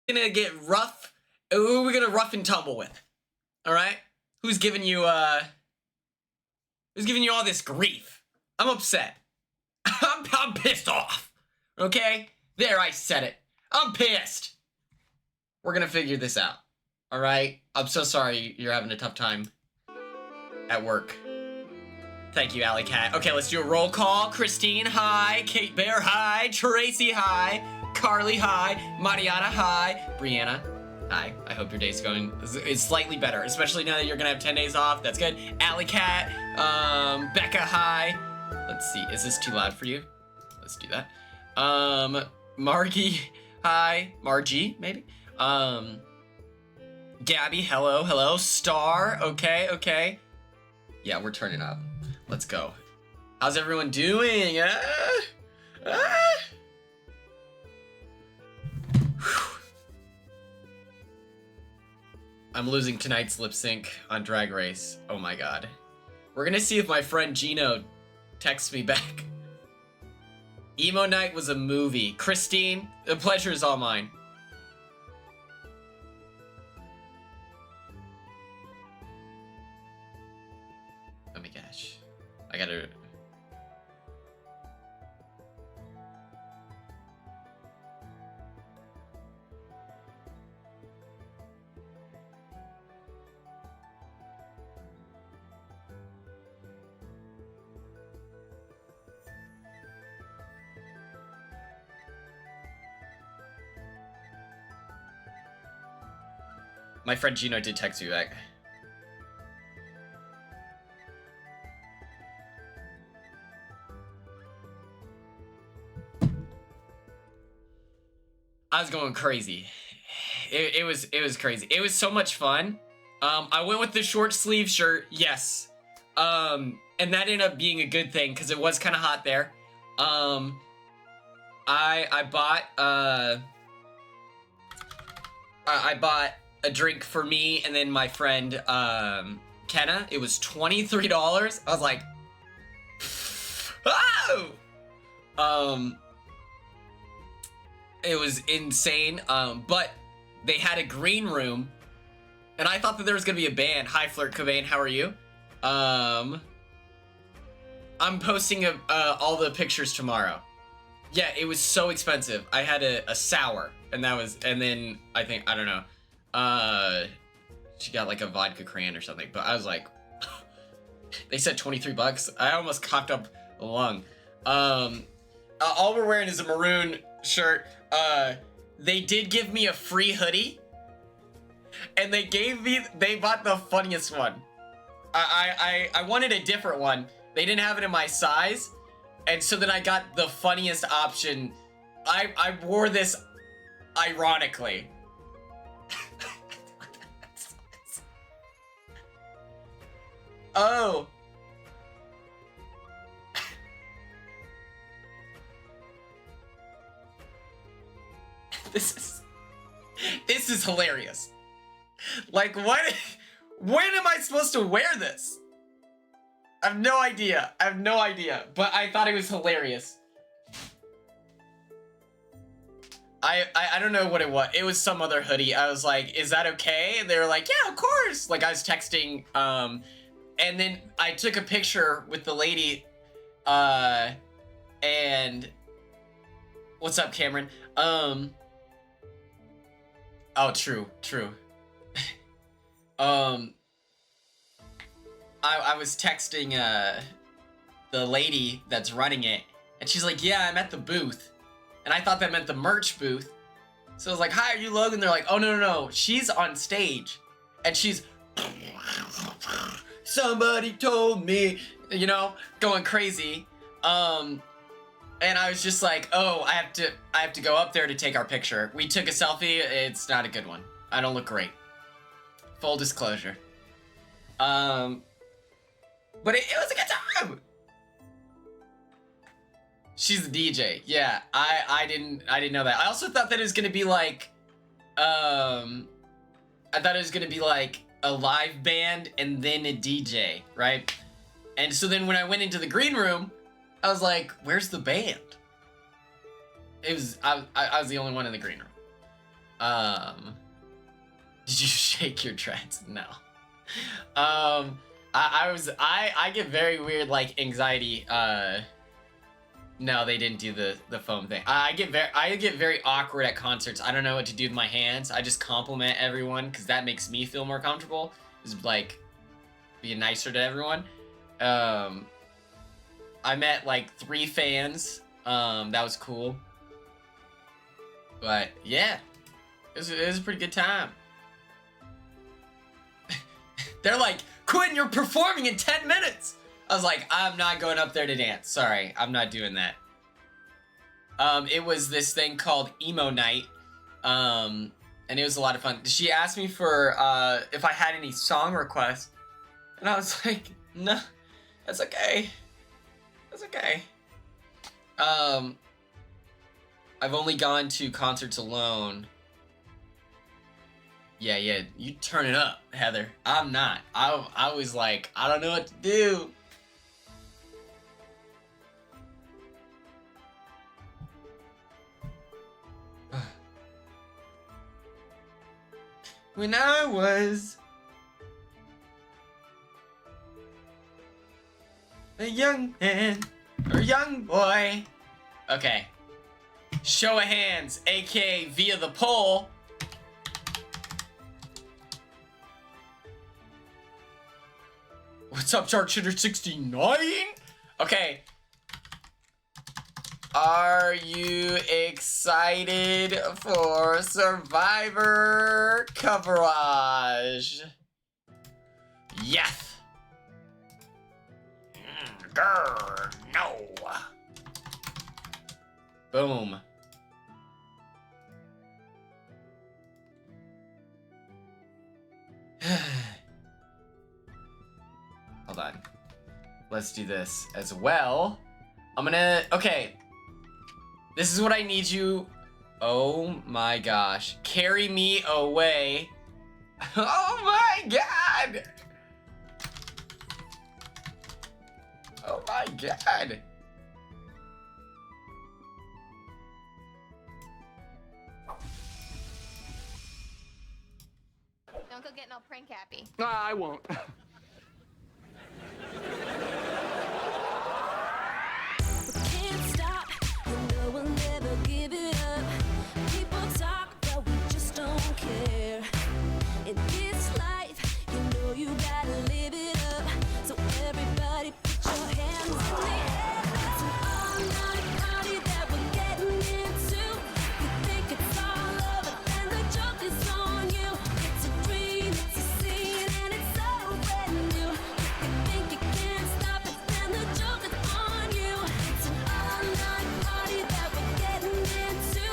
Gonna get rough. Who are we gonna rough and tumble with? All right. Who's giving you all this grief? I'm upset. I'm pissed off. Okay? There, I said it. I'm pissed. We're gonna figure this out. All right? I'm so sorry you're having a tough time at work. Thank you, Alley Cat. Okay, let's do a roll call. Christine, hi. Kate Bear, hi. Tracy, hi. Carly, hi. Mariana, hi. Brianna, hi. I hope your day's going is slightly better, especially now that you're gonna have 10 days off. That's good. Alley Cat, Becca, hi. Let's see, is this too loud for you? Let's do that. Margie, hi. Margie, maybe. Gabby, hello. Star, okay. Yeah, we're turning up. Let's go. How's everyone doing? I'm losing tonight's lip sync on Drag Race. Oh my god. We're gonna see if my friend Gino texts me back. Emo Night was a movie. Christine, the pleasure is all mine. Oh my gosh. I gotta... My friend Gino did text me back. I was going crazy. It was crazy. It was so much fun. I went with the short sleeve shirt, yes. And that ended up being a good thing because it was kind of hot there. I bought a drink for me and then my friend Kenna. It was $23. I was like, oh! It was insane, but they had a green room, and I thought that there was gonna be a band. Hi, Flirt Cobain, how are you? I'm posting all the pictures tomorrow. Yeah, it was so expensive. I had a sour, and then I think, I don't know, she got like a vodka cran or something, but I was like, they said 23 bucks. I almost coughed up a lung. All we're wearing is a maroon shirt. They did give me a free hoodie, and they bought the funniest one. I wanted a different one. They didn't have it in my size, and so then I got the funniest option. I wore this ironically. Oh. This is hilarious. Like, what? When am I supposed to wear this? I have no idea. But I thought it was hilarious. I don't know what it was. It was some other hoodie. I was like, is that okay? And they were like, yeah, of course. Like, I was texting, and then I took a picture with the lady, and what's up, Cameron? Oh, true. I was texting, the lady that's running it, and she's like, yeah, I'm at the booth. And I thought that meant the merch booth. So I was like, hi, are you Logan? They're like, oh, no. She's on stage. And she's, somebody told me, you know, going crazy. And I was just like, oh, I have to go up there to take our picture. We took a selfie. It's not a good one. I don't look great. Full disclosure. But it was a good time. She's the DJ. Yeah, I didn't know that. I also thought that it was gonna be like, I thought it was gonna be like a live band and then a DJ, right? And so then when I went into the green room, I was like, where's the band? I was the only one in the green room. Did you shake your dreads? No. I get very weird, like, anxiety. No, they didn't do the foam thing. I get very awkward at concerts. I don't know what to do with my hands. I just compliment everyone because that makes me feel more comfortable. Is like being nicer to everyone. I met like 3 fans. That was cool. But yeah, it was a pretty good time. They're like, Quinn, you're performing in 10 minutes. I was like, I'm not going up there to dance. Sorry, I'm not doing that. It was this thing called Emo Night. And it was a lot of fun. She asked me for if I had any song requests. And I was like, no, that's okay. That's okay. I've only gone to concerts alone. Yeah, you turn it up, Heather. I'm not. I was like, I don't know what to do. When I was a young man or young boy. Okay. Show of hands, aka via the poll. What's up, Sharkshitter69? Okay. Are you excited for Survivor coverage? Yes. Grr, no. Boom. Hold on. Let's do this as well. Okay. This is what I need you. Oh my gosh. Carry me away. Oh my god. Oh my god. Don't go getting all prank happy. I won't. Can't stop, you know we'll never give it up. People talk, but we just don't care. In this life, you know you gotta live it up. So everybody put your hands in the air. It's an all-night party that we're getting into. You think it's all over, and the joke is on you. It's a dream, it's a scene, and it's so brand new. You think you can't stop it, then the joke is on you. It's an all-night party that we're getting into.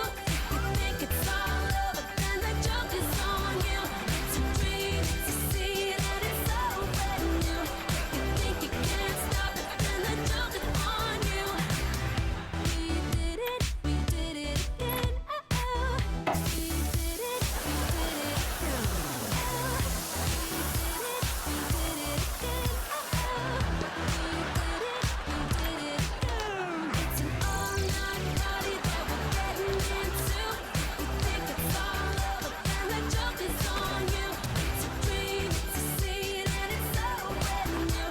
You think it's all over, then the joke is on you. It's a dream, it's a scene, and it's so brand new. You think you can't stop it, then the joke is on you. We did it again. Oh, we did it again. Oh, we did it again. It's an all-night party that we're getting into. You think it's all over, then the joke is on you. It's a dream, it's a scene, and it's so brand new.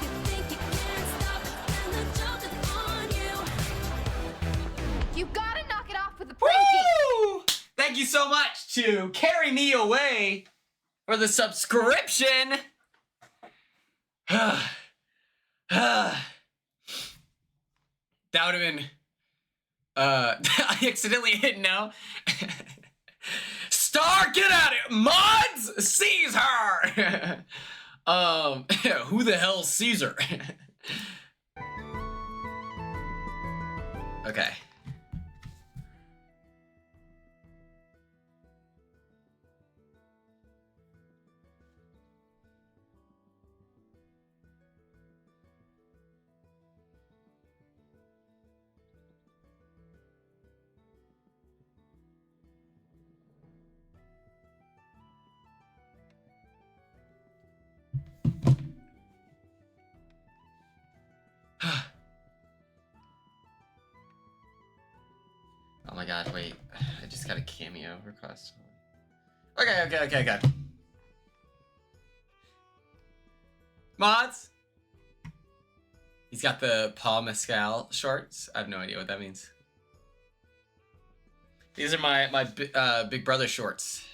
You think you can't stop it, then the joke is on you. You gotta knock it off with the pranking. Woo! Thank you so much to Carry Me Away for the subscription. That would have been I accidentally hit no. Star, get out of it! Mods, seize her! Who the hell's Caesar? Okay. god, wait. I just got a cameo request. Okay. Mods? He's got the Paul Mescal shorts. I have no idea what that means. These are my Big Brother shorts.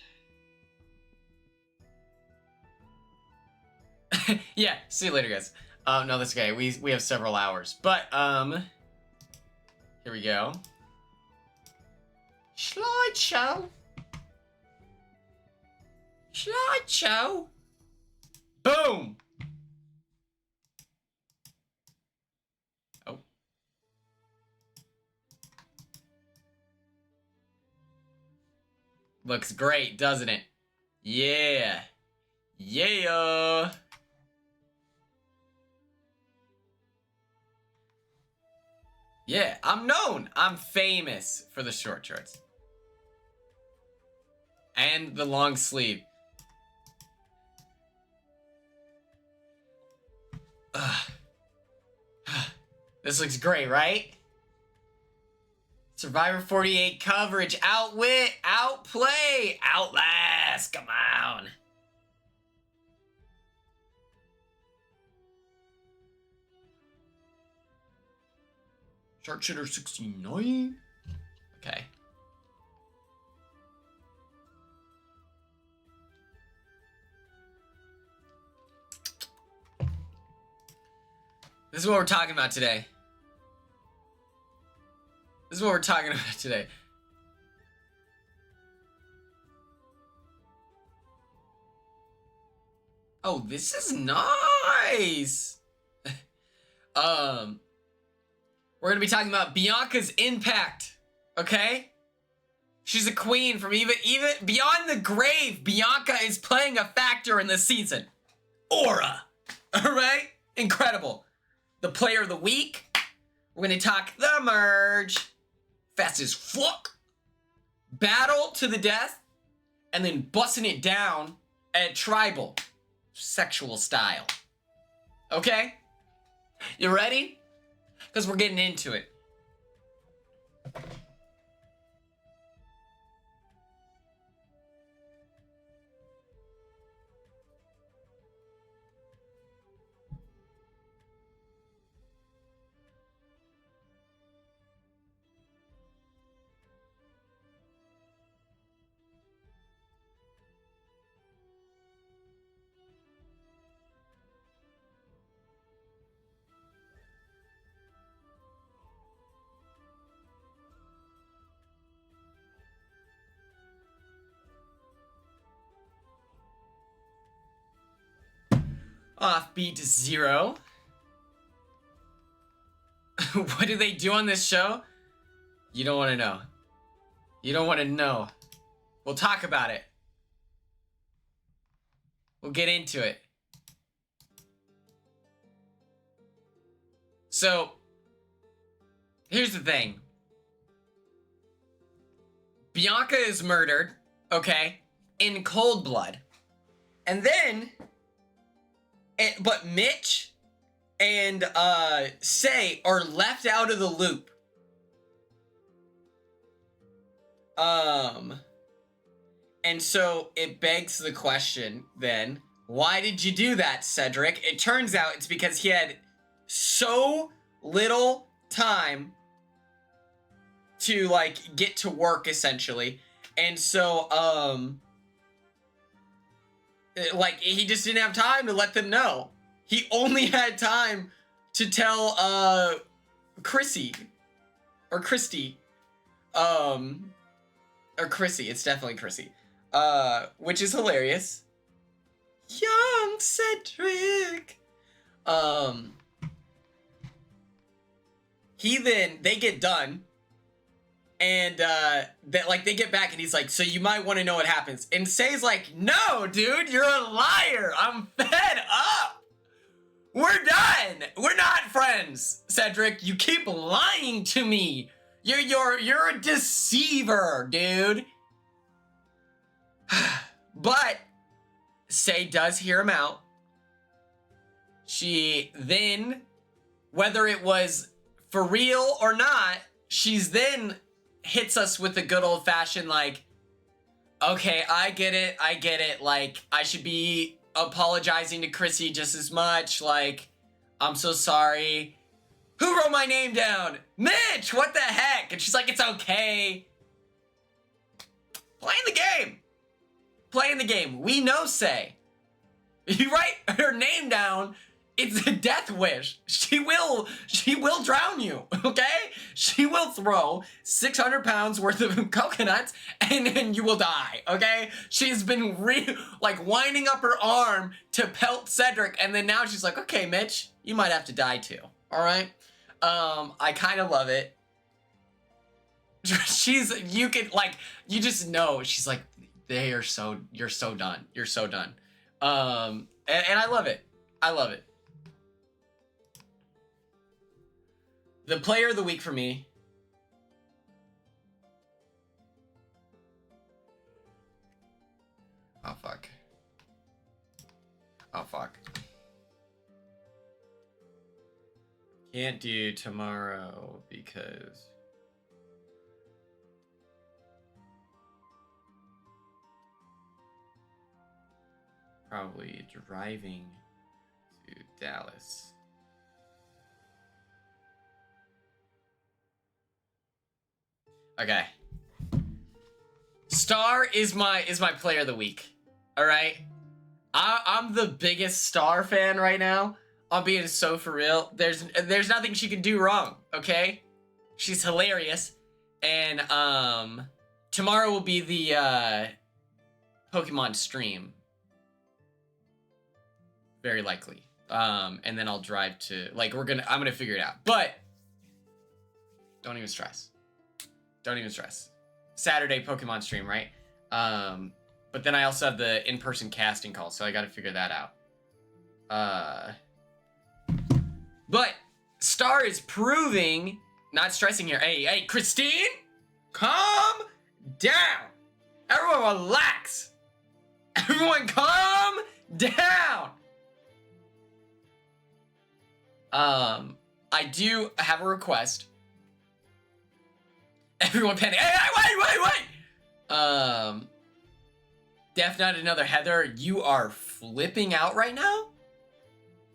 Yeah, see you later, guys. No, that's okay. We have several hours. But, here we go. Slideshow. Boom! Oh. Looks great, doesn't it? Yeah. Yeah. Yeah, I'm known. I'm famous for the short shorts. And the long sleeve. Ugh. This looks great, right? Survivor 48 coverage. Outwit, outplay, outlast. Come on. Sharpshooter 69. Okay. This is what we're talking about today. Oh, this is nice. We're gonna be talking about Bianca's impact. Okay? She's a queen from even beyond the grave. Bianca is playing a factor in this season. Aura. All right? Incredible. The player of the week. We're gonna talk the merge. Fast as fuck. Battle to the death. And then busting it down at tribal. Sexual style. Okay? You ready? Because we're getting into it. Offbeat 0. What do they do on this show? You don't want to know. You don't want to know. We'll talk about it. We'll get into it. So, here's the thing. Bianca is murdered, okay, in cold blood. And then... but Mitch and Say are left out of the loop. And so it begs the question then, why did you do that, Cedric? It turns out it's because he had so little time to like get to work essentially. And so like, he just didn't have time to let them know. He only had time to tell, Chrissy. Or Christy. Or Chrissy. It's definitely Chrissy. Which is hilarious. Young Cedric. They get done. And, they get back and he's like, so you might want to know what happens. And Say's like, no, dude, you're a liar. I'm fed up. We're done. We're not friends, Cedric. You keep lying to me. You're a deceiver, dude. But Say does hear him out. She then, whether it was for real or not, she's then hits us with the good old-fashioned, like, okay, I get it, like, I should be apologizing to Chrissy just as much, like, I'm so sorry. Who wrote my name down? Mitch, what the heck? And she's like, it's okay. Playing the game. Playing the game. We know Say. You write her name down, it's a death wish. She will drown you, okay? She will throw 600 pounds worth of coconuts and then you will die, okay? She's been like winding up her arm to pelt Cedric, and then now she's like, okay, Mitch, you might have to die too, all right? I kind of love it. You just know, she's like, you're so done. You're so done. And I love it. I love it. The player of the week for me. Oh, fuck. Oh, fuck. Can't do tomorrow because... probably driving to Dallas. Okay. Star is my player of the week. All right. I'm the biggest Star fan right now. I'm being so for real. There's nothing she can do wrong. Okay. She's hilarious. And tomorrow will be the Pokemon stream. Very likely. And then I'll drive to, like, I'm gonna figure it out. But don't even stress. Don't even stress. Saturday Pokemon stream, right? But then I also have the in-person casting call, so I gotta figure that out. But Star is proving, not stressing here. Hey, Christine, calm down. Everyone relax. Everyone calm down. I do have a request. Everyone panic. Hey, wait. Death Not Another Heather, you are flipping out right now?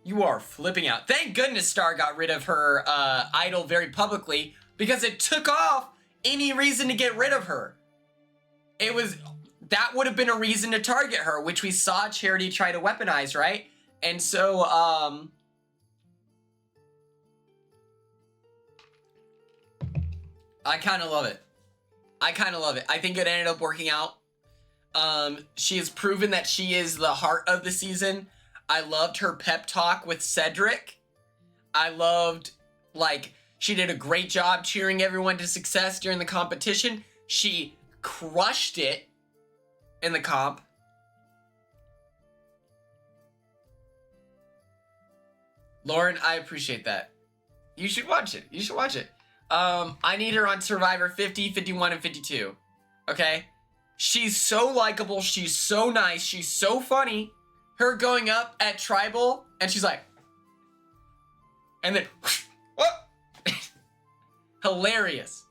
You are flipping out. Thank goodness Star got rid of her idol very publicly, because it took off any reason to get rid of her. That would have been a reason to target her, which we saw Charity try to weaponize, right? And so, I kind of love it. I think it ended up working out. She has proven that she is the heart of the season. I loved her pep talk with Cedric. I loved, like, she did a great job cheering everyone to success during the competition. She crushed it in the comp. Lauren, I appreciate that. You should watch it. I need her on Survivor 50, 51, and 52. Okay? She's so likable. She's so nice. She's so funny. Her going up at Tribal, and she's like... and then... what? Hilarious.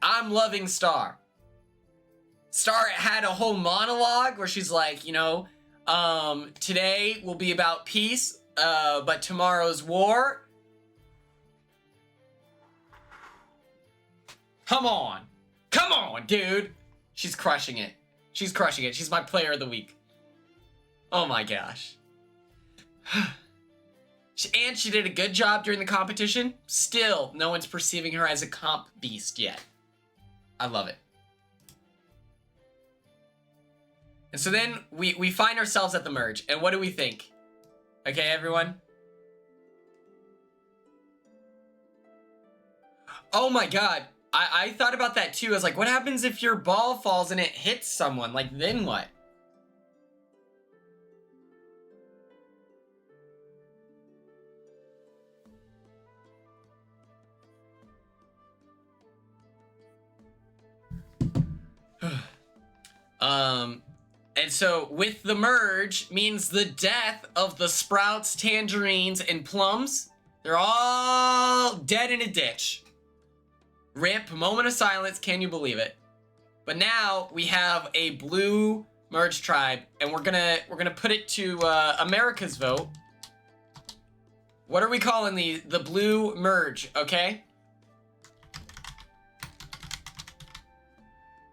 I'm loving Star. Star had a whole monologue where she's like, today will be about peace, but tomorrow's war. Come on, dude. She's crushing it. She's my player of the week. Oh my gosh. And she did a good job during the competition. Still, no one's perceiving her as a comp beast yet. I love it. And so then we find ourselves at the merge. And what do we think? Okay, everyone? Oh my god. I thought about that too. I was like, what happens if your ball falls and it hits someone? Like, then what? And so with the merge means the death of the sprouts, tangerines, and plums. They're all dead in a ditch. Rip, moment of silence, can you believe it? But now we have a blue merge tribe, and we're gonna put it to America's vote. What are we calling the blue merge, okay?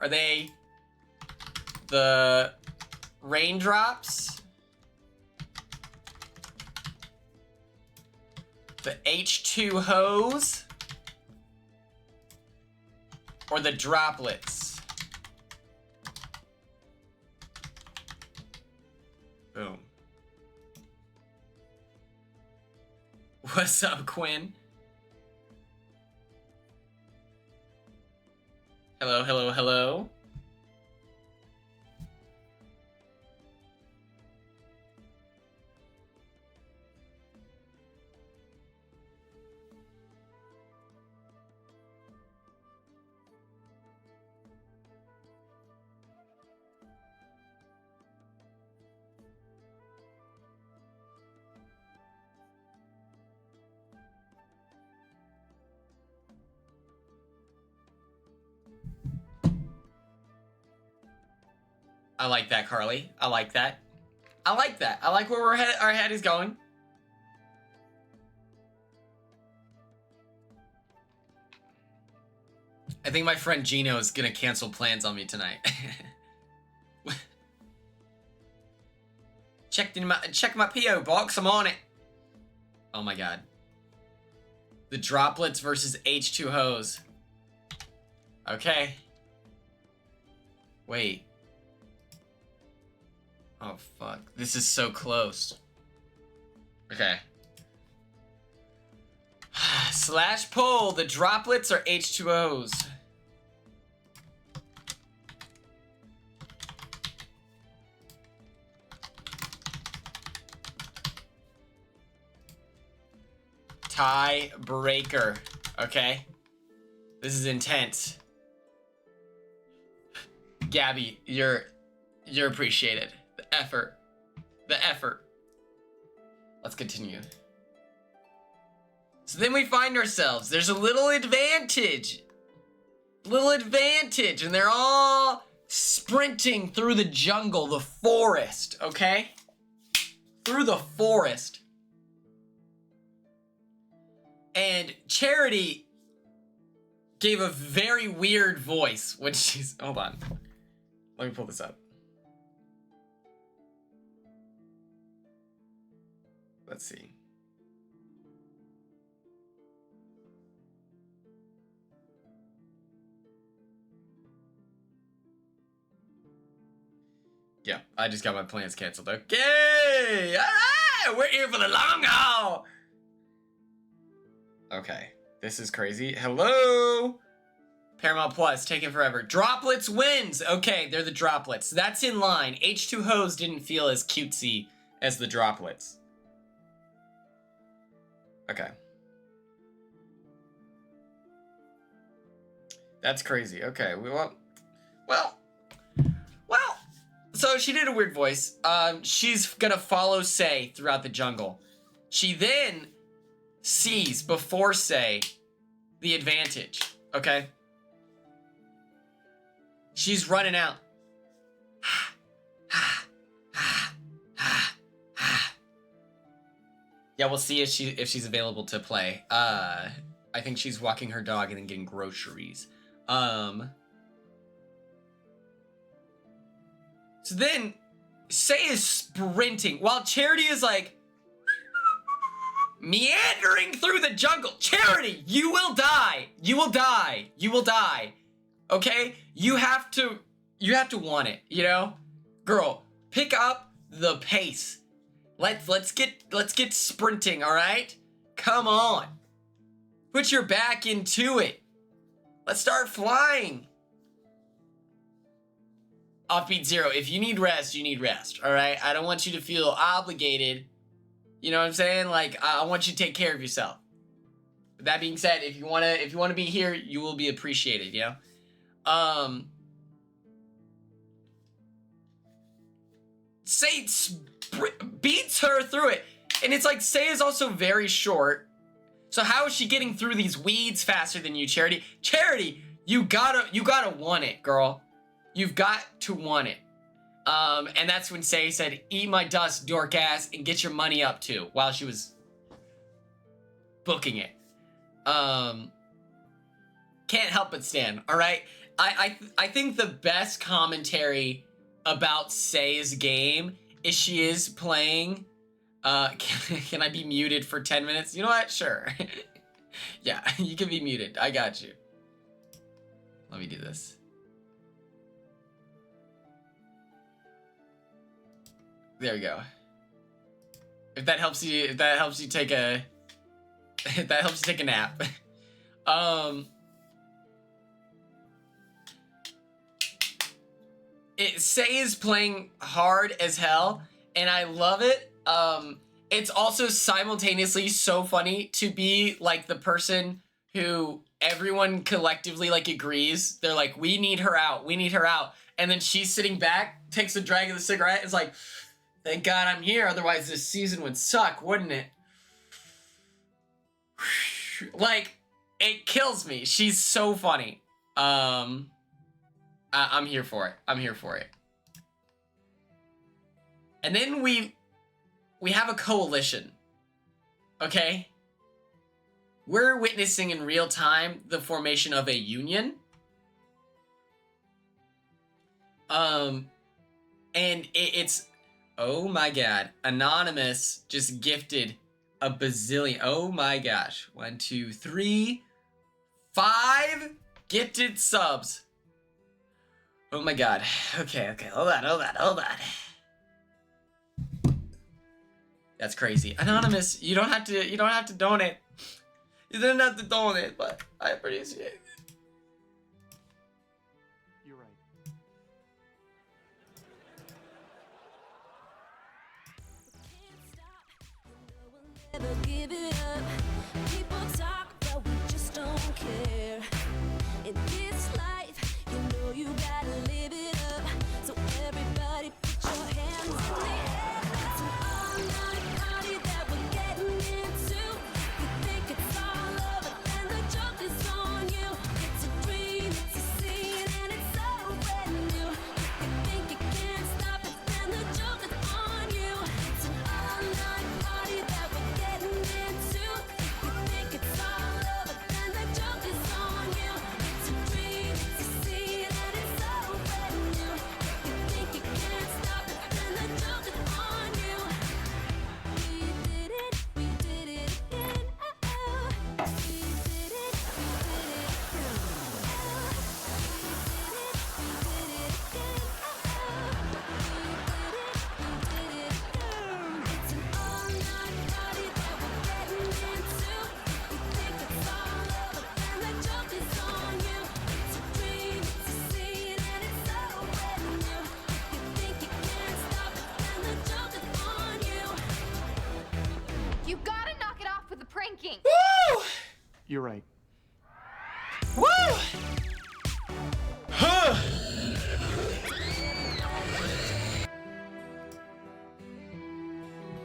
Are they the raindrops? The H2 hose? Or the droplets? Boom. What's up, Quinn? Hello, hello, hello. I like that, Carly. I like that. I like that. I like where our head is going. I think my friend Gino is gonna cancel plans on me tonight. Check my PO box. I'm on it. Oh my god. The droplets versus H2 hose. Okay. Wait. Oh fuck. This is so close. Okay. Slash poll. The droplets or H2Os? Tie breaker. Okay. This is intense. Gabby, you're appreciated. The effort. The effort. Let's continue. So then we find ourselves. There's a little advantage. And they're all sprinting through the jungle, the forest, okay? Through the forest. And Charity gave a very weird voice when she's... Hold on. Let me pull this up. Let's see. Yeah, I just got my plans canceled. Okay! Alright! We're here for the long haul! Okay. This is crazy. Hello? Paramount Plus, taking forever. Droplets wins! Okay, they're the droplets. That's in line. H2 Hose didn't feel as cutesy as the droplets. Okay. That's crazy. Okay, well. So she did a weird voice. She's gonna follow Say throughout the jungle. She then sees, before Say, the advantage. Okay? She's running out. Yeah, we'll see if she's available to play. I think she's walking her dog and then getting groceries. So then, Say is sprinting while Charity is like meandering through the jungle. Charity, you will die. You will die. You will die. Okay? You have to want it, you know? Girl, pick up the pace. Let's get sprinting, all right? Come on. Put your back into it. Let's start flying. Offbeat Zero, if you need rest, you need rest, all right? I don't want you to feel obligated. You know what I'm saying? Like, I want you to take care of yourself. With that being said, if you wanna be here, you will be appreciated, you know? Say beats her through it. And it's like, Say is also very short. So how is she getting through these weeds faster than you, Charity? Charity, you gotta want it, girl. You've got to want it. And that's when Say said, "Eat my dust, dork ass, and get your money up too," while she was booking it. Can't help but stand. All right, I think the best commentary about Say's game is she is playing. Can I be muted for 10 minutes? You know what? Sure. Yeah, you can be muted. I got you. Let me do this. There we go. If that helps you take a nap. Say is playing hard as hell, and I love it. It's also simultaneously so funny to be like the person who everyone collectively like agrees. They're like, we need her out, and then she's sitting back, takes a drag of the cigarette, and is like, thank God I'm here, otherwise this season would suck, wouldn't it? Like, it kills me. She's so funny. I'm here for it. And then we have a coalition. Okay? We're witnessing in real time the formation of a union. And it's oh my god. Anonymous just gifted a bazillion. Oh my gosh. 1, 2, 3, 5 gifted subs. Oh my god. Okay. Hold on. That's crazy. Anonymous, you don't have to donate. You didn't have to donate, but I appreciate it. You're right. Never give it up. People talk, but we just don't care. In this life, you know you gotta live it up. So everybody put your hands in the air. It's an all-night party that we're getting into. You think it's all over, and the joke is on you. It's a dream, it's a scene, and it's so brand new. You think you can't stop it, and the joke is on you. It's an all-night party that we're getting into. You think it's all over, and the joke is on you. It's a dream, it's a scene, and it's so brand new. You think you can't stop it, and the joke is on you. We did it again. Oh, we did it again. Oh, we did it again. It's an all-night party that we're getting into. You think it's all over, and the joke is on you. It's a dream, it's a scene, and it's so brand new. You think you can't stop it, and the joke is on you. You gotta knock it off with the pranking. Woo! You're right. Woo! Huh.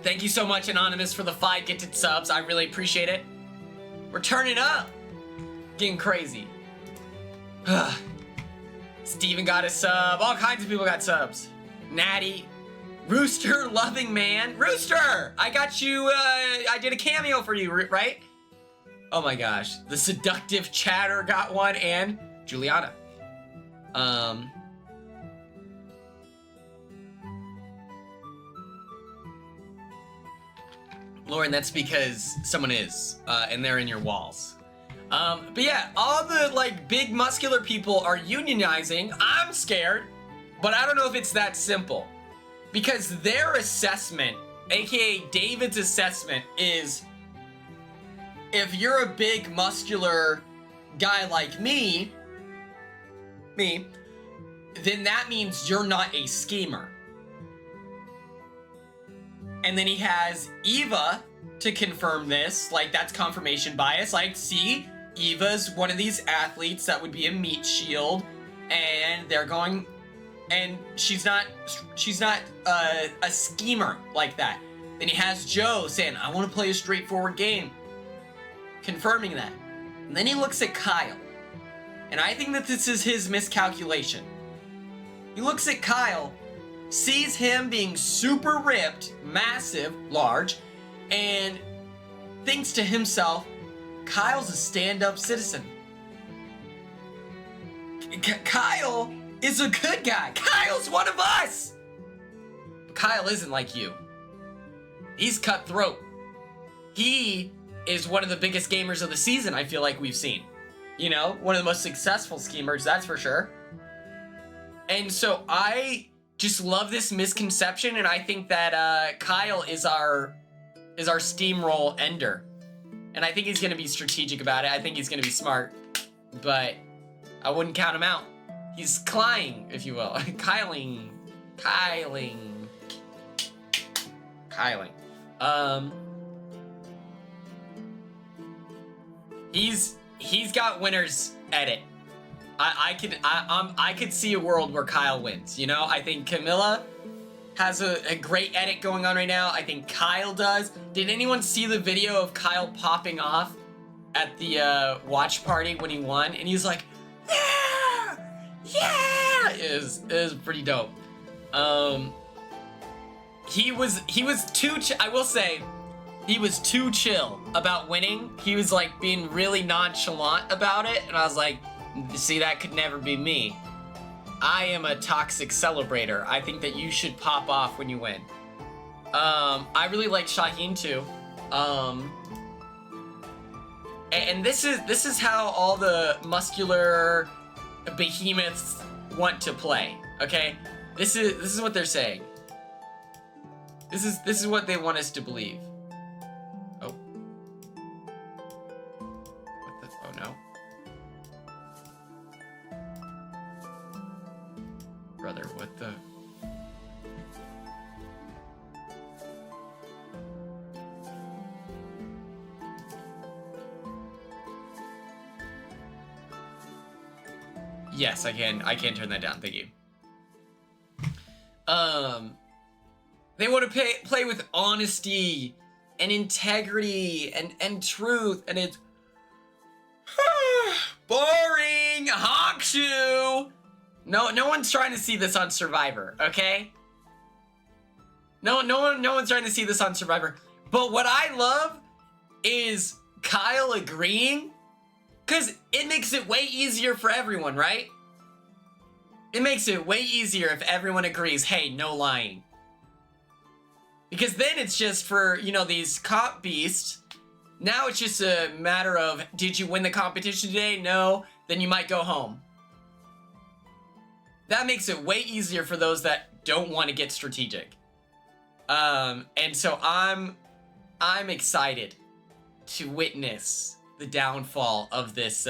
Thank you so much, Anonymous, for the 5 gifted subs. I really appreciate it. We're turning up. Getting crazy. Steven got a sub. All kinds of people got subs. Natty. Rooster Loving Man. Rooster! I got you, I did a cameo for you, right? Oh my gosh. The Seductive Chatter got one, and Juliana. Lauren, that's because someone is, and they're in your walls. But yeah, all the like big muscular people are unionizing. I'm scared, but I don't know if it's that simple. Because their assessment, aka David's assessment, is if you're a big muscular guy like me, then that means you're not a schemer. And then he has Eva to confirm this, like that's confirmation bias. Like, see, Eva's one of these athletes that would be a meat shield, and they're going, and she's not a schemer like that. Then he has Joe saying, I want to play a straightforward game. confirming that. And then he looks at Kyle. And I think that this is his miscalculation. He looks at Kyle, sees him being super ripped, massive, large, and thinks to himself, Kyle's a stand-up citizen. Kyle is a good guy. Kyle's one of us. But Kyle isn't like you. He's cutthroat. He is one of the biggest gamers of the season, I feel like we've seen. You know, one of the most successful schemers, that's for sure. And so I just love this misconception, and I think that Kyle is our steamroll ender. And I think he's going to be strategic about it. I think he's going to be smart. But I wouldn't count him out. He's Kyling, if you will. Kyling. He's got winners edit. I could see a world where Kyle wins. You know, I think Camilla has a great edit going on right now. I think Kyle does. Did anyone see the video of Kyle popping off at the watch party when he won? And he's like, yeah, yeah. It was pretty dope. He was too. I will say, he was too chill about winning. He was like being really nonchalant about it, and I was like, see, that could never be me. I am a toxic celebrator. I think that you should pop off when you win. I really like Shaheen too. And this is how all the muscular behemoths want to play. Okay, this is what they're saying. This is what they want us to believe. Oh. What the? Oh no. Brother, what the? Yes, I can turn that down. Thank you. They want to play with honesty and integrity and truth, and it's boring. Honk shoe. No one's trying to see this on Survivor, okay? No one's trying to see this on Survivor. But what I love is Kyle agreeing, because it makes it way easier for everyone, right? It makes it way easier if everyone agrees, hey, no lying. Because then it's just for, you know, these comp beasts. Now it's just a matter of, did you win the competition today? No. Then you might go home. That makes it way easier for those that don't want to get strategic. And so I'm excited to witness the downfall of this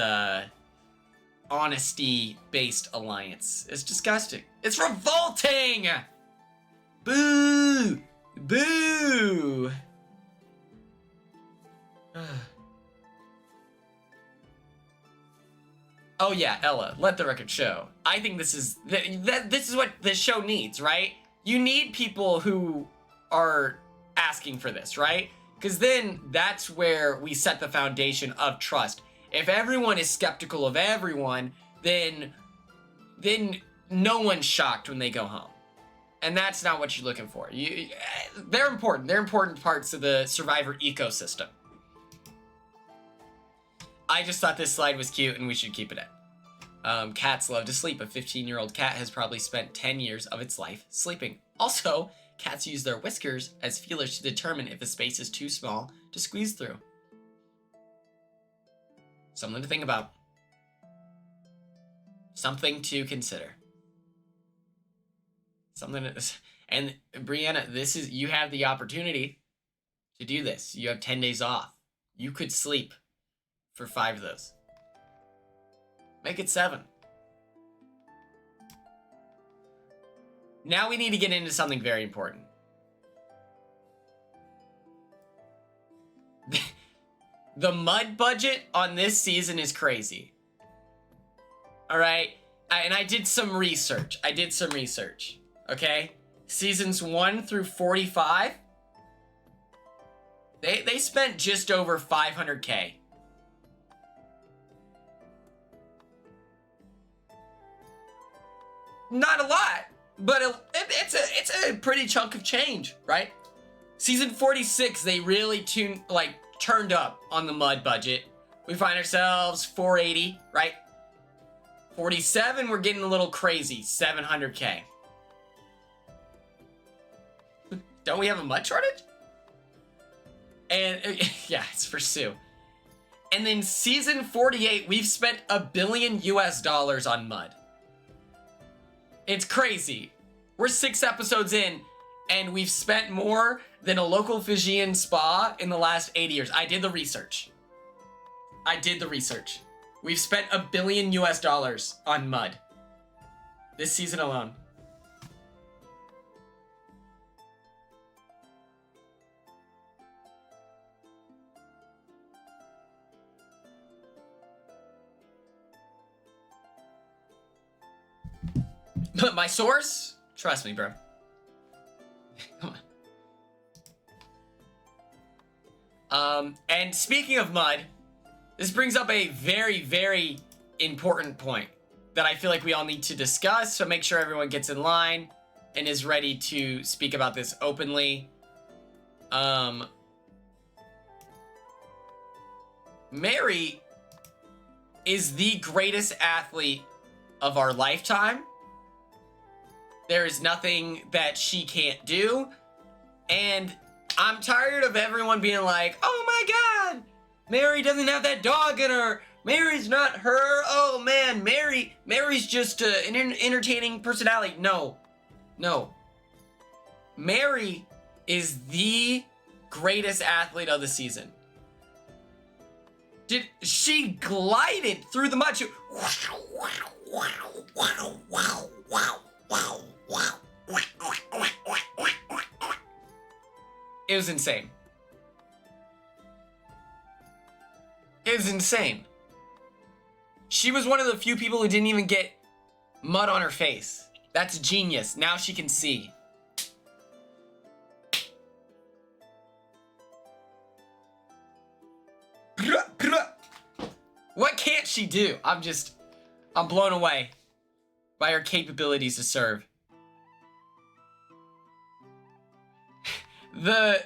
honesty-based alliance. It's disgusting. It's revolting! Boo! Boo! Oh yeah, Ella, let the record show. I think this is this is what this show needs, right? You need people who are asking for this, right? Because then that's where we set the foundation of trust. If everyone is skeptical of everyone, then no one's shocked when they go home. And that's not what you're looking for. They're important. They're important parts of the Survivor ecosystem. I just thought this slide was cute and we should keep it in. Cats love to sleep. A 15-year-old cat has probably spent 10 years of its life sleeping. Also, cats use their whiskers as feelers to determine if a space is too small to squeeze through. Something to think about. Something to consider. And Brianna, you have the opportunity to do this. You have 10 days off. You could sleep for 5 of those. Make it 7. Now we need to get into something very important. The mud budget on this season is crazy. All right? And I did some research. Okay? Seasons 1 through 45, they spent just over $500K not a lot, but it's a pretty chunk of change, right? Season 46, they really turned up on the mud budget. We find ourselves 480, right? 47, we're getting a little crazy, 700K. Don't we have a mud shortage? And yeah, it's for Sue. And then season 48, we've spent $1 billion on mud. It's crazy. We're 6 episodes in, and we've spent more than a local Fijian spa in the last 80 years. I did the research. We've spent $1 billion on mud this season alone. But my source, trust me, bro. Come on. And speaking of mud, this brings up a very, very important point that I feel like we all need to discuss. So make sure everyone gets in line and is ready to speak about this openly. Mary is the greatest athlete of our lifetime. There is nothing that she can't do. And I'm tired of everyone being like, oh my God, Mary doesn't have that dog in her. Mary's not her. Oh man, Mary's just an entertaining personality. No. Mary is the greatest athlete of the season. She glided through the mud. It was insane. She was one of the few people who didn't even get mud on her face. That's genius. Now she can see. What can't she do? I'm blown away by her capabilities to serve. The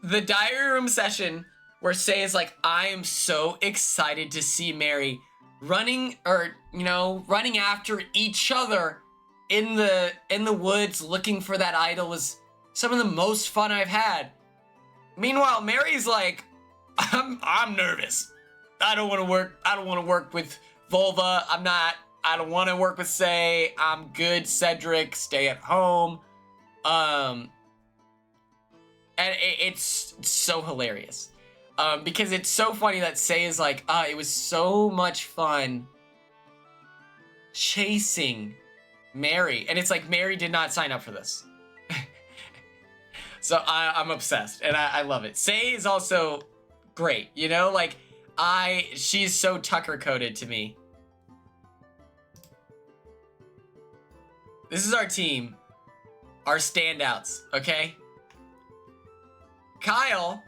diary room session where Say is like, I am so excited to see Mary running after each other in the woods looking for that idol was some of the most fun I've had. Meanwhile, Mary's like, I'm nervous. I don't want to work with Vulva. I don't want to work with Say. I'm good, Cedric. Stay at home. And it's so hilarious. Because it's so funny that Say is like, it was so much fun chasing Mary. And it's like, Mary did not sign up for this. So I'm obsessed and I love it. Say is also great, she's so Tucker coded to me. This is our team, our standouts, okay? Kyle,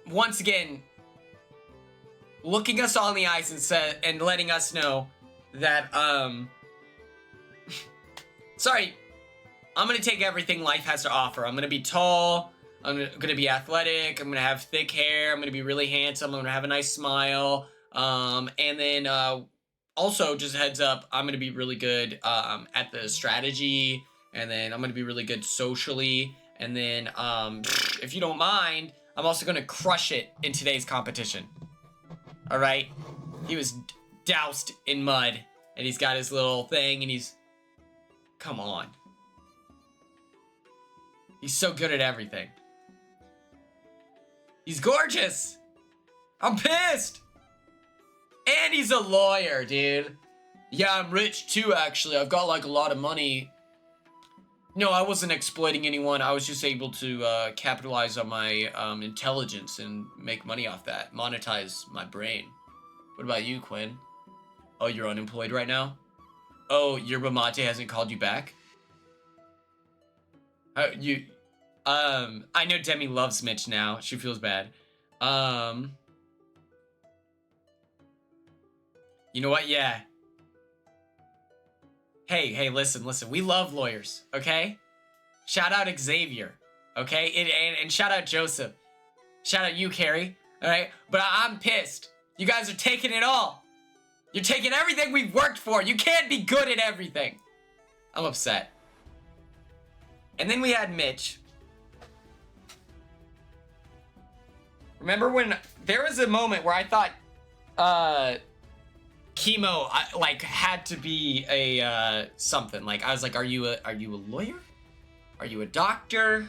once again, looking us all in the eyes and letting us know that, sorry, I'm gonna take everything life has to offer. I'm gonna be tall, I'm gonna be athletic, I'm gonna have thick hair, I'm gonna be really handsome, I'm gonna have a nice smile, and then, also, just a heads up, I'm gonna be really good, at the strategy, and then I'm gonna be really good socially, and then, if you don't mind, I'm also gonna crush it in today's competition. Alright? He was doused in mud, and he's got his little thing, and he's... Come on. He's so good at everything. He's gorgeous! I'm pissed! And he's a lawyer, dude. Yeah, I'm rich too, actually. I've got, a lot of money. No, I wasn't exploiting anyone. I was just able to capitalize on my intelligence and make money off that. Monetize my brain. What about you, Quinn? Oh, you're unemployed right now? Oh, your Bamate hasn't called you back? I know Demi loves Mitch now. She feels bad. You know what? Yeah. Hey, listen. We love lawyers, okay? Shout out Xavier, okay? And shout out Joseph. Shout out you, Carrie, all right? But I'm pissed. You guys are taking it all. You're taking everything we've worked for. You can't be good at everything. I'm upset. And then we had Mitch. Remember when there was a moment where I thought Chemo like had to be a something. Like I was like, are you a lawyer? Are you a doctor?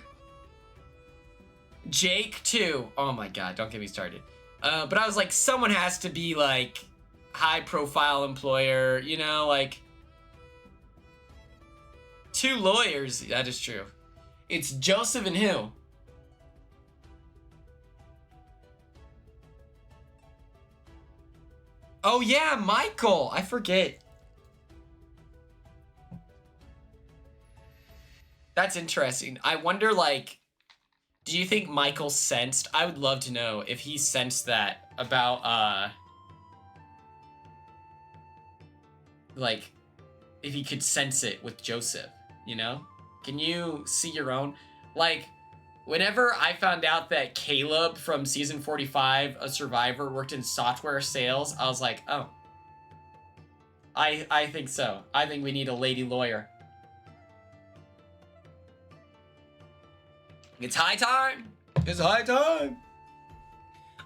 Jake too. Oh my god, don't get me started. But I was like, someone has to be like high profile employer, you know, like 2 lawyers. That is true. It's Joseph and who? Oh yeah, Michael. I forget. That's interesting. I wonder, like, do you think Michael sensed? I would love to know if he sensed that about, like, if he could sense it with Joseph, you know? Can you see your own? Like, whenever I found out that Caleb from season 45, a survivor, worked in software sales, I was like, oh. I think so. I think we need a lady lawyer. It's high time. It's high time.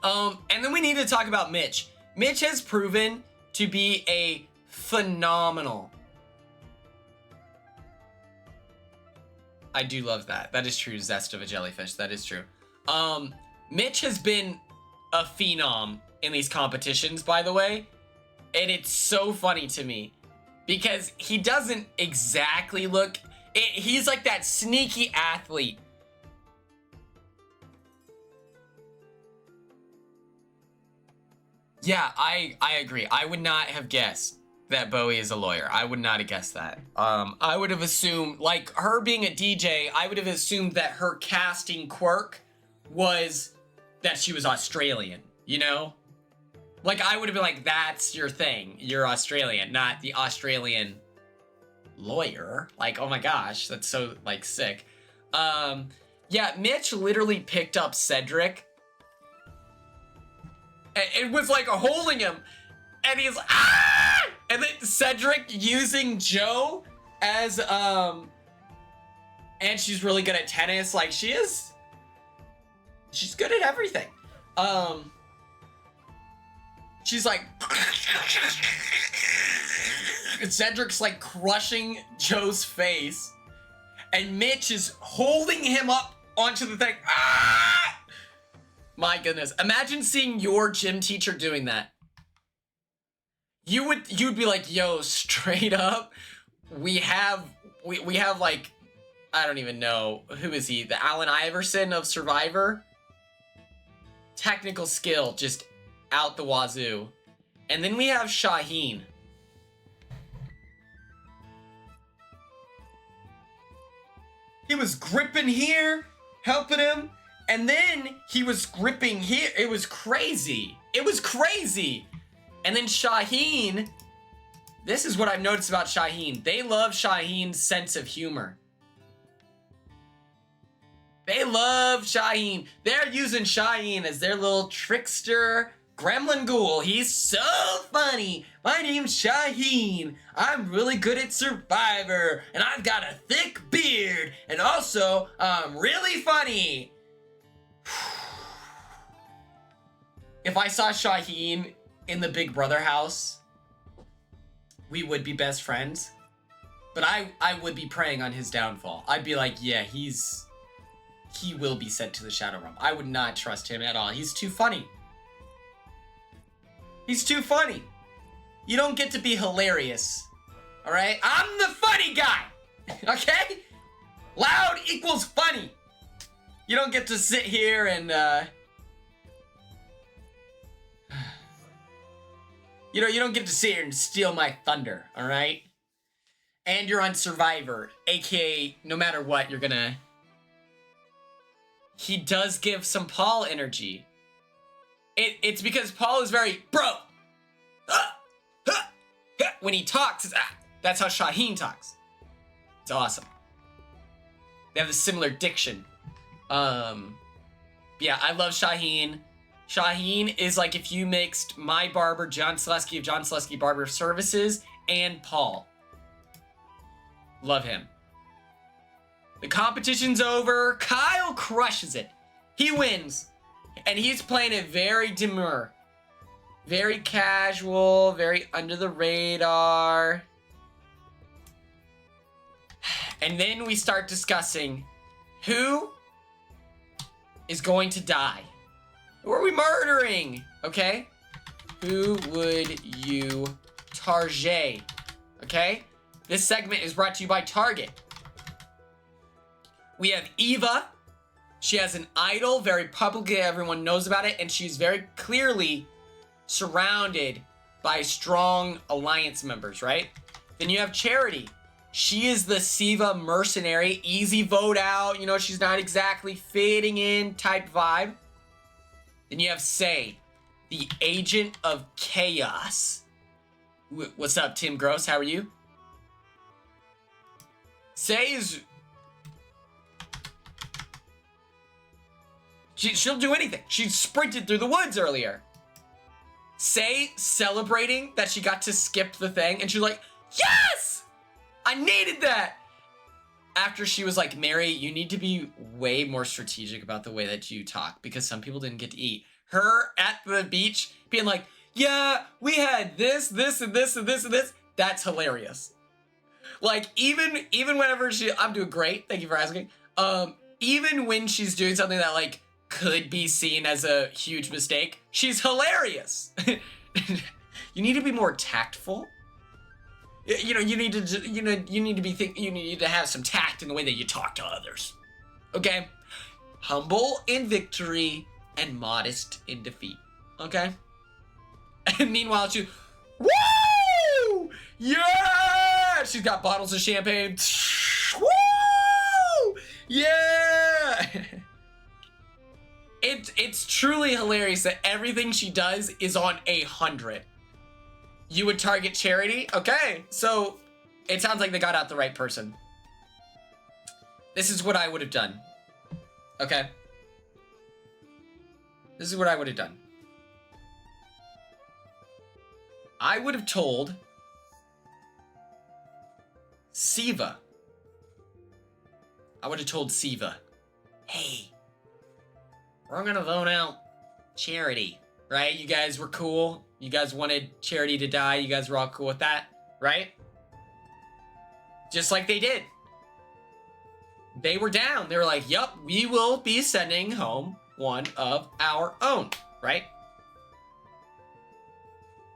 And then we need to talk about Mitch. Mitch has proven to be a phenomenal. I do love that. That is true. Zest of a jellyfish. That is true. Mitch has been a phenom in these competitions, by the way. And it's so funny to me because he doesn't exactly look... he's like that sneaky athlete. Yeah, I agree. I would not have guessed that Bowie is a lawyer. I would not have guessed that. I would have assumed, like, her being a DJ, I would have assumed that her casting quirk was that she was Australian, you know? Like, I would have been like, that's your thing. You're Australian, not the Australian lawyer. Like, oh my gosh, that's so, like, sick. Yeah, Mitch literally picked up Cedric. It was like holding him, and he's like, ah! And then Cedric using Joe as, and she's really good at tennis. Like, she's good at everything. She's like, and Cedric's like crushing Joe's face, and Mitch is holding him up onto the thing. Ah! My goodness. Imagine seeing your gym teacher doing that. You'd be like, yo, straight up, we have like, I don't even know, who is he? The Allen Iverson of Survivor? Technical skill, just out the wazoo. And then we have Shaheen. He was gripping here, helping him. And then he was gripping here. It was crazy. It was crazy. And then Shaheen, this is what I've noticed about Shaheen. They love Shaheen's sense of humor. They love Shaheen. They're using Shaheen as their little trickster gremlin ghoul. He's so funny. My name's Shaheen. I'm really good at Survivor. And I've got a thick beard. And also, I'm really funny. If I saw Shaheen in the Big Brother house, we would be best friends. But I would be preying on his downfall. I'd be like, yeah, he will be sent to the Shadow Realm. I would not trust him at all. He's too funny. He's too funny. You don't get to be hilarious. All right? I'm the funny guy. Okay? Loud equals funny. You don't get to sit here and, you know, you don't get to sit here and steal my thunder, all right? And you're on Survivor, aka, no matter what, you're gonna... He does give some Paul energy. It's because Paul is very, bro! When he talks, That's how Shaheen talks. It's awesome. They have a similar diction. Yeah, I love Shaheen. Shaheen is like if you mixed my barber, John Selesky of John Selesky Barber Services, and Paul. Love him. The competition's over. Kyle crushes it. He wins. And he's playing it very demure. Very casual, very under the radar. And then we start discussing who is going to die. Who are we murdering? Okay? Who would you target? Okay? This segment is brought to you by Target. We have Eva. She has an idol, very publicly, everyone knows about it, and she's very clearly surrounded by strong alliance members, right? Then you have Charity. She is the Siva mercenary, easy vote out, you know, she's not exactly fitting in type vibe. Then you have Say, the agent of chaos. What's up, Tim Gross? How are you? Say is... She'll do anything. She sprinted through the woods earlier. Say celebrating that she got to skip the thing, and she's like, yes! I needed that! After she was like, Mary, you need to be way more strategic about the way that you talk, because some people didn't get to eat. Her at the beach being like, yeah, we had this, this, and this, and this, and this. That's hilarious. Like, even whenever I'm doing great, thank you for asking. Even when she's doing something that, like, could be seen as a huge mistake, she's hilarious. You need to be more tactful. You know, you need to have some tact in the way that you talk to others. Okay? Humble in victory and modest in defeat. Okay? And meanwhile, woo! Yeah! She's got bottles of champagne. Woo! Yeah! It's truly hilarious that everything she does is on 100. You would target Charity? Okay, so it sounds like they got out the right person. This is what I would have done. Okay? This is what I would have done. I would have told Siva. I would have told Siva, hey, we're gonna vote out Charity, right? You guys were cool. You guys wanted Charity to die. You guys were all cool with that, right? Just like they did. They were down. They were like, yup, we will be sending home one of our own, right?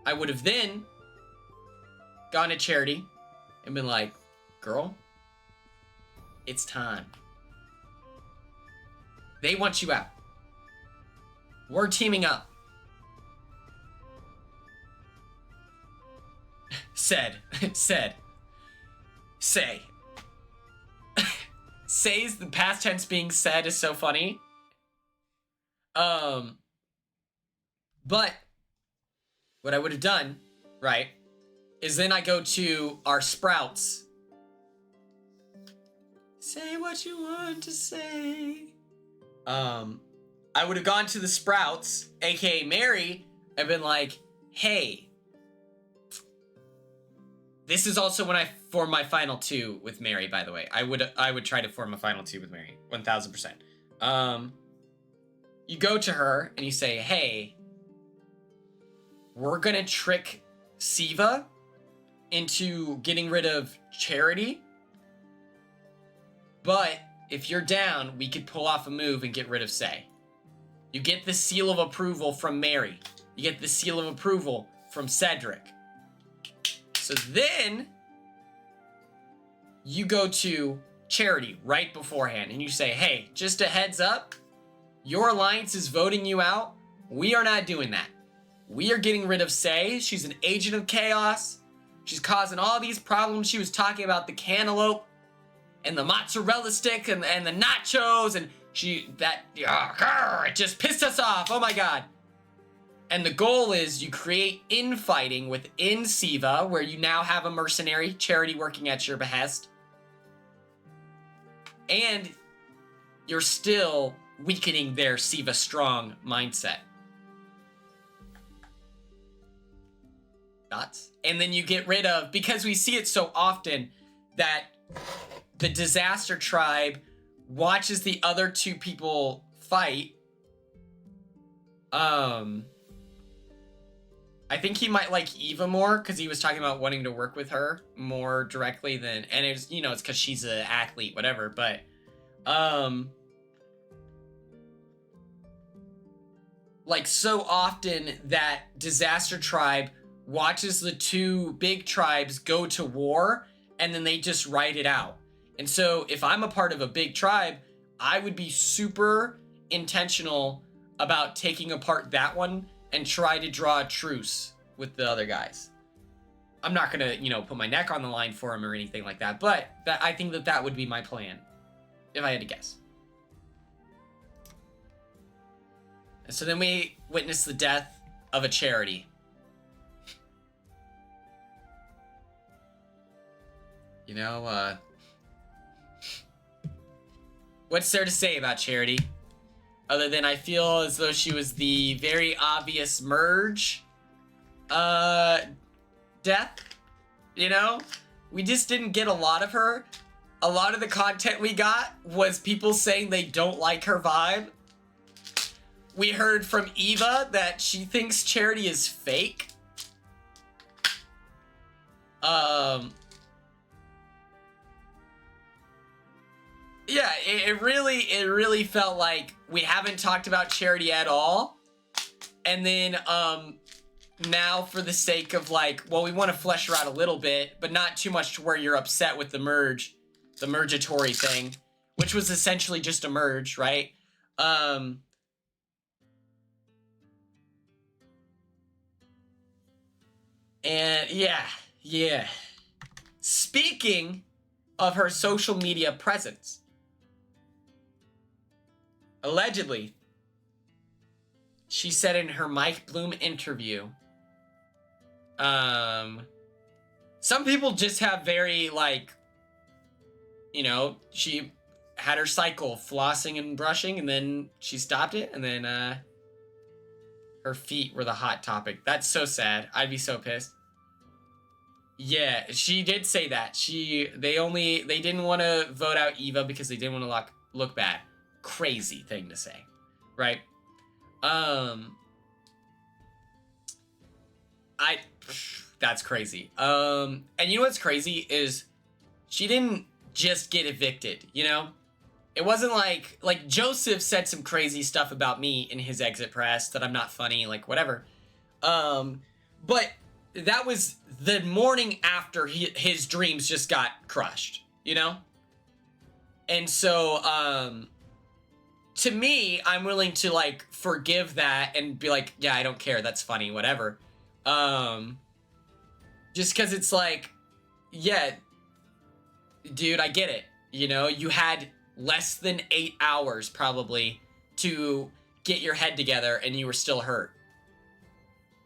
I would have then gone to Charity and been like, girl, it's time. They want you out. We're teaming up. Say. Say's the past tense being said is so funny. But what I would have done, right, is then I go to our sprouts. Say what you want to say. I would have gone to the sprouts, aka Mary, and been like, hey, this is also when I form my final two with Mary, by the way. I would try to form a final two with Mary, 1000%. You go to her and you say, hey, we're gonna trick Siva into getting rid of Charity, but if you're down, we could pull off a move and get rid of Say. You get the seal of approval from Mary. You get the seal of approval from Cedric. So then you go to Charity right beforehand and you say, hey, just a heads up, your alliance is voting you out. We are not doing that. We are getting rid of Say. She's an agent of chaos. She's causing all these problems. She was talking about the cantaloupe and the mozzarella stick and the nachos, and it just pissed us off. Oh my God. And the goal is you create infighting within Siva, where you now have a mercenary Charity working at your behest. And you're still weakening their Siva strong mindset. Thoughts? And then you get rid of, because we see it so often that the Disaster Tribe watches the other two people fight. I think he might like Eva more because he was talking about wanting to work with her more directly than, and it's, you know, it's because she's an athlete, whatever, but, like so often that Disaster Tribe watches the two big tribes go to war and then they just write it out. And so if I'm a part of a big tribe, I would be super intentional about taking apart that one and try to draw a truce with the other guys. I'm not gonna, you know, put my neck on the line for him or anything like that, but I think that would be my plan, if I had to guess. And so then we witness the death of a Charity. You know, what's there to say about Charity? Other than I feel as though she was the very obvious merge death, you know? We just didn't get a lot of her. A lot of the content we got was people saying they don't like her vibe. We heard from Eva that she thinks Charity is fake. Yeah, it really felt like we haven't talked about Charity at all. And then, now for the sake of like, well, we want to flesh her out a little bit, but not too much to where you're upset with the mergatory thing, which was essentially just a merge, right? And yeah. Speaking of her social media presence, allegedly, she said in her Mike Bloom interview, some people just have very, like, you know, she had her cycle, flossing and brushing, and then she stopped it, and then, her feet were the hot topic. That's so sad. I'd be so pissed. Yeah, she did say that. They didn't want to vote out Eva because they didn't want to look bad. Crazy thing to say, right? That's crazy. And you know what's crazy is she didn't just get evicted, you know? It wasn't like Joseph said some crazy stuff about me in his exit press that I'm not funny, like whatever. But that was the morning after his dreams just got crushed, you know? And so, to me, I'm willing to, like, forgive that and be like, yeah, I don't care, that's funny, whatever. Just because it's like, yeah, dude, I get it. You know, you had less than 8 hours, probably, to get your head together, and you were still hurt.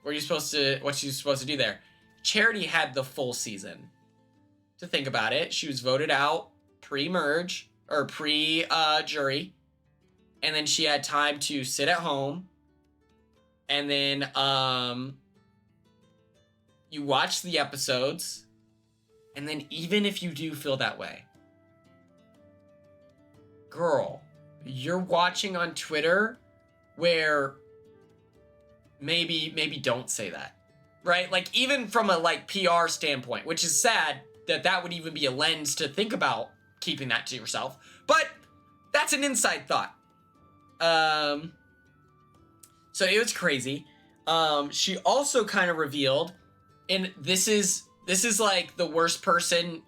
What's you supposed to do there? Charity had the full season to think about it. She was voted out pre-merge, or pre-jury. And then she had time to sit at home. And then, you watch the episodes. And then even if you do feel that way, girl, you're watching on Twitter where maybe don't say that, right? Like, even from a, like, PR standpoint, which is sad that would even be a lens to think about keeping that to yourself. But that's an inside thought. So it was crazy. She also kind of revealed, and this is like the worst person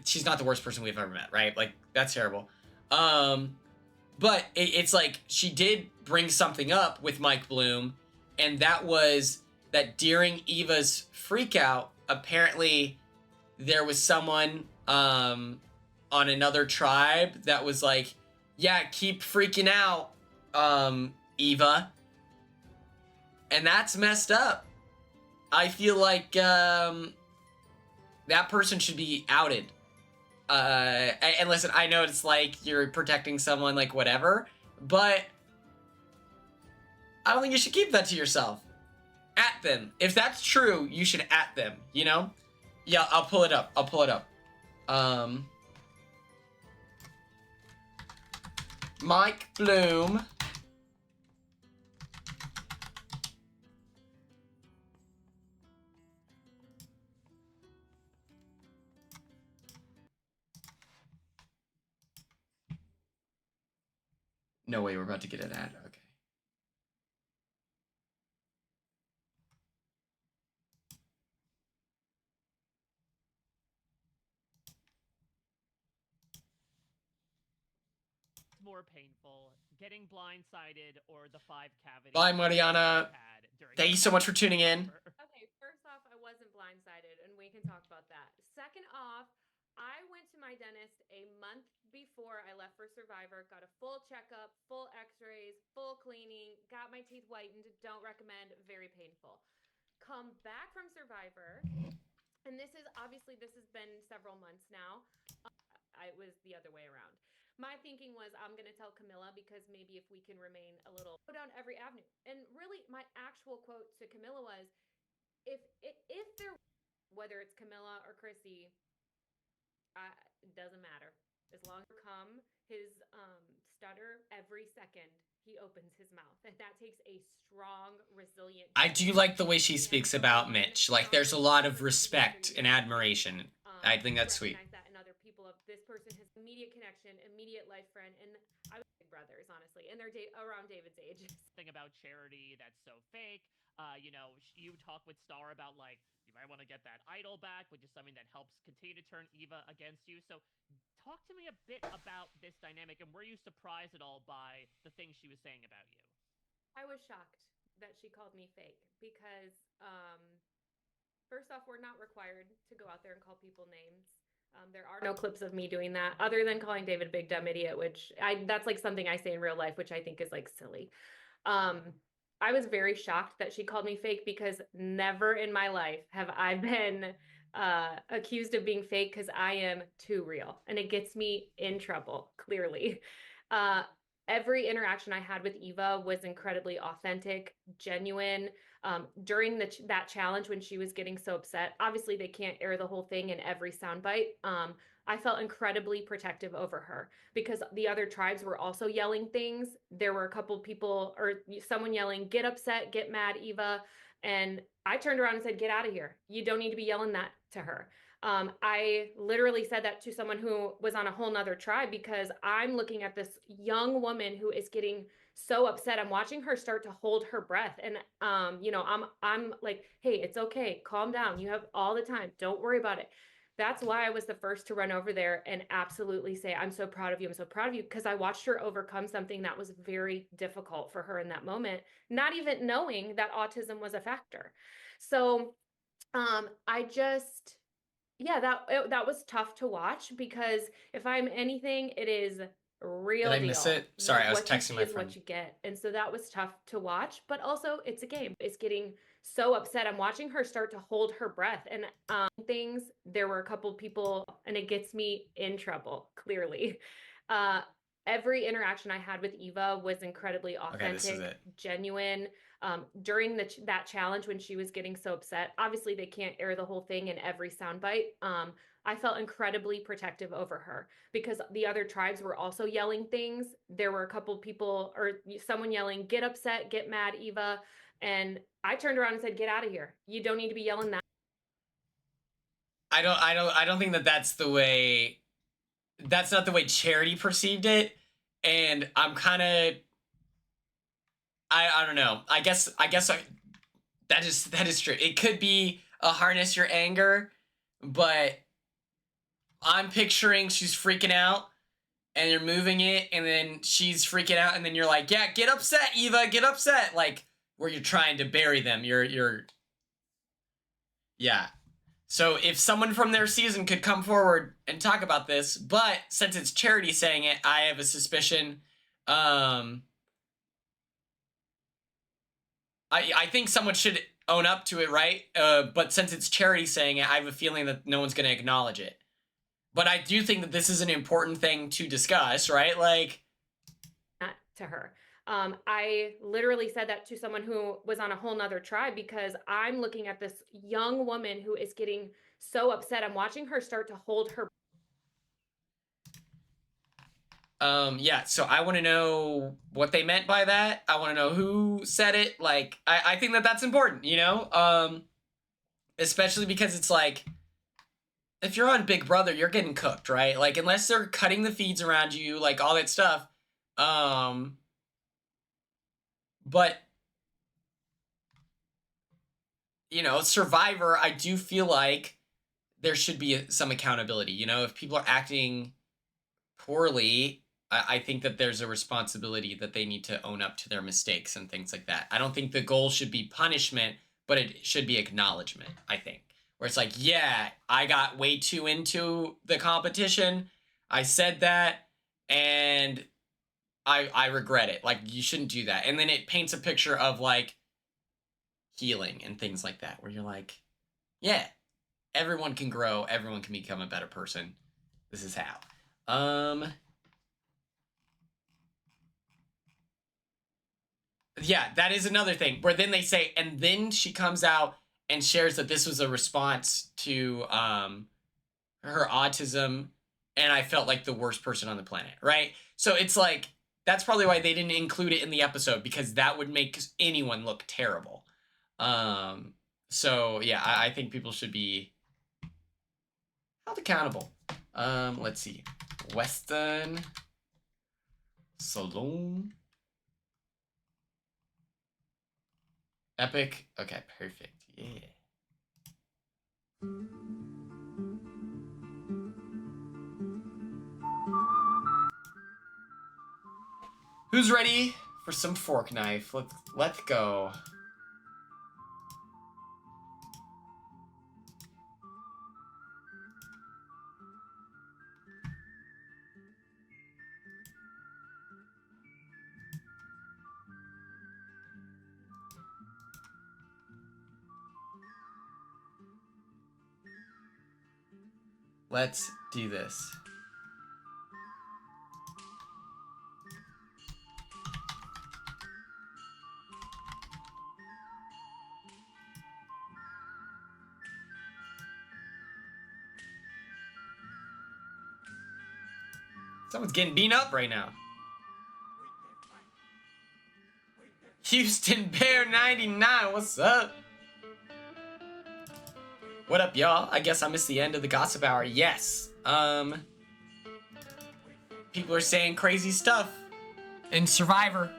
she's not the worst person we've ever met, right? Like, that's terrible. But it's like, she did bring something up with Mike Bloom, and that was that during Eva's freakout, apparently there was someone, on another tribe that was like, yeah, keep freaking out, Eva. And that's messed up. I feel like that person should be outed. And listen, I know it's like you're protecting someone, like whatever, but I don't think you should keep that to yourself. At them. If that's true, you should at them, you know? Yeah, I'll pull it up. I'll pull it up. Mike Bloom. No way, we're about to get an ad. Okay. More painful, getting blindsided or the 5 cavity. Bye, Mariana. Thank you so much for tuning in. Okay, first off, I wasn't blindsided, and we can talk about that. Second off, I went to my dentist a month before I left for Survivor, got a full checkup, full x-rays, full cleaning, got my teeth whitened, don't recommend, very painful. Come back from Survivor, and this has been several months now. It was the other way around. My thinking was I'm going to tell Camilla because maybe if we can remain a little go down every avenue. And really my actual quote to Camilla was if there, whether it's Camilla or Chrissy, it doesn't matter. As long as come his stutter every second he opens his mouth, and that takes a strong, resilient. I do like the way she speaks about Mitch. Like there's a lot of respect and admiration. I think that's sweet. That in other people of this person has immediate connection, immediate life friend, and I was big brothers, honestly, and they're around David's age. Thing about Charity that's so fake. You know, you talk with Star about like you might want to get that idol back, which is something that helps continue to turn Eva against you. So talk to me a bit about this dynamic, and were you surprised at all by the things she was saying about you? I was shocked that she called me fake because first off, we're not required to go out there and call people names. There are no clips of me doing that other than calling David a big dumb idiot, which that's like something I say in real life, which I think is like silly. I was very shocked that she called me fake because never in my life have I been accused of being fake because I am too real and it gets me in trouble, clearly. Every interaction I had with Eva was incredibly authentic, genuine. During that challenge when she was getting so upset, obviously they can't air the whole thing in every soundbite. I felt incredibly protective over her because the other tribes were also yelling things. There were a couple people or someone yelling, "Get upset, get mad, Eva." And I turned around and said, "Get out of here. You don't need to be yelling that to her." I literally said that to someone who was on a whole nother tribe because I'm looking at this young woman who is getting so upset. I'm watching her start to hold her breath. And, you know, I'm like, "Hey, it's okay. Calm down. You have all the time. Don't worry about it." That's why I was the first to run over there and absolutely say, "I'm so proud of you. I'm so proud of you." Because I watched her overcome something that was very difficult for her in that moment, not even knowing that autism was a factor. So I just, yeah, that was tough to watch because if I'm anything, it is real Did I deal. miss it? Sorry, I was What you texting see my is friend. what you get. And so that was tough to watch, but also it's a game. It's getting so upset. I'm watching her start to hold her breath and things. There were a couple people and it gets me in trouble, clearly. Every interaction I had with Eva was incredibly authentic, Okay, this is it. genuine. During that challenge when she was getting so upset, obviously they can't air the whole thing in every soundbite. I felt incredibly protective over her because the other tribes were also yelling things. There were a couple people or someone yelling, "Get upset, get mad, Eva." And I turned around and said, "Get out of here. You don't need to be yelling that." I don't think that that's the way. That's not the way Charity perceived it, and I'm kind of. I don't know. I guess that is true. It could be a harness your anger, but I'm picturing she's freaking out, and you're moving it, and then she's freaking out, and then you're like, "Yeah, get upset, Eva, get upset," like where you're trying to bury them. Yeah. So if someone from their season could come forward and talk about this, but since it's Charity saying it, I have a suspicion. I think someone should own up to it, right? But since it's Charity saying it, I have a feeling that no one's going to acknowledge it. But I do think that this is an important thing to discuss, right? Like, not to her. I literally said that to someone who was on a whole nother tribe because I'm looking at this young woman who is getting so upset. I'm watching her start to hold her. yeah, so I want to know what they meant by that. I want to know who said it. Like, I think that that's important, you know? Especially because it's like, if you're on Big Brother, you're getting cooked, right? Like, unless they're cutting the feeds around you, like, all that stuff. But, you know, Survivor, I do feel like there should be some accountability. You know, if people are acting poorly, I think that there's a responsibility that they need to own up to their mistakes and things like that. I don't think the goal should be punishment, but it should be acknowledgement, I think. Where it's like, yeah, I got way too into the competition. I said that, and I regret it. Like, you shouldn't do that. And then it paints a picture of, like, healing and things like that, where you're like, yeah, everyone can grow. Everyone can become a better person. This is how. Yeah, that is another thing, where then they say, and then she comes out and shares that this was a response to her autism, and I felt like the worst person on the planet, right? So it's like, that's probably why they didn't include it in the episode, because that would make anyone look terrible. So yeah, I think people should be held accountable. Let's see. Western Saloon. Epic. Okay, perfect. Yeah. Who's ready for some fork knife? Let's go. Let's do this. Someone's getting beat up right now. Houston Bear 99, what's up? What up, y'all? I guess I missed the end of the gossip hour. Yes. People are saying crazy stuff in Survivor.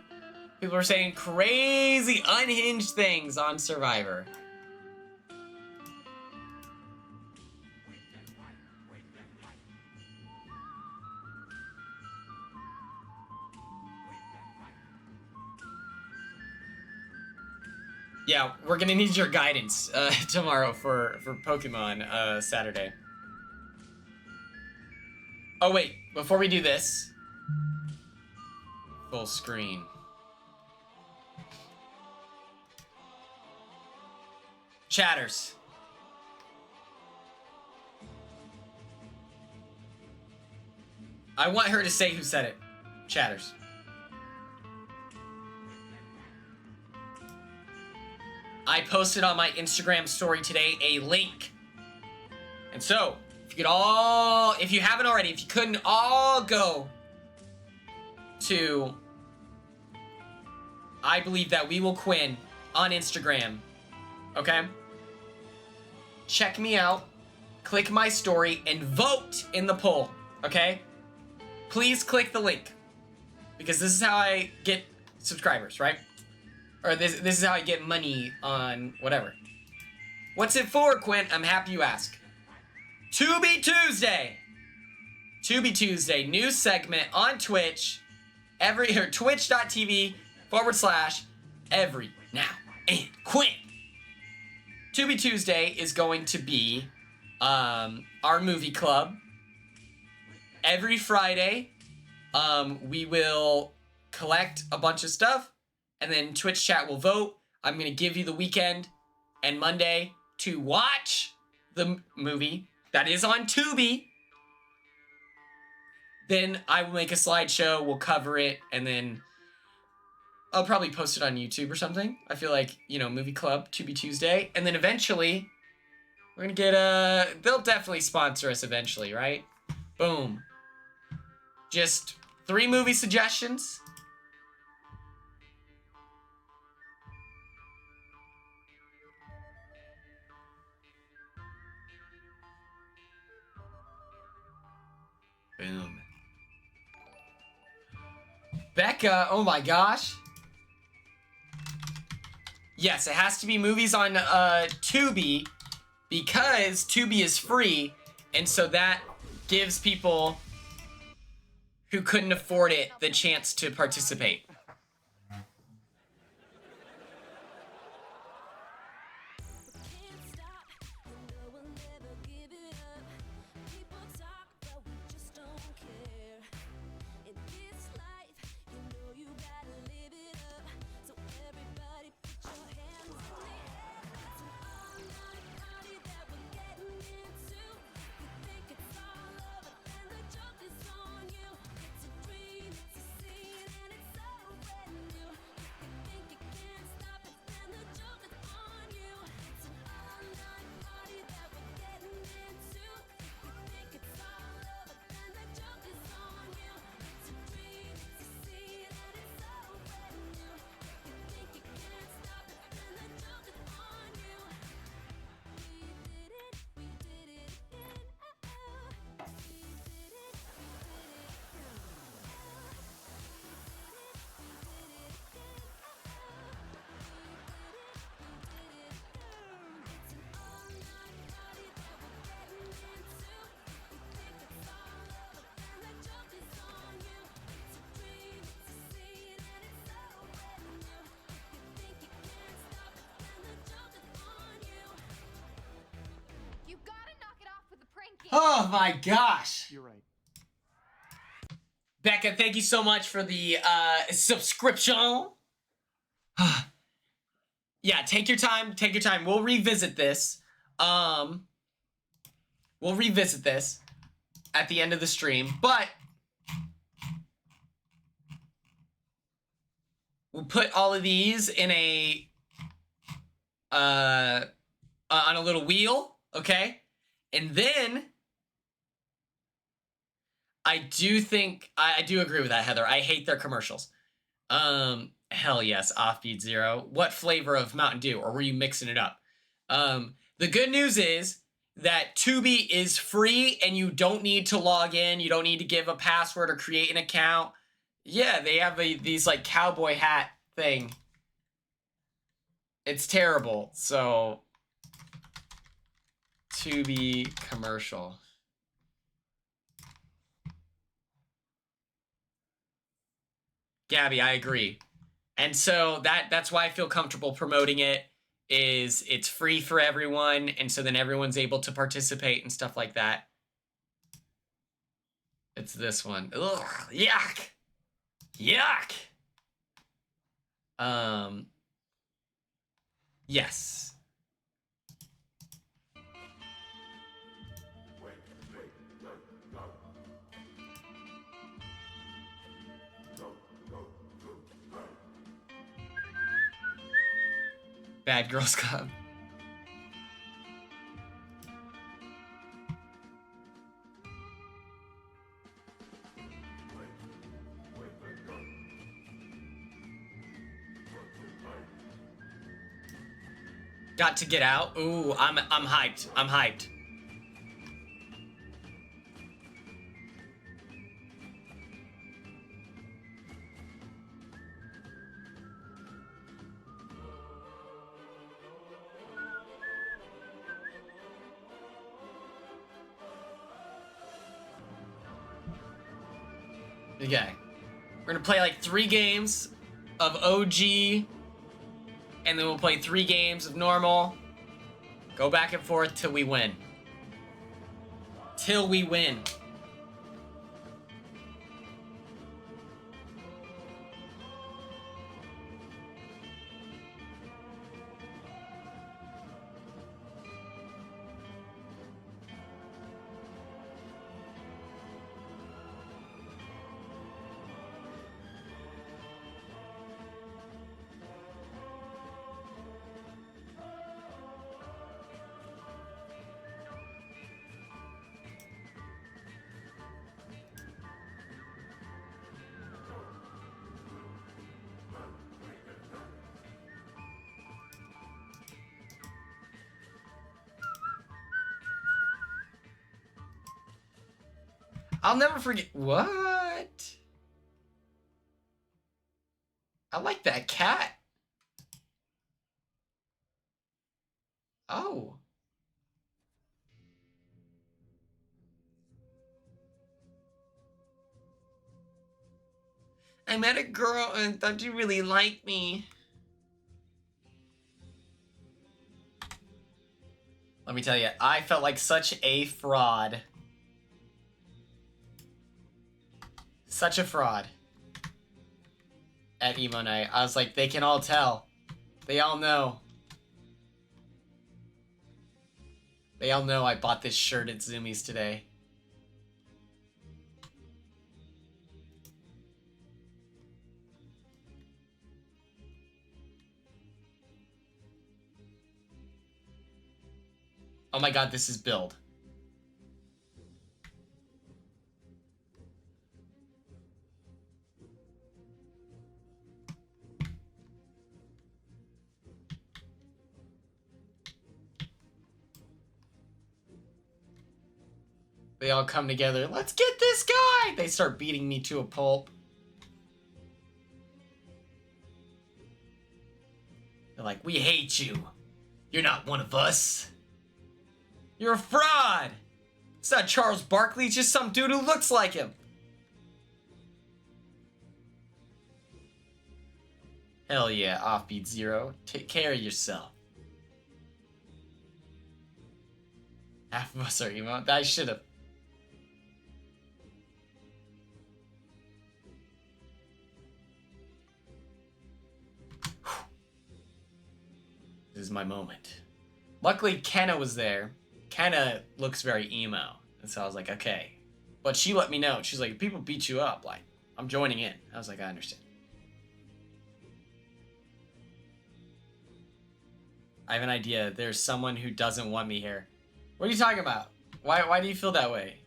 People are saying crazy, unhinged things on Survivor. Yeah, we're gonna need your guidance tomorrow for Pokemon Saturday. Oh wait, before we do this, full screen. Chatters. I want her to say who said it. Chatters. I posted on my Instagram story today a link. And so, if you haven't already, if you couldn't all go to I Believe That We Will Quinn on Instagram, okay? Check me out, click my story, and vote in the poll, okay? Please click the link, because this is how I get subscribers, right? Or this is how I get money on whatever. What's it for, Quinn? I'm happy you ask. To Be Tuesday. To Be Tuesday. New segment on Twitch. Twitch.tv/every now and Quinn. To Be Tuesday is going to be our movie club. Every Friday, we will collect a bunch of stuff, and then Twitch chat will vote. I'm going to give you the weekend and Monday to watch the movie that is on Tubi. Then I will make a slideshow, we'll cover it, and then I'll probably post it on YouTube or something. I feel like, you know, movie club, Tubi Tuesday. And then eventually, we're gonna get they'll definitely sponsor us eventually, right? Boom. Just 3 movie suggestions. Boom. Becca, oh my gosh. Yes, it has to be movies on Tubi because Tubi is free, and so that gives people who couldn't afford it the chance to participate. Can't stop, you know we'll never give it up. People talk, but we just don't care. In this life, you know you gotta live it up. So everybody put your hands in the air. It's an all-night party that we're getting into. You think it's all over, then the joke is on you. It's a dream, it's a scene, and it's so brand new. You think you can't stop it, then the joke is on you. It's an all-night party that we're getting into. You think it's all over, then the joke is on you. It's a dream, it's a scene, and it's so brand new. You think you can't stop it, then the joke is on you. We did it again. We did it You gotta knock it off with the prank game. Oh my gosh. You're right. Becca, thank you so much for the subscription. Yeah, take your time. Take your time. We'll revisit this. We'll revisit this at the end of the stream, but we'll put all of these in a on a little wheel, okay? And then I do think I do agree with that, Heather. I hate their commercials. Hell yes, Offbeat Zero. What flavor of Mountain Dew, or were you mixing it up? The good news is that Tubi is free and you don't need to log in. You don't need to give a password or create an account. Yeah, they have these like cowboy hat thing. It's terrible. So Tubi commercial. Gabby, I agree. And so that's why I feel comfortable promoting it, is it's free for everyone, and so then everyone's able to participate and stuff like that. It's this one. Ugh, yuck. Yuck. Yes. Bad Girls Club. Got to Get Out. Ooh, I'm hyped. I'm hyped. Okay. We're gonna play like 3 games of OG, and then we'll play 3 games of normal. Go back and forth till we win. Till we win. I'll never forget. What? I like that cat. Oh. I met a girl and thought you really liked me. Let me tell you, I felt like such a fraud. Such a fraud. At emo night. I was like, they can all tell. They all know. They all know I bought this shirt at Zoomies today. Oh my god, this is build. They all come together. Let's get this guy! They start beating me to a pulp. They're like, we hate you. You're not one of us. You're a fraud. It's not Charles Barkley, it's just some dude who looks like him. Hell yeah, Offbeat Zero. Take care of yourself. Half of us are emo. I should have. This is my moment. Luckily, Kenna was there. Kenna looks very emo. And so I was like, okay. But she let me know. She's like, if people beat you up, like, I'm joining in. I was like, I understand. I have an idea. There's someone who doesn't want me here. What are you talking about? Why do you feel that way?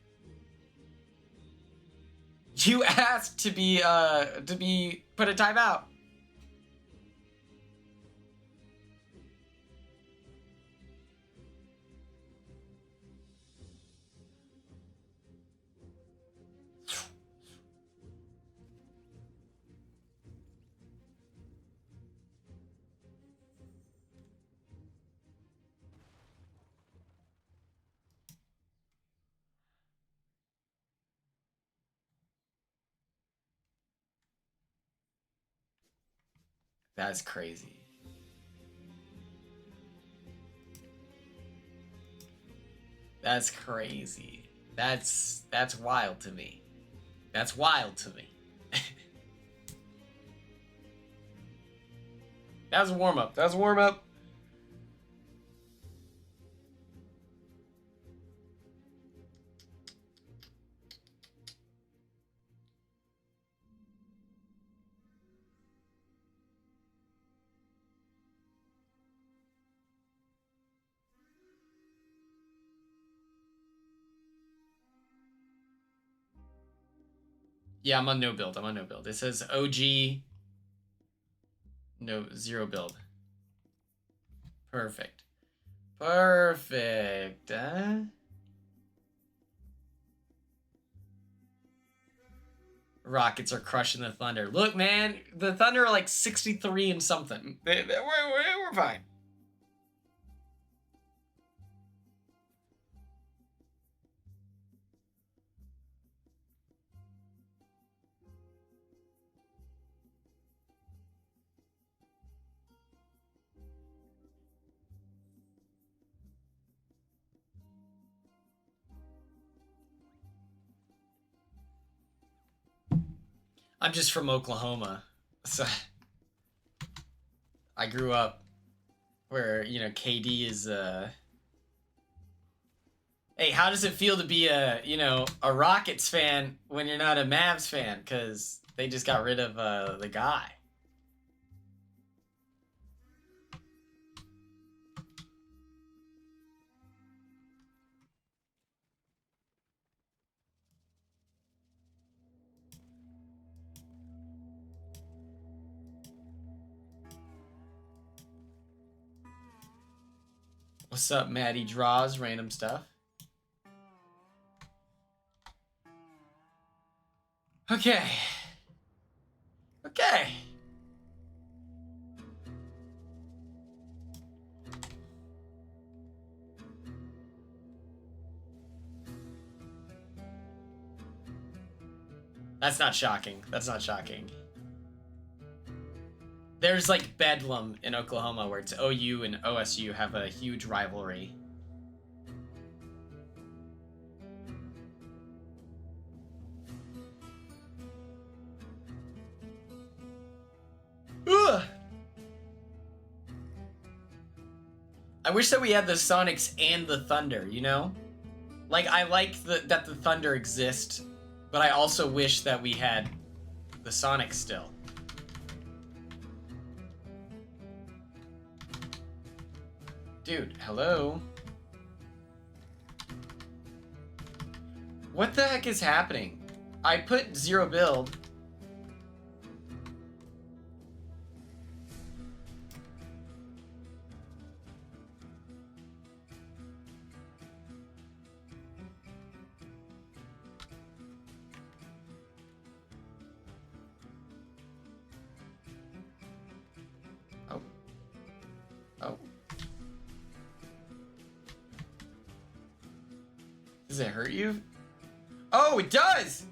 You asked to be put a timeout. That's crazy. That's crazy. That's wild to me. That's wild to me. That was a warm-up. That was a warm-up. Yeah, I'm on no build. I'm on no build. It says OG. No, zero build. Perfect. Perfect. Rockets are crushing the Thunder. Look, man, the Thunder are like 63 and something. We're fine. I'm just from Oklahoma, so I grew up where, you know, KD is, Hey, how does it feel to be a, you know, a Rockets fan when you're not a Mavs fan? Because they just got rid of, the guy. What's up, Maddie Draws? Random stuff. Okay. Okay. That's not shocking. That's not shocking. There's like Bedlam in Oklahoma where it's OU and OSU have a huge rivalry. Ugh. I wish that we had the Sonics and the Thunder, you know? Like, I like that the Thunder exists, but I also wish that we had the Sonics still. Dude, hello? What the heck is happening? I put 0 build. Oh. Oh. Does it hurt you? Oh, it does!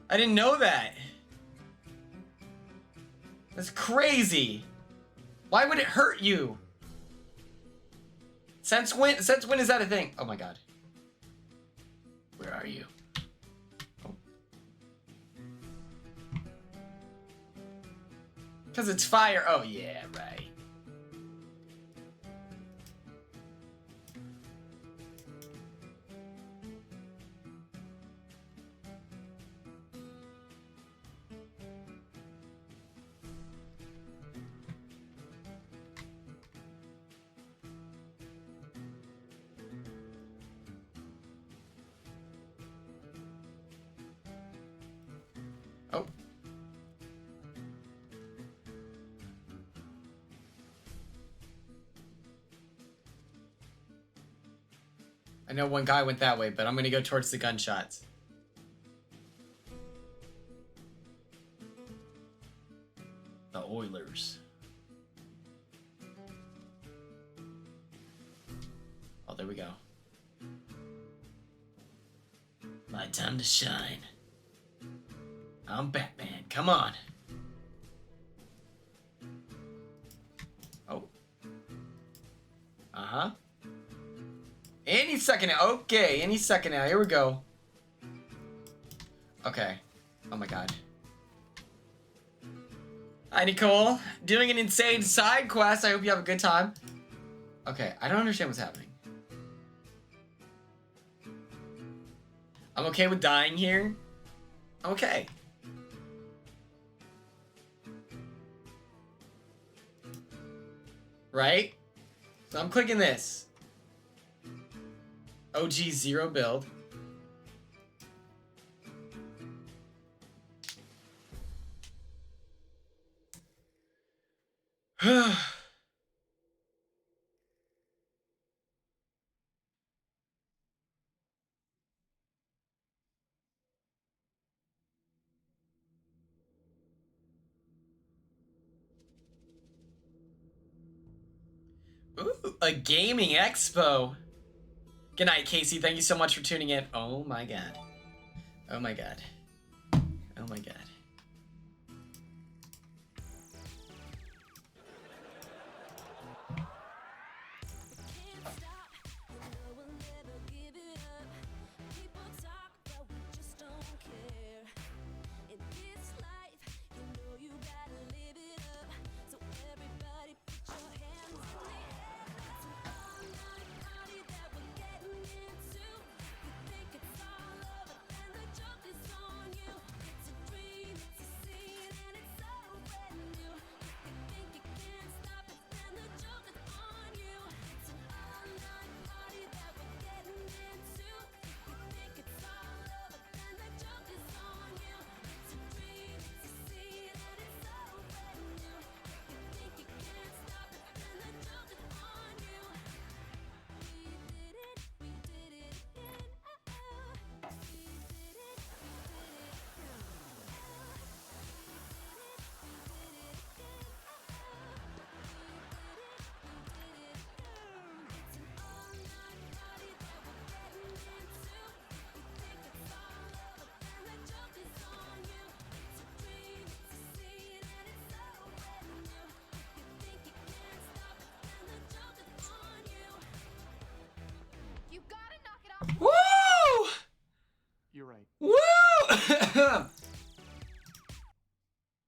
I didn't know that. That's crazy. Why would it hurt you? Since when is that a thing? Oh my god. Where are you? Oh. Cause it's fire. Oh yeah, right. Oh. I know one guy went that way, but I'm gonna go towards the gunshots. The Oilers. Oh, there we go. My time to shine. I'm Batman. Come on. Oh. Uh-huh. Any second now. Okay, any second now. Here we go. Okay. Oh my god. Hi, Nicole. Doing an insane side quest. I hope you have a good time. Okay, I don't understand what's happening. I'm okay with dying here. I'm okay. Right? So I'm clicking this. OG 0 build. Ooh, a gaming expo. Good night, Casey. Thank you so much for tuning in. Oh my god. Oh my god. Oh my god.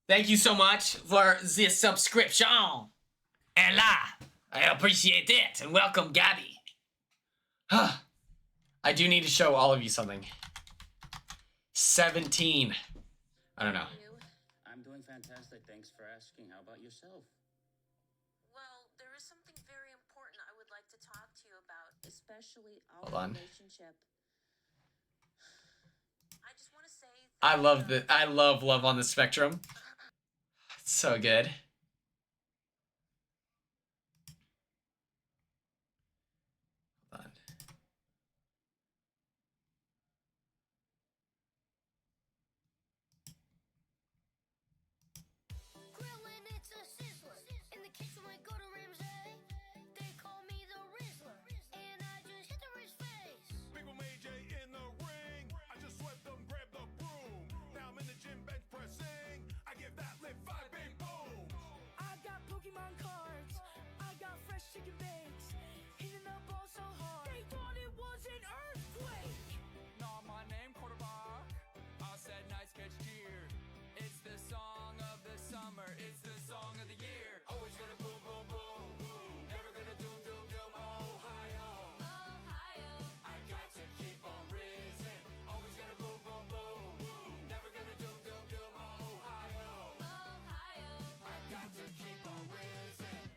Thank you so much for the subscription. And I appreciate it. And welcome, Gabby. I do need to show all of you something. 17. I don't know. I'm doing fantastic. Thanks for asking. How about yourself? Well, there is something very important I would like to talk to you about, especially Hold our on. relationship. I just want to say that, I love Love on the Spectrum. It's so good. Hold on. Grillin', it's a sizzler. In the kitchen, I go to Ramsay. They call me the Rizzler, and I just hit the Riz face. Big Mom AJ in the ring. I just swept them, grabbed the broom. Now I'm in the gym bench pressing. I give that lift 5 big boom. I got Pokemon cards. I got fresh chicken bakes. Hitting the ball so hard. They thought it was an earthquake. Not my name, quarterback. I said nice catch, cheer. It's the song of the summer. It's the song of the year. Always gonna boom, boom, boom, boom. Never gonna doom, doom, doom. Ohio. I got to keep on rizzing. Always gonna boom, boom, boom, boom. Never gonna doom, doom, doom. Ohio. I got to keep on rizzing.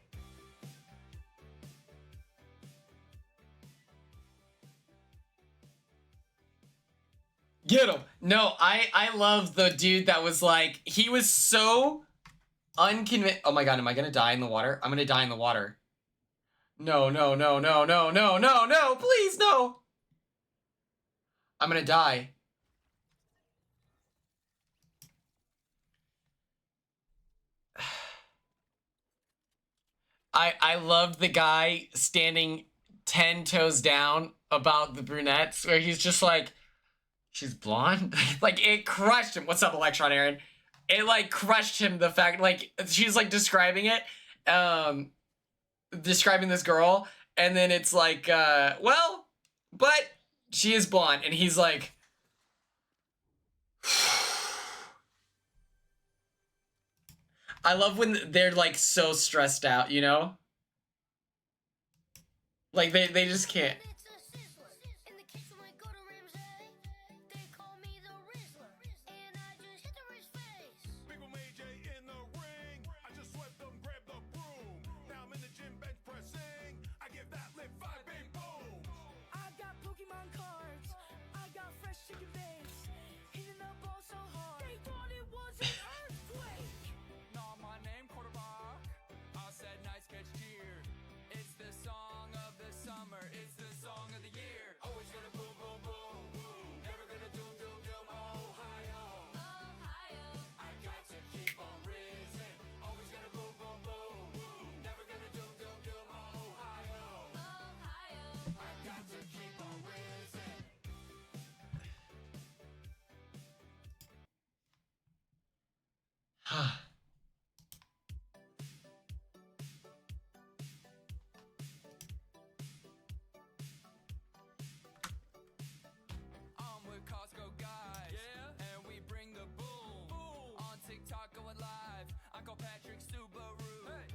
Get him. No, I love the dude that was like, he was so unconvinced. Oh my god, am I gonna die in the water? I'm gonna die in the water. No, no, no, no, no, no, no, no, please, no. I'm gonna die. I loved the guy standing 10 toes down about the brunettes, where he's just like, she's blonde? Like, it crushed him. What's up, Electron Aaron? It, like, crushed him, the fact, like, she's, like, describing it, describing this girl, and then it's like, well, but she is blonde, and he's like, I love when they're, like, so stressed out, you know? Like, they just can't. It's a sizzler. In the kitchen, I go to Ramsay. They call me the Rizzler, and I just hit the Riz face. Big Mom AJ in the ring. I just swept them, grabbed the broom. Now I'm in the gym bench pressing. I give that lift 5 big boom. I got Pokemon cards. I got fresh chicken bakes. Hitting the ball so hard. They thought it was an earthquake. Not my name, quarterback. I said nice catch, cheer. It's the song of the summer. It's the song of the year. Always gonna boom, boom, boom, boom. Never gonna doom, doom, doom. Ohio. I got to keep on rizzing. Always gonna boom, boom, boom, boom. Never gonna doom, doom, doom. Ohio. I got to keep on rizzing. I'm with Costco guys. Yeah. And we bring the boom. Boom. On TikTok going live. Uncle Patrick Subaru. Hey.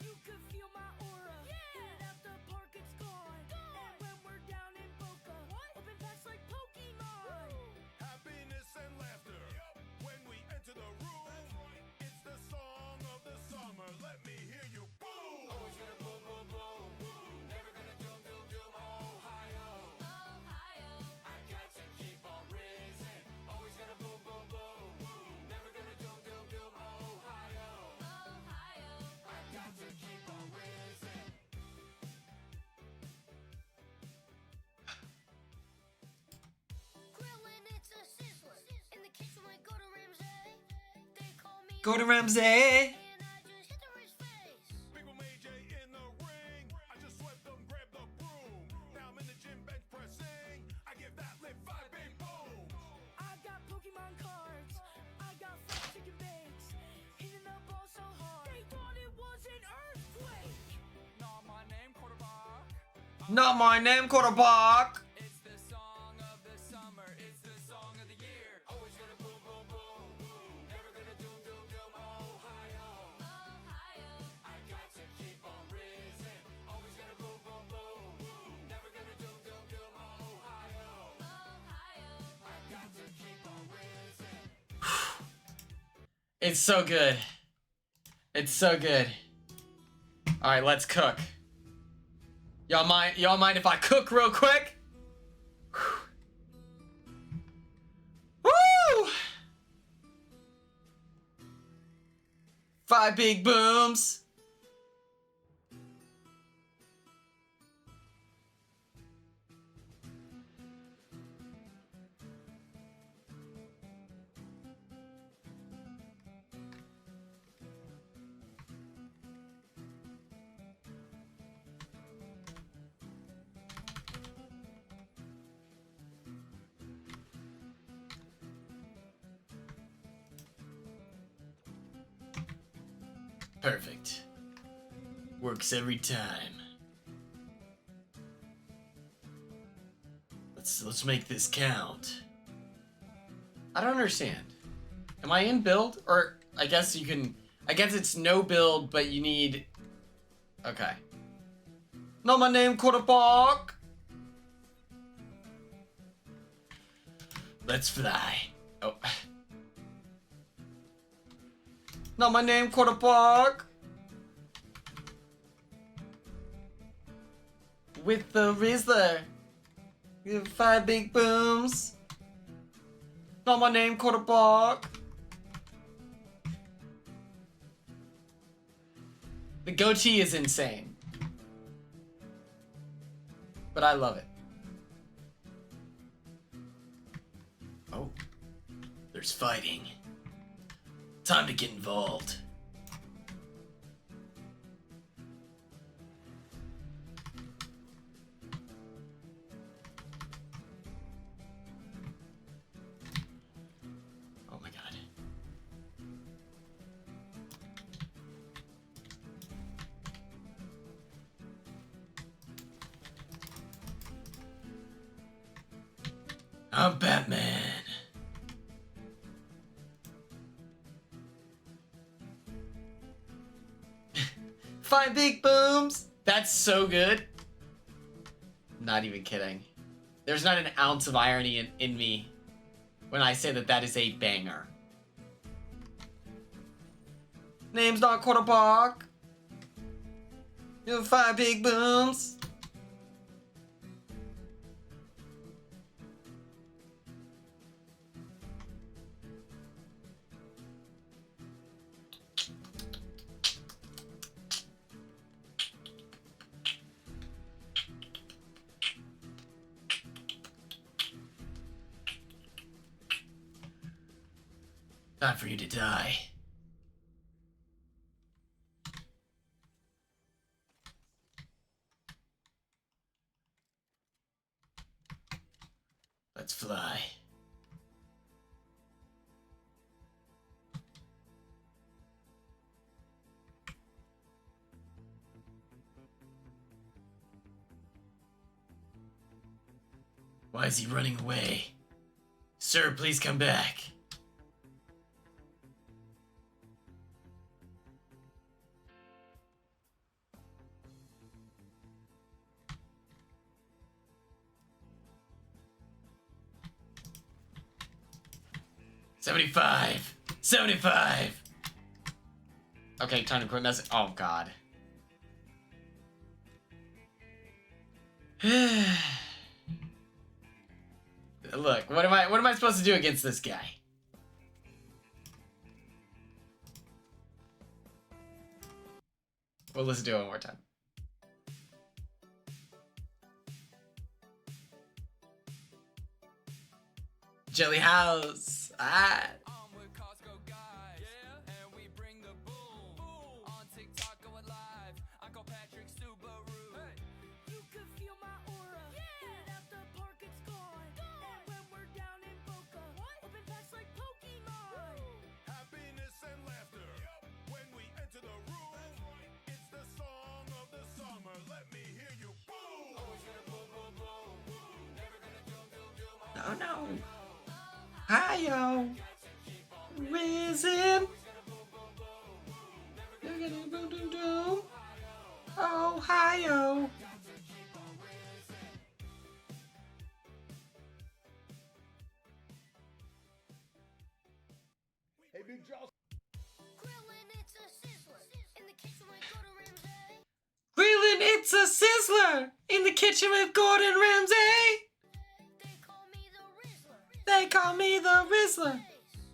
You could feel my aura. Hit out the park, it's gone. And when we're down in Boca, open packs like Pokemon. Happiness and laughter. When we enter the room, it's the song of the summer. Let me hear you boom. Always gonna boom, boom, boom, boom. Never gonna doom, doom, doom. Ohio. I got to keep on rizzing. Always gonna boom, boom, boom, boom. Never gonna doom, doom, doom. Ohio. I got to keep on rizzing. Grillin', it's a sizzler. In the kitchen, I go to Ramsay. They call me Go to Ramsay. and I just hit the Riz face. Big Mom AJ in the ring. I just swept them, grabbed the broom. Now I'm in the gym bench pressing. I give that lift 5 big boom. I got Pokemon cards. I got fresh chicken bakes. Hitting the ball so hard. They thought it was an earthquake. Not my name, quarterback. Not my name, quarterback. It's the song of the summer. It's the song of the year. Always gonna boom, boom, boom, boom. Never gonna doom, doom, doom. It's so good. It's so good. All right, let's cook. Y'all mind if I cook real quick? Woo! 5 big booms. Perfect. Works every time. Let's make this count. I don't understand. Am I in build? Or I guess you can, I guess it's no build, but you need, okay. Not my name, quarterback. Let's fly. Oh. Not my name, quarterback. With the Rizzler. You have 5 big booms. Not my name, quarterback. The goatee is insane. But I love it. Oh. There's fighting. Time to get involved. Oh my god. I'm Batman. 5 big booms. That's so good. Not even kidding. There's not an ounce of irony in me when I say that that is a banger. Name's not quarterback. You have 5 big booms. Time for you to die. Let's fly. Why is he running away? Sir, please come back. $75. $75. Okay, time to quit messing. Oh god. Look, what am I supposed to do against this guy? Well, let's do it one more time. Jelly House. Ah. I'm with Costco guys, yeah, and we bring the boom. On TikTok going live, Uncle Patrick Subaru. Hey. You can feel my aura. Yeah. At the park, it's gone. And when we're down in Boca, open packs like Pokemon. Happiness and laughter. When we enter the room, it's the song of the summer. Let me hear you boom. Always gonna boom, boom, boom. Never gonna doom, doom, doom. Oh no. Hi yo. Risen. Oh hi yo. Hey, Big Charles. pizza sizzler in the kitchen with Gordon Ramsay. They call me the Rizzler.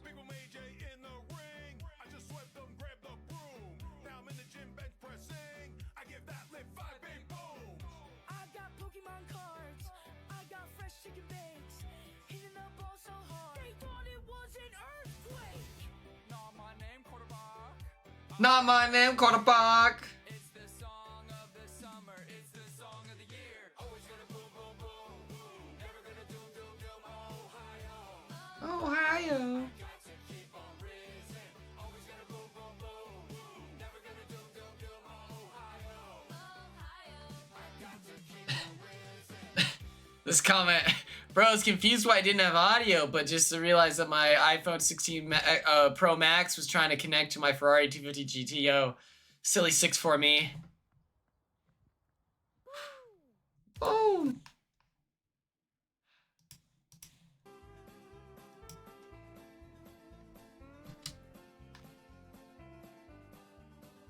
Big Mama AJ in the ring. I just swept them, grabbed the broom. Now I'm in the gym bench pressing. I give that lift 5 big boom. I got Pokemon cards. I got fresh chicken bakes. Hitting the ball so hard. They thought it was an earthquake. Not my name, quarterback. Not my name, quarterback. It's the song of the summer. It's the song of the year. Always gonna boom, boom, boom, boom. Never gonna doom, doom, doom. Ohio. Ohio. Got to keep on rising. Always gonna boom, boom, boom, boom. Never gonna doom, doom, doom. Ohio. I got to keep on rising. This comment, bro, I was confused why I didn't have audio, but just to realize that my iPhone 16 Pro Max was trying to connect to my Ferrari 250 GTO. Silly 6 me. Boom.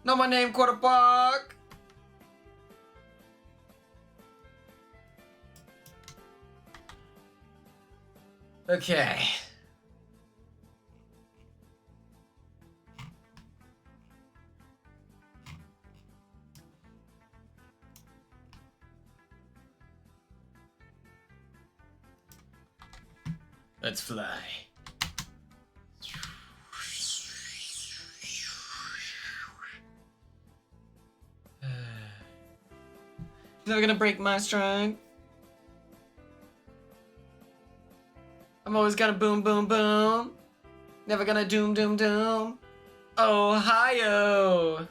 Not my name, quarterback. Okay. Let's fly. Never gonna break my stride. I'm always gonna boom, boom, boom. Never gonna doom, doom, doom. Ohio.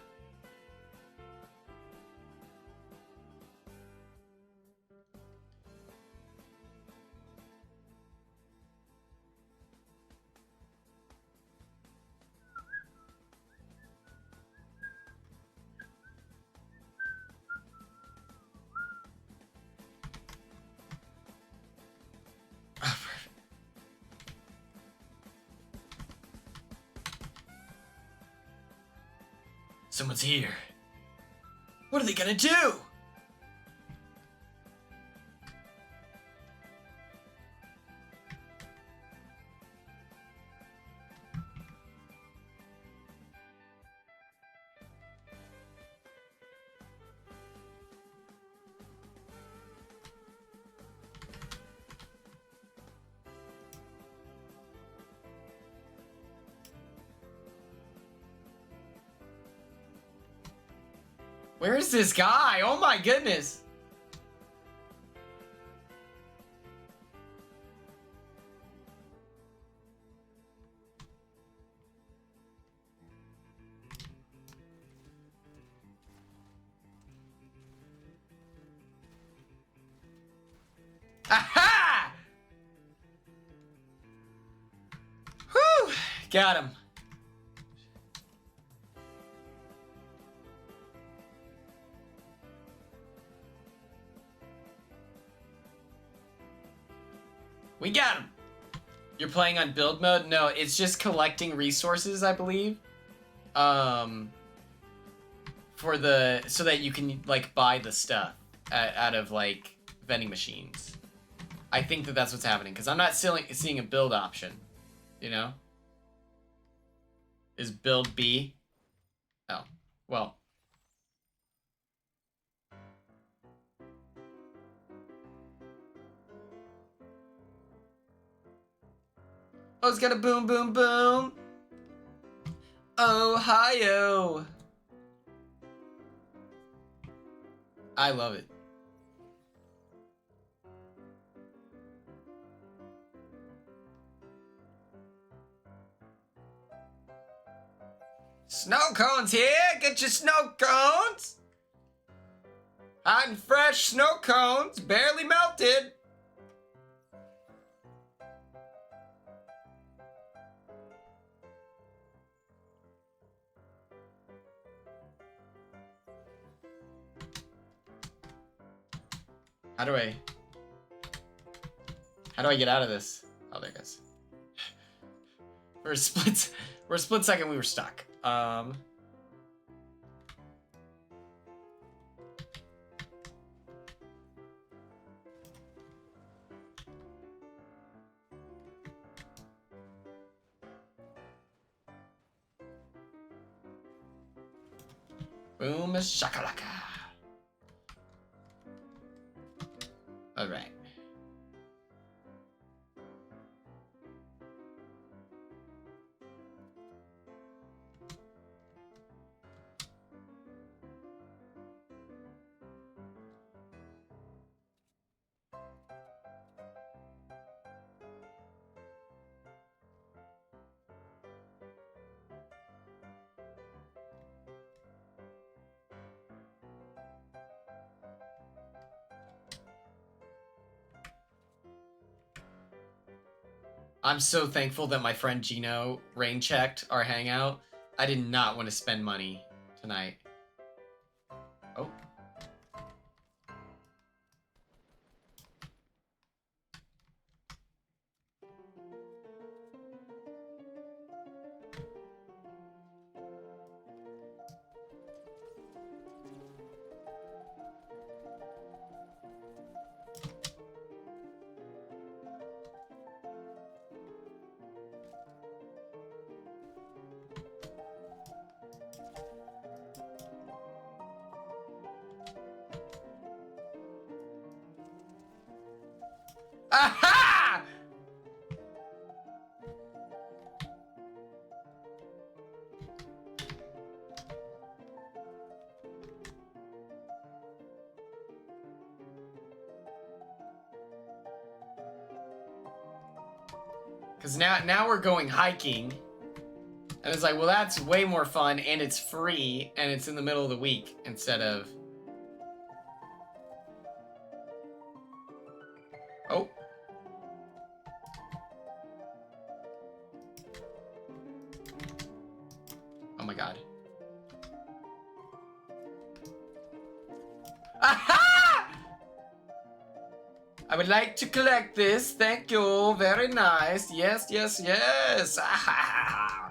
Someone's here. What are they gonna do? Where's this guy? Oh my goodness. Aha! Whew! Got him. We got him. You're playing on build mode? No, it's just collecting resources, I believe. For the so that you can like buy the stuff out of like vending machines. I think that that's what's happening because I'm not seeing a build option. You know? Is build B? Oh, well. Oh, it's gonna boom, boom, boom. Ohio. I love it. Snow cones here. Get your snow cones. Hot and fresh snow cones, barely melted. How do I get out of this? Oh, there it goes. For a split second we were stuck. Boom shakalaka. All right. I'm so thankful that my friend Gino rain checked our hangout. I did not want to spend money tonight. Oh. Aha! Because now we're going hiking. And it's like, well, that's way more fun, and it's free, and it's in the middle of the week instead of... Oh. Oh my god. Aha! I would like to collect this. Thank you. Very nice. Yes, yes, yes. Ah.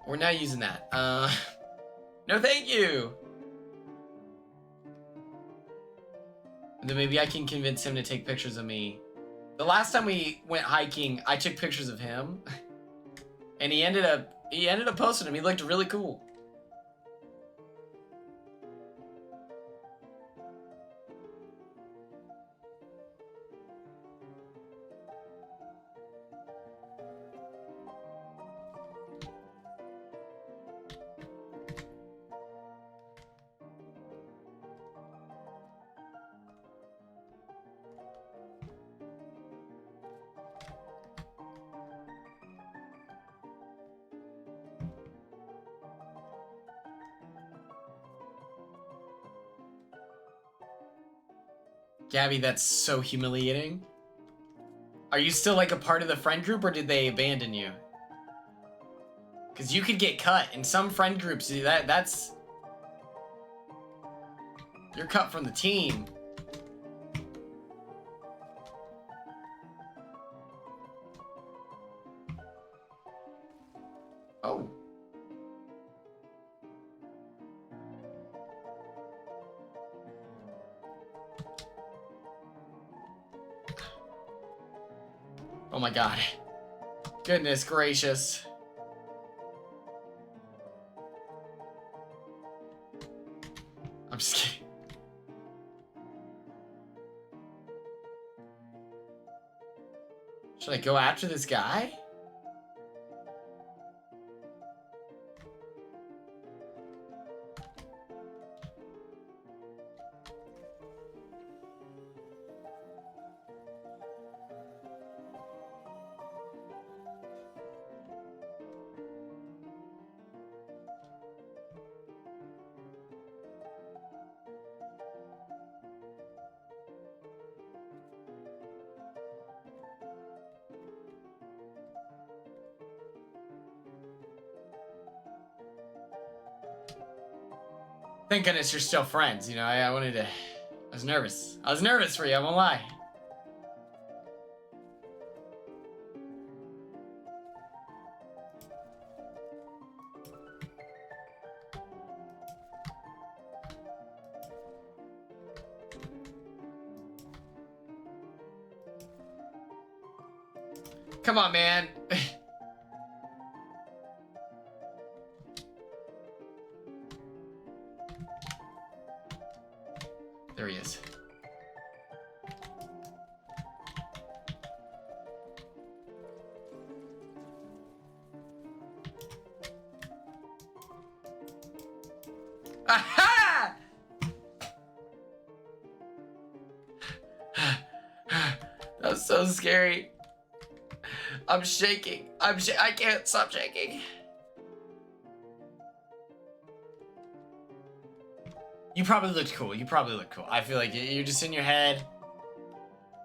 We're not using that. No, thank you. And then maybe I can convince him to take pictures of me. The last time we went hiking, I took pictures of him. And he ended up posting them. He looked really cool. Gabby, that's so humiliating. Are you still like a part of the friend group, or did they abandon you? Because you could get cut in some friend groups. That's you're cut from the team. Oh. Oh my god. Goodness gracious. I'm just kidding. Should I go after this guy? Thank goodness you're still friends. You know, I wanted to... I was nervous. I was nervous for you, I won't lie. Come on, man. Aha! That was so scary. I'm shaking. I can't stop shaking. You probably looked cool. You probably look cool. I feel like you're just in your head.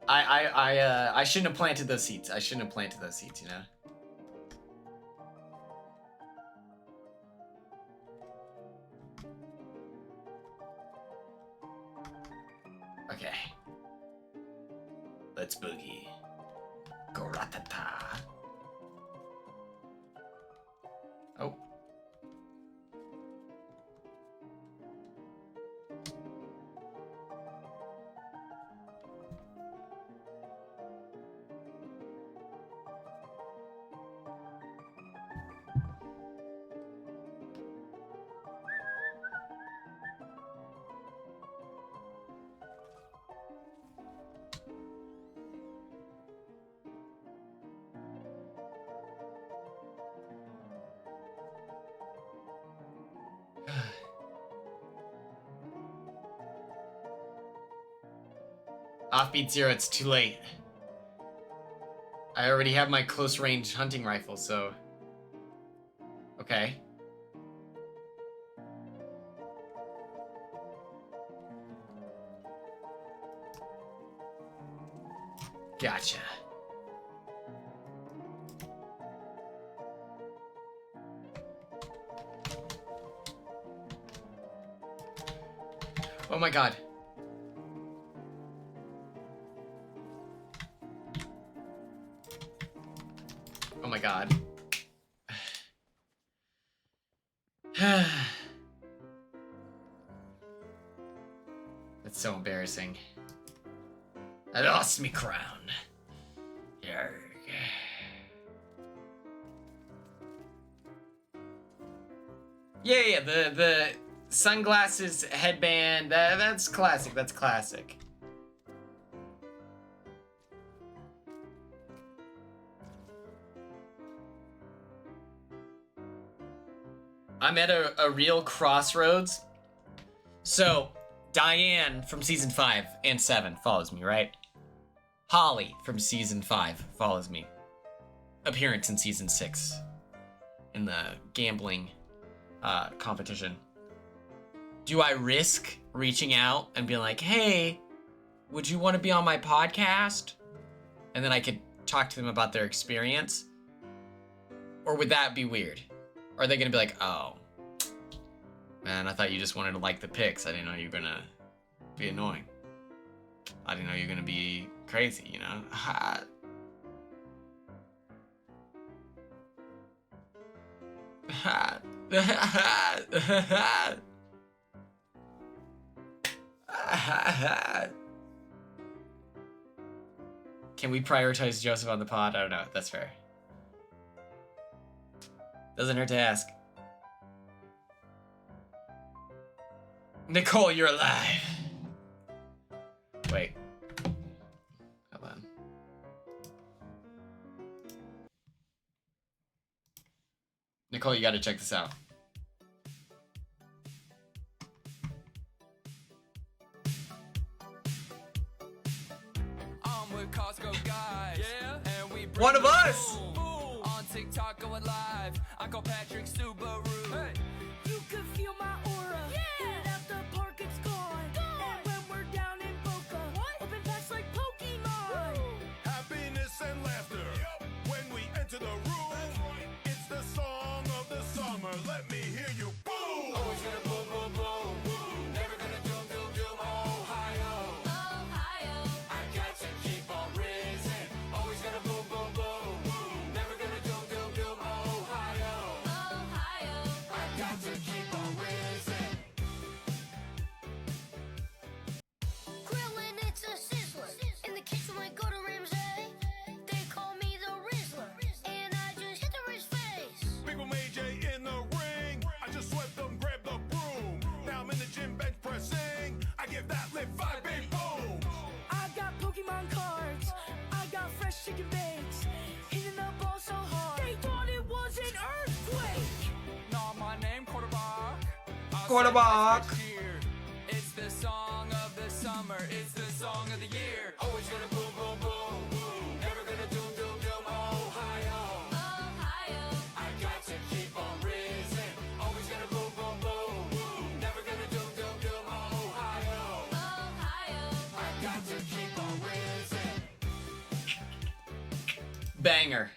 I shouldn't have planted those seeds. I shouldn't have planted those seeds, you know? Okay. Let's boogie. Go ratata. Oh. Offbeat 0, it's too late. I already have my close range hunting rifle, so... Okay. Gotcha. Oh my god. Oh my god. That's so embarrassing. I lost me crown. Yarg. Yeah, the sunglasses headband, that's classic, that's classic. I'm at a real crossroads. So, Diane from season 5 and 7 follows me, right? Holly from season 5 follows me. Appearance in season 6 in the gambling competition. Do I risk reaching out and being like, hey, would you want to be on my podcast? And then I could talk to them about their experience? Or would that be weird? Or are they going to be like, oh, man, I thought you just wanted to like the pics. I didn't know you were going to be annoying. I didn't know you were going to be crazy, you know? Can we prioritize Joseph on the pod? I don't know. That's fair. Doesn't hurt to ask. Nicole, you're alive. Wait. Hold on. Nicole, you gotta check this out. I'm with Costco guys. Yeah. And we One of us! boom. On TikTok going live. Uncle Patrick Subaru. Hey. You can feel my aura. Get out the park, it's gone. And when we're down in Boca, open fast like Pokemon. Happiness and laughter. When we enter the room, it's the song of the summer. Let me hear you boom. Always gonna boom, boom, boom, boom. Never gonna doom, doom, doom. Ohio, Ohio. I got to keep on rising. Always gonna boom, boom, boom, boom. Never gonna doom, doom, doom. Ohio, Ohio. I got to keep on rising. Quarterback. Next year, it's the song of the summer. It's the song of the year. Always gonna boom, boom, boom, boom. Never gonna doom, doom, doom. Ohio, Ohio, I got to keep on rising. Always gonna boom, boom, boom, boom. Never gonna doom, doom, doom. Ohio, Ohio. I got to keep on rising. Banger.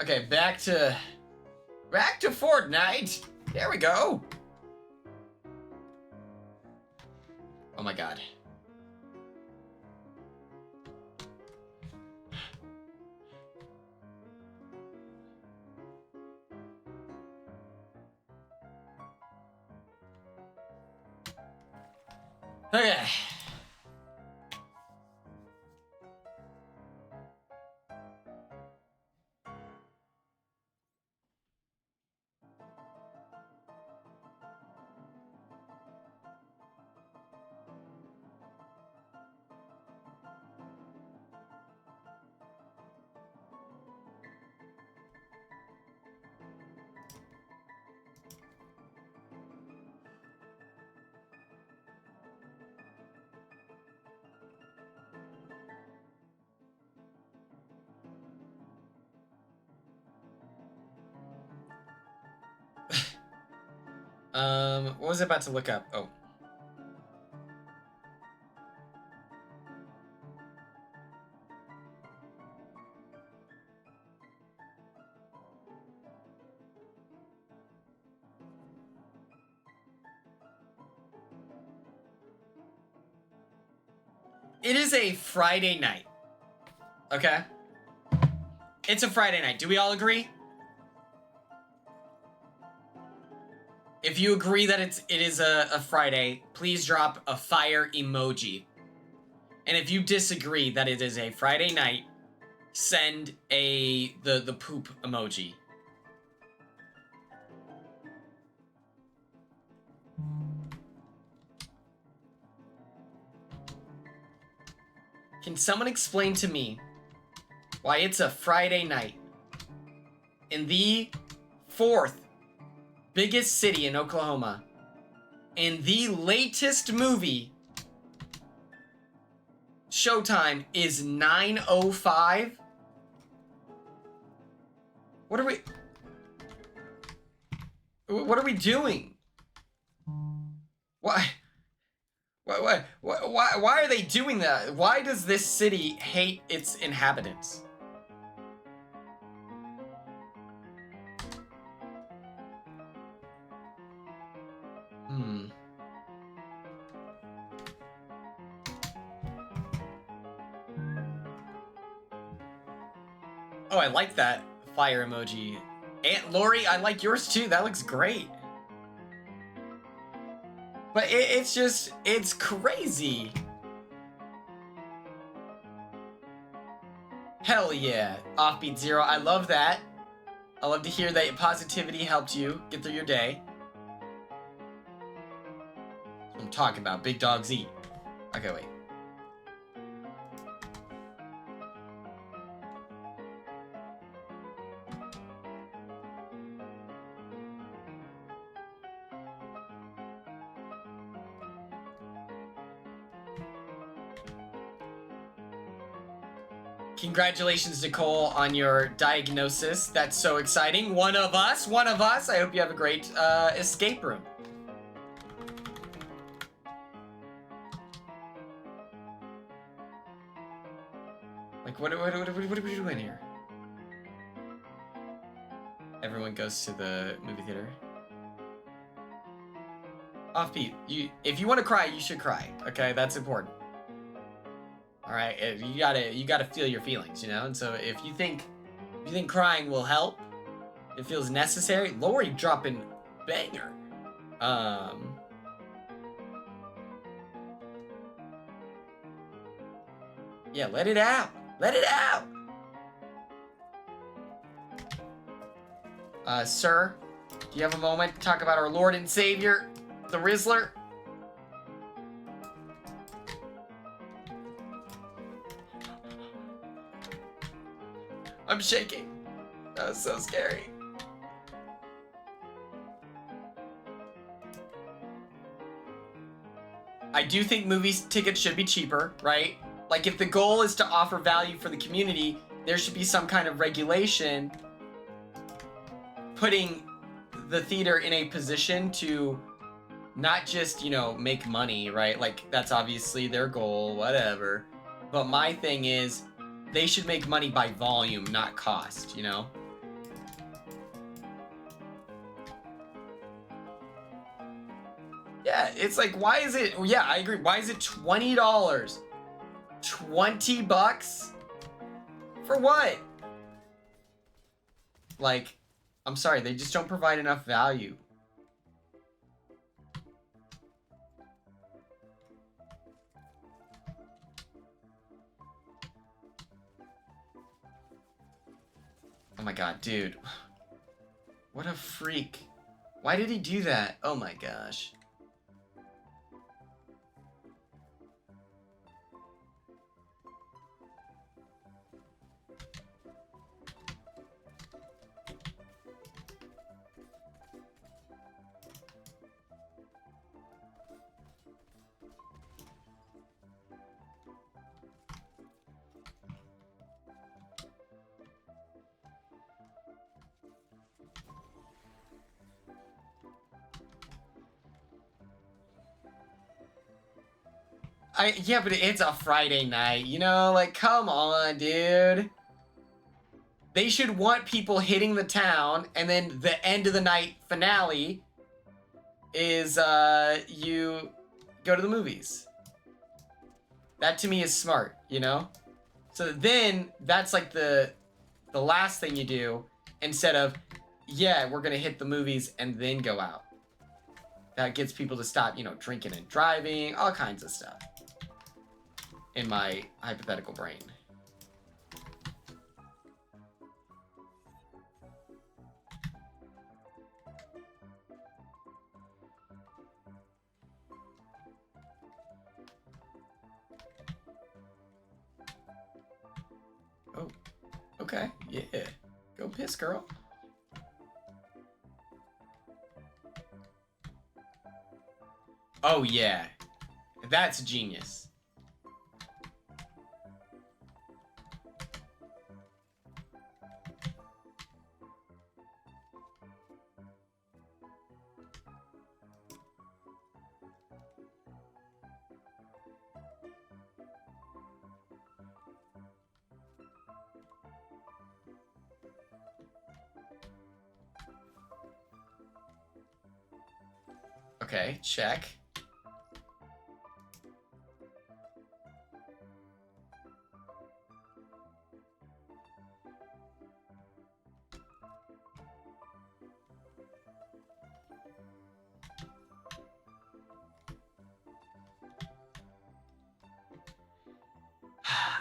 Okay, back to Fortnite. There we go. Oh my god. Okay. What was I about to look up? Oh. It is a Friday night. Okay? It's a Friday night. Do we all agree? If you agree that it is a Friday, please drop a fire emoji. And if you disagree that it is a Friday night, send the poop emoji. Can someone explain to me why it's a Friday night in the fourth biggest city in Oklahoma, and the latest movie showtime is 9:05? What are we doing? Why are they doing that? Why does this city hate its inhabitants? Oh, I like that fire emoji. Aunt Lori, I like yours too. That looks great. But it's crazy. Hell yeah. Offbeat Zero, I love that. I love to hear that positivity helped you get through your day. That's what I'm talking about. Big dogs eat. Okay, wait. Congratulations, Nicole, on your diagnosis. That's so exciting. One of us. I hope you have a great escape room. Like, what are we doing here? Everyone goes to the movie theater. Offbeat, if you want to cry, you should cry. Okay, that's important. All right, you gotta feel your feelings, you know. And so if you think crying will help, it feels necessary. Lori dropping banger. Yeah, let it out. Let it out. Sir, do you have a moment to talk about our Lord and Savior, the Rizzler? I'm shaking. That was so scary. I do think movie tickets should be cheaper, right? Like, if the goal is to offer value for the community, there should be some kind of regulation putting the theater in a position to not just, you know, make money, right? Like, that's obviously their goal, whatever. But my thing is, they should make money by volume, not cost, you know? Yeah, it's like, why is it, yeah, I agree. Why is it $20? 20 bucks? For what? Like, I'm sorry, they just don't provide enough value. Oh my god, dude. What a freak. Why did he do that? Oh my gosh. Yeah, but it's a Friday night, you know? Like, come on, dude. They should want people hitting the town, and then the end of the night finale is, you go to the movies. That, to me, is smart, you know? So then, that's like the last thing you do, instead of, yeah, we're gonna hit the movies and then go out. That gets people to stop, you know, drinking and driving, all kinds of stuff. In my hypothetical brain. Oh, okay, yeah. Go piss, girl. Oh, yeah. That's genius. Okay, check.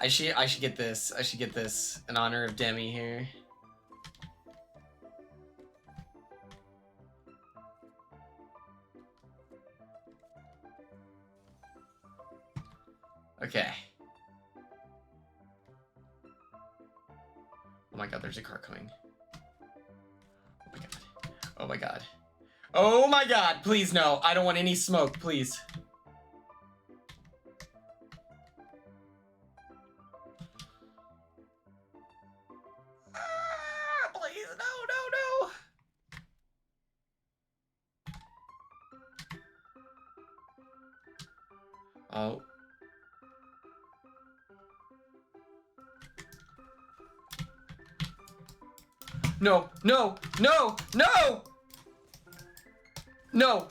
I should get this. I should get this in honor of Demi here. Okay. Oh my god, there's a car coming. Oh my god. Oh my god. Oh my god, please no. I don't want any smoke, please. Ah, please, no, no, no. Oh. No, no, no, no! No!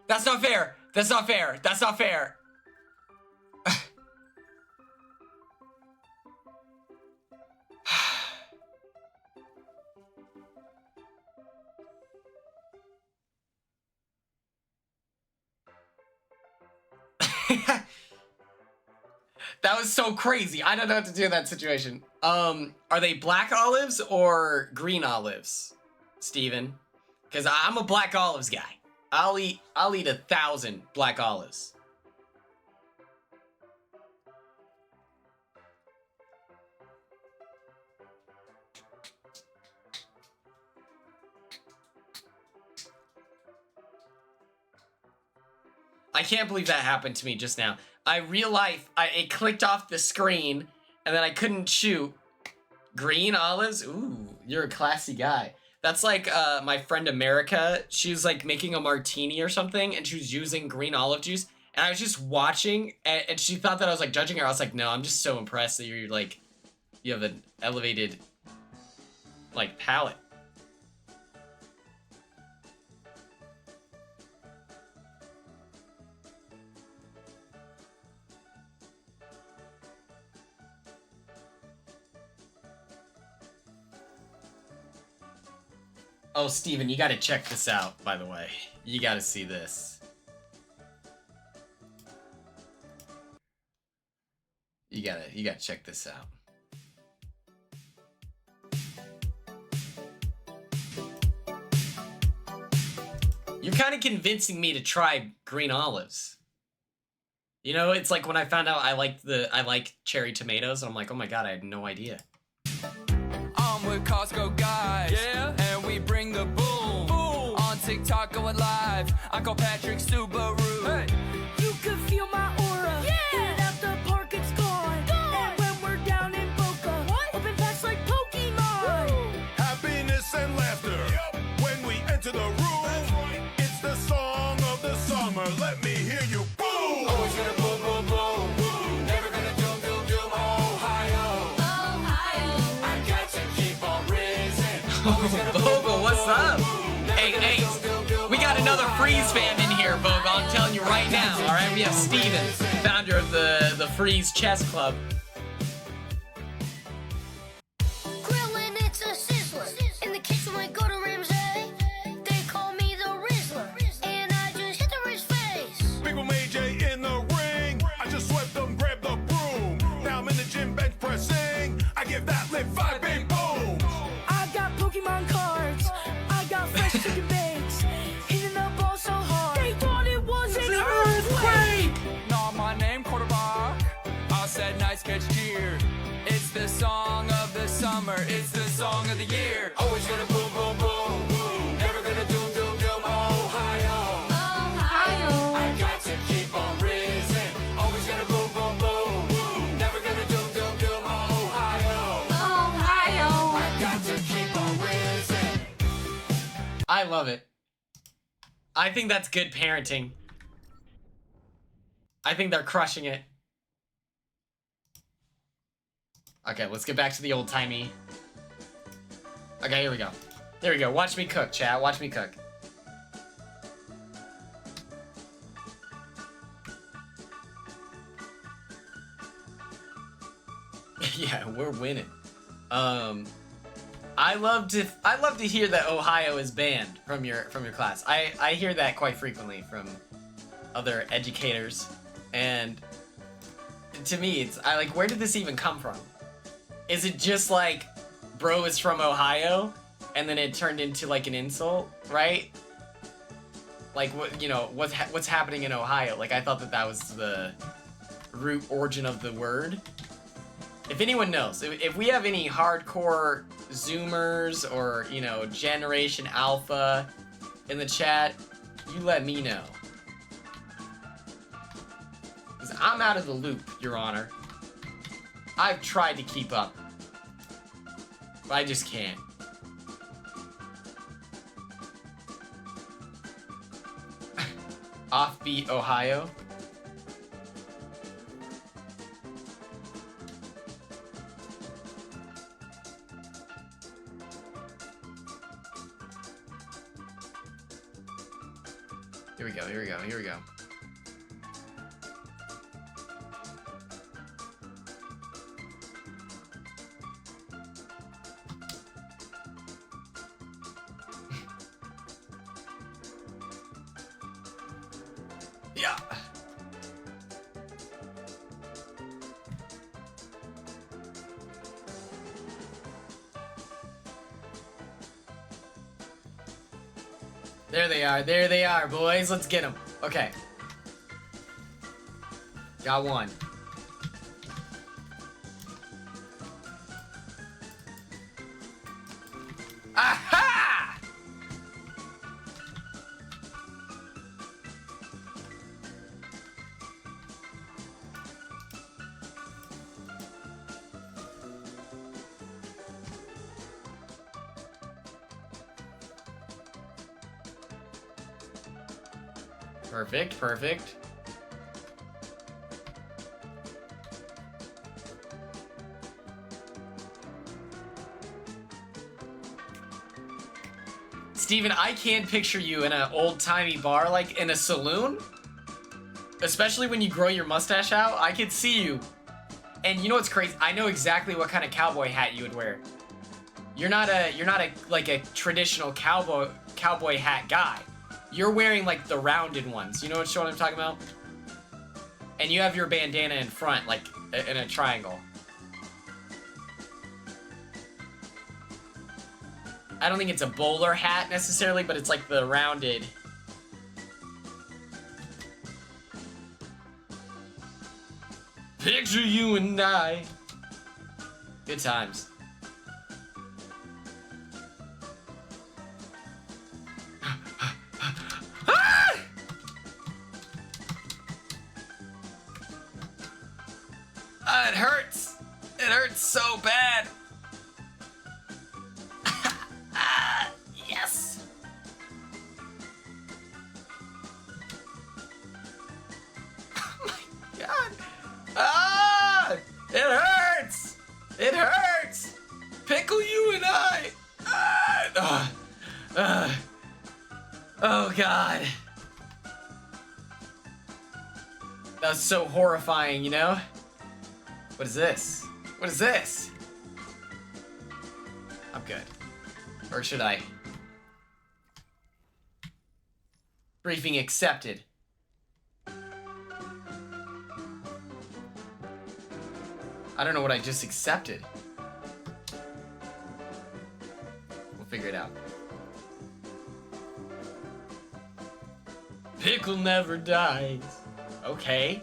That's not fair! That's not fair! That's not fair! That was so crazy. I don't know what to do in that situation. Are they black olives or green olives, Steven? Because I'm a black olives guy. I'll eat 1,000 black olives. I can't believe that happened to me just now. Real life, it clicked off the screen, and then I couldn't shoot. Green olives? Ooh, you're a classy guy. That's like my friend America. She was like making a martini or something, and she was using green olive juice. And I was just watching, and she thought that I was like judging her. I was like, no, I'm just so impressed that you're like, you have an elevated, like, palate. Oh, Steven, you gotta check this out, by the way. You gotta see this. You gotta check this out. You're kind of convincing me to try green olives. You know, it's like when I found out I like cherry tomatoes, and I'm like, oh my god, I had no idea. I'm with Costco guys, yeah, and we bring the boom. Boom. On TikTok going live, I call Patrick Subaru. Hey. You can feel my aura. Yeah. Hit it out the park, it's gone. And when we're down in Boca, open packs like Pokemon. Woo. Happiness and laughter. Yep. When we enter the room, right. It's the song of the summer. Let me hear you. Boom. Always gonna boom, boom, boom. Boom. Never gonna doom, doom, doom. Ohio. Ohio. I got to keep on raising. Bogle, what's up? Hey, we got another Freeze fan in here, Bogle. I'm telling you right now, all right? We have Steven, founder of the Freeze Chess Club. Grillin', it's a sizzler. In the kitchen, we go to Ramsay. They call me the Rizzler. And I just hit the Riz face. Big Will J in the ring. I just swept them, grabbed the broom. Now I'm in the gym bench pressing. I give that lift 5 big booms. I got Pokemon cards. I got fresh chicken bakes. Hitting the ball so hard. They thought it was an earthquake. Not my name, quarterback. I said nice catch, cheer. It's the song of the summer. It's the song of the year. Always gonna boom, boom, boom, boom. Never gonna doom, doom, doom. Ohio. Ohio. I got to keep on raising. Always gonna boom, boom, boom, boom. Never gonna doom, doom, doom. Ohio. Ohio. I got to keep on raising. I love it. I think that's good parenting. I think they're crushing it. Okay, let's get back to the old-timey. Okay, here we go. There we go. Watch me cook, chat. Watch me cook. Yeah, we're winning. I love to hear that Ohio is banned from your class. I hear that quite frequently from other educators, and to me, it's like, where did this even come from? Is it just like, bro is from Ohio, and then it turned into like an insult, right? Like, what, you know, what's happening in Ohio? Like, I thought that was the root origin of the word. If anyone knows, if we have any hardcore Zoomers or, you know, Generation Alpha in the chat, you let me know. 'Cause I'm out of the loop, Your Honor. I've tried to keep up, but I just can't. Offbeat Ohio. Here we go, here we go, here we go. Yeah. There they are, boys. Let's get them. Okay. Got one. Aha! Perfect, perfect. Steven, I can't picture you in an old-timey bar, like in a saloon. Especially when you grow your mustache out. I could see you. And you know what's crazy? I know exactly what kind of cowboy hat you would wear. You're not a like a traditional cowboy hat guy. You're wearing like the rounded ones. You know what I'm talking about? And you have your bandana in front, like in a triangle. I don't think it's a bowler hat necessarily, but it's like the rounded. Picture you and I. Good times. It hurts. It hurts so bad. Yes. Oh my god. Ah! It hurts. It hurts. Pickle you and I. Oh god. That was so horrifying, you know? What is this? What is this? I'm good. Or should I? Briefing accepted. I don't know what I just accepted. We'll figure it out. Pickle never dies. Okay.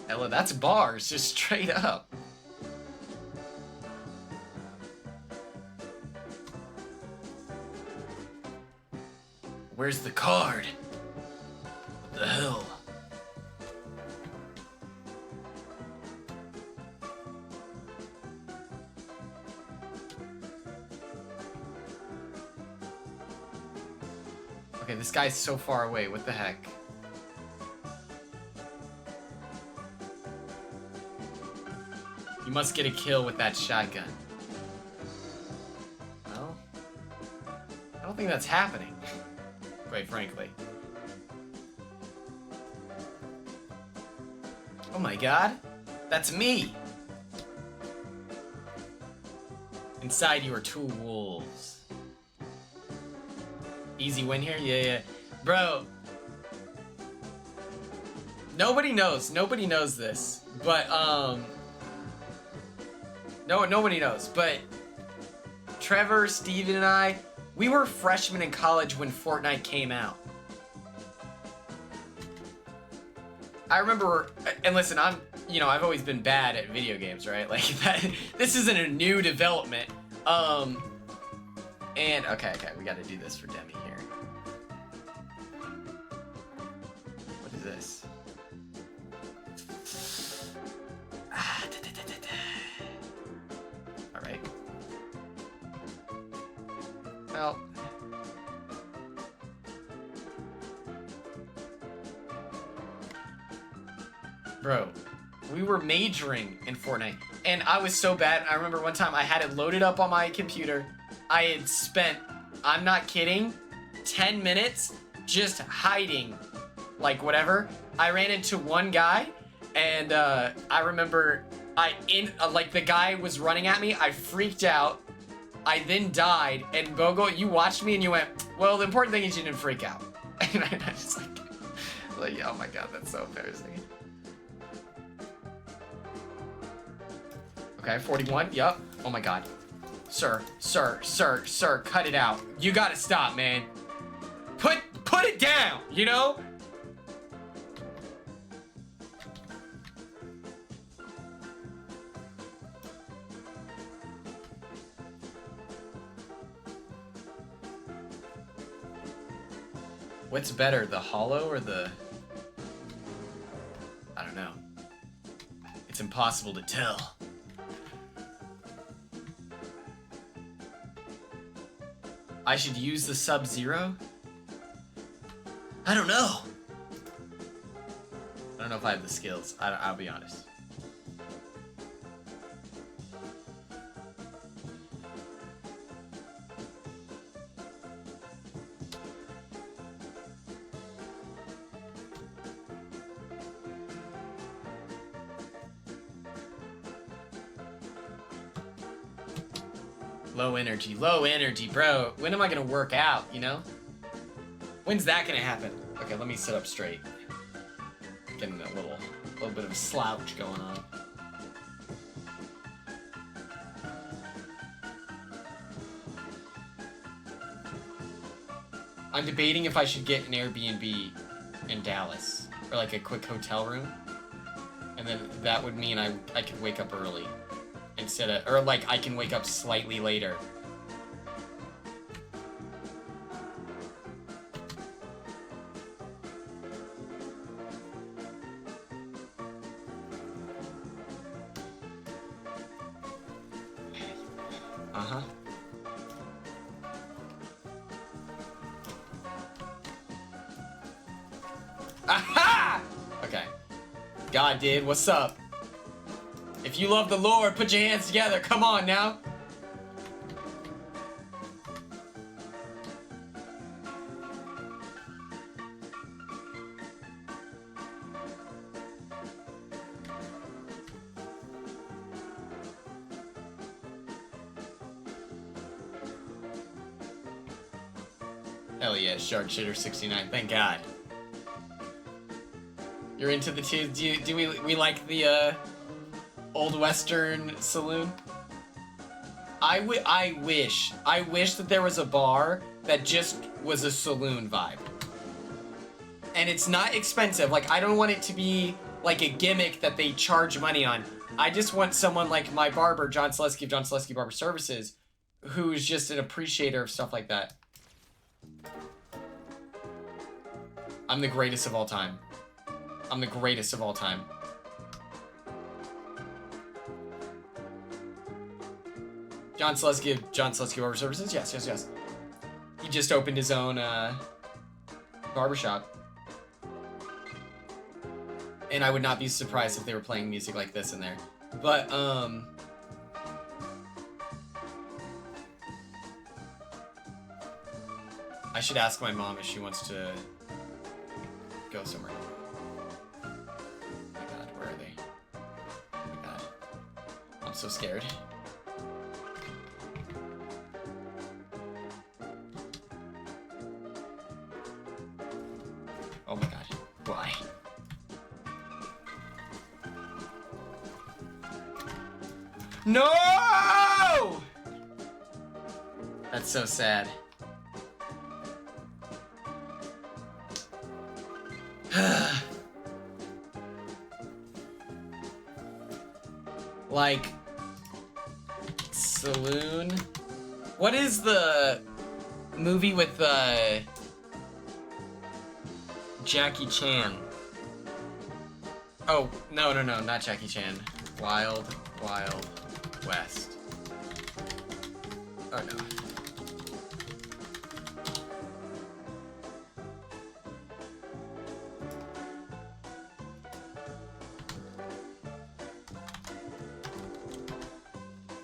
Ella, that's bars, just straight up. Where's the card? What the hell? Okay, this guy's so far away. What the heck? You must get a kill with that shotgun. Well, I don't think that's happening, quite frankly. Oh my god, that's me! Inside you are two wolves. Easy win here? Yeah. Bro. Nobody knows this, but, No, nobody knows, but Trevor, Steven, and I, we were freshmen in college when Fortnite came out. I remember, and listen, I've always been bad at video games, right? Like, this isn't a new development. And, okay, we gotta do this for Demi here. What is this? Alright. Well. Bro, we were majoring in Fortnite, and I was so bad. I remember one time I had it loaded up on my computer. I had spent, I'm not kidding, 10 minutes just hiding, like whatever. I ran into one guy, and I remember like the guy was running at me. I freaked out. I then died, and Bogo, you watched me and you went, well, the important thing is you didn't freak out. And I just like, oh my god, that's so embarrassing. Okay, 41, yup. Oh my god. Sir, cut it out. You gotta stop, man. Put it down, you know? What's better, the hollow or the... I don't know. It's impossible to tell. I should use the Sub-Zero? I don't know. I don't know if I have the skills. I'll be honest. Low energy, bro. When am I gonna work out, you know? When's that gonna happen? Okay, let me sit up straight. Getting a little bit of a slouch going on. I'm debating if I should get an Airbnb in Dallas, or like a quick hotel room, and then that would mean I could wake up early. Instead of, or like I can wake up slightly later. Uh-huh. Aha! Okay. God did, what's up? If you love the Lord, put your hands together. Come on now. Hell yeah, Shark Shitter 69. Thank God. You're into the two. Do we like the Old Western saloon? I wish that there was a bar that just was a saloon vibe. And it's not expensive. Like, I don't want it to be like a gimmick that they charge money on. I just want someone like my barber, John Selesky of John Selesky Barber Services, who's just an appreciator of stuff like that. I'm the greatest of all time. I'm the greatest of all time. John Selesky of John Selesky Barber Services? Yes. He just opened his own barbershop. And I would not be surprised if they were playing music like this in there. But, I should ask my mom if she wants to go somewhere. Oh my God, where are they? Oh my God. I'm so scared. Oh my God, why? No! That's so sad. Like, saloon? What is the movie with Jackie Chan? Oh, no, not Jackie Chan. Wild West. Oh no.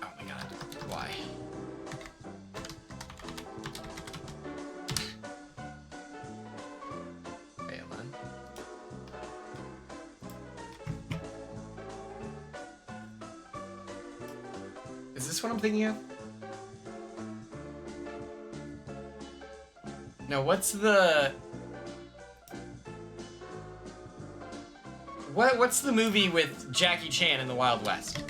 Oh my God, why? Wait, hold on. Is this what I'm thinking of? No, what's the... What's the movie with Jackie Chan in the Wild West?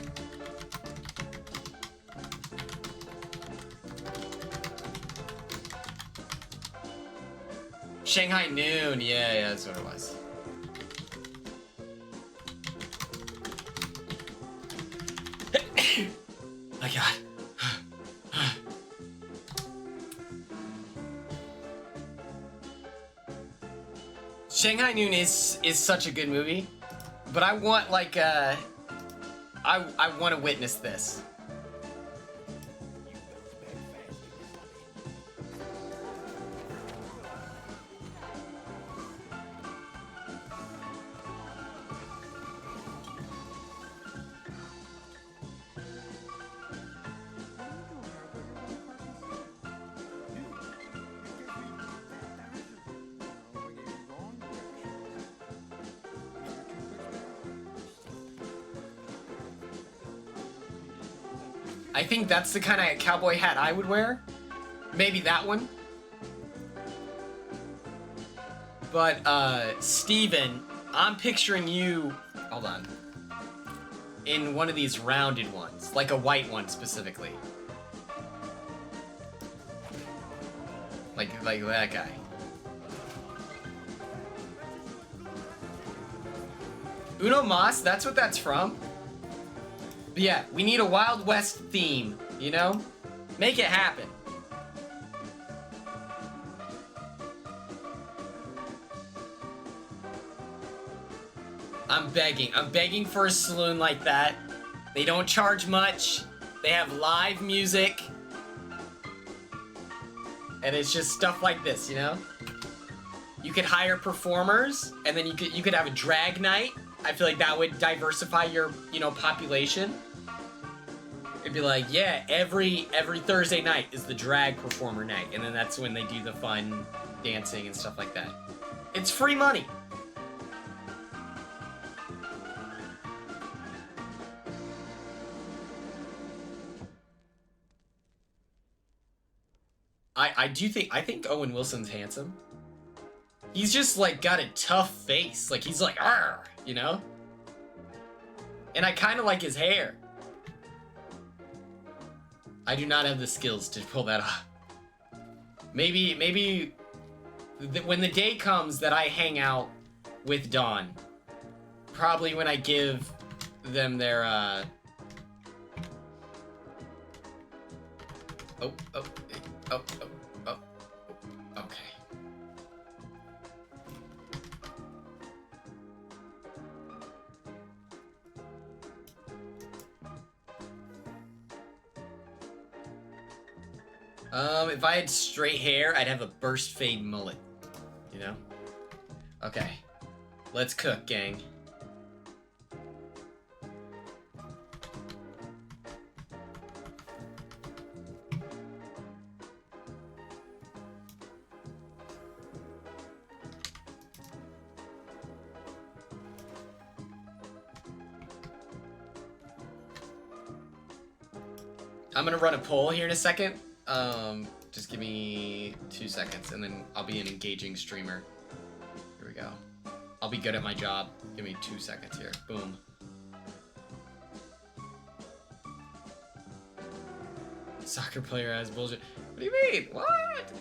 Shanghai Noon, yeah, that's what it was. My God. Shanghai Noon is such a good movie, but I want like I want to witness this. I think that's the kind of cowboy hat I would wear. Maybe that one. But, Steven, I'm picturing you... Hold on. In one of these rounded ones. Like a white one, specifically. Like that guy. Uno Mas, that's what that's from? But yeah, we need a Wild West theme, you know? Make it happen. I'm begging for a saloon like that. They don't charge much. They have live music. And it's just stuff like this, you know? You could hire performers, and then you could have a drag night. I feel like that would diversify your, you know, population. It'd be like, yeah, every Thursday night is the drag performer night, and then that's when they do the fun dancing and stuff like that. It's free money. I think Owen Wilson's handsome. He's just like got a tough face. Like he's like, argh, you know? And I kind of like his hair. I do not have the skills to pull that off. Maybe when the day comes that I hang out with Dawn, probably when I give them their, oh, okay. If I had straight hair, I'd have a burst fade mullet, you know? Okay, let's cook, gang. I'm gonna run a poll here in a second. Just give me 2 seconds, and then I'll be an engaging streamer. Here we go. I'll be good at my job. Give me 2 seconds here. Boom. Soccer player has bullshit. What do you mean? What?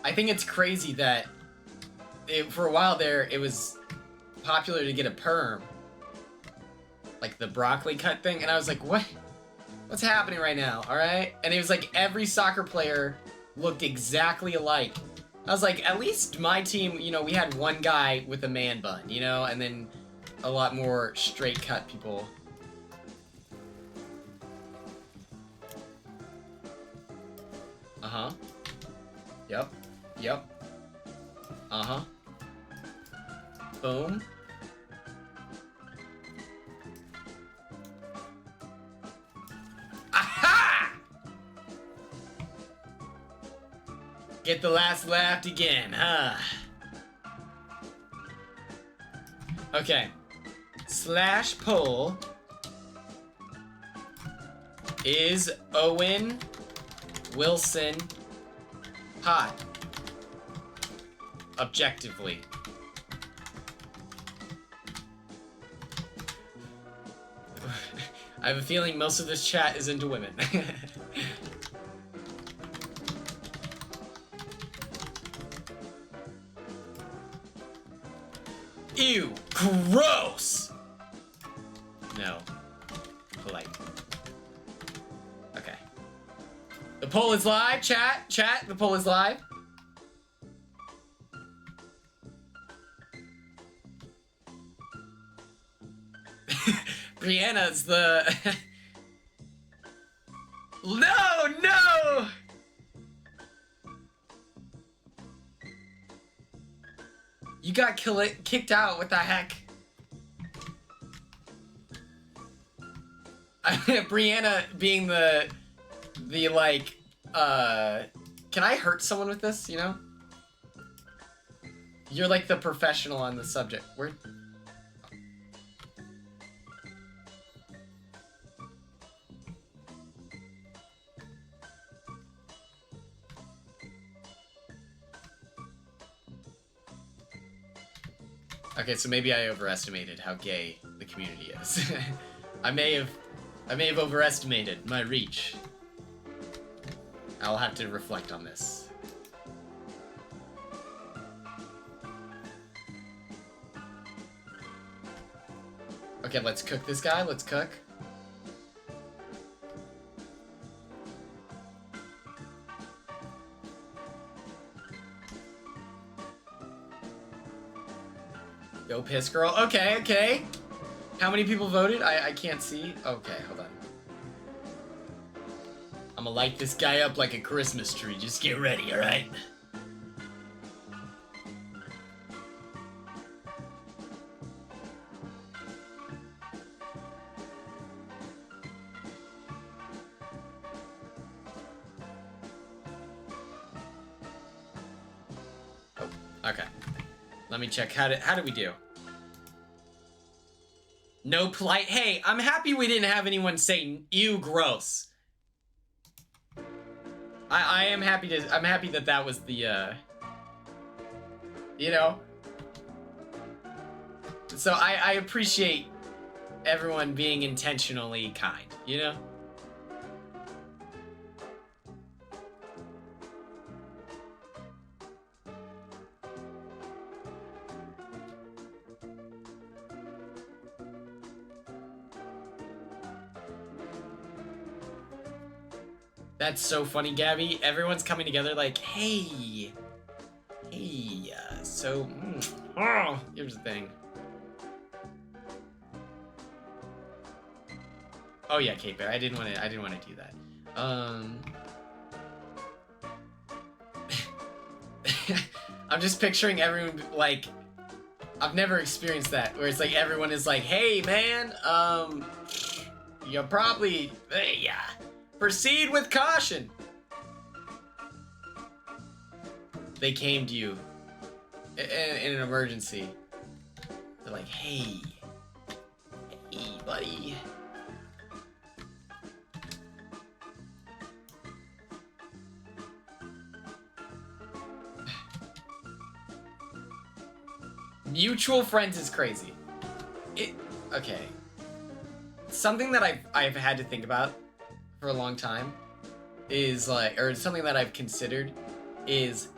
I think it's crazy that for a while there, it was popular to get a perm. Like the broccoli cut thing. And I was like, what? What's happening right now? Alright? And it was like every soccer player looked exactly alike. I was like, at least my team, you know, we had one guy with a man bun, you know? And then a lot more straight cut people. Uh-huh. Yep. Yep. Uh-huh. Boom. Aha! Get the last laugh again, huh? Okay. Slash poll. Is Owen Wilson hot? Objectively. I have a feeling most of this chat is into women. Ew, gross! No. Polite. Okay. The poll is live, chat, the poll is live. Brianna's the... No! You got kicked out, what the heck? Brianna being the like, can I hurt someone with this, you know? You're like the professional on the subject. Where? Okay, so maybe I overestimated how gay the community is. I may have overestimated my reach. I'll have to reflect on this. Okay, let's cook this guy. Let's cook. Yo, piss girl. Okay, okay. How many people voted? I can't see. Okay, hold on. I'm gonna light this guy up like a Christmas tree. Just get ready, alright? Oh, okay. Let me check. How did we do? No polite. Hey, I'm happy we didn't have anyone say ew, gross. I am happy to. I'm happy that that was the. You know. So I appreciate everyone being intentionally kind. You know. That's so funny, Gabby. Everyone's coming together like, hey, oh, here's the thing. Oh yeah, Kate Bear. I didn't want to do that. I'm just picturing everyone like, I've never experienced that where it's like everyone is like, hey man, you probably, yeah. Proceed with caution. They came to you in an emergency. They're like, hey, buddy. Mutual friends is crazy. Okay. Something that I've had to think about for a long time is like, or something that I've considered is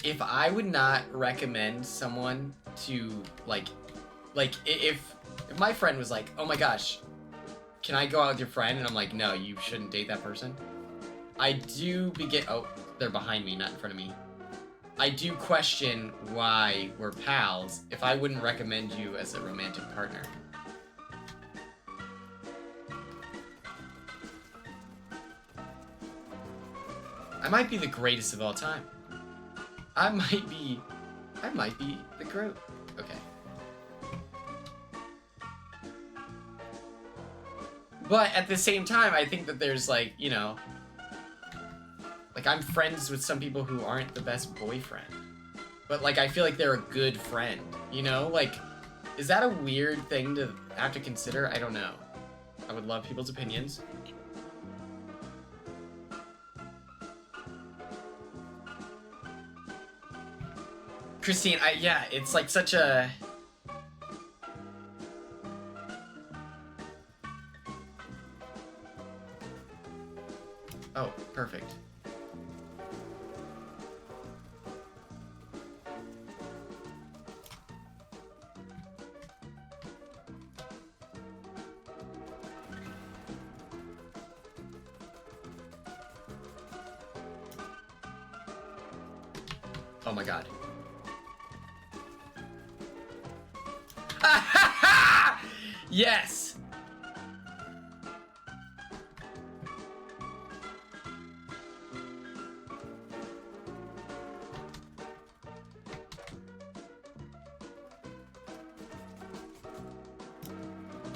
if I would not recommend someone to like if my friend was like, oh my gosh, can I go out with your friend? And I'm like, no, you shouldn't date that person. I do begin, oh, they're behind me, not in front of me. I do question why we're pals if I wouldn't recommend you as a romantic partner. I might be the greatest of all time. I might be the Groot. Okay. But at the same time, I think that there's like, you know, like I'm friends with some people who aren't the best boyfriend. But like I feel like they're a good friend, you know? Like, is that a weird thing to have to consider? I don't know. I would love people's opinions. Christine, yeah, it's like such a... Oh, perfect. Oh my god. Yes!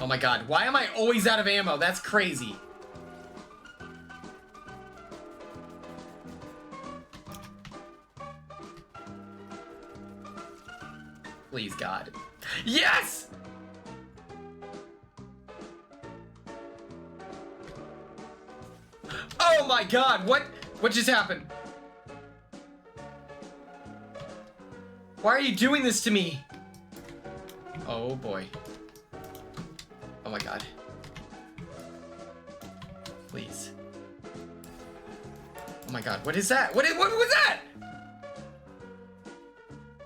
Oh my god, why am I always out of ammo? That's crazy. Please, God. Yes! Oh my God, what just happened? Why are you doing this to me? Oh boy. Oh my God. Please. Oh my God, what is that? What was that?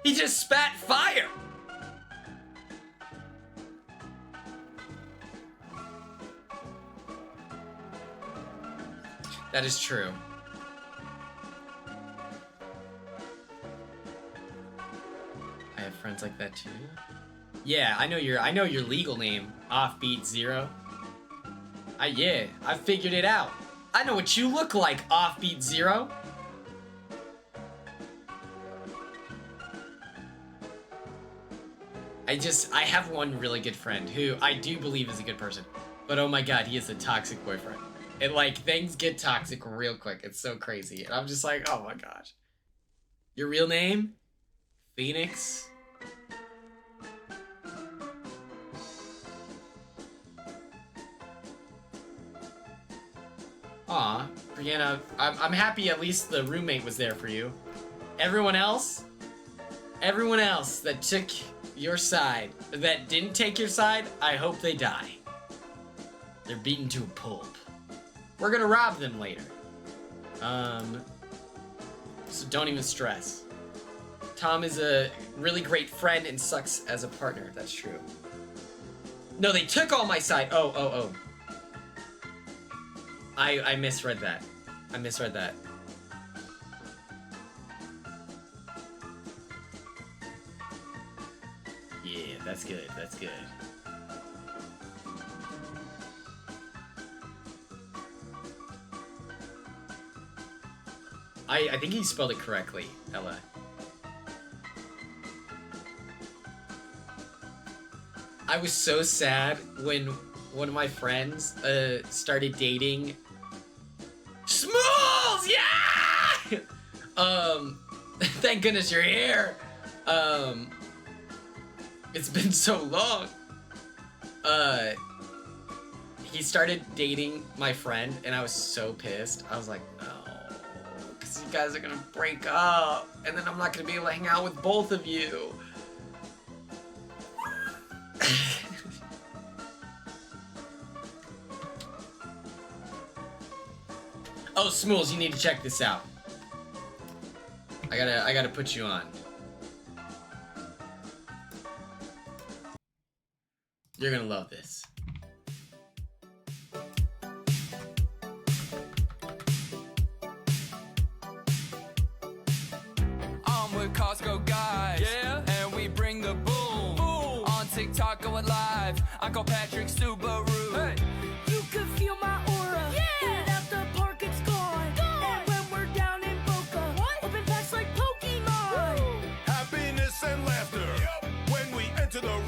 He just spat fire. That is true. I have friends like that too. Yeah, I know your legal name, Offbeat Zero. Yeah, I figured it out. I know what you look like, Offbeat Zero. I have one really good friend who I do believe is a good person. But oh my God, he is a toxic boyfriend. And like, things get toxic real quick. It's so crazy. And I'm just like, oh my gosh. Your real name? Phoenix? Aw, Brianna, I'm happy at least the roommate was there for you. Everyone else that took your side, that didn't take your side, I hope they die. They're beaten to a pulp. We're gonna rob them later. So don't even stress. Tom is a really great friend and sucks as a partner. That's true. No, they took all my side. Oh. I misread that. I misread that. Yeah, that's good. That's good. I think he spelled it correctly, Ella. I was so sad when one of my friends started dating Smalls! Yeah! Thank goodness you're here. It's been so long. He started dating my friend and I was so pissed. I was like, no, because you guys are gonna break up and then I'm not gonna be able to hang out with both of you. Oh, Smools, you need to check this out. I gotta put you on. You're gonna love this. I'm with Costco guys, yeah, and we bring the boom. Boom. On TikTok going live, Uncle Patrick Subaru. Hey. You can feel my aura. Yeah. Hit it out the park, it's gone. And when we're down in Boca, open packs like Pokemon. Woo. Happiness and laughter. Yep. When we enter the room,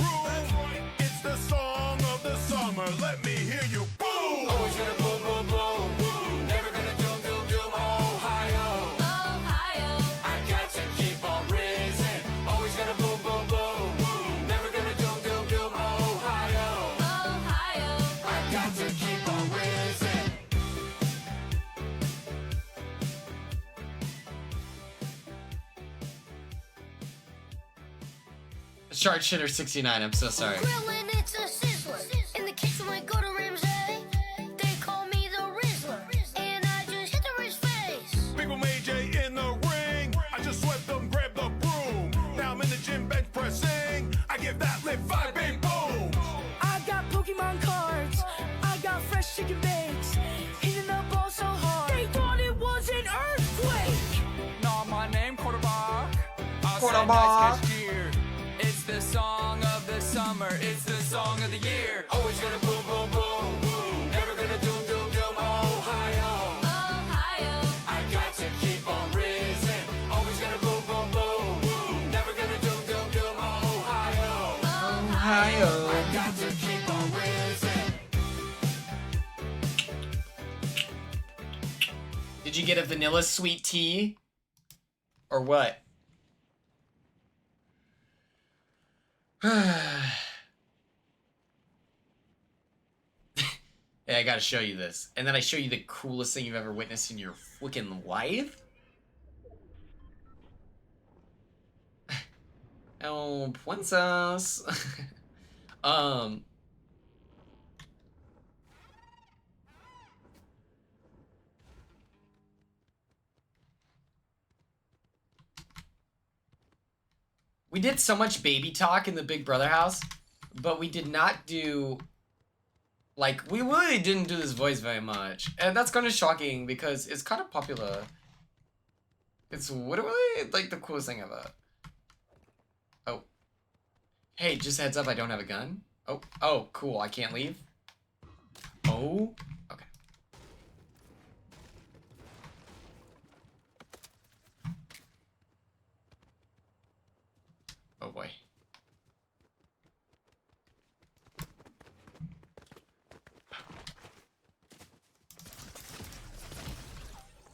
it's the song of the summer. Let me hear you. Boom! Always gonna boom, boom, boom. Boom. Never gonna doom, doom, doom. Ohio. Ohio. I got to keep on raising. Always gonna boom, boom, boom. Boom. Never gonna doom, doom, doom. Ohio. Ohio. I got to keep on raising. Shark Shitter 69, I'm so sorry. Grillin', it's a sizzler. In the kitchen, we go to Ramsay. They call me the Rizzler. And I just hit the Riz face. Big Boom AJ in the ring. I just swept them, grabbed the broom. Now I'm in the gym bench pressing. I give that lift 5 big boom. I got Pokemon cards. I got fresh chicken bakes. Hitting the ball so hard. They thought it was an earthquake. Nah, my name quarterback. I Quarterback. said nice catch gear. It's the song of the summer. It's the song of the year. Always gonna boom, boom, boom, boom. Never gonna doom, doom, doom. Ohio. Ohio. I got to keep on raising. Always gonna boom, boom, boom, boom. Never gonna doom, doom, doom. Ohio. Ohio. I got to keep on raising. Did you get a vanilla sweet tea? Or what? Hey, I gotta show you this. And then I show you the coolest thing you've ever witnessed in your freaking life? Oh, princess. We did so much baby talk in the Big Brother house, but we did not do, like, we really didn't do this voice very much. And that's kind of shocking because it's kind of popular. It's literally, like, the coolest thing ever. Oh. Hey, just a heads up, I don't have a gun. Oh, cool, I can't leave. Oh, okay. Oh boy.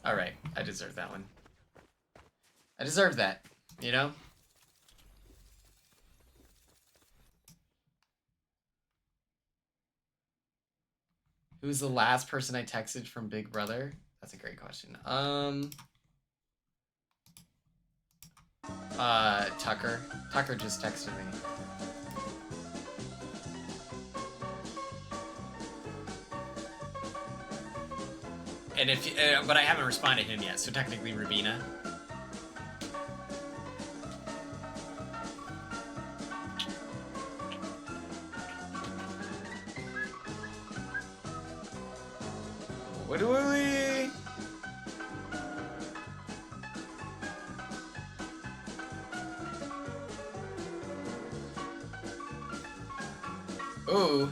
Alright, I deserve that one. I deserve that, you know? Who's the last person I texted from Big Brother? That's a great question. Tucker. Tucker just texted me. And if, but I haven't responded to him yet, so technically Rubina. What do we? Ooh.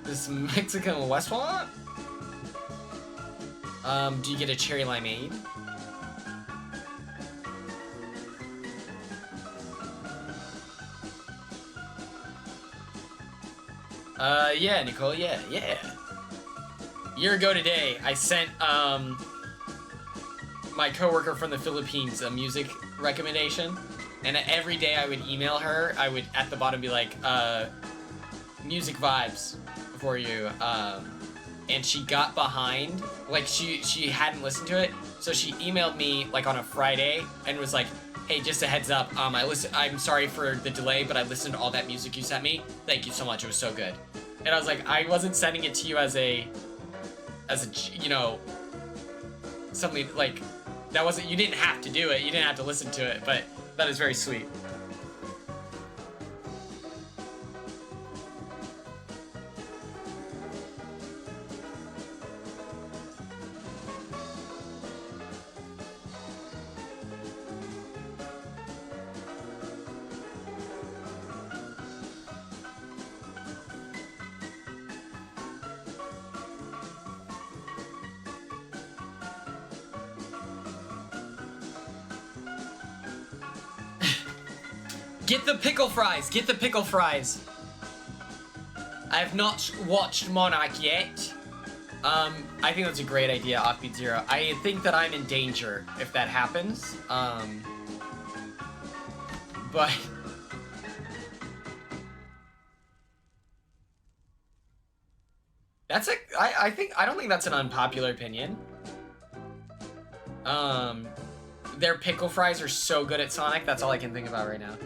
This Mexican restaurant? Do you get a cherry limeade? Yeah, Nicole, yeah. A year ago today, I sent, my coworker from the Philippines a music recommendation, and every day I would email her, I would at the bottom be like, music vibes for you, and she got behind, like, she hadn't listened to it, so she emailed me, like, on a Friday, and was like, hey, just a heads up, I'm sorry for the delay, but I listened to all that music you sent me, thank you so much, it was so good. And I was like, I wasn't sending it to you as a, you know, something, like, that wasn't, you didn't have to do it, you didn't have to listen to it, but that is very sweet. Get the pickle fries! Get the pickle fries! I have not watched Monarch yet. I think that's a great idea, Offbeat Zero. I think that I'm in danger if that happens. But... That's I don't think that's an unpopular opinion. Their pickle fries are so good at Sonic, that's all I can think about right now.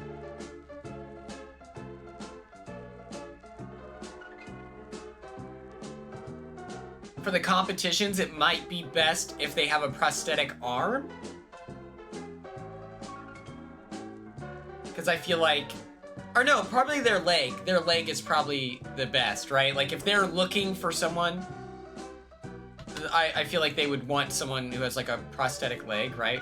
For the competitions, it might be best if they have a prosthetic arm. Because I feel like... Or no, probably their leg. Their leg is probably the best, right? Like, if they're looking for someone... I feel like they would want someone who has, like, a prosthetic leg, right?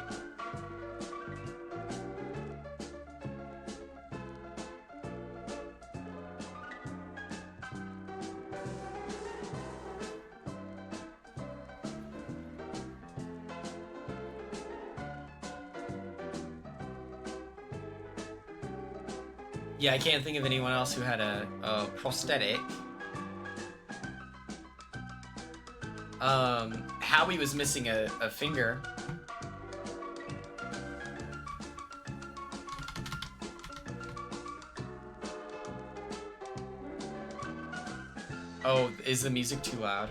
Yeah, I can't think of anyone else who had a prosthetic. Howie was missing a finger. Oh, is the music too loud?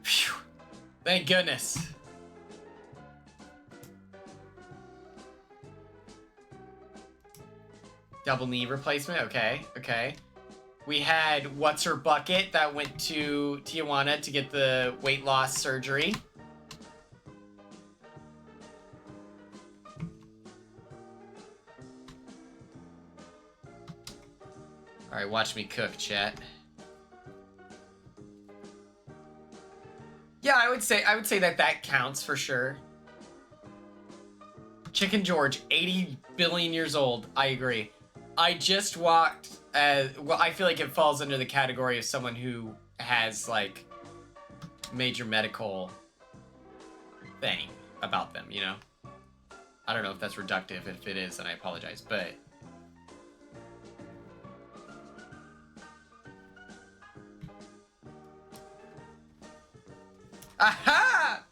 Phew. Thank goodness. Double knee replacement. Okay, okay. We had What's Her Bucket that went to Tijuana to get the weight loss surgery. All right, watch me cook, chat. Yeah, I would say that counts for sure. Chicken George, 80 billion years old. I agree. I just walked. Well, I feel like it falls under the category of someone who has like major medical thing about them. You know. I don't know if that's reductive. If it is, then I apologize. But aha!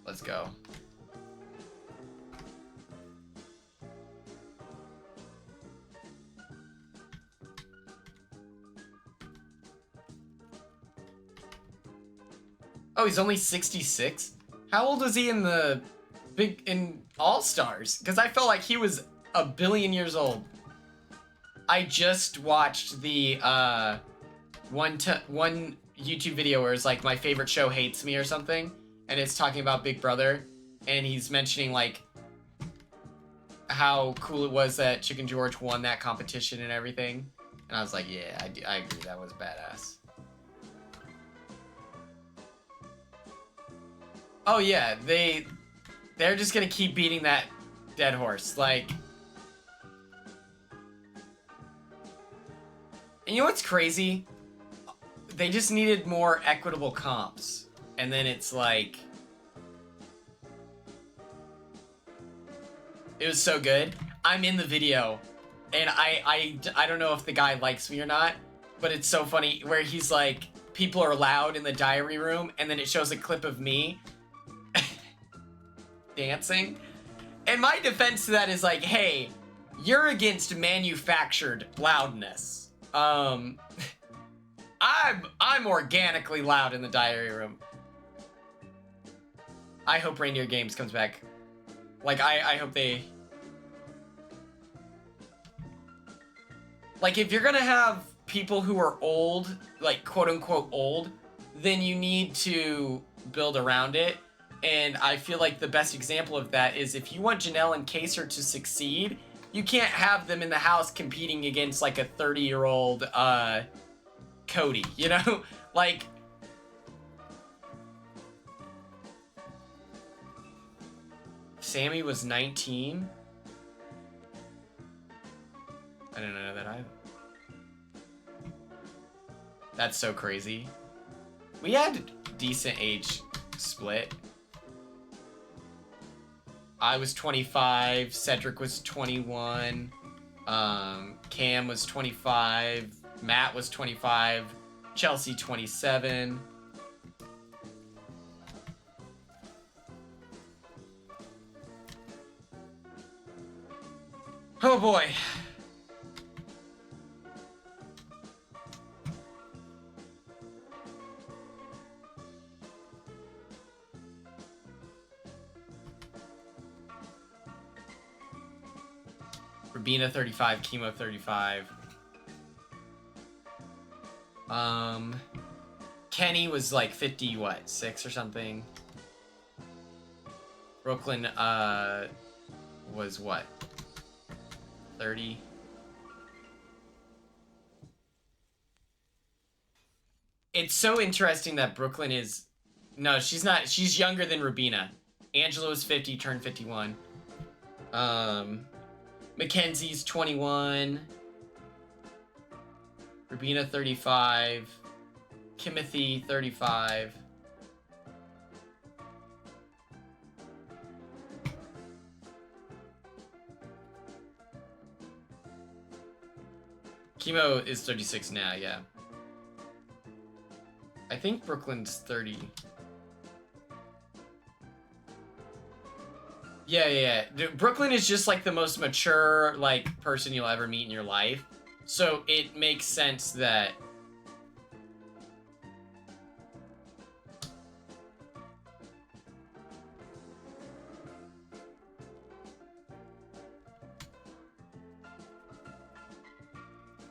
Let's go. Oh, he's only 66? How old was he in the in All-Stars? Because I felt like he was a billion years old. I just watched the one YouTube video where it's like my favorite show hates me or something, and it's talking about Big Brother, and he's mentioning like how cool it was that Chicken George won that competition and everything, and I was like, yeah, I agree, that was badass. Oh yeah, they're just gonna keep beating that dead horse, like. And you know what's crazy? They just needed more equitable comps. And then it's like... It was so good. I'm in the video. And I don't know if the guy likes me or not. But it's so funny where he's like, people are loud in the diary room. And then it shows a clip of me dancing. And my defense to that is like, hey, you're against manufactured loudness. I'm organically loud in the diary room. I hope Reindeer Games comes back. Like, I hope they... Like, if you're gonna have people who are old, like, quote-unquote old, then you need to build around it. And I feel like the best example of that is if you want Janelle and Kaser to succeed, you can't have them in the house competing against, like, a 30-year-old, Cody, you know? Like... Sammy was 19? I didn't know that either. That's so crazy. We had decent age split. I was 25, Cedric was 21, Cam was 25, Matt was 25, Chelsea 27. Oh boy. Rabina 35, Chemo 35. Kenny was like 50, what, 6 or something? Brooklyn, was what? 30? It's so interesting that Brooklyn is No, she's not. She's younger than Rubina. Angela's 50, turned 51. Mackenzie's 21. Rubina 35. Kimothy 35. Chemo is 36 now, yeah. I think Brooklyn's 30. Yeah. Brooklyn is just like the most mature like person you'll ever meet in your life. So it makes sense that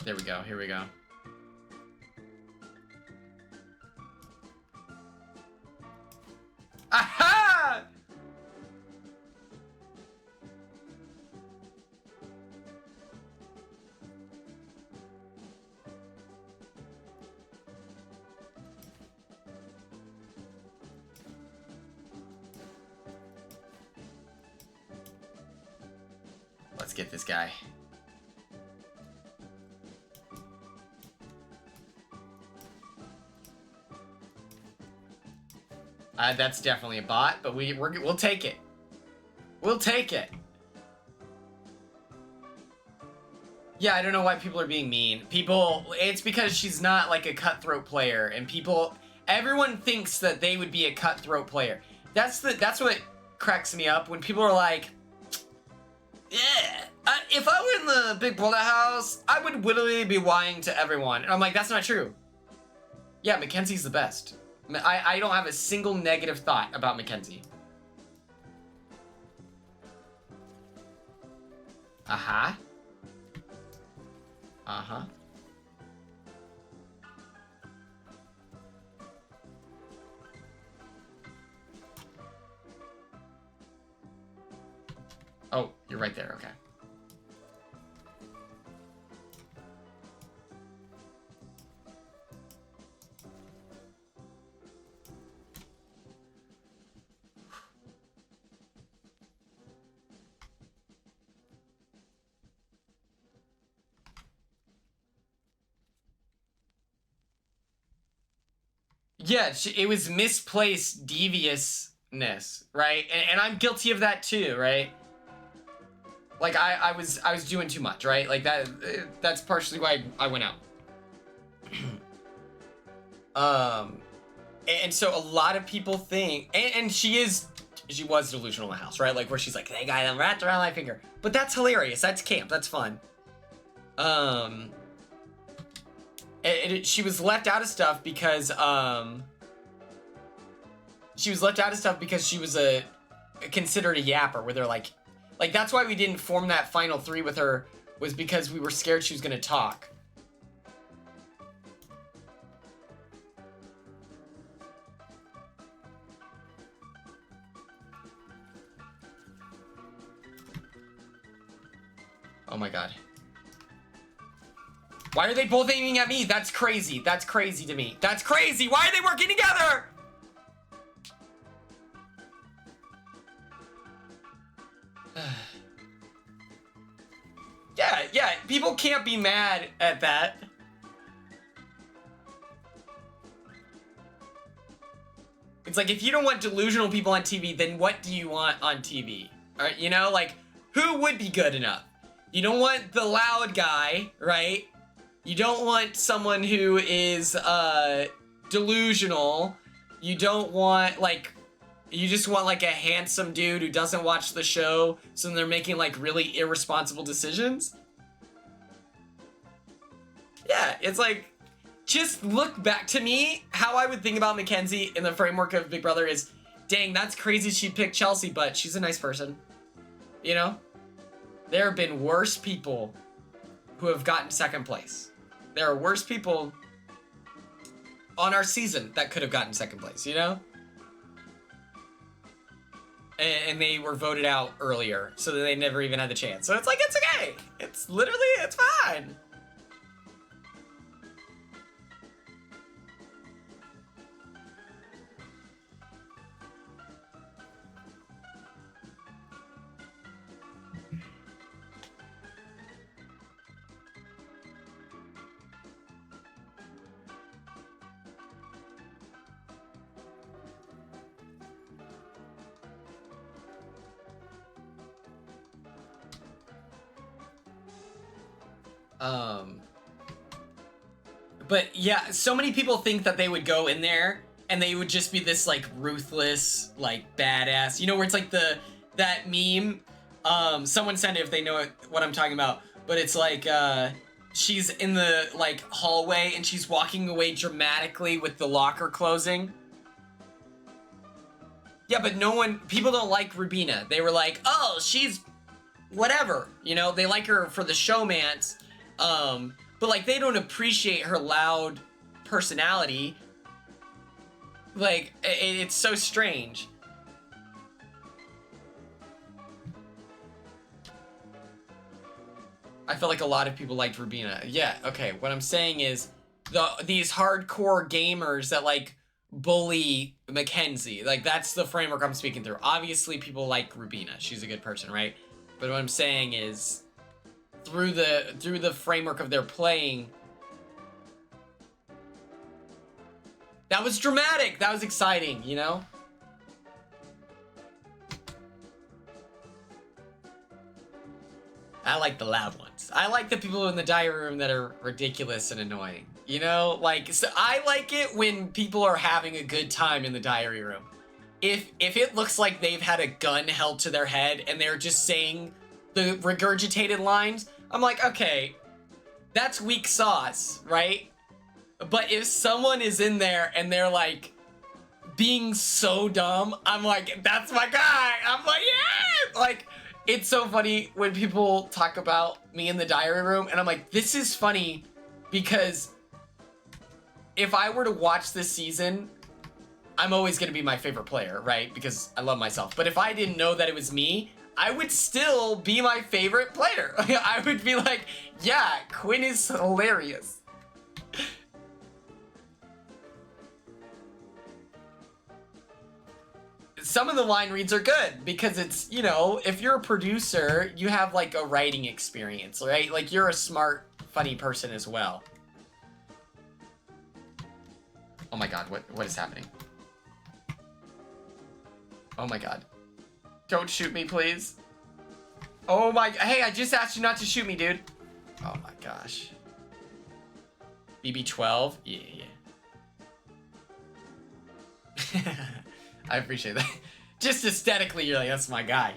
there we go. Here we go. Aha! Let's get this guy. That's definitely a bot, but we'll take it. We'll take it. Yeah, I don't know why people are being mean. It's because she's not like a cutthroat player, and everyone thinks that they would be a cutthroat player. That's what cracks me up when people are like, yeah, if I were in the Big Brother house, I would literally be lying to everyone. And I'm like, that's not true. Yeah, Mackenzie's the best. I don't have a single negative thought about Mackenzie. Uh-huh. Uh-huh. Oh, you're right there, okay. Yeah, it was misplaced deviousness, right? And I'm guilty of that too, right? Like I was doing too much, right? Like that's partially why I went out. And so a lot of people think, and she was delusional in the house, right? Like where she's like, that guy that wrapped around my finger. But that's hilarious. That's camp. That's fun. She was left out of stuff because she was considered a yapper, where they're like that's why we didn't form that final three with her, was because we were scared she was gonna talk. Oh my god. Why are they both aiming at me? That's crazy. That's crazy to me. That's crazy. Why are they working together? Yeah. People can't be mad at that. It's like, if you don't want delusional people on TV, then what do you want on TV? All right, you know, like, who would be good enough? You don't want the loud guy, right? You don't want someone who is delusional. You don't want, like, you just want like a handsome dude who doesn't watch the show, so they're making like really irresponsible decisions. Yeah, it's like, just look back. To me, how I would think about Mackenzie in the framework of Big Brother is, dang, that's crazy she picked Chelsea, but she's a nice person. You know? There have been worse people who have gotten second place. There are worse people on our season that could have gotten second place, you know? And they were voted out earlier, so that they never even had the chance. So it's like, it's okay. It's literally, it's fine. But yeah, so many people think that they would go in there and they would just be this like ruthless, like badass, you know, where it's like that meme. Someone sent it if they know what I'm talking about, but it's like, she's in the like hallway and she's walking away dramatically with the locker closing. Yeah, but people don't like Rubina. They were like, oh, she's whatever, you know, they like her for the showmance. But like they don't appreciate her loud personality. Like it's so strange. I felt like a lot of people liked Rubina. Yeah, okay. What I'm saying is these hardcore gamers that like bully Mackenzie, like that's the framework I'm speaking through. Obviously people like Rubina. She's a good person, right? But what I'm saying is through the framework of their playing, that was dramatic. That was exciting, you know? I like the loud ones. I like the people in the diary room that are ridiculous and annoying. You know, like, so I like it when people are having a good time in the diary room. If it looks like they've had a gun held to their head and they're just saying the regurgitated lines, I'm like, okay, that's weak sauce, right? But if someone is in there and they're like being so dumb, I'm like, that's my guy. I'm like, yeah! Like, it's so funny when people talk about me in the diary room and I'm like, this is funny because if I were to watch this season, I'm always going to be my favorite player, right? Because I love myself. But if I didn't know that it was me, I would still be my favorite player. I would be like, yeah, Quinn is hilarious. Some of the line reads are good because it's, you know, if you're a producer, you have like a writing experience, right? Like you're a smart, funny person as well. Oh my god, what is happening? Oh my god. Don't shoot me, please. Oh my, hey, I just asked you not to shoot me, dude. Oh my gosh. BB12? Yeah. I appreciate that. Just aesthetically, you're like, that's my guy.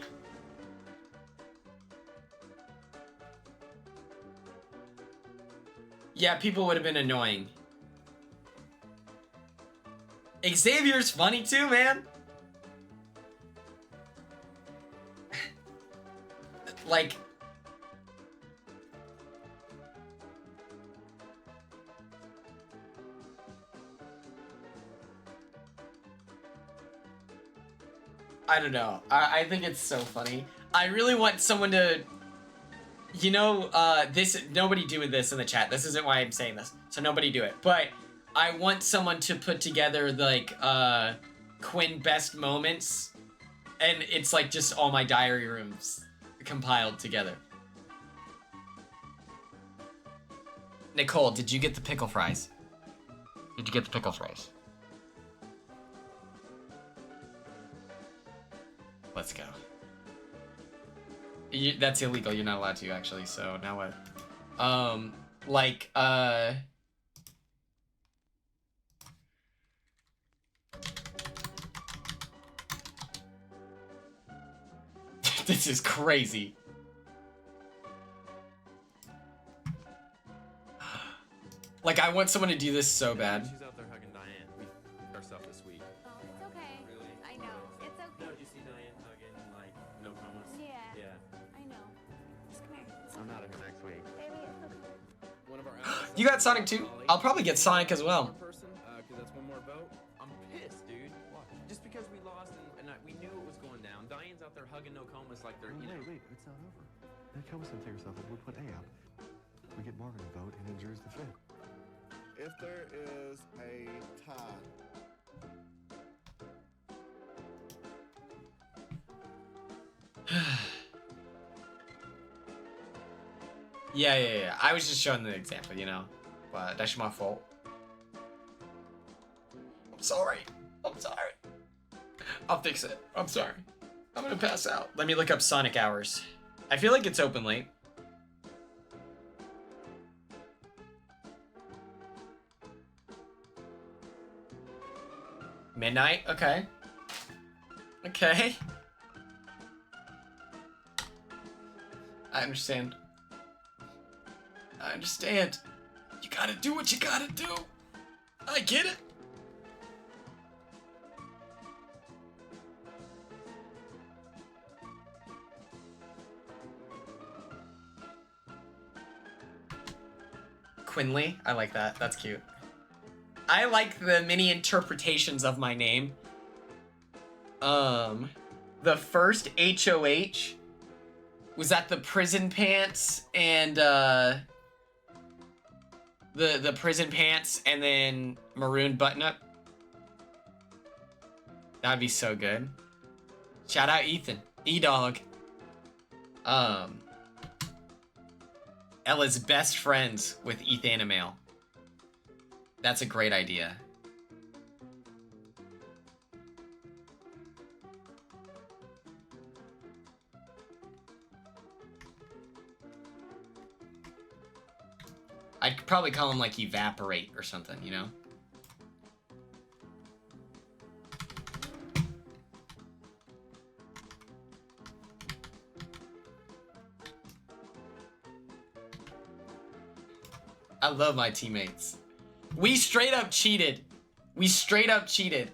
Yeah, people would have been annoying. Xavier's funny too, man. Like, I don't know. I think it's so funny. I really want someone to, you know, nobody doing this in the chat. This isn't why I'm saying this. So nobody do it. But I want someone to put together like Quinn best moments, and it's like just all my diary rooms compiled together. Nicole, did you get the pickle fries? Did you get the pickle fries? Let's go. That's illegal. You're not allowed to, actually. So now what? This is crazy. Like, I want someone to do this so bad. She's out there hugging Diane. We our stuff this week. Oh, it's okay. Really? I know. It's No, okay. did you see Diane hugging like no comments? Yeah. Yeah. I know. Just come here. I'm out of here next week. Baby, it's okay. One of our allies- You got Sonic too? I'll probably get Sonic as well. Person, because that's one more vote. I'm pissed, dude. Why? Just because we lost and we knew it was going down. Diane's out there hugging no comas like they're, you know. Wait, it's not over. That Comas didn't take herself up. We put A up. We get Morgan a vote and then Drew's the fifth. If there is a tie, Yeah. I was just showing the example, you know. But that's my fault. I'm sorry. I'll fix it. I'm sorry. I'm gonna pass out. Let me look up Sonic hours. I feel like it's open late. Midnight? Okay. Okay. I understand. I understand. You gotta do what you gotta do. I get it. Quinley, I like that. That's cute. I like the mini interpretations of my name. The first HOH was at the prison pants and the prison pants and then maroon button up. That'd be so good. Shout out Ethan. E-Dog. Ella's best friends with Ethanimale. That's a great idea. I'd probably call him like Evaporate or something, you know? I love my teammates. We straight up cheated. We straight up cheated.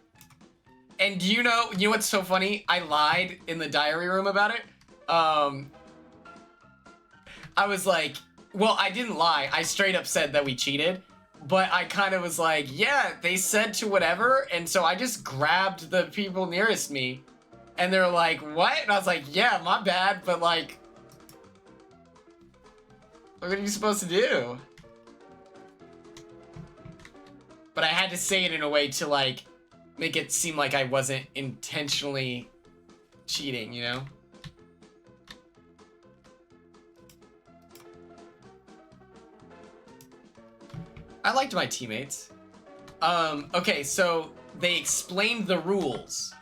And do you know what's so funny? I lied in the diary room about it. I was like, well, I didn't lie. I straight up said that we cheated. But I kind of was like, yeah, they said to whatever. And so I just grabbed the people nearest me. And they're like, what? And I was like, yeah, my bad. But like, what are you supposed to do? But I had to say it in a way to like make it seem like I wasn't intentionally cheating, you know? I liked my teammates. Okay, so they explained the rules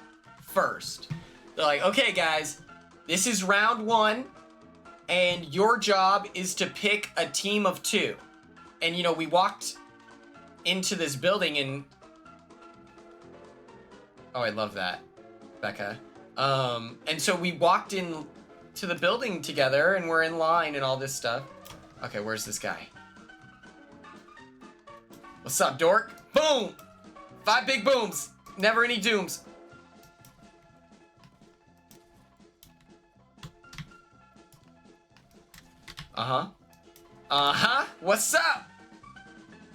first. They're like, okay guys, this is round 1 and your job is to pick a team of 2. And you know, we walked into this building and oh, I love that, Becca. And so we walked in to the building together and we're in line and all this stuff. Okay, where's this guy? What's up, dork? Boom! 5 big booms. Never any dooms. Uh-huh. Uh-huh. What's up?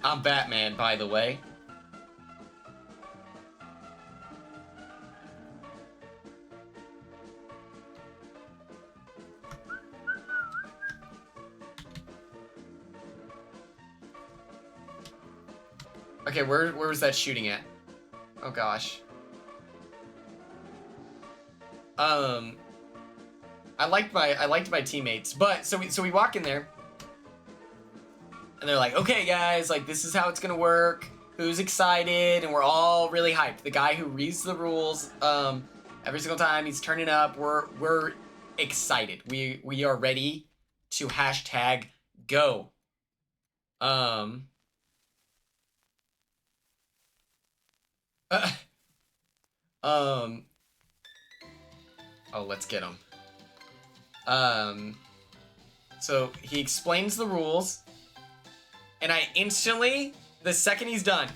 I'm Batman, by the way. Okay, where was that shooting at? Oh gosh. I liked my teammates, but so we walk in there. And they're like, okay, guys, like, this is how it's gonna work. Who's excited? And we're all really hyped. The guy who reads the rules, every single time he's turning up, we're excited. We are ready to hashtag go. Oh, let's get him. So he explains the rules. And I instantly, the second he's done,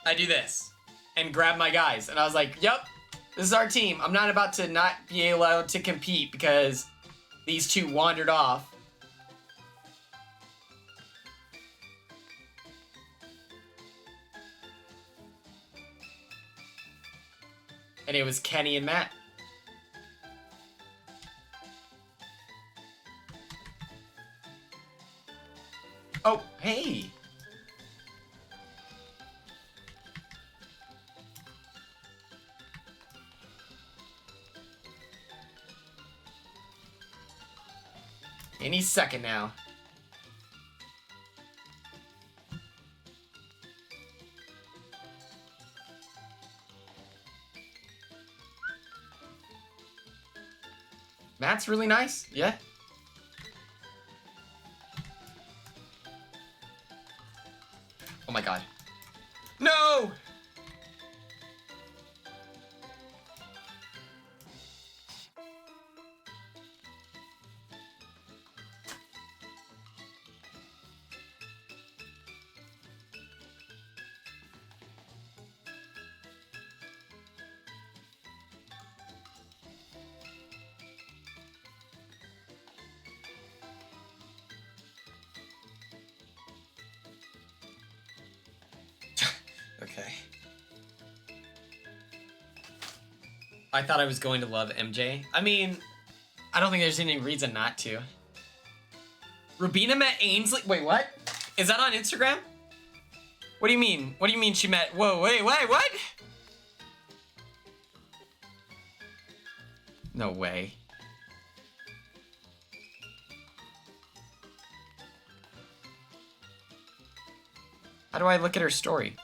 I do this and grab my guys. And I was like, yep, this is our team. I'm not about to not be allowed to compete because these two wandered off. And it was Kenny and Matt. Oh, hey. Any second now. Matt's really nice, yeah. Oh my god. No! Okay. I thought I was going to love MJ. I mean, I don't think there's any reason not to. Rubina met Ainsley. Wait, what? Is that on Instagram? What do you mean? What do you mean she met? Whoa, wait, what? No way. How do I look at her story?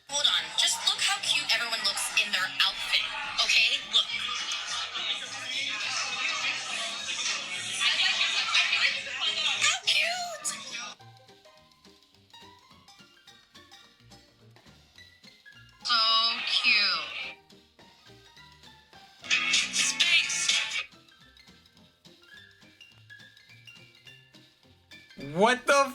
Hold on, just look how cute everyone looks in their outfit, okay? Look. How cute! So cute. Space! What the?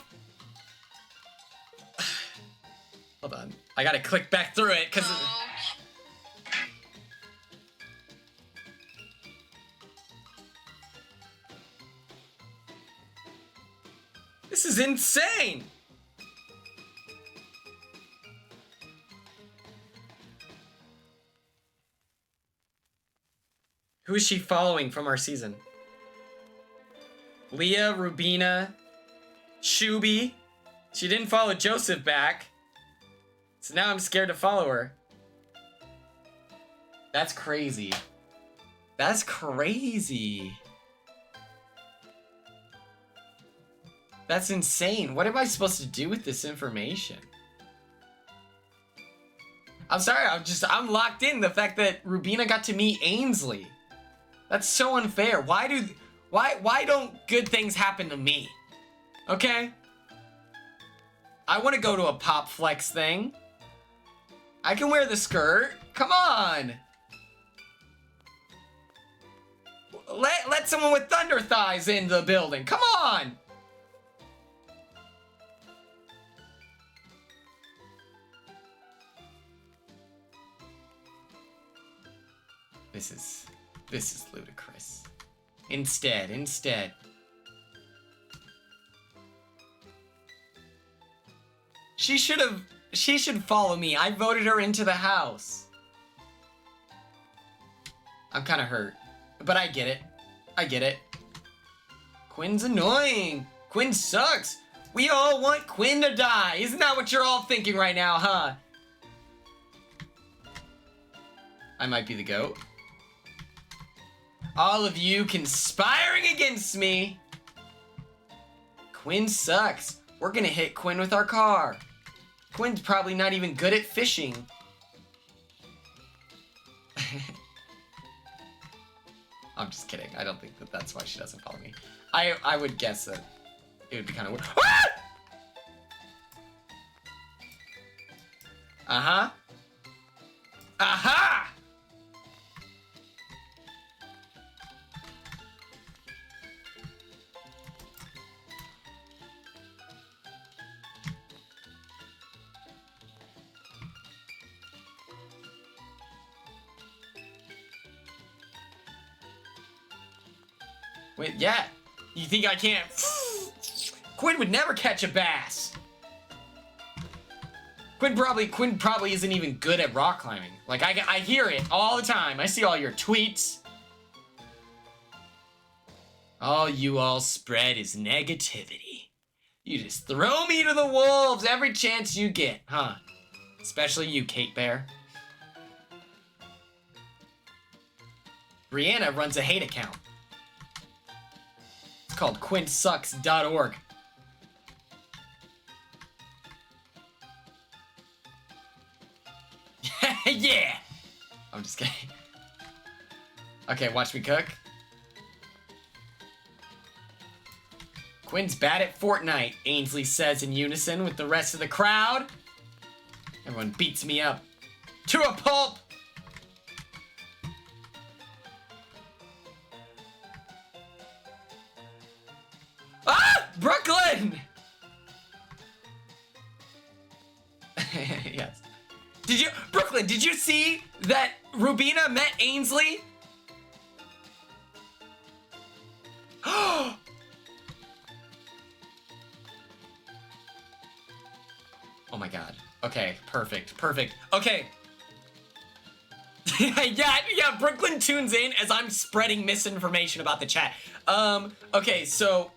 Hold on. I gotta click back through it because. This is insane! Who is she following from our season? Leah, Rubina, Shuby. She didn't follow Joseph back. So now I'm scared to follow her. That's crazy. That's crazy. That's insane. What am I supposed to do with this information? I'm sorry, I'm locked in the fact that Rubina got to meet Ainsley. That's so unfair. Why don't good things happen to me? Okay? I want to go to a Pop Flex thing. I can wear the skirt. Come on. Let someone with thunder thighs in the building. Come on. This is ludicrous. Instead. She should follow me. I voted her into the house. I'm kind of hurt, but I get it. Quinn's annoying. Quinn sucks. We all want Quinn to die. Isn't that what you're all thinking right now, huh? I might be the GOAT. All of you conspiring against me. Quinn sucks. We're gonna hit Quinn with our car. Quinn's probably not even good at fishing. I'm just kidding. I don't think that's why she doesn't follow me. I would guess that it would be kind of weird. Ah! Uh-huh. Aha! Wait, yeah. You think I can't? Quinn would never catch a bass. Quinn probably isn't even good at rock climbing. Like, I hear it all the time. I see all your tweets. All you all spread is negativity. You just throw me to the wolves every chance you get, huh? Especially you, Kate Bear. Brianna runs a hate account. It's called quinsucks.org. Yeah! I'm just kidding. Okay, watch me cook. Quinn's bad at Fortnite, Ainsley says in unison with the rest of the crowd. Everyone beats me up to a pulp. Ah! Brooklyn! Yes. Brooklyn, did you see that Rubina met Ainsley? Oh my god. Okay, perfect. Okay. yeah, Brooklyn tunes in as I'm spreading misinformation about the chat. Okay, so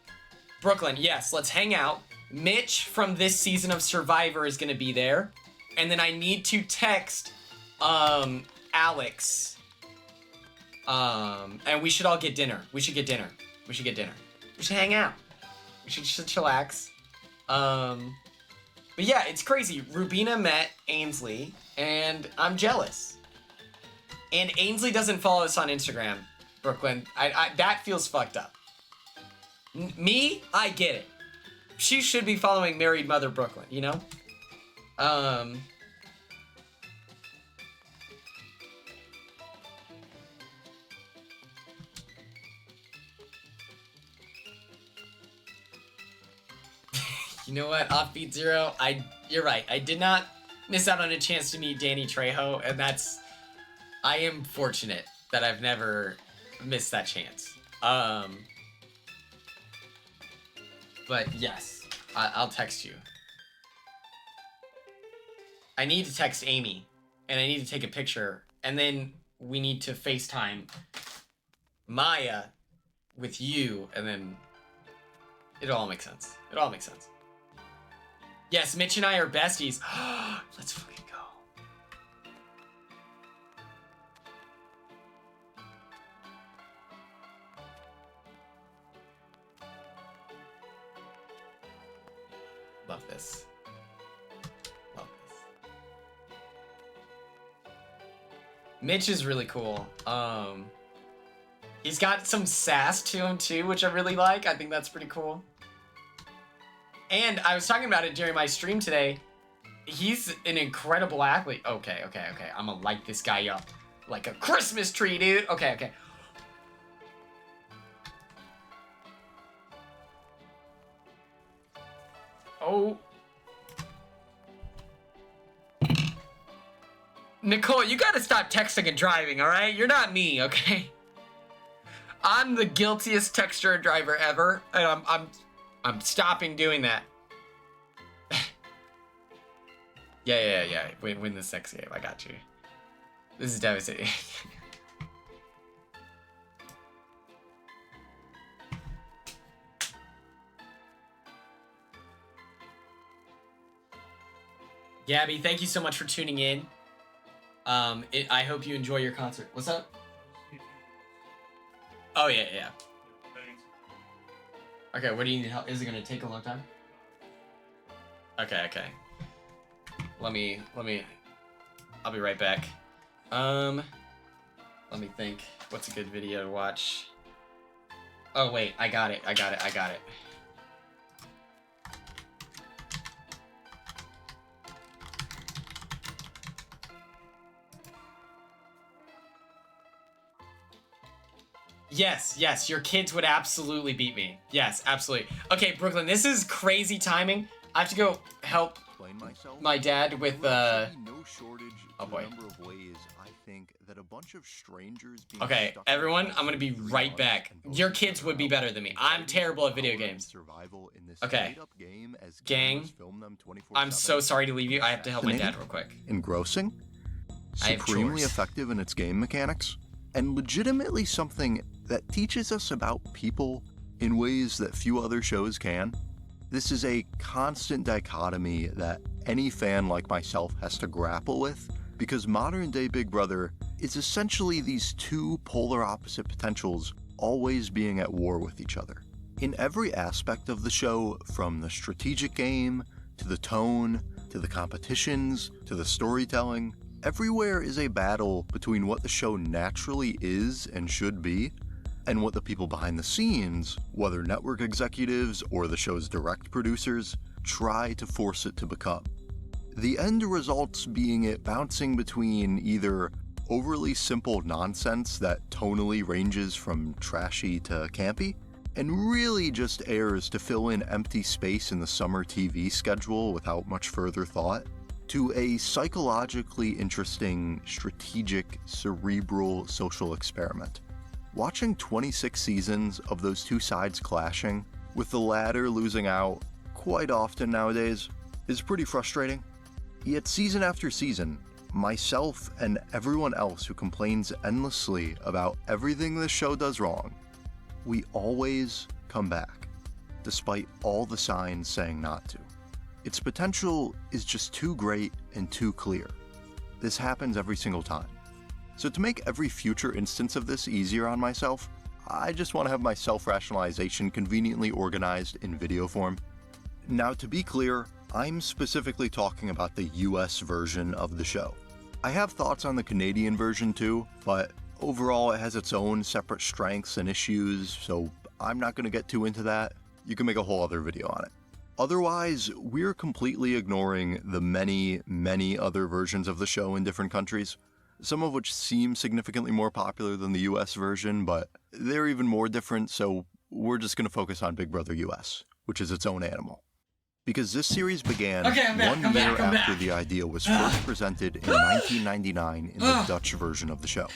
Brooklyn, yes, let's hang out. Mitch from this season of Survivor is gonna be there. And then I need to text Alex. And we should all get dinner. We should hang out. We should chillax. But yeah, it's crazy. Rubina met Ainsley, and I'm jealous. And Ainsley doesn't follow us on Instagram, Brooklyn. That feels fucked up. Me, I get it. She should be following Married Mother Brooklyn, you know? You know what, Offbeat Zero, you're right. I did not miss out on a chance to meet Danny Trejo, and I am fortunate that I've never missed that chance. But yes, I'll text you. I need to text Amy, and I need to take a picture, and then we need to FaceTime Maya with you, and then it'll all make sense. Yes, Mitch and I are besties. Let's fucking go. Love this. Mitch is really cool. He's got some sass to him too, which I really like. I think that's pretty cool. And I was talking about it during my stream today. He's an incredible athlete. Okay. I'm gonna light this guy up like a Christmas tree, dude. Okay. Oh. Nicole, you gotta stop texting and driving, all right? You're not me, okay? I'm the guiltiest texter and driver ever, and I'm stopping doing that. Yeah. Win this sex game. I got you. This is devastating. Gabby, thank you so much for tuning in. I hope you enjoy your concert. What's up? Oh, yeah. Okay, what do you need help? Is it gonna take a long time? Okay. Let me, I'll be right back. Let me think. What's a good video to watch? Oh, wait, I got it. Yes, your kids would absolutely beat me. Yes, absolutely. Okay, Brooklyn, this is crazy timing. I have to go help my dad with, no shortage oh boy. number of ways I think that a bunch of strangers being Okay, everyone, I'm gonna be right back. Your kids would be better than me. I'm terrible at video games. Okay. Gang, I'm so sorry to leave you. I have to help my dad real quick. Engrossing, I have supremely chores. effective in its game mechanics, and legitimately something that teaches us about people in ways that few other shows can. This is a constant dichotomy that any fan like myself has to grapple with, because modern day Big Brother is essentially these two polar opposite potentials always being at war with each other. In every aspect of the show, from the strategic game, to the tone, to the competitions, to the storytelling, everywhere is a battle between what the show naturally is and should be, and what the people behind the scenes, whether network executives or the show's direct producers, try to force it to become. The end results being it bouncing between either overly simple nonsense that tonally ranges from trashy to campy, and really just airs to fill in empty space in the summer TV schedule without much further thought, to a psychologically interesting, strategic, cerebral social experiment. Watching 26 seasons of those two sides clashing, with the latter losing out quite often nowadays, is pretty frustrating. Yet season after season, myself and everyone else who complains endlessly about everything this show does wrong, we always come back, despite all the signs saying not to. Its potential is just too great and too clear. This happens every single time. So to make every future instance of this easier on myself, I just want to have my self-rationalization conveniently organized in video form. Now, to be clear, I'm specifically talking about the US version of the show. I have thoughts on the Canadian version too, but overall it has its own separate strengths and issues, so I'm not going to get too into that. You can make a whole other video on it. Otherwise, we're completely ignoring the many, many other versions of the show in different countries, some of which seem significantly more popular than the US version, but they're even more different, so we're just going to focus on Big Brother US, which is its own animal. Because this series began 1 year after the idea was first presented in 1999 in the Dutch version of the show.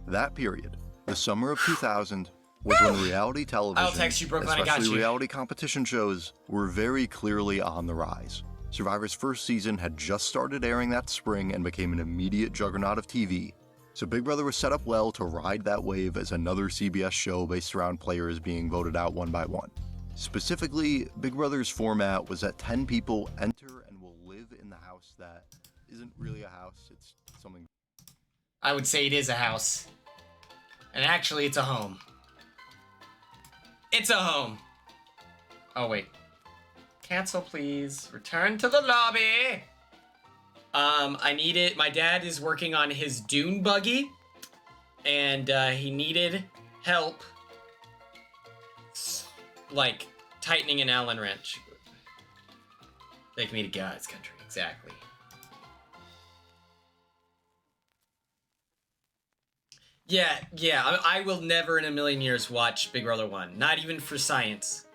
That period, the summer of 2000, was when reality television, especially reality competition shows, were very clearly on the rise. Survivor's first season had just started airing that spring and became an immediate juggernaut of TV, so Big Brother was set up well to ride that wave as another CBS show based around players being voted out one by one. Specifically, Big Brother's format was that 10 people enter and will live in the house that isn't really a house, it's something. I would say it is a house. And actually, it's a home. It's a home. Oh, wait. Cancel, please. Return to the lobby. I need it. My dad is working on his dune buggy. And he needed help. Like, tightening an Allen wrench. Take me to God's country. Exactly. Yeah, I will never in a million years watch Big Brother 1. Not even for science.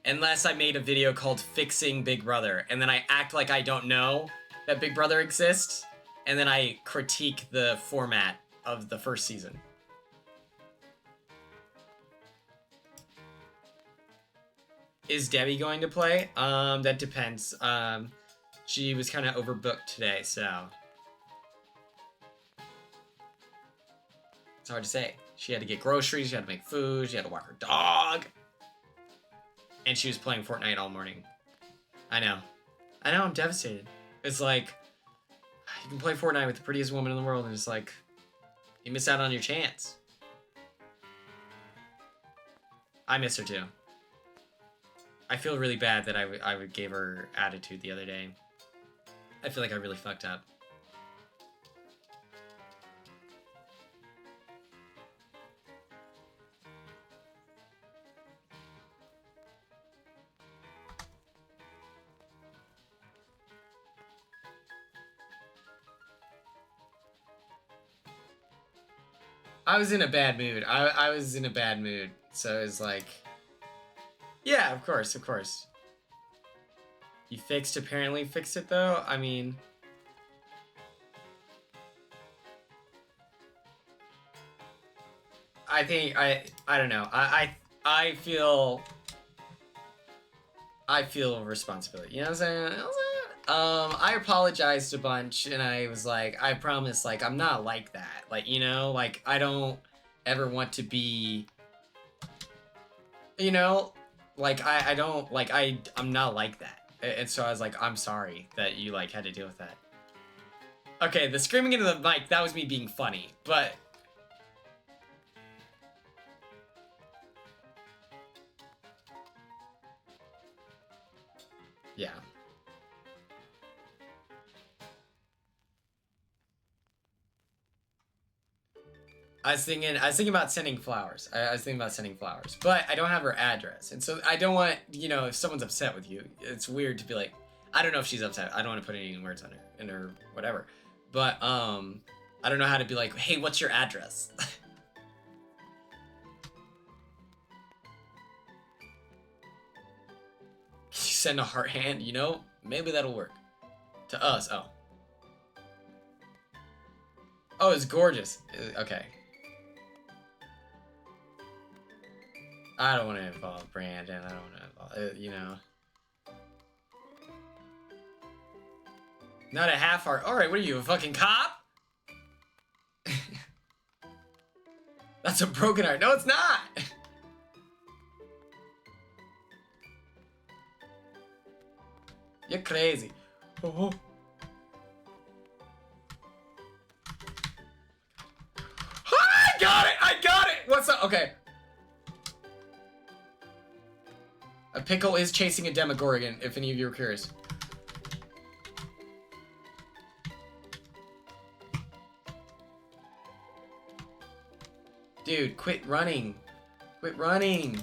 Unless I made a video called Fixing Big Brother. And then I act like I don't know that Big Brother exists. And then I critique the format of the first season. Is Debbie going to play? That depends. She was kind of overbooked today, so... It's hard to say. She had to get groceries, she had to make food, she had to walk her dog. And she was playing Fortnite all morning. I know, I'm devastated. It's like, you can play Fortnite with the prettiest woman in the world, and it's like, you miss out on your chance. I miss her too. I feel really bad that I gave her attitude the other day. I feel like I really fucked up. I was in a bad mood. I was in a bad mood. So it was like... Yeah, of course. You apparently fixed it though? I mean... I think, I don't know. I feel responsibility. You know what I'm saying? I apologized a bunch, and I was like, I promise, like, I'm not like that. Like, you know, like, I don't ever want to be, you know, like, I don't, like, I'm not like that. And so I was like, I'm sorry that you, like, had to deal with that. Okay, the screaming into the mic, that was me being funny, but... Yeah. I was thinking about sending flowers. I was thinking about sending flowers, but I don't have her address. And so I don't want, you know, if someone's upset with you, it's weird to be like, I don't know if she's upset. I don't want to put any words on her, in her whatever. But, I don't know how to be like, hey, what's your address? Can you send a heart hand, you know? Maybe that'll work. To us, oh. Oh, it's gorgeous. Okay. I don't want to involve Brandon. I don't want to involve, you know. Not a half heart. All right, what are you, a fucking cop? That's a broken heart. No, it's not. You're crazy. Oh. I got it! I got it! What's up? Okay. A pickle is chasing a Demogorgon, if any of you are curious. Dude, quit running. Quit running.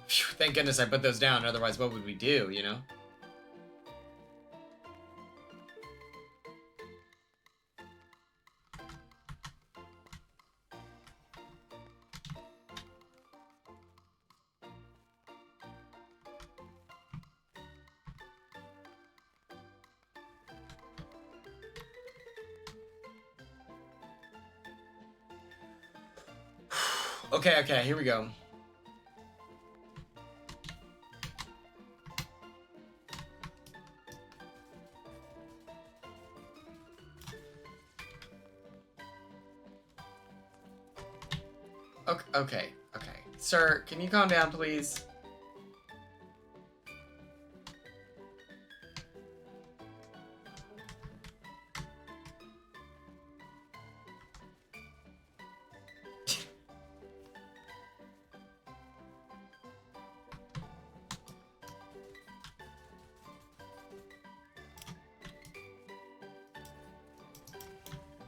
Phew, thank goodness I put those down, otherwise what would we do, you know? Okay, here we go. Okay. Sir, can you calm down, please?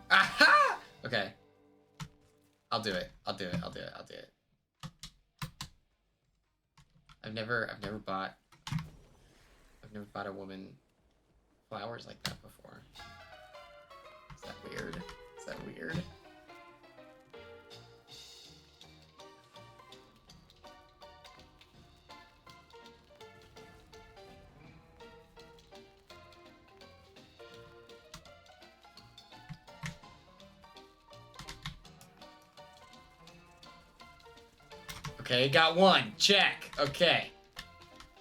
Aha! Okay. I'll do it. I've never bought a woman flowers like that before. Is that weird? Okay, got one. Check. Okay.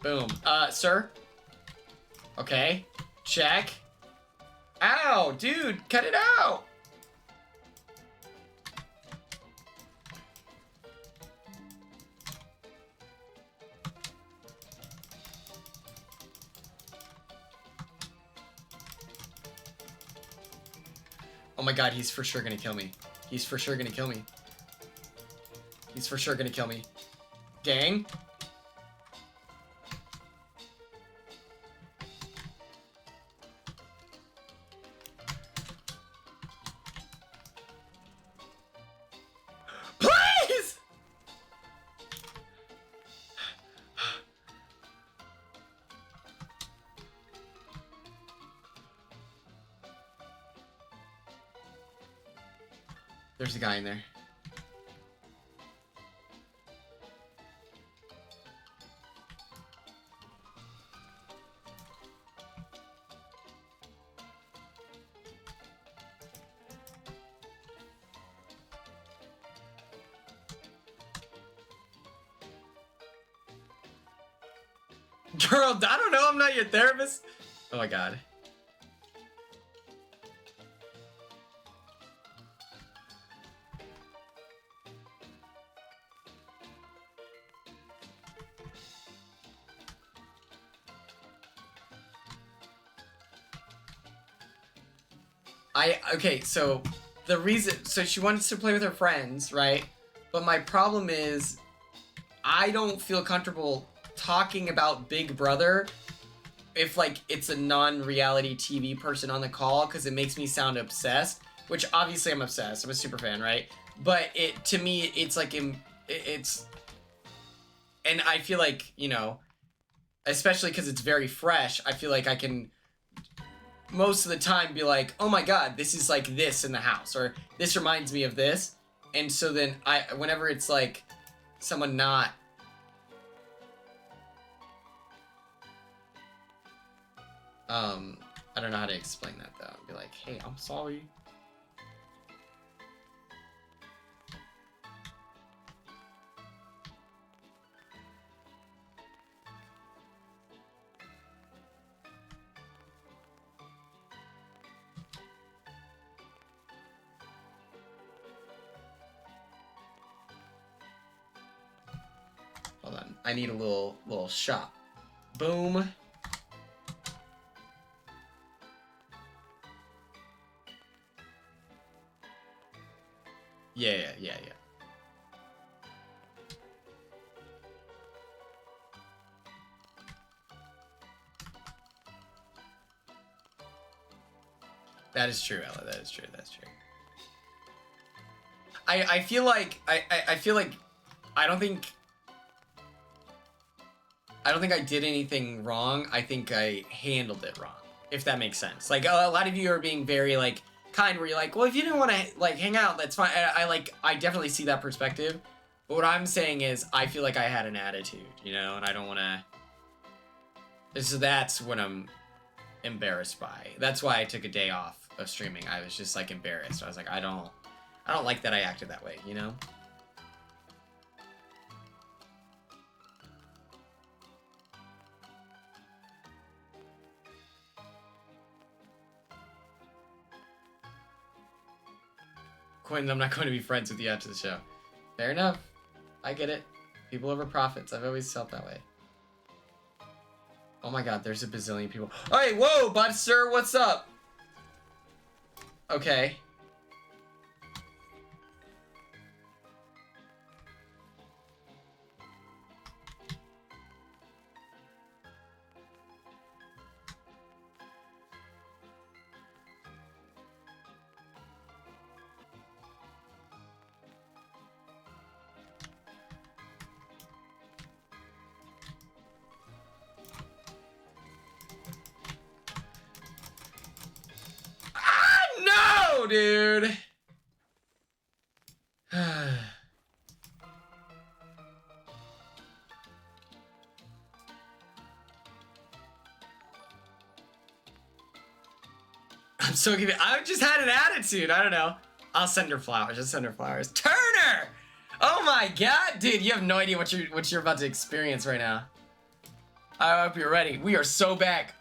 Boom. Sir? Okay. Check. Ow, dude, cut it out! Oh my god, he's for sure gonna kill me. He's for sure gonna kill me. Gang? Please! There's a guy in there. Girl, I don't know, I'm not your therapist. Oh my god. Okay, so the reason, so she wants to play with her friends, right? But my problem is, I don't feel comfortable talking about Big Brother if, like, it's a non-reality TV person on the call, because it makes me sound obsessed. which obviously I'm obsessed. I'm a super fan, right? But to me, it's like, it's, and I feel like, you know, especially because it's very fresh, I feel like I can most of the time be like, oh my god, this is like this in the house, or this reminds me of this. And so then whenever it's like someone not, I don't know how to explain that though. Be like, hey, I'm sorry. Hold on, I need a little shot. Boom. Yeah. That is true, Ella. That is true. That's true. I feel like I feel like I don't think I did anything wrong. I think I handled it wrong, if that makes sense. Like a lot of you are being very like kind, where you're like, well, if you didn't want to like hang out, that's fine. I definitely see that perspective. But what I'm saying is, I feel like I had an attitude, you know, and I don't want to. So that's what I'm embarrassed by. That's why I took a day off of streaming. I was just like embarrassed. I was like, I don't like that I acted that way, you know? Quinn, I'm not going to be friends with you after the show. Fair enough. I get it. People over profits. I've always felt that way. Oh my god, there's a bazillion people. Hey, whoa, bud, sir, what's up? Okay. No, dude. I'm so confused. I just had an attitude. I don't know. I'll send her flowers. Just send her flowers. Turner! Oh my god, dude, you have no idea what you're about to experience right now. I hope you're ready. We are so back.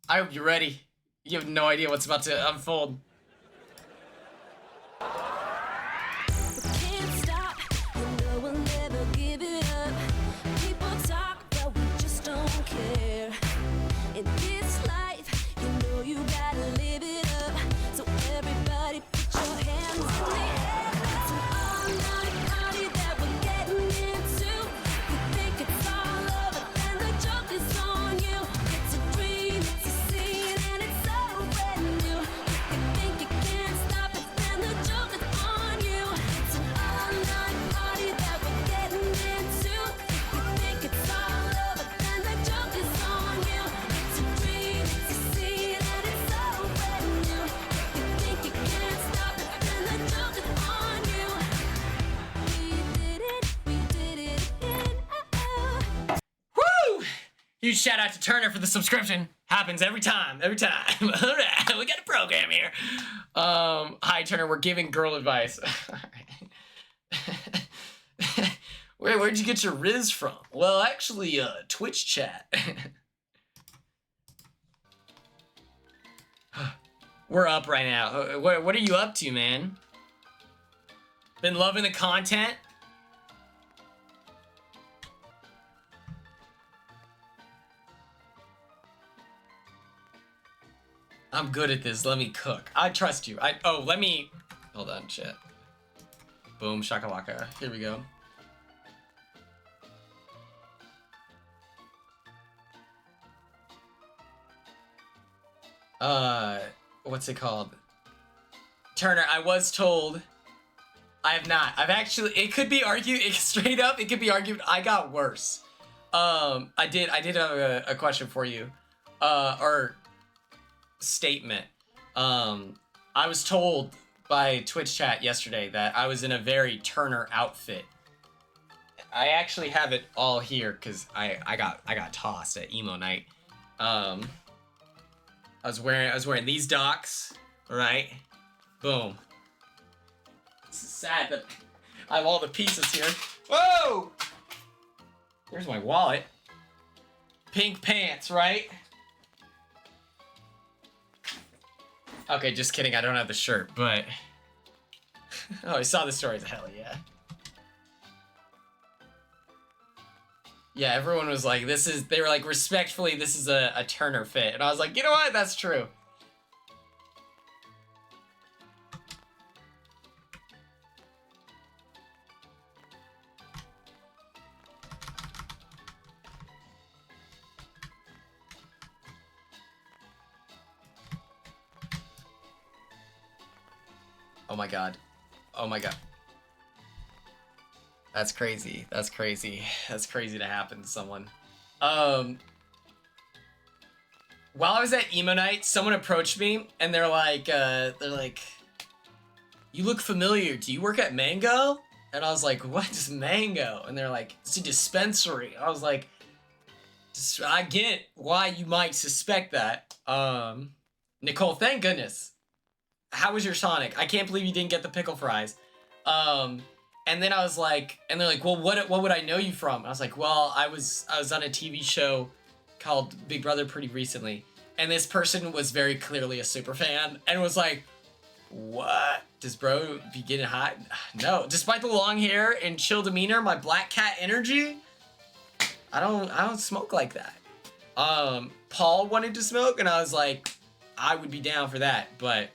I hope you're ready. You have no idea what's about to unfold. Can't stop, you know we'll never give it up. People talk, but we just don't care. In this life, you know you gotta live it up. So everybody put your hands in the air. It's an all-night party that we're getting into. You think it's all over, and the joke is on you. It's a dream, it's a scene, and it's so brand new. You think you can't stop it, then the joke is on you. It's an all-night party that we're getting into. You think it's all over, then the joke is on you. It's a dream, it's a scene, and it's so brand new. You think you can't stop it, then the joke is on you. We did it again. Woo! Huge shout out to Turner for the subscription. Happens every time. All right, we got a program here. Hi Turner, we're giving girl advice. Where'd you get your Riz from? Well, actually, Twitch chat. We're up right now. What are you up to, man? Been loving the content? I'm good at this. Let me cook. I trust you. Let me... Hold on, shit. Boom, shakalaka. Here we go. what's it called? Turner, I was told. I have not. I've actually, it could be argued, straight up, it could be argued I got worse. I did have a question for you. Or statement. I was told by Twitch chat yesterday that I was in a very Turner outfit. I actually have it all here because I got tossed at emo night. I was wearing these docks, right? Boom. It's sad that I have all the pieces here. Whoa! Where's my wallet? Pink pants, right? Okay, just kidding. I don't have the shirt, but oh, I saw the stories. Hell yeah. Yeah, everyone was like, they were like, respectfully, this is a Turner fit. And I was like, you know what? That's true. Oh my god. Oh my god. That's crazy. That's crazy. That's crazy to happen to someone. While I was at emo night, someone approached me and they're like, you look familiar. Do you work at Mango? And I was like, what is Mango? And they're like, it's a dispensary. I was like, I get why you might suspect that. Nicole, thank goodness. How was your Sonic? I can't believe you didn't get the pickle fries. And then I was like, and they're like, well, what would I know you from? I was like, well, I was on a TV show called Big Brother pretty recently. And this person was very clearly a super fan and was like, what? Does bro be getting hot? No, despite the long hair and chill demeanor, my black cat energy, I don't smoke like that. Paul wanted to smoke and I was like, I would be down for that, but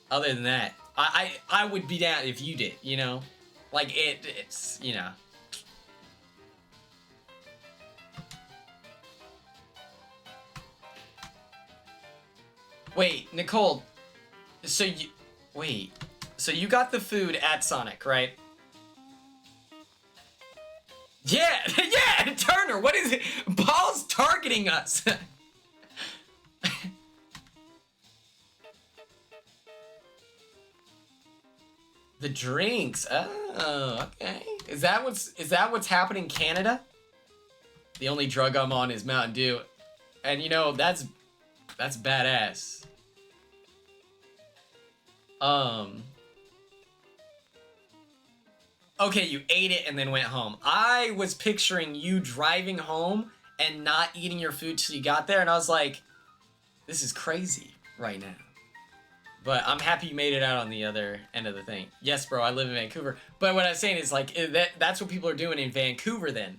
other than that, I would be down if you did, you know? Like, it's, you know. Wait, Nicole, so you got the food at Sonic, right? Yeah, yeah, Turner, what is it? Paul's targeting us. The drinks. Oh, okay. Is that what's happening in Canada? The only drug I'm on is Mountain Dew. And you know, that's badass. Okay, you ate it and then went home. I was picturing you driving home and not eating your food till you got there, and I was like, this is crazy right now. But I'm happy you made it out on the other end of the thing. Yes, bro, I live in Vancouver. But what I was saying is, like, that's what people are doing in Vancouver then.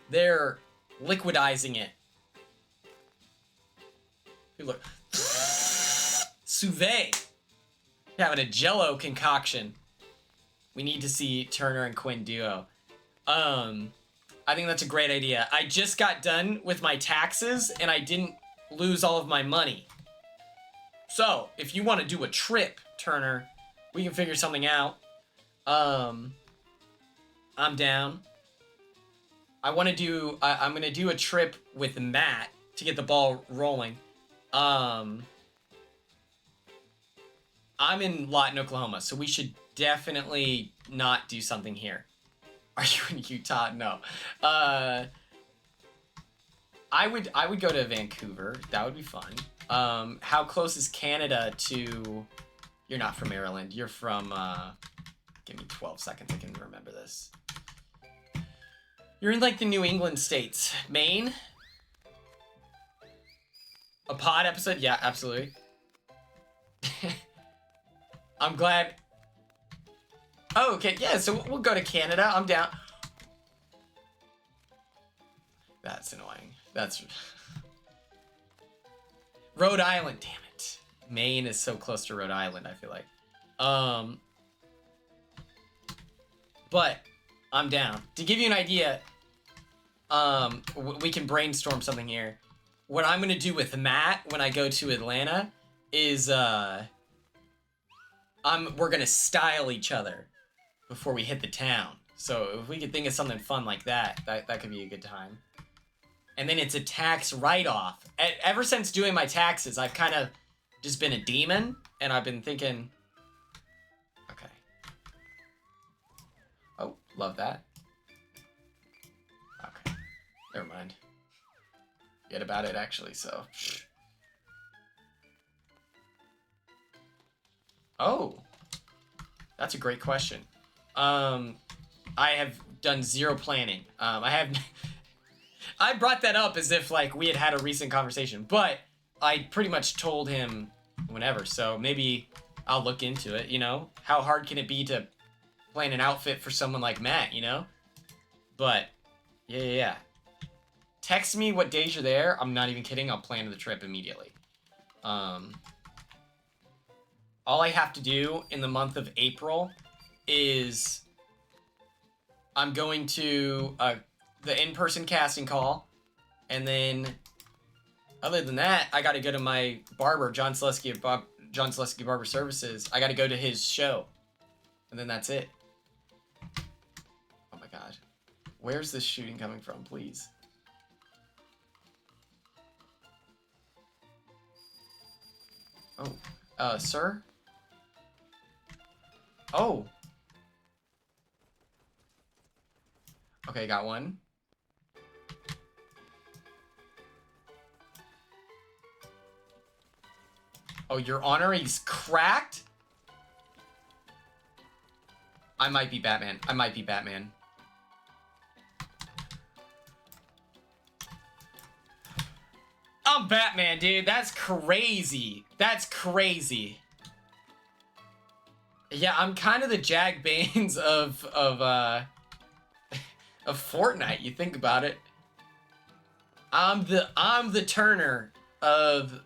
They're liquidizing it. Hey, look. Suve. Having a Jello concoction. We need to see Turner and Quinn duo. I think that's a great idea. I just got done with my taxes, and I didn't lose all of my money. So, if you want to do a trip, Turner, we can figure something out. I'm down. I'm gonna do a trip with Matt to get the ball rolling. I'm in Lawton, Oklahoma, so we should definitely not do something here. Are you in Utah? No. I would go to Vancouver. That would be fun. How close is Canada to... You're not from Maryland. You're from, give me 12 seconds. I can remember this. You're in, like, the New England states. Maine? A pod episode? Yeah, absolutely. I'm glad... Oh, okay. Yeah, so we'll go to Canada. I'm down. That's annoying. That's... Rhode Island, damn it. Maine is so close to Rhode Island, I feel like. But I'm down. To give you an idea, we can brainstorm something here. what I'm gonna do with Matt when I go to Atlanta is we're gonna style each other before we hit the town. So if we could think of something fun like that, that could be a good time. And then it's a tax write-off. Ever since doing my taxes, I've kind of just been a demon, and I've been thinking, okay. Oh, love that. Okay, never mind. Forget about it, actually, so. Oh, that's a great question. I have done zero planning. I brought that up as if like we had a recent conversation, but I pretty much told him whenever, so maybe I'll look into it, you know? How hard can it be to plan an outfit for someone like Matt, you know? But, yeah. Text me what days you're there. I'm not even kidding. I'll plan the trip immediately. All I have to do in the month of April is I'm going to the in-person casting call, and then other than that, I got to go to my barber, John Selesky Barber Services. I got to go to his show, and then that's it. Oh my god, where's this shooting coming from? Please. Oh, sir? Oh. Okay, got one. Oh, Your Honor, he's cracked? I might be Batman. I'm Batman, dude. That's crazy. Yeah, I'm kind of the Jag Baines of Fortnite. You think about it. I'm the Turner of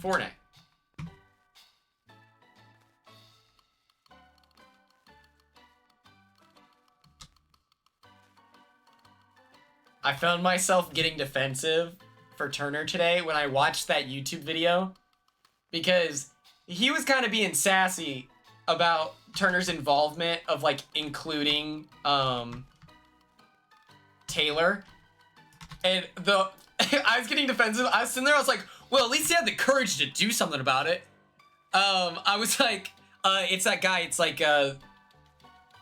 Fortnite. I found myself getting defensive for Turner today when I watched that YouTube video because he was kind of being sassy about Turner's involvement of like including Taylor, and I was getting defensive. I was sitting there, I was like, well, at least he had the courage to do something about it. I was like, it's that guy, it's like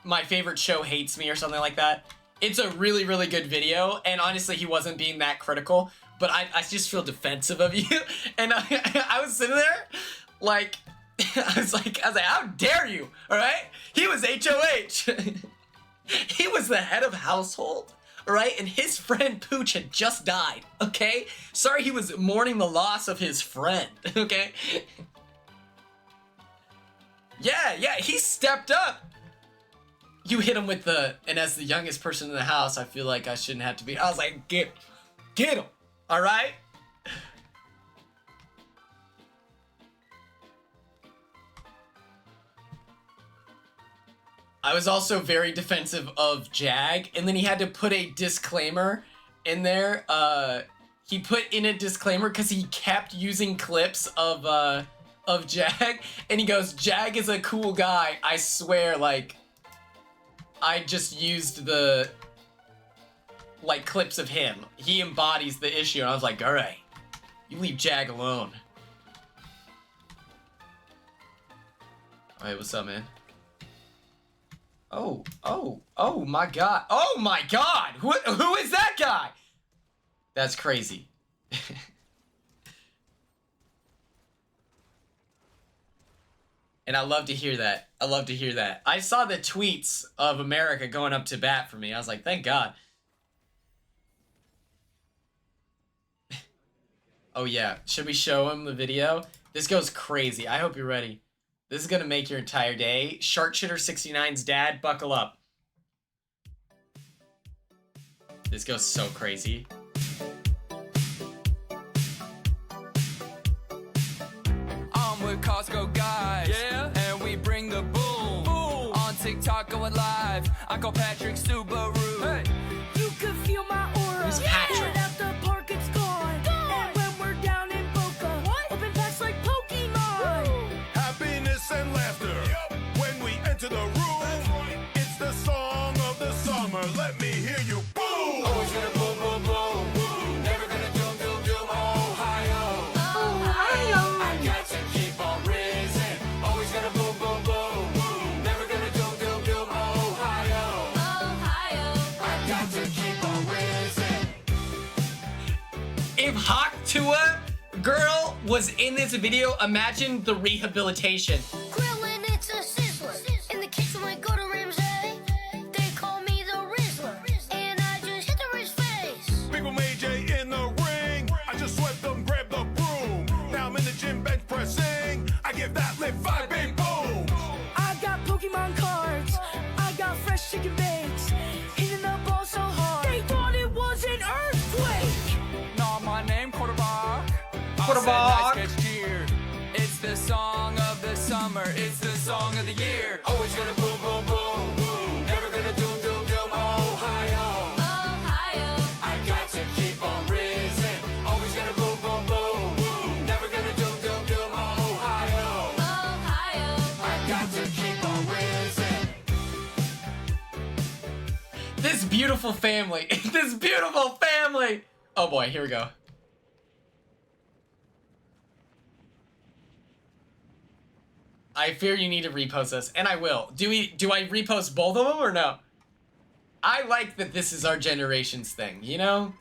My Favorite Show Hates Me or something like that. It's a really, really good video, and honestly, he wasn't being that critical, but I just feel defensive of you, and I was sitting there, like, I was like, how dare you, all right? He was HOH. He was the head of household, all right? And his friend Pooch had just died, okay? Sorry he was mourning the loss of his friend, okay? Yeah, he stepped up. You hit him with and as the youngest person in the house, I feel like I shouldn't have to be. I was like, get him, all right? I was also very defensive of Jag, and then he had to put a disclaimer in there. He put in a disclaimer because he kept using clips of Jag, and he goes, Jag is a cool guy, I swear, like, I just used the, like, clips of him. He embodies the issue, and I was like, alright, you leave Jag alone. Hey, what's up, man? Oh my god. Oh my god! Who is that guy? That's crazy. And I love to hear that. I saw the tweets of America going up to bat for me. I was like, thank God. Oh yeah, should we show him the video? This goes crazy. I hope you're ready. This is gonna make your entire day. Sharkshitter69's dad, buckle up. This goes so crazy. I'm with Costco guys, yeah, and we bring the boom. Boom. On TikTok going live, I call Patrick Subaru. Hey. You can feel my aura. Who's Patrick? At the park, it's gone. Tua girl was in this video. Imagine the rehabilitation. Grillin', it's a sizzler. In the kitchen, we go to Ramsay. They call me the Rizzler. And I just hit the Riz face. Big Ol' J in the ring. I just swept them, grabbed the broom. Now I'm in the gym bench pressing. I give that lift 5 big boom. I got Pokemon cards. I got fresh chicken bakes. Hitting the ball so hard. They thought it was an earthquake. Not my name, quarterback. Quarterback. Nice catch, cheer. It's the song of the summer. It's the song of the year. Always gonna boom, boom, boom, boom. Never gonna doom, doom, doom. Ohio. Ohio. I got to keep on rising. Always gonna boom, boom, boom, boom. Never gonna doom, doom, doom. Ohio. Ohio. I got to keep on rising. This beautiful family. This beautiful family. Oh boy, here we go. I fear you need to repost this, and I will. Do I repost both of them or no? I like that this is our generation's thing, you know?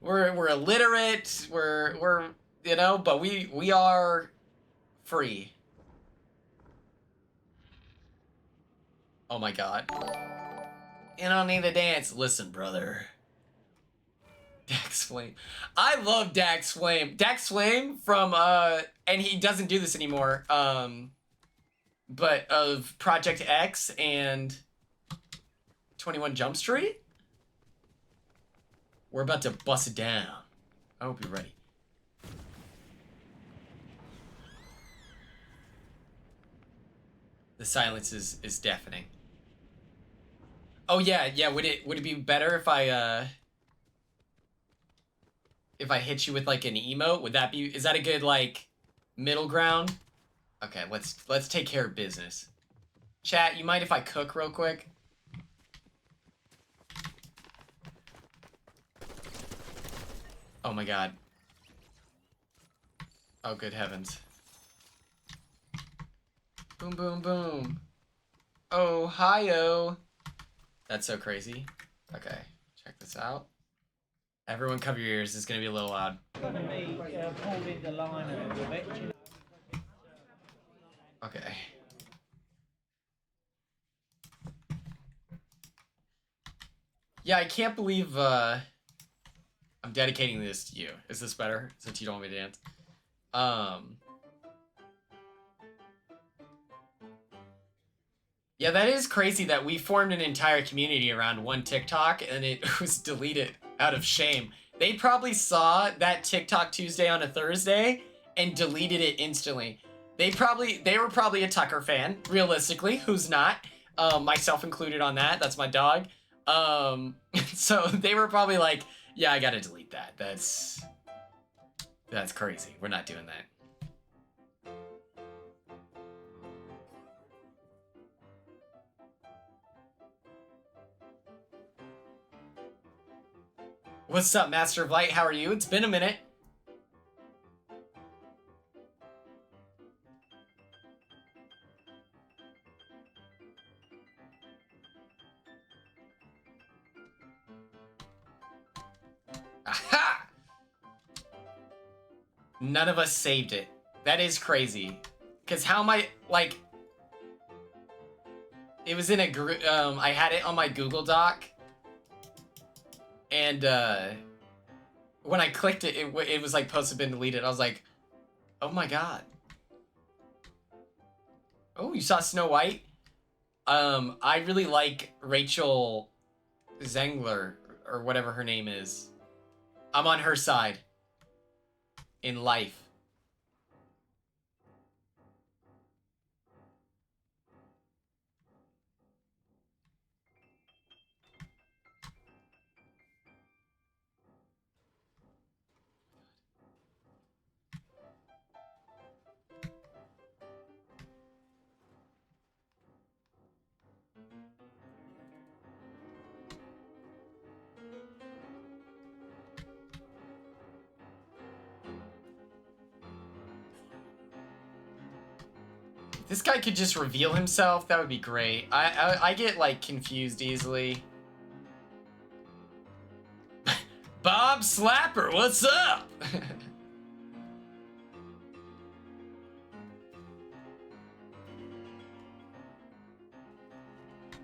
We're illiterate, we're you know, but we are free. Oh my god. You don't need to dance. Listen, brother. Dax Flame. I love Dax Flame. Dax Flame from and he doesn't do this anymore. But of Project X and 21 Jump Street. We're about to bust it down. I hope you're ready. The silence is deafening. Oh yeah, would it be better if I hit you with like an emote? Would that be, is that a good like middle ground? Okay, let's take care of business. Chat, you mind if I cook real quick? Oh my god. Oh good heavens. Boom boom boom. Ohio. That's so crazy. Okay, check this out. Everyone cover your ears, it's gonna be a little loud. Gonna be pulled into line a little bit, you know. Okay. Yeah, I can't believe I'm dedicating this to you. Is this better since you don't want me to dance? Yeah, that is crazy that we formed an entire community around one TikTok and it was deleted out of shame. They probably saw that TikTok Tuesday on a Thursday and deleted it instantly. They were probably a Tucker fan, realistically. Who's not? Myself included on that. That's my dog. So they were probably like, yeah, I gotta delete that. That's crazy. We're not doing that. What's up, Master of Light? How are you? It's been a minute. Aha! None of us saved it. That is crazy. Cause how am I, like, it was in a group, I had it on my Google Doc. And when I clicked it, it was like post had been deleted. I was like, oh my god. Oh, you saw Snow White? I really like Rachel Zegler, or whatever her name is. I'm on her side in life. This guy could just reveal himself. That would be great. I get like confused easily. Bob Slapper, what's up?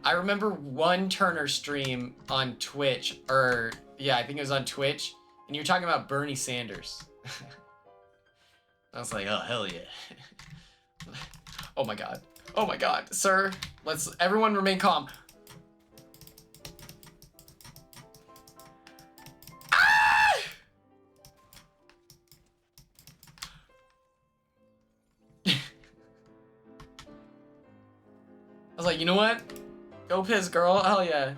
I remember one Turner stream on Twitch, or yeah, I think it was on Twitch, and you were talking about Bernie Sanders. I was like, oh, hell yeah. Oh my god. Oh my god, sir. Let's everyone remain calm. Ah! I was like, you know what? Go piss, girl. Hell yeah.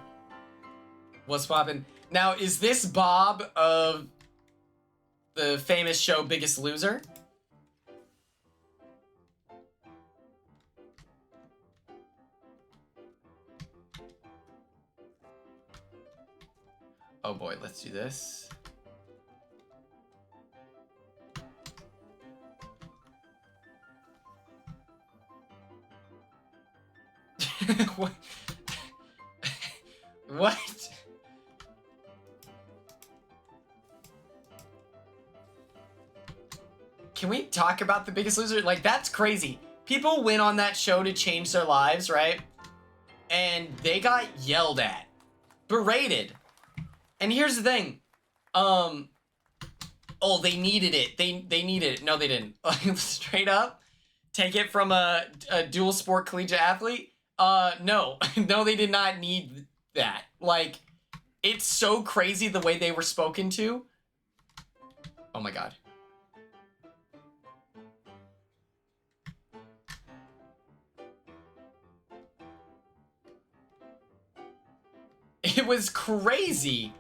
What's poppin'? Now, is this Bob of the famous show Biggest Loser? Oh boy, let's do this. What? What? Can we talk about The Biggest Loser? Like, that's crazy. People went on that show to change their lives, right? And they got yelled at, berated. And here's the thing. Oh, they needed it. They needed it. No, they didn't. Straight up, take it from a dual sport collegiate athlete. No. No, they did not need that. Like, it's so crazy the way they were spoken to. Oh my god. It was crazy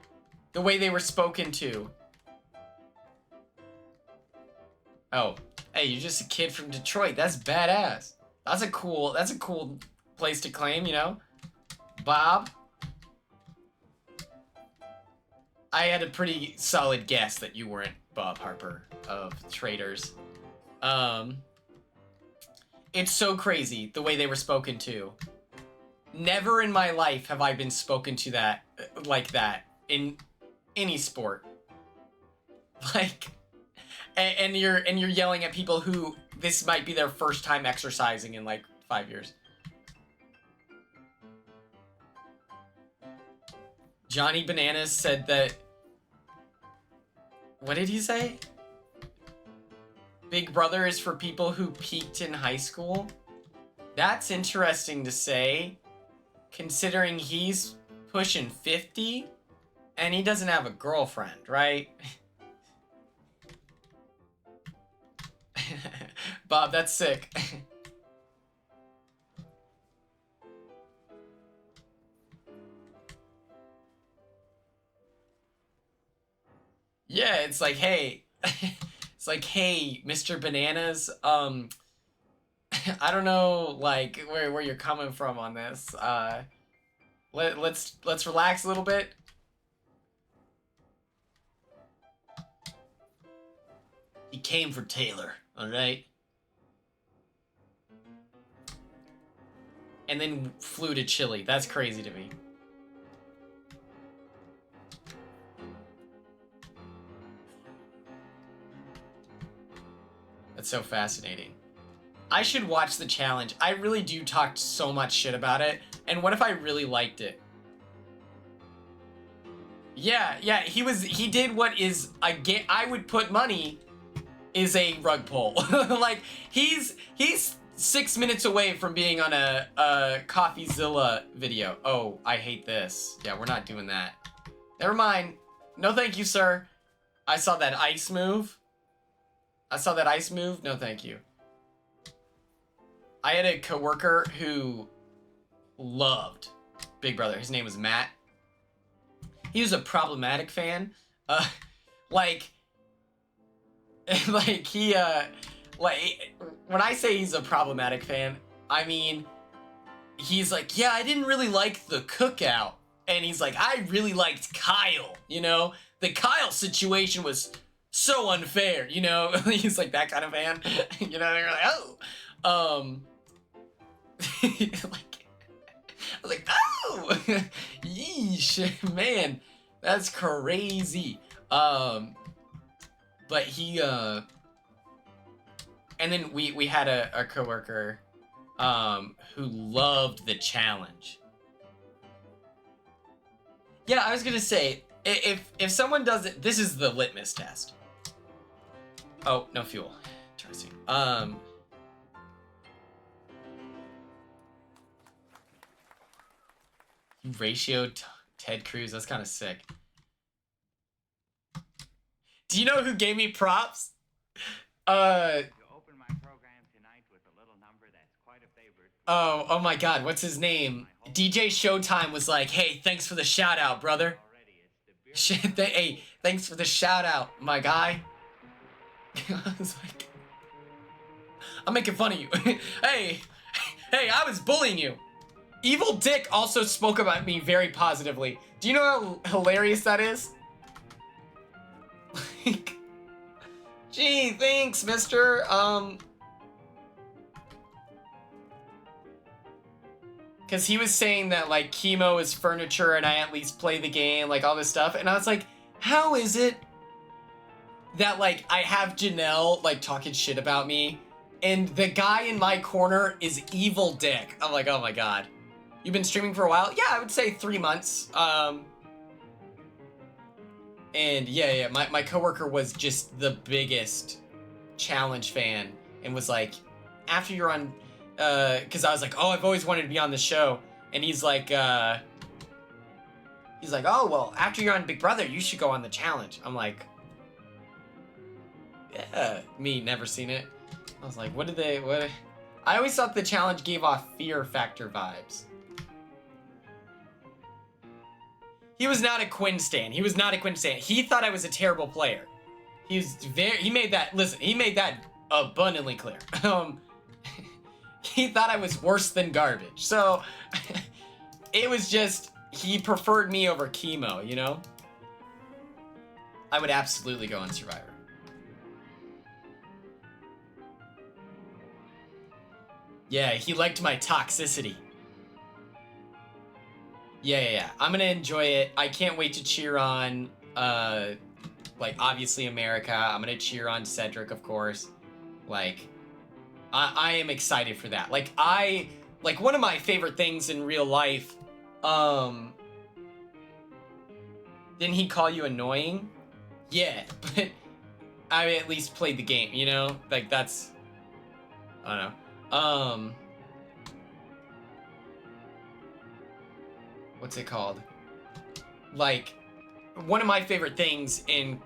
the way they were spoken to. Oh, hey, you're just a kid from Detroit. That's badass. That's a cool place to claim, you know? Bob. I had a pretty solid guess that you weren't Bob Harper of Traders. It's so crazy the way they were spoken to. Never in my life have I been spoken to that like that in any sport. Like, and you're yelling at people who this might be their first time exercising in like 5 years. Johnny Bananas said that. What did he say? Big Brother is for people who peaked in high school. That's interesting to say, considering he's pushing 50 and he doesn't have a girlfriend, right? Bob, that's sick. Yeah, it's like, hey, it's like, hey, Mr. Bananas, I don't know, like, where you're coming from on this. Let's relax a little bit. He came for Taylor, all right? And then flew to Chile. That's crazy to me. That's so fascinating. I should watch the challenge. I really do talk so much shit about it. And what if I really liked it? Yeah, he did what is, I would put money is a rug pull. Like, he's 6 minutes away from being on a CoffeeZilla video. Oh, I hate this. Yeah, we're not doing that. Never mind. No thank you, sir. I saw that ice move. No thank you. I had a coworker who loved Big Brother. His name was Matt. He was a problematic fan. Like he, like, when I say he's a problematic fan, I mean, he's like, yeah, I didn't really like the cookout. And he's like, I really liked Kyle, you know? The Kyle situation was so unfair, you know? He's like that kind of fan, you know? And you're like, oh. Like, I was like, oh! Yeesh, man, that's crazy. But he, and then we had a coworker, who loved the challenge. Yeah, I was gonna say, if someone does it, this is the litmus test. Oh, no fuel. Interesting. Ratio Ted Cruz, that's kind of sick. Do you know who gave me props? Oh my god, what's his name? DJ Showtime was like, hey, thanks for the shout out, brother. Hey, thanks for the shout out, my guy. I was like, I'm making fun of you. hey, I was bullying you. Evil Dick also spoke about me very positively. Do you know how hilarious that is? Like, gee, thanks, mister. Because he was saying that, like, chemo is furniture and I at least play the game, like, all this stuff. And I was like, how is it that, like, I have Janelle, like, talking shit about me, and the guy in my corner is Evil Dick? I'm like, oh my god. You've been streaming for a while? Yeah, I would say 3 months. And yeah, my coworker was just the biggest challenge fan and was like, after you're on, because I was like, oh, I've always wanted to be on the show. And he's like, oh, well, after you're on Big Brother, you should go on the challenge. I'm like, yeah, me, never seen it. I was like, what? I always thought the challenge gave off Fear Factor vibes. He was not a Quinn stan. He thought I was a terrible player. He made that abundantly clear. He thought I was worse than garbage. So, it was just, he preferred me over chemo, you know? I would absolutely go on Survivor. Yeah, he liked my toxicity. Yeah. I'm gonna enjoy it. I can't wait to cheer on, like, obviously America. I'm gonna cheer on Cedric, of course. Like, I am excited for that. Like, one of my favorite things in real life, didn't he call you annoying? Yeah, but I at least played the game, you know? Like, that's, I don't know. What's it called? Like, one of my favorite things in...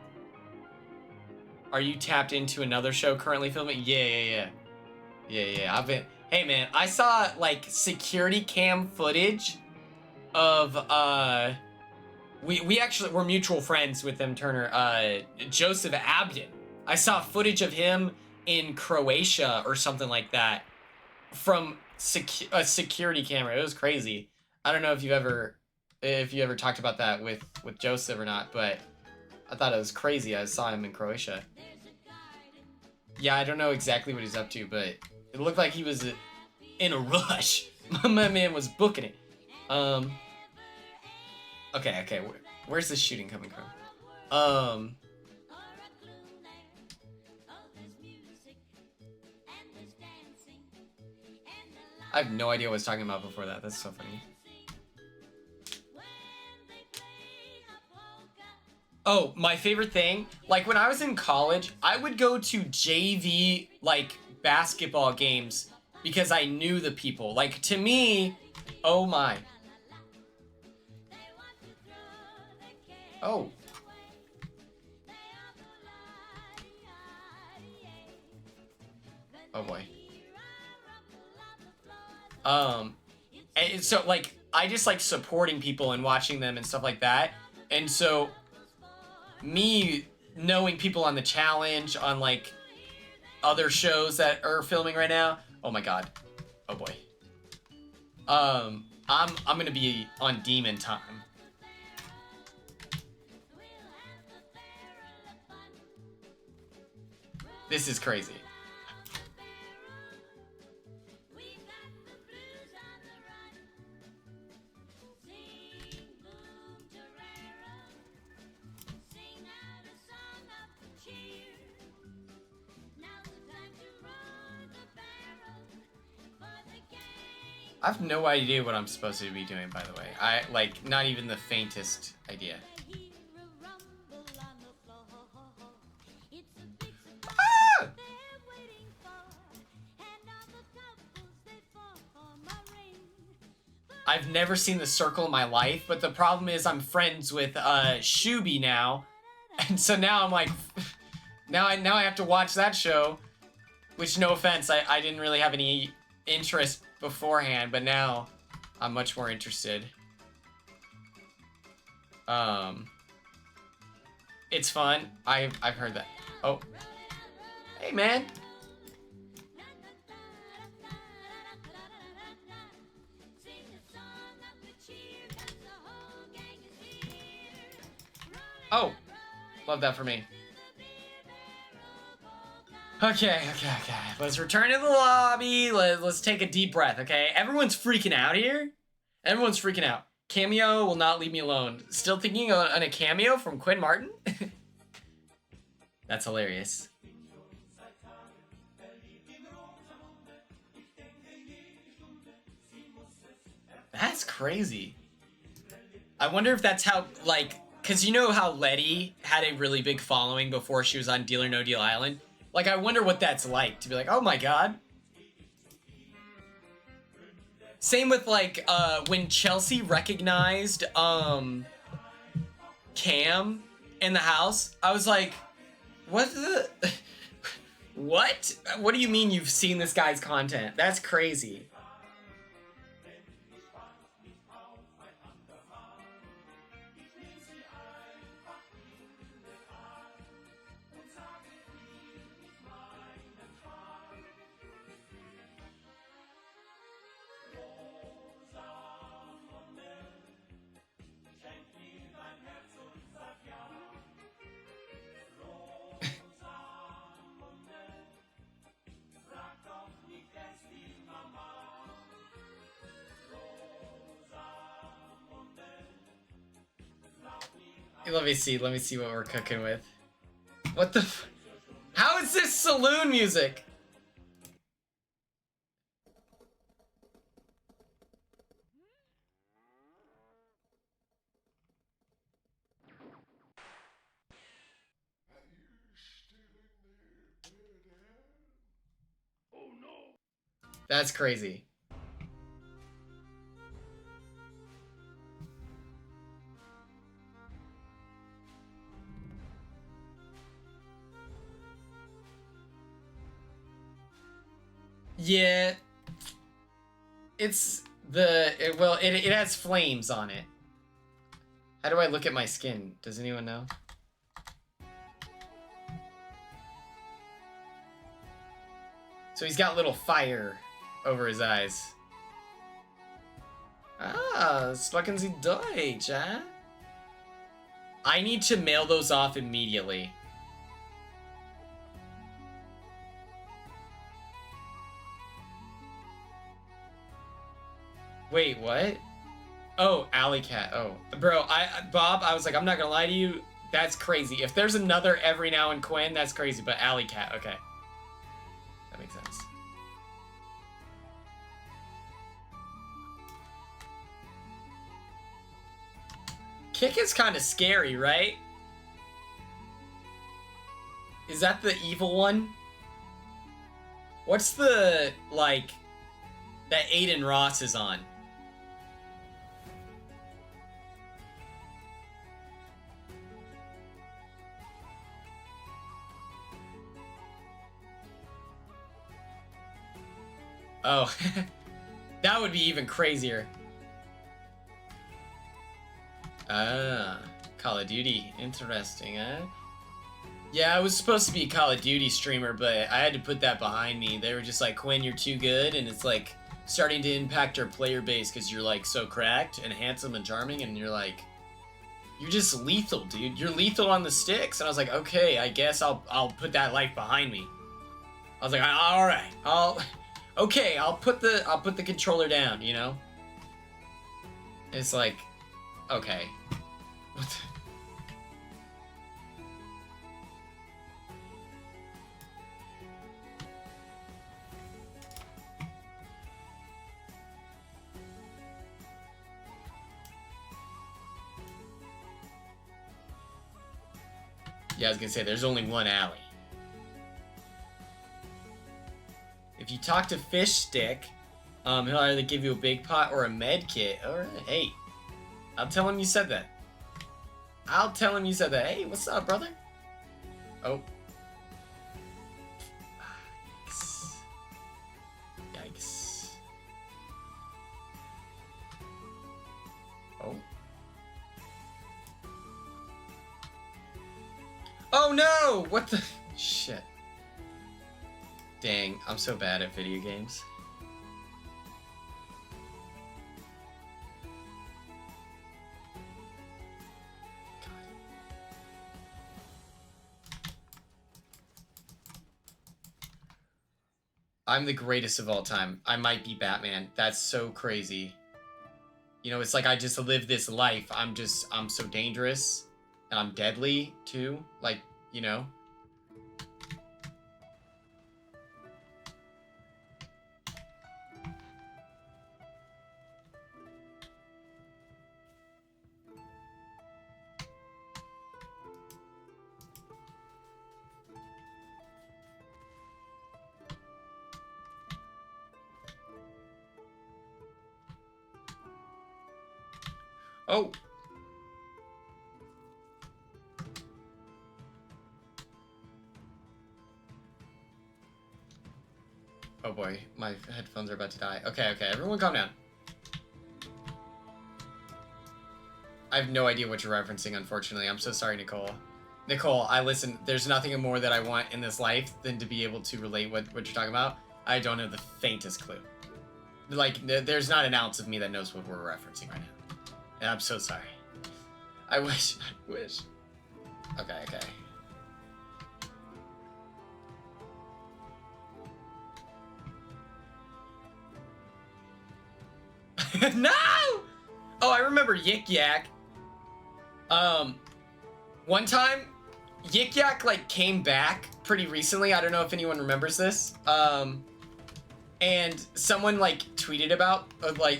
Are you tapped into another show currently filming? Yeah. I've been... Hey, man, I saw, like, security cam footage of, we're mutual friends with them, Turner. Joseph Abden. I saw footage of him in Croatia or something like that from a security camera. It was crazy. I don't know if you ever talked about that with Joseph or not, but I thought it was crazy. I saw him in Croatia. Yeah, I don't know exactly what he's up to, but it looked like he was in a rush. My man was booking it. Okay. Where's this shooting coming from? I have no idea what I was talking about before that. That's so funny. Oh, my favorite thing, like when I was in college, I would go to JV, like, basketball games because I knew the people. Like, to me, oh my. Oh. Oh boy. And so, like, I just like supporting people and watching them and stuff like that. And so, me knowing people on the challenge, on like other shows that are filming right now. Oh my god. Oh boy. I'm gonna be on Demon Time. This is crazy. I have no idea what I'm supposed to be doing, by the way. I, like, not even the faintest idea. Ah! I've never seen The Circle in my life, but the problem is I'm friends with Shuby now. And so now I'm like, now I have to watch that show. Which, no offense, I didn't really have any interest beforehand, but now I'm much more interested. It's fun. I've heard that. Oh. Hey, man. Oh. Love that for me. Okay. Let's return to the lobby. Let's take a deep breath, okay? Everyone's freaking out here. Everyone's freaking out. Cameo will not leave me alone. Still thinking on a cameo from Quinn Martin? That's hilarious. That's crazy. I wonder if that's how, like, because you know how Letty had a really big following before she was on Deal or No Deal Island? Like, I wonder what that's like to be like, oh my god. Same with, like, when Chelsea recognized, Cam in the house, I was like, what the... What? What do you mean you've seen this guy's content? That's crazy. Let me see what we're cooking with. What the f- How is this saloon music? That's crazy. Yeah. It's the... It has flames on it. How do I look at my skin? Does anyone know? So he's got little fire over his eyes. Ah, sprechen Sie Deutsch, huh? I need to mail those off immediately. Wait, what? Oh, Alley Cat. Oh, bro, Bob, I was like, I'm not gonna lie to you. That's crazy. If there's another every now and Quinn, that's crazy. But Alley Cat, okay. That makes sense. Kick is kind of scary, right? Is that the evil one? What's the, like, that Aiden Ross is on? Oh, that would be even crazier. Ah, Call of Duty. Interesting, huh? Yeah, I was supposed to be a Call of Duty streamer, but I had to put that behind me. They were just like, Quinn, you're too good, and it's like starting to impact our player base because you're like so cracked and handsome and charming, and you're like, you're just lethal, dude. You're lethal on the sticks. And I was like, okay, I guess I'll put that life behind me. I was like, all right, okay, I'll put the controller down, you know? It's like, okay. What the... Yeah, I was gonna say, there's only one alley. If you talk to Fish Stick, he'll either give you a big pot or a med kit. Alright, hey. I'll tell him you said that. I'll tell him you said that. Hey, what's up, brother? Oh. Yikes. Yikes. Oh. Oh no! What the shit? Dang, I'm so bad at video games. I'm the greatest of all time. I might be Batman. That's so crazy. You know, it's like I just live this life. I'm so dangerous. And I'm deadly, too. Like, you know. Oh. Oh boy, my headphones are about to die. Okay, okay, everyone calm down. I have no idea what you're referencing, unfortunately. I'm so sorry, Nicole. Nicole, listen, there's nothing more that I want in this life than to be able to relate what you're talking about. I don't have the faintest clue. Like, there's not an ounce of me that knows what we're referencing right now. And I'm so sorry. I wish. Okay, okay. No! Oh, I remember Yik Yak. One time, Yik Yak, like, came back pretty recently. I don't know if anyone remembers this. And someone, like, tweeted about,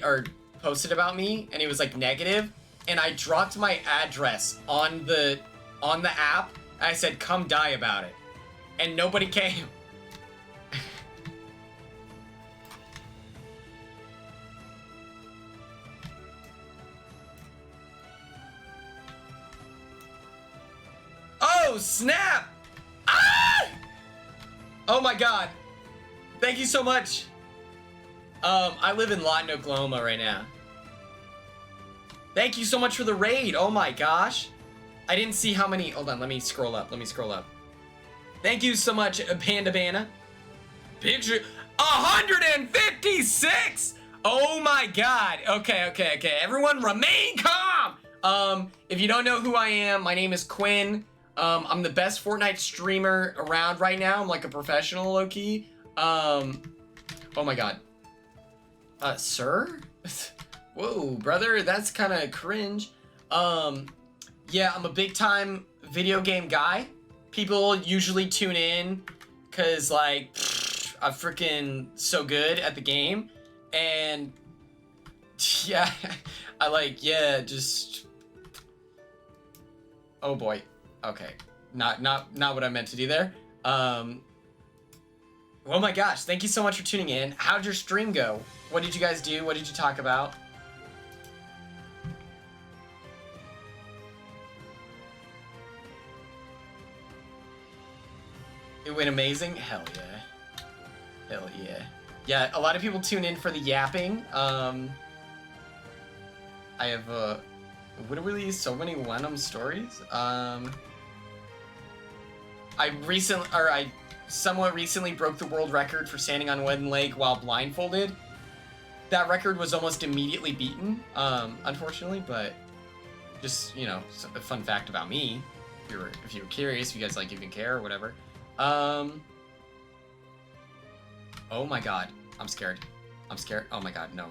or posted about me, and it was, like, negative. And I dropped my address on the app. And I said, come die about it. And nobody came. Oh, snap! Ah! Oh my god. Thank you so much. I live in Lawton, Oklahoma right now. Thank you so much for the raid. Oh my gosh. I didn't see how many. Hold on, let me scroll up. Thank you so much, Panda Bana. Picture 156! Oh my god. Okay. Everyone remain calm. If you don't know who I am, my name is Quinn. I'm the best Fortnite streamer around right now. I'm like a professional, low-key. Oh my god. Sir? Whoa, brother, that's kind of cringe. Yeah, I'm a big-time video game guy. People usually tune in because, like, I'm freaking so good at the game. And, yeah, just... Oh, boy. Okay. Not what I meant to do there. Oh my gosh, thank you so much for tuning in. How'd your stream go? What did you guys do? What did you talk about? It went amazing? Hell yeah. Hell yeah. Yeah, a lot of people tune in for the yapping. I have, literally so many Wenham stories. I somewhat recently broke the world record for standing on one leg while blindfolded. That record was almost immediately beaten, unfortunately, but just, you know, a fun fact about me, if you were curious, if you guys, like, even care or whatever. Oh my god, I'm scared. Oh my god, no.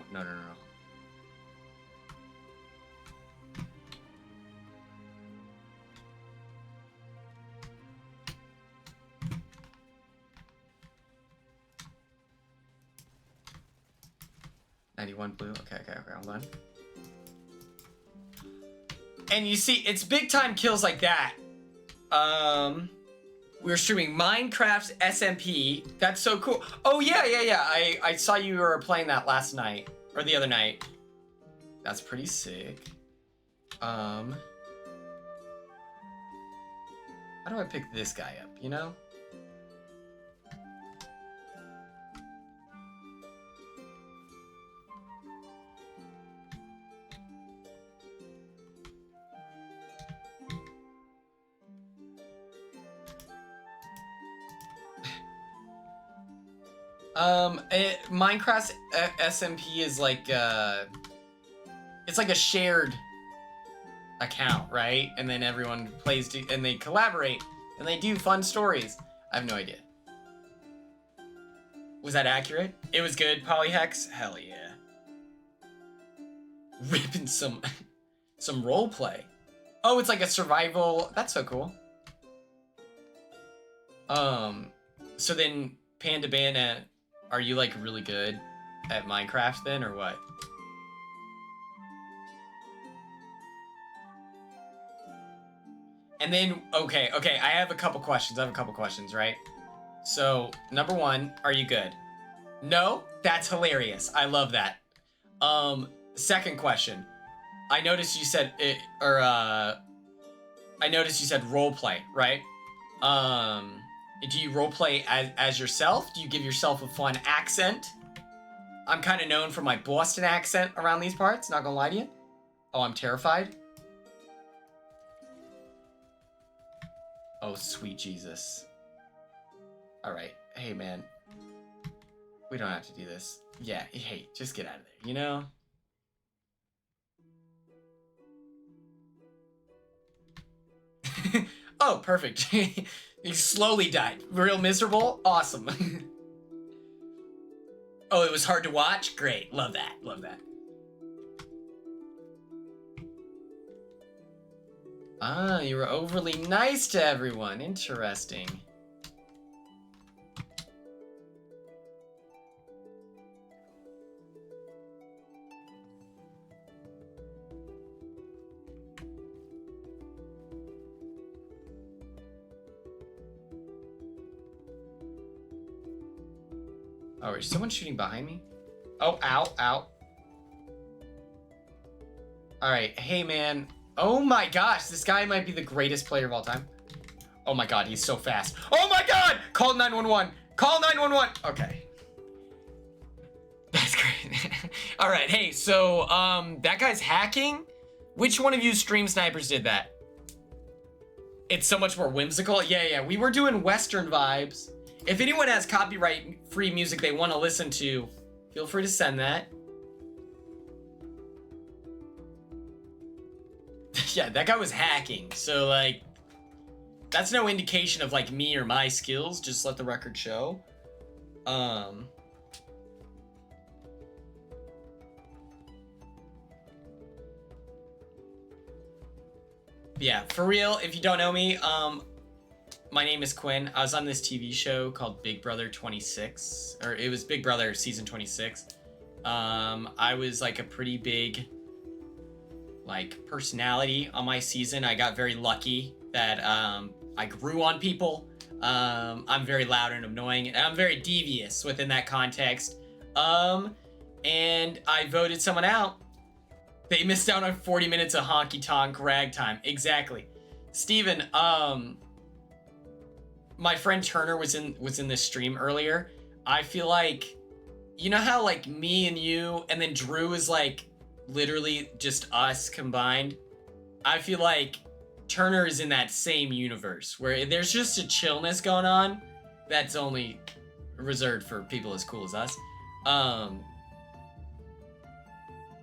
91 blue. Okay, hold on. And you see, it's big time kills like that. We were streaming Minecraft's SMP. That's so cool. Oh yeah. I saw you were playing that last night or the other night. That's pretty sick. How do I pick this guy up, you know? Minecraft's SMP is like, it's like a shared account, right? And then everyone plays and they collaborate and they do fun stories. I have no idea. Was that accurate? It was good, Polyhex? Hell yeah. Ripping some role play. Oh, it's like a survival. That's so cool. So then Panda Bana, are you like really good at Minecraft then or what? And then, okay, I have a couple questions, right? So, number one, are you good? No? That's hilarious. I love that. Second question. I noticed you said roleplay, right? Do you roleplay as yourself? Do you give yourself a fun accent? I'm kind of known for my Boston accent around these parts, not gonna lie to you. Oh, I'm terrified. Oh, sweet Jesus. Alright, hey man. We don't have to do this. Yeah, hey, just get out of there, you know? Oh, perfect. You slowly died. Real miserable? Awesome. Oh, it was hard to watch? Great. Love that. Love that. Ah, you were overly nice to everyone. Interesting. Oh, is someone shooting behind me? Oh, ow, ow. Alright, hey man. Oh my gosh, this guy might be the greatest player of all time. Oh my god, he's so fast. Oh my god! Call 911. Call 911. Okay. That's great. Alright, hey, so, that guy's hacking? Which one of you stream snipers did that? It's so much more whimsical. Yeah, we were doing Western vibes. If anyone has copyright-free music they want to listen to, feel free to send that. Yeah, that guy was hacking, so, like, that's no indication of, like, me or my skills, just let the record show. Yeah, for real, if you don't know me, my name is Quinn. I was on this TV show called Big Brother 26, or it was Big Brother season 26. I was like a pretty big like personality on my season. I got very lucky that I grew on people. I'm very loud and annoying, and I'm very devious within that context. And I voted someone out. They missed out on 40 minutes of honky-tonk ragtime. Exactly. Steven, my friend Turner was in this stream earlier. I feel like, you know how like me and you and then Drew is like literally just us combined? I feel like Turner is in that same universe where there's just a chillness going on that's only reserved for people as cool as us.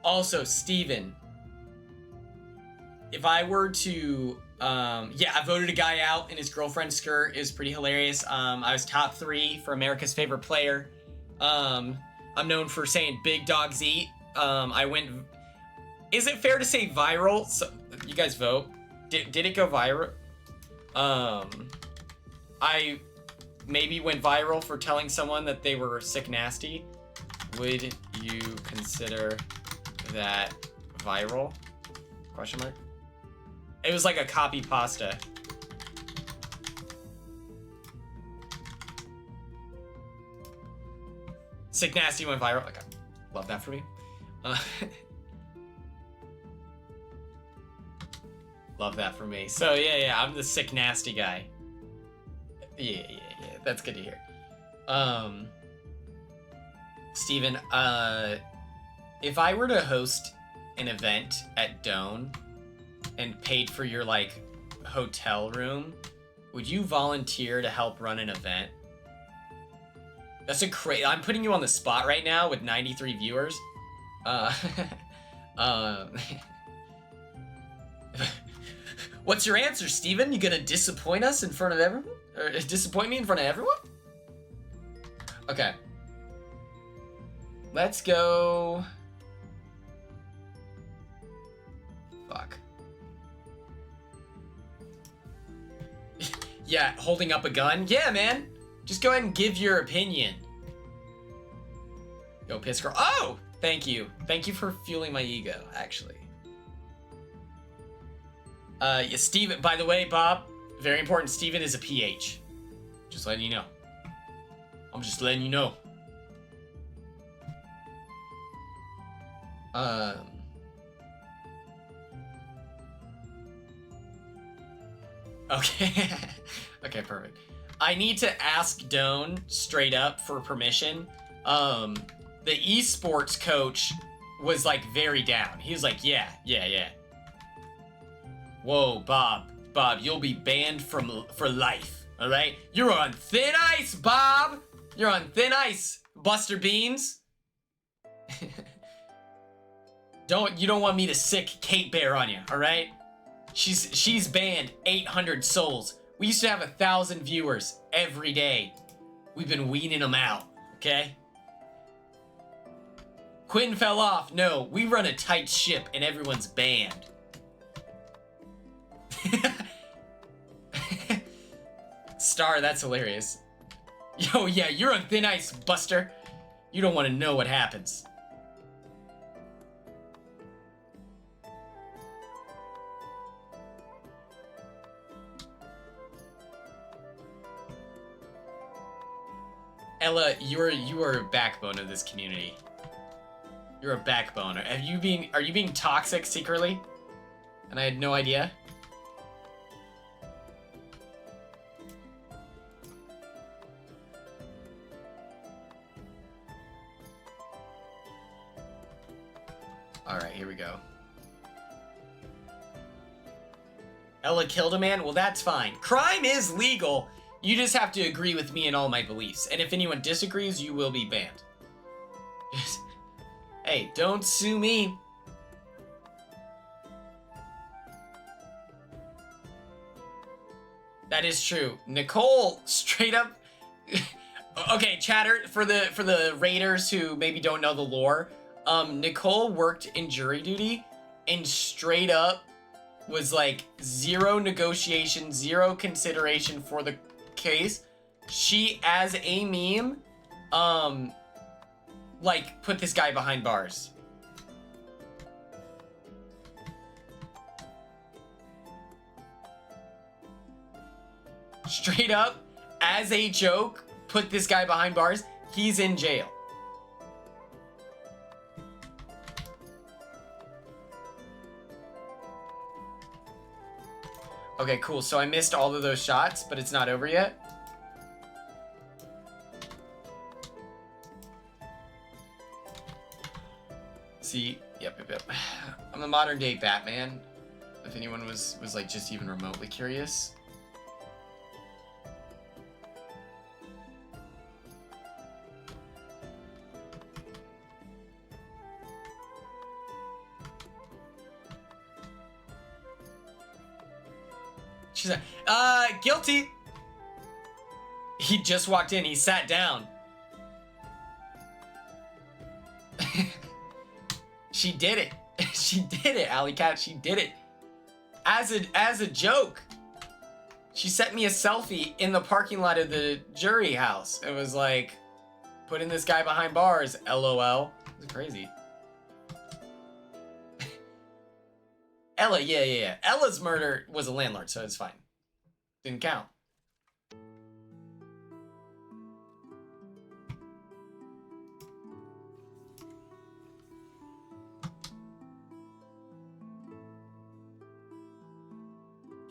Also, Steven, if I were to yeah, I voted a guy out in his girlfriend's skirt. It was pretty hilarious. I was top 3 for America's favorite player. I'm known for saying big dogs eat. I went, is it fair to say viral? So, you guys vote. Did it go viral? I maybe went viral for telling someone that they were sick nasty. Would you consider that viral? Question mark. It was like a copy pasta. Sick Nasty went viral. Okay. Love that for me. Love that for me. So yeah, I'm the Sick Nasty guy. Yeah. That's good to hear. Steven, if I were to host an event at Doan and paid for your like hotel room, would you volunteer to help run an event? That's a crazy. I'm putting you on the spot right now with 93 viewers. What's your answer, Steven? You gonna disappoint us in front of everyone? Or disappoint me in front of everyone? Okay. Let's go. Fuck. Yeah, holding up a gun? Yeah, man. Just go ahead and give your opinion. Go piss girl. Oh! Thank you. Thank you for fueling my ego, actually. Yeah, Steven, by the way, Bob, very important, Steven is a PH. Just letting you know. I'm just letting you know. Okay. Okay, perfect. I need to ask Doan straight up for permission. The esports coach was like very down. He was like, yeah. Whoa, Bob, you'll be banned for life. All right, you're on thin ice, Bob. You're on thin ice, Buster Beans. You don't want me to sick Kate Bear on you, all right? She's banned 800 souls. We used to have 1,000 viewers every day. We've been weaning them out, okay? Quinn fell off. No, we run a tight ship and everyone's banned. Star, that's hilarious. Yo, yeah, you're on thin ice, Buster. You don't want to know what happens. Ella, you are a backbone of this community. You're a backbone. Are you being toxic secretly? And I had no idea? Alright, here we go. Ella killed a man? Well, that's fine. Crime is legal. You just have to agree with me and all my beliefs. And if anyone disagrees, you will be banned. Hey, don't sue me. That is true. Nicole straight up... Okay, chatter, for the raiders who maybe don't know the lore, Nicole worked in jury duty and straight up was like zero negotiation, zero consideration for the case. She, as a meme, like put this guy behind bars. Straight up, as a joke, put this guy behind bars. He's in jail. Okay, cool. So I missed all of those shots, but it's not over yet. See, yep. I'm the modern day Batman. If anyone was like just even remotely curious. She's like, guilty. He just walked in. He sat down. She did it. She did it, Alley Cat. She did it. As a joke. She sent me a selfie in the parking lot of the jury house. It was like, putting this guy behind bars. LOL. It was crazy. Ella, yeah. Ella's murder was a landlord, so it's fine. Didn't count.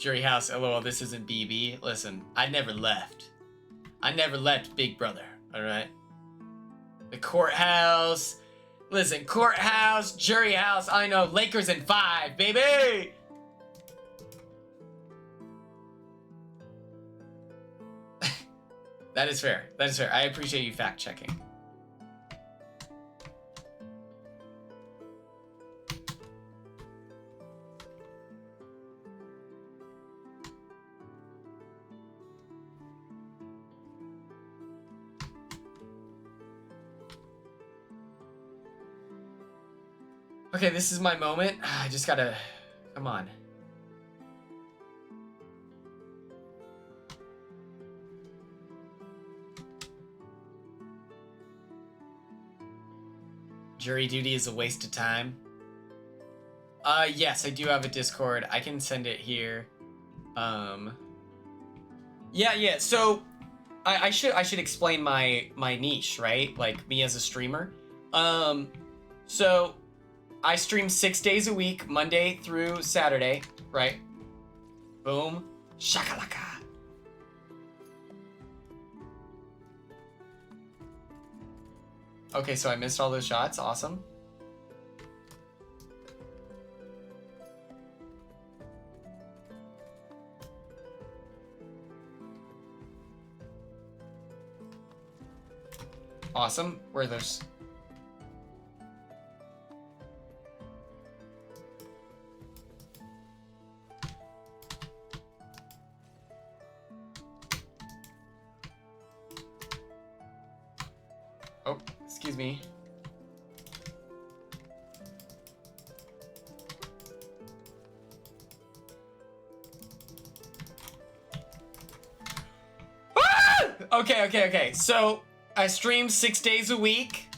Jury House, lol, this isn't BB. Listen, I never left. I never left Big Brother, alright? The courthouse. Listen, courthouse, jury house, I know, Lakers in 5, baby! That is fair. That is fair. I appreciate you fact checking. Okay, this is my moment. I just gotta... Come on. Jury duty is a waste of time. Yes, I do have a Discord. I can send it here. Yeah, so... I should explain my niche, right? Like, me as a streamer. So... I stream 6 days a week, Monday through Saturday, right? Boom. Shakalaka. Okay, so I missed all those shots. Awesome. Awesome. Where are those? Oh, excuse me. Ah! Okay. So I stream 6 days a week.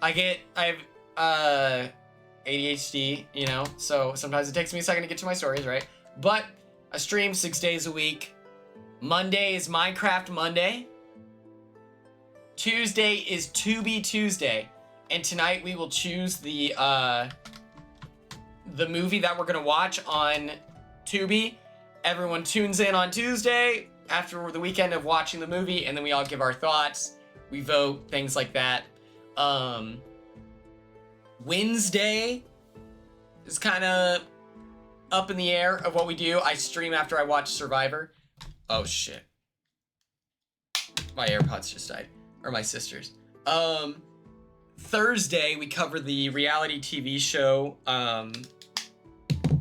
I have ADHD, you know, so sometimes it takes me a second to get to my stories, right? But I stream 6 days a week. Monday is Minecraft Monday. Tuesday is To-Be Tuesday, and tonight we will choose the movie that we're gonna watch on Tubi. Everyone tunes in on Tuesday after the weekend of watching the movie, and then we all give our thoughts. We vote, things like that. Wednesday is kind of up in the air of what we do. I stream after I watch Survivor. Oh shit. My AirPods just died. Or my sister's. Thursday, we cover the reality TV show,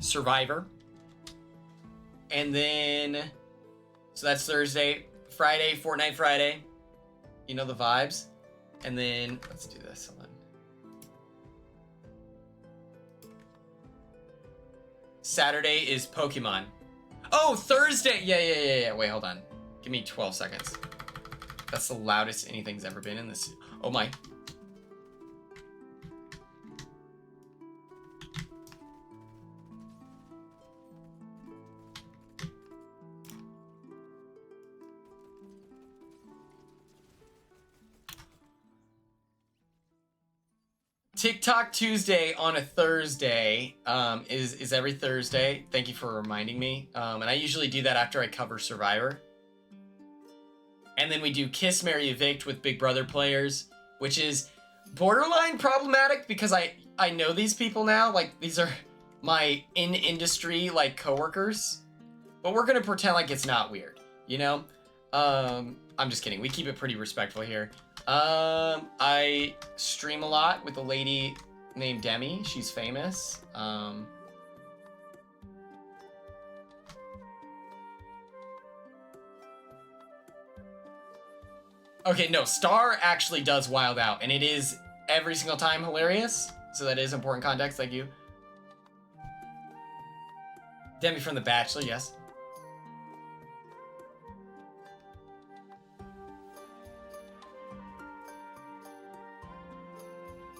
Survivor. And then, so that's Thursday. Friday, Fortnite Friday. You know the vibes. And then, let's do this. Hold on. Saturday is Pokemon. Oh, Thursday! Yeah. Wait, hold on. Give me 12 seconds. That's the loudest anything's ever been in this. Oh my. TikTok Tuesday on a Thursday is every Thursday. Thank you for reminding me. And I usually do that after I cover Survivor. And then we do Kiss, Marry, Evict with Big Brother players, which is borderline problematic because I know these people now. Like, these are my in-industry, like, coworkers. But we're gonna pretend like it's not weird, you know? I'm just kidding. We keep it pretty respectful here. I stream a lot with a lady named Demi. She's famous. Okay, no, Star actually does Wild Out, and it is every single time hilarious. So that is important context, thank you. Demi from The Bachelor, yes.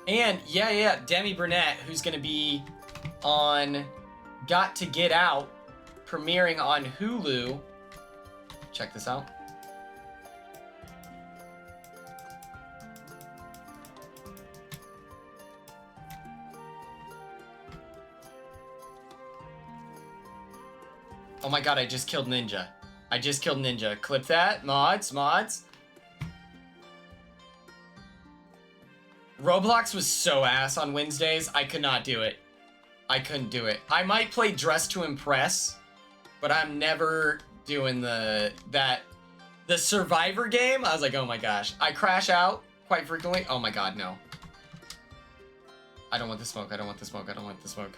And, yeah, Demi Burnett, who's gonna be on Got to Get Out, premiering on Hulu. Check this out. Oh my god, I just killed Ninja. I just killed Ninja. Clip that. Mods. Roblox was so ass on Wednesdays, I could not do it. I couldn't do it. I might play Dress to Impress, but I'm never doing the Survivor game. I was like, oh my gosh. I crash out quite frequently. Oh my god, no. I don't want the smoke. I don't want the smoke. I don't want the smoke.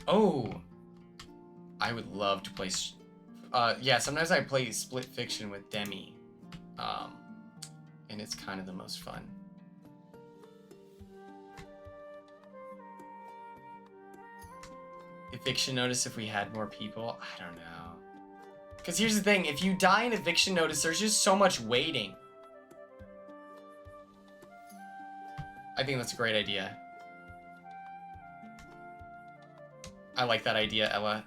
Oh. I would love to play... yeah, sometimes I play Split Fiction with Demi. And it's kind of the most fun. Eviction notice if we had more people? I don't know. Because here's the thing, if you die in eviction notice, there's just so much waiting. I think that's a great idea. I like that idea, Ella.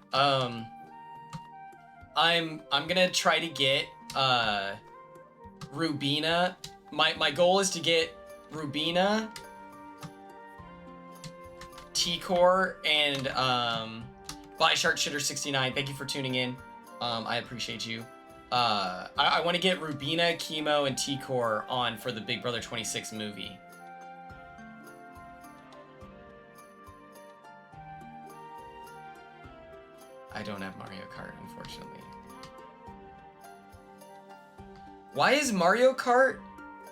I'm gonna try to get Rubina. My goal is to get Rubina, T-Core, and Body Shark Shitter 69. Thank you for tuning in. I appreciate you. I want to get Rubina, Chemo, and T-Core on for the Big Brother 26 movie. I don't have Mario Kart, unfortunately. Why is Mario Kart,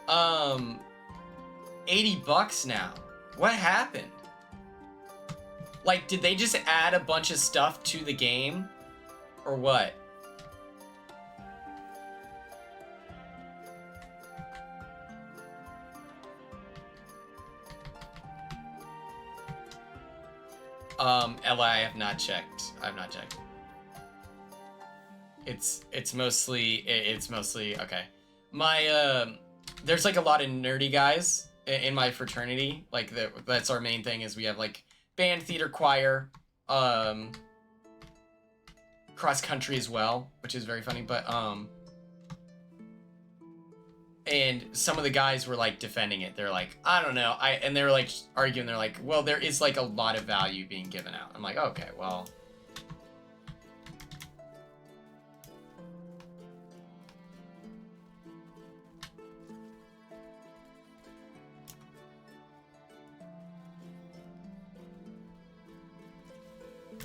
$80 now? What happened? Like, did they just add a bunch of stuff to the game? Or what? Ella, I have not checked. I have not checked. It's mostly okay. My there's like a lot of nerdy guys in my fraternity. Like that's our main thing is we have like band, theater, choir, cross country as well, which is very funny. But and some of the guys were like defending it. They're like, I don't know. And they were like arguing. They're like, well, there is like a lot of value being given out. I'm like, okay, well.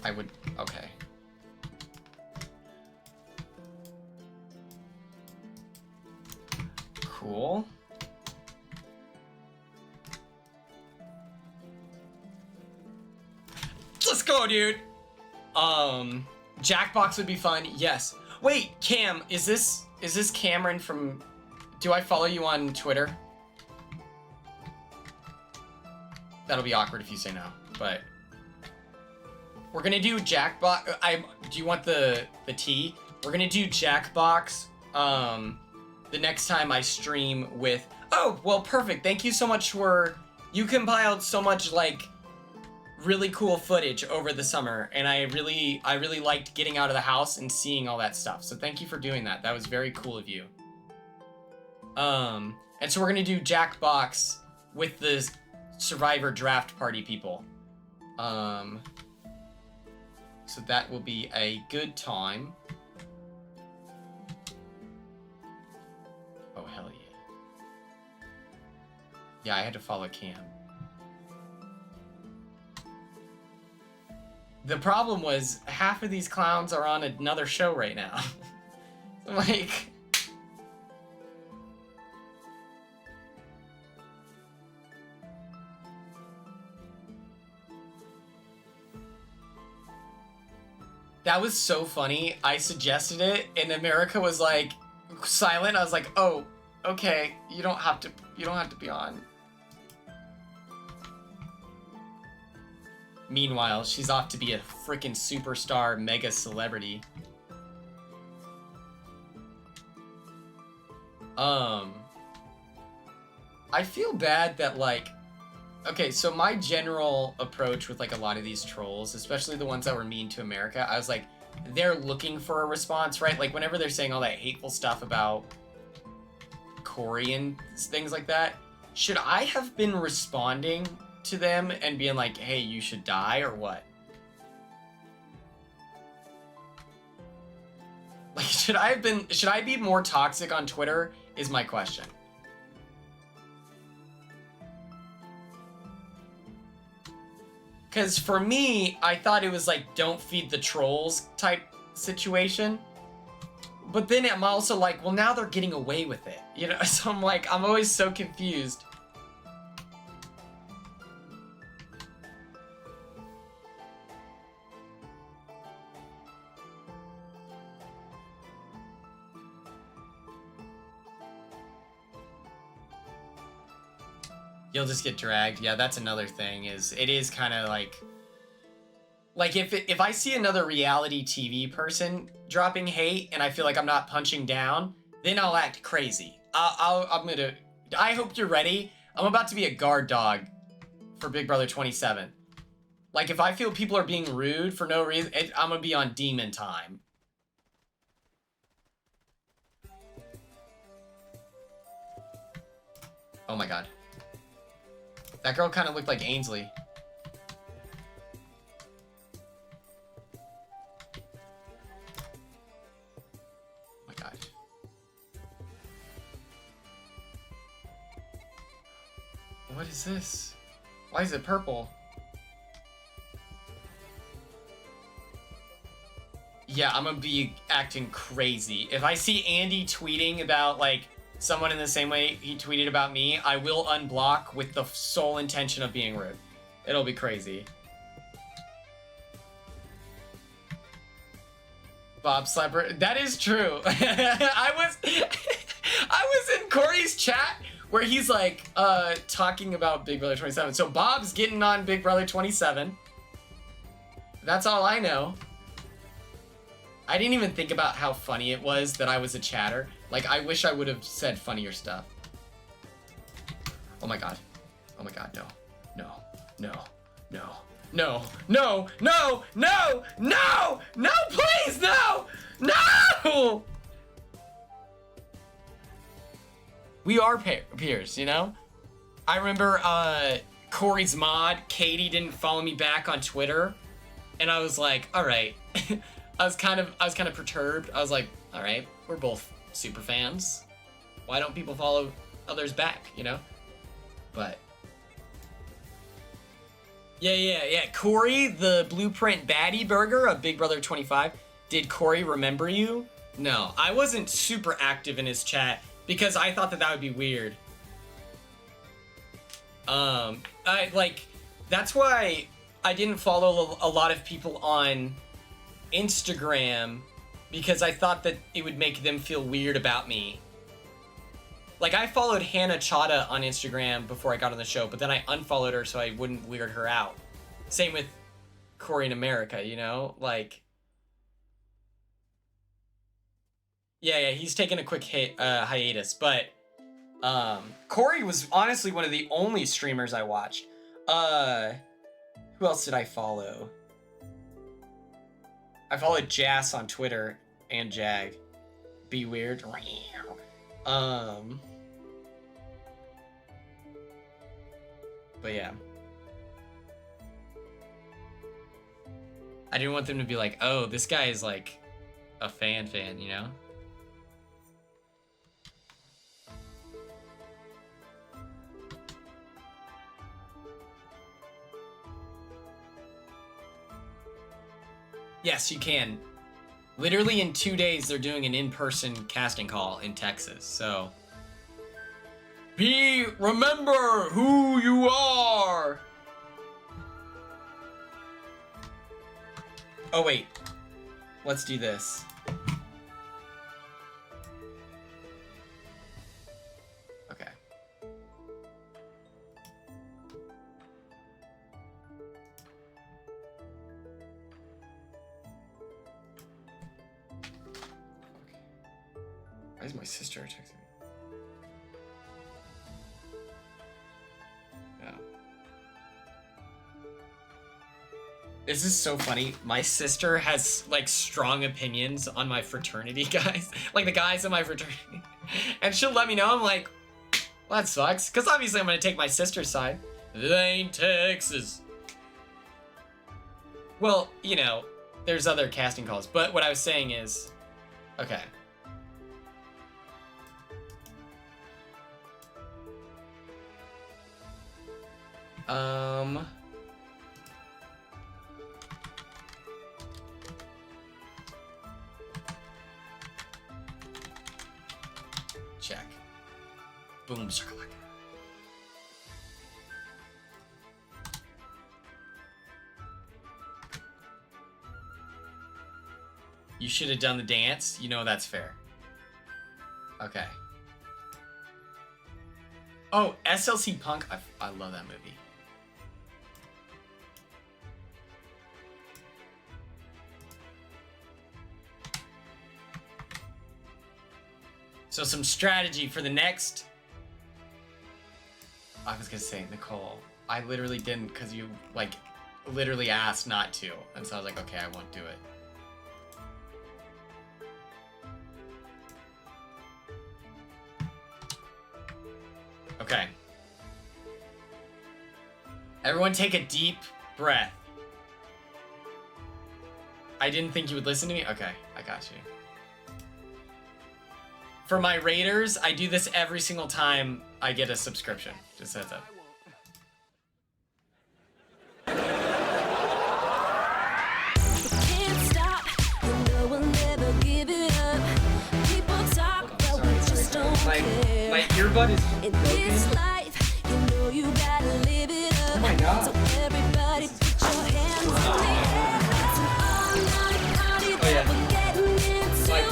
I would, okay. Cool. Let's go, dude. Jackbox would be fun. Yes. Wait, Cam, is this Cameron from, do I follow you on Twitter? That'll be awkward if you say no, but we're gonna do Jackbox. Do you want the tea? We're gonna do Jackbox the next time I stream with. Oh, well, perfect. Thank you so much for, you compiled so much like really cool footage over the summer, and I really liked getting out of the house and seeing all that stuff. So thank you for doing that. That was very cool of you. And so we're gonna do Jackbox with the Survivor Draft Party people. So that will be a good time. Oh, hell yeah. Yeah, I had to follow Cam. The problem was, half of these clowns are on another show right now. Like... That was so funny. I suggested it, and America was like silent. I was like, "Oh, okay. You don't have to be on." Meanwhile, she's off to be a freaking superstar, mega celebrity. I feel bad that like. Okay, so my general approach with like a lot of these trolls, especially the ones that were mean to America, I was like, they're looking for a response, right? Like whenever they're saying all that hateful stuff about Corey and things like that, should I have been responding to them and being like, hey, you should die or what? Like, should I be more toxic on Twitter is my question. Because for me, I thought it was like, don't feed the trolls type situation. But then I'm also like, well, now they're getting away with it. You know, so I'm like, I'm always so confused. You'll just get dragged. Yeah, that's another thing. It is kind of like if I see another reality TV person dropping hate and I feel like I'm not punching down, then I'll act crazy. I hope you're ready. I'm about to be a guard dog for Big Brother 27. Like, if I feel people are being rude for no reason, I'm gonna be on demon time. Oh my god. That girl kind of looked like Ainsley. Oh my god. What is this? Why is it purple? Yeah, I'm gonna be acting crazy. If I see Andy tweeting about, like, someone in the same way he tweeted about me, I will unblock with the sole intention of being rude. It'll be crazy. Bob Slapper, that is true. I was in Corey's chat where he's like talking about Big Brother 27. So Bob's getting on Big Brother 27. That's all I know. I didn't even think about how funny it was that I was a chatter. Like, I wish I would have said funnier stuff. Oh my god. Oh my god, no. No. No. No. No. No. No. No. No. No, please, no. No! We are peers, you know? I remember Corey's mod, Katie, didn't follow me back on Twitter. And I was like, alright. I was kind of perturbed. I was like, all right, we're both super fans. Why don't people follow others back, you know? But yeah. Corey, the Blueprint Baddie Burger of Big Brother 25. Did Corey remember you? No, I wasn't super active in his chat because I thought that would be weird. That's why I didn't follow a lot of people on Instagram, because I thought that it would make them feel weird about me. Like, I followed Hannah Chada on Instagram before I got on the show, but then I unfollowed her so I wouldn't weird her out. Same with Corey in America, you know? Like, yeah, he's taking a quick hiatus, but Corey was honestly one of the only streamers I watched. Who else did I follow? I followed Jass on Twitter and Jag. Be weird. But yeah. I didn't want them to be like, oh, this guy is like a fan, you know? Yes, you can. Literally in 2 days, they're doing an in-person casting call in Texas, so... Remember who you are! Oh, wait. Let's do this. Okay. Why is my sister texting me? Yeah. This is so funny. My sister has, like, strong opinions on my fraternity guys. Like, the guys in my fraternity. And she'll let me know. I'm like, well, that sucks. Because obviously I'm going to take my sister's side. It ain't Texas. Well, you know, there's other casting calls, but what I was saying is, okay. Check. Boom, shakalaka. You should have done the dance. You know that's fair. Okay. Oh, SLC Punk. I love that movie. So some strategy for the next. I was gonna say Nicole. I literally didn't because you like literally asked not to, and so I was like, okay, I won't do it. Okay. Everyone take a deep breath. I didn't think you would listen to me. Okay, I got you. For my raiders, I do this every single time I get a subscription. Just heads up. Can't stop, you know we'll never give it up. People talk, but we just don't care. My earbud is In this life, you know you gotta live it up. Oh my God. So everybody put your hands in the air. It's an all-night party that we're getting into.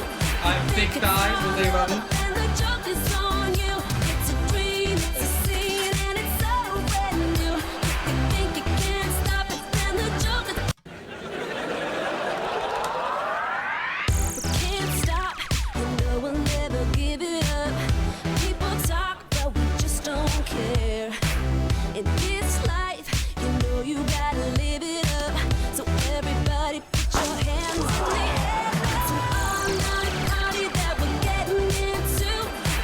I'm thick thighs, what they about me? And the joke is on you. It's a dream, it's a scene, and it's so brand new. You think you can't stop it, then the joke is... We can't stop, you know we'll never give it up. People talk, but we just don't care. In this life, you know you gotta live it up. So everybody put your hands in the air. It's an all-night party that we're getting into.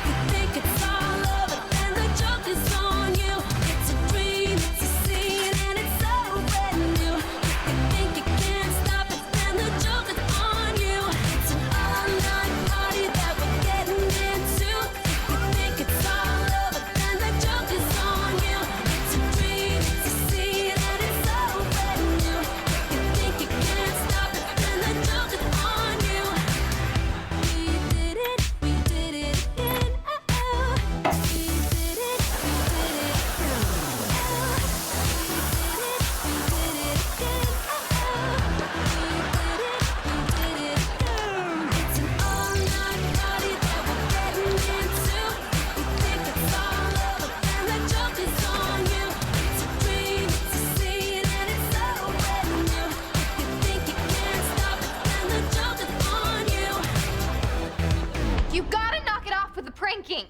You think it's all over, then the joke is on you. It's a dream, it's a scene, and it's so brand new. You think you can't stop it, then the joke is on you. It's an all-night party that we're getting into. You think it's all over, then the joke is on you. It's a dream, it's a scene, and it's so brand new. You think you can't stop it, then the joke is on you. We did it again. Oh, we did it again. It's an all-night party that we're getting into. You think it's all over, then the joke is on you. It's a dream, it's a scene, and it's so brand new. You think you can't stop it, then the joke is on you. You gotta knock it off with the pranking.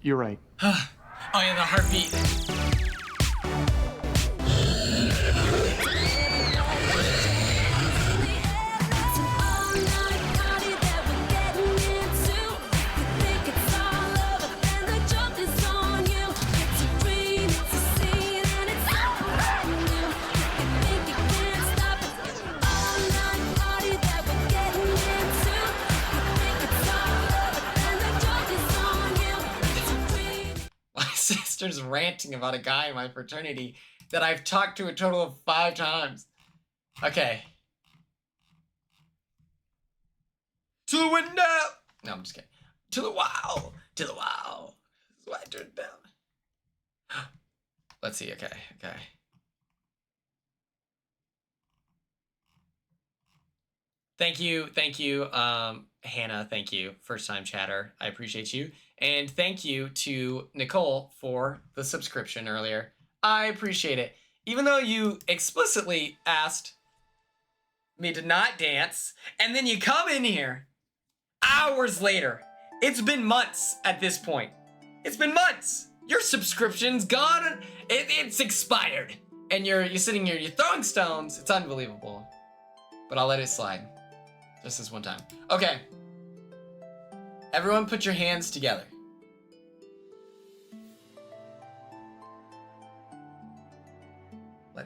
You're right. Oh yeah, the heartbeat. It's an all-night party that we're getting into. You think it's all over, then the joke is on you. It's a dream, it's a scene, and it's so brand new. You think you can't stop it. It's an all-night party that we're getting into. You think it's all over, then the joke is on you. It's a dream. My sister's ranting about a guy in my fraternity that I've talked to a total of 5 times. Okay. To the window! No, I'm just kidding. To the wow! To the wow! This is why I turned it down. Let's see, okay. Thank you, Hannah, thank you, first time chatter, I appreciate you. And thank you to Nicole for the subscription earlier. I appreciate it. Even though you explicitly asked me to not dance, and then you come in here hours later. It's been months at this point. It's been months. Your subscription's gone. It's expired. And you're sitting here, you're throwing stones. It's unbelievable. But I'll let it slide. Just this one time. Okay. Everyone put your hands together.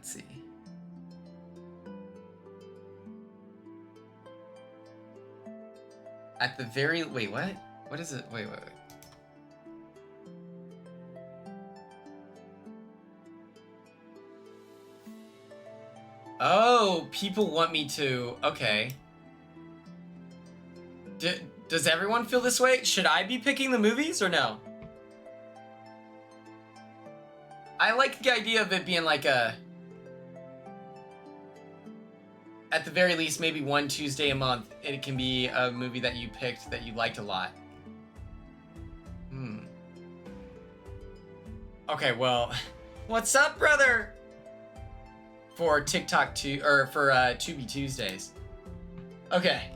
Let's see. At the very, wait, what? What is it? Wait. Oh, people want me to, okay. Does everyone feel this way? Should I be picking the movies or no? I like the idea of it being like a, at the very least, maybe one Tuesday a month, and it can be a movie that you picked that you liked a lot. Okay, well, what's up, brother? For TikTok or for Tubi Tuesdays. Okay.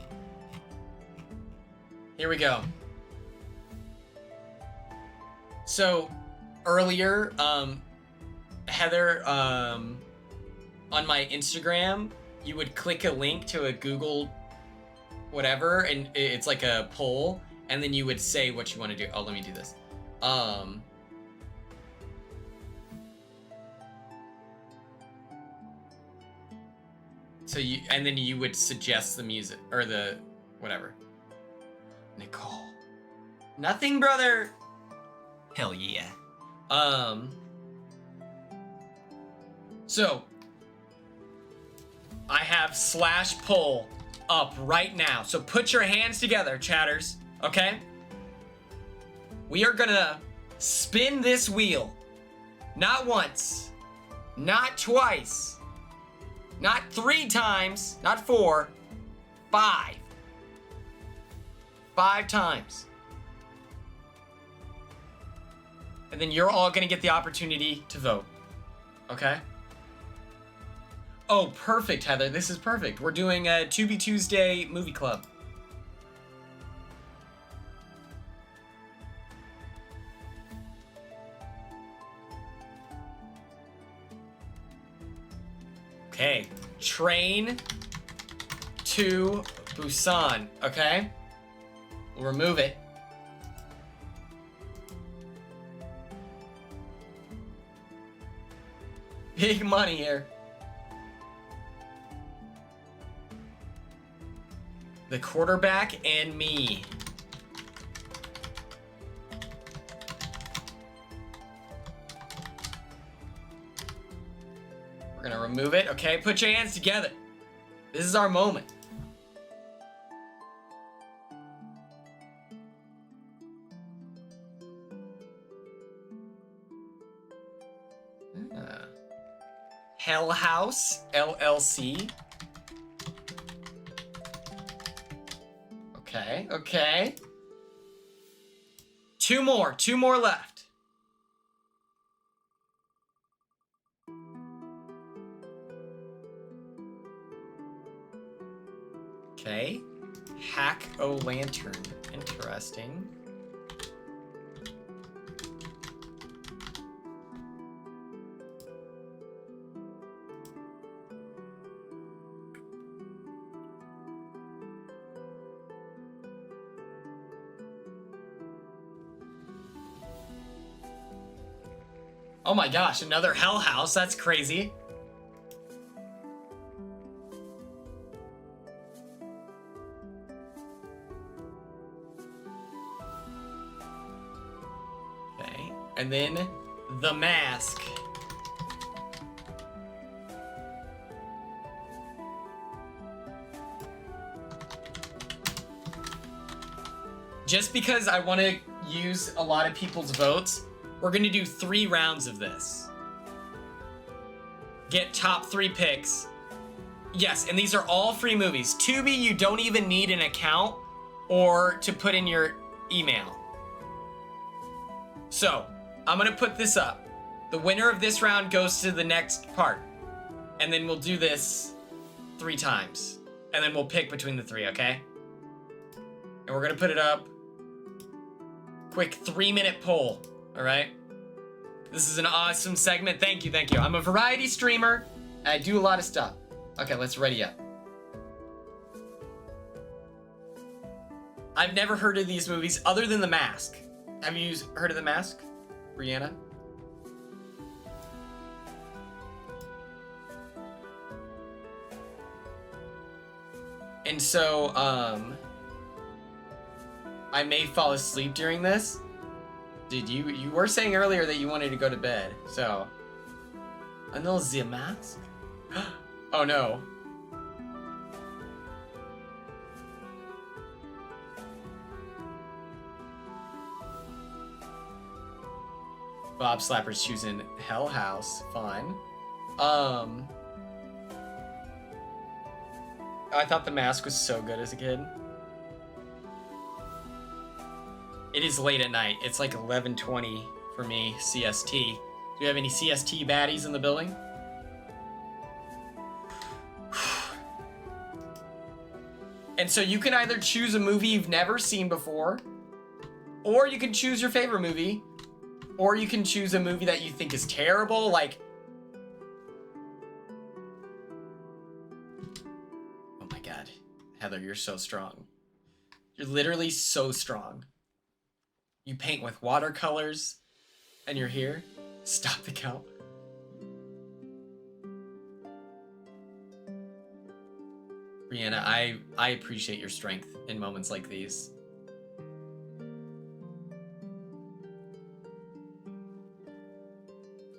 Here we go. So, earlier, Heather, on my Instagram, you would click a link to a Google whatever, and it's like a poll, and then you would say what you want to do. Oh, let me do this. So and then you would suggest the music, or the, whatever. Nicole. Nothing, brother! Hell yeah. So, I have /poll up right now. So put your hands together, chatters, okay? We are gonna spin this wheel. Not once, not twice, not 3 times, not 4, 5. 5 times. And then you're all gonna get the opportunity to vote, okay? Oh, perfect, Heather. This is perfect. We're doing a Tubi Tuesday movie club. Okay. Train to Busan. Okay? We'll remove it. Big money here. The Quarterback and Me. We're gonna remove it. Okay, put your hands together. This is our moment. Hell House LLC. Okay, okay. 2 more left. Okay. Hack-O-Lantern. Interesting. Oh my gosh, another Hell House. That's crazy. Okay, and then The Mask. Just because I want to use a lot of people's votes, we're gonna do 3 rounds of this. Get top 3 picks. Yes, and these are all free movies. Tubi, you don't even need an account or to put in your email. So, I'm gonna put this up. The winner of this round goes to the next part. And then we'll do this 3 times. And then we'll pick between the 3, okay? And we're gonna put it up. Quick 3-minute poll. All right. This is an awesome segment. Thank you, thank you. I'm a variety streamer. I do a lot of stuff. Okay, let's ready up. I've never heard of these movies other than The Mask. Have you heard of The Mask, Brianna? And so, I may fall asleep during this. Dude, you were saying earlier that you wanted to go to bed, so. Another the mask? Oh no. Bob Slapper's choosing Hell House. Fun. I thought The Mask was so good as a kid. It is late at night. It's like 11:20 for me, CST. Do we have any CST baddies in the building? And so you can either choose a movie you've never seen before, or you can choose your favorite movie, or you can choose a movie that you think is terrible, like... Oh my god. Heather, you're so strong. You're literally so strong. You paint with watercolors, and you're here? Stop the count. Brianna, I appreciate your strength in moments like these.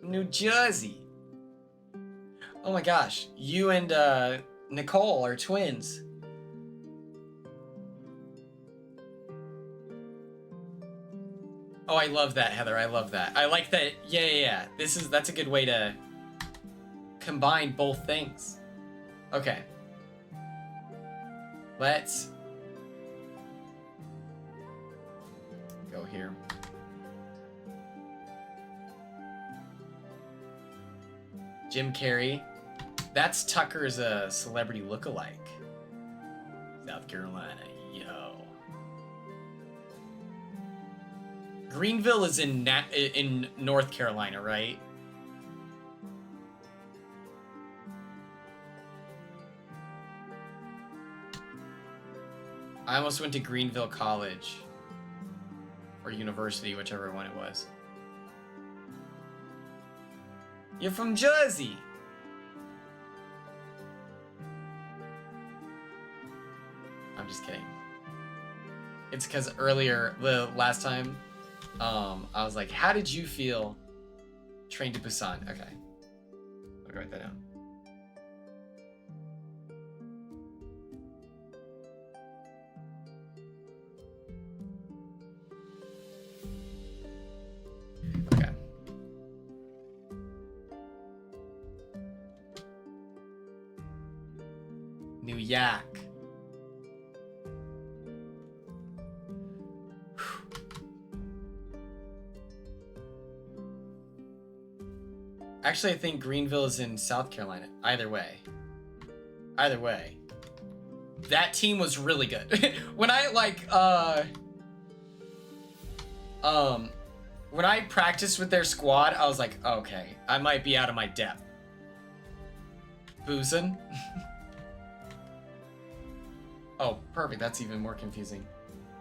New Jersey. Oh my gosh, you and Nicole are twins. Oh, I love that, Heather. I love that. I like that. Yeah. That's a good way to combine both things. Okay. Let's go here. Jim Carrey. That's Tucker's celebrity lookalike. South Carolina, yo. Greenville is in North Carolina, right? I almost went to Greenville College. Or university, whichever one it was. You're from Jersey! I'm just kidding. It's because earlier, the last time, I was like, how did you feel Train to Busan? Okay. Let me write that down. Okay. New Yak. Actually, I think Greenville is in South Carolina. Either way. That team was really good. When I when I practiced with their squad, I was like, okay, I might be out of my depth. Boozin'? Oh, perfect. That's even more confusing.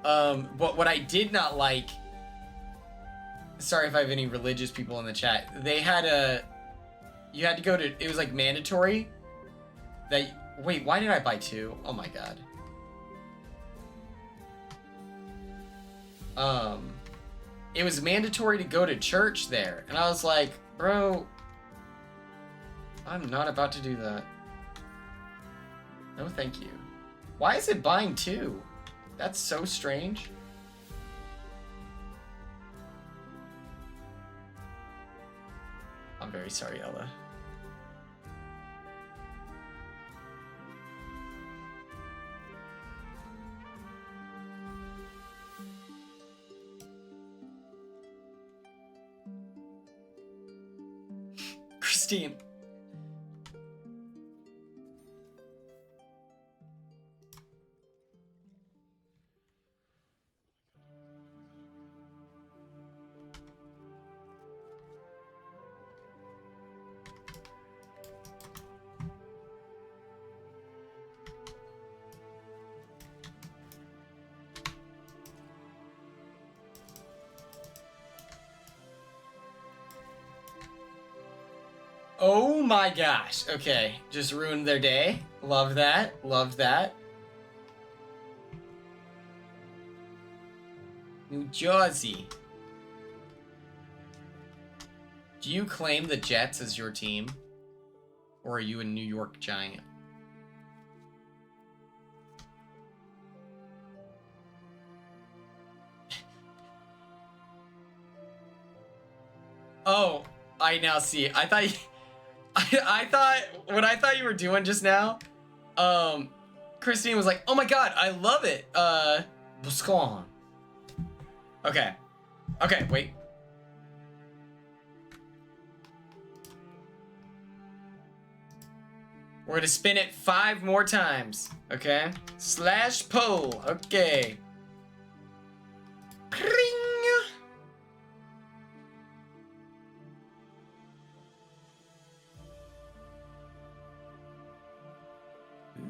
But what I did not like, sorry if I have any religious people in the chat, they had you had to go to, it was like mandatory that, wait, why did I buy two? Oh my god. It was mandatory to go to church there. And I was like, bro, I'm not about to do that. No, thank you. Why is it buying two? That's so strange. I'm very sorry, Ella. Christine. Oh my gosh. Okay. Just ruined their day. Love that. Love that. New Jersey. Do you claim the Jets as your team? Or are you a New York Giant? Oh, I now see. I thought what I thought you were doing just now, Christine was like, "Oh my god, I love it." Buscon. Okay. Okay, wait. We're gonna spin it 5 more times. Okay. Slash poll. Okay. Kring.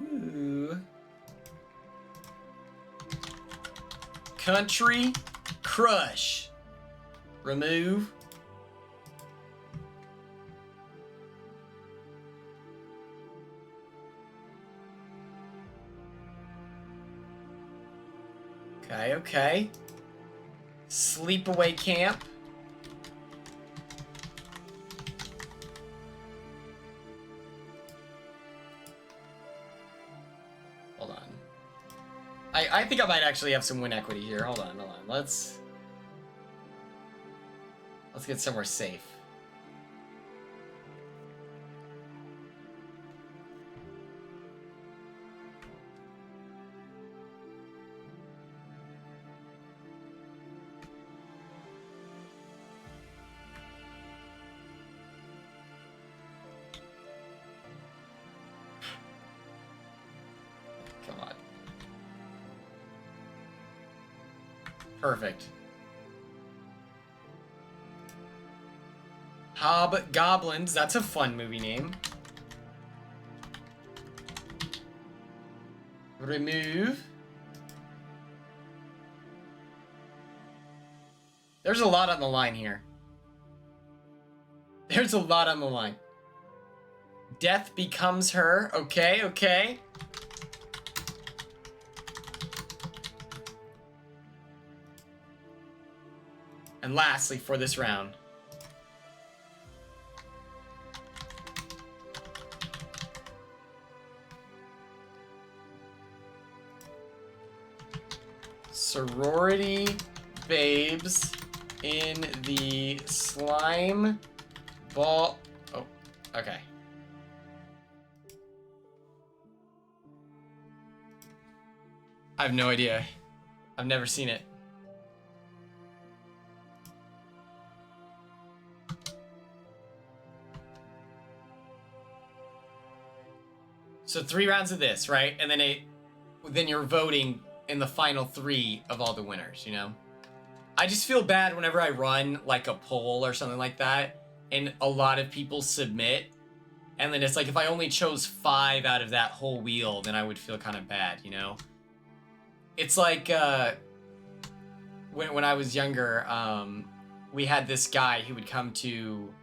Ooh. Country crush. Remove. Okay, okay. Sleepaway camp. Hold on. I think I might actually have some win equity here. Hold on, hold on. Let's get somewhere safe. Come on. Perfect. Hobgoblins, that's a fun movie name. Remove. There's a lot on the line here. There's a lot on the line. Death becomes her. Okay, okay. And lastly, for this round, sorority babes in the slime ball. Oh, okay. I have no idea. I've never seen it. So 3 rounds of this, right? And then you're voting in the final 3 of all the winners, you know? I just feel bad whenever I run like a poll or something like that and a lot of people submit, and then it's like if I only chose 5 out of that whole wheel, then I would feel kind of bad, you know? It's like when I was younger, we had this guy who would come to,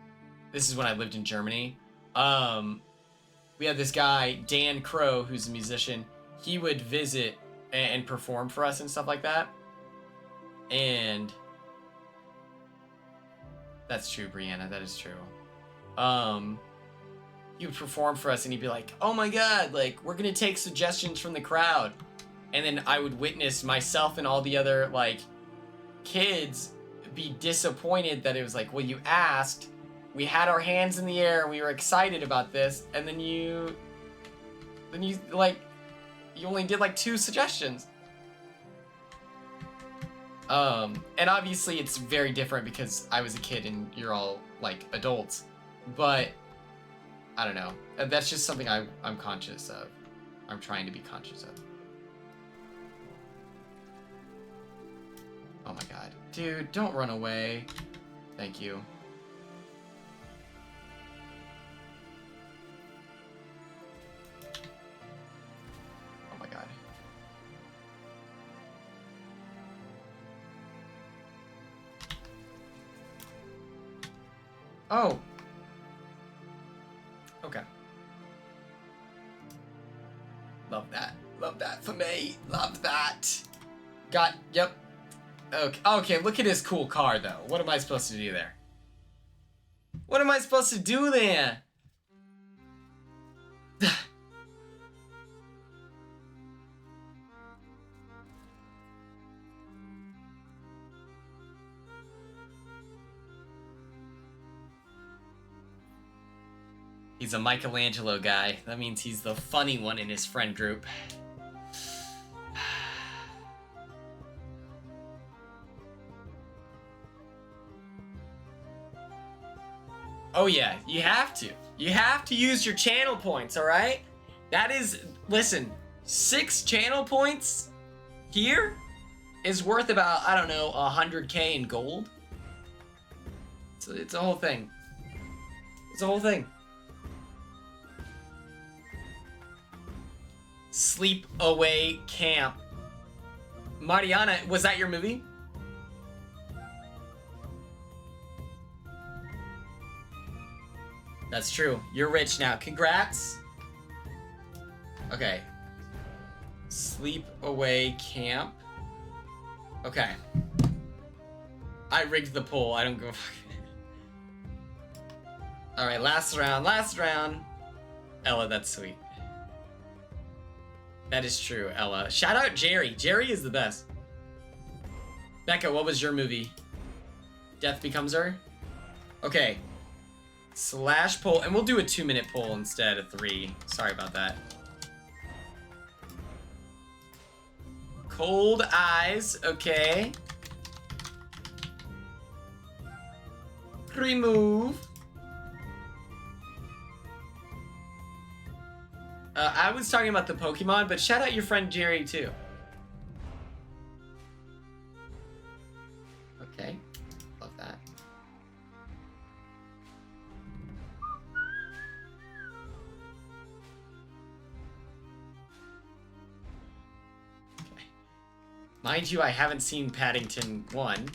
this is when I lived in Germany. We had this guy, Dan Crow, who's a musician. He would visit and perform for us and stuff like that. And that's true, Brianna. That is true. He would perform for us and he'd be like, "Oh my god, like, we're gonna take suggestions from the crowd." And then I would witness myself and all the other, like, kids be disappointed that it was like, well, you asked, we had our hands in the air, we were excited about this, and then you like, you only did like 2 suggestions. And obviously it's very different because I was a kid and you're all like adults, but I don't know. That's just something I'm conscious of. I'm trying to be conscious of. Oh my god. Dude, don't run away. Thank you. Oh my god. Oh. Okay. Love that. Love that for me. Love that. Yep. Okay, look at his cool car, though. What am I supposed to do there? What am I supposed to do there? He's a Michelangelo guy. That means he's the funny one in his friend group. Oh yeah, you have to. You have to use your channel points, alright? That is, listen, 6 channel points here is worth about, I don't know, 100k in gold. It's a whole thing. It's a whole thing. Sleep Away Camp. Mariana, was that your movie? That's true. You're rich now. Congrats. Okay. Sleep Away Camp. Okay. I rigged the poll. I don't go. Alright, last round. Last round. Ella, that's sweet. That is true, Ella. Shout out Jerry. Jerry is the best. Becca, what was your movie? Death Becomes Her? Okay. Slash poll. And we'll do a 2-minute poll instead of 3. Sorry about that. Cold Eyes. Okay. Remove. I was talking about the Pokemon, but shout out your friend Jerry too. Okay, love that. Okay. Mind you, I haven't seen Paddington 1,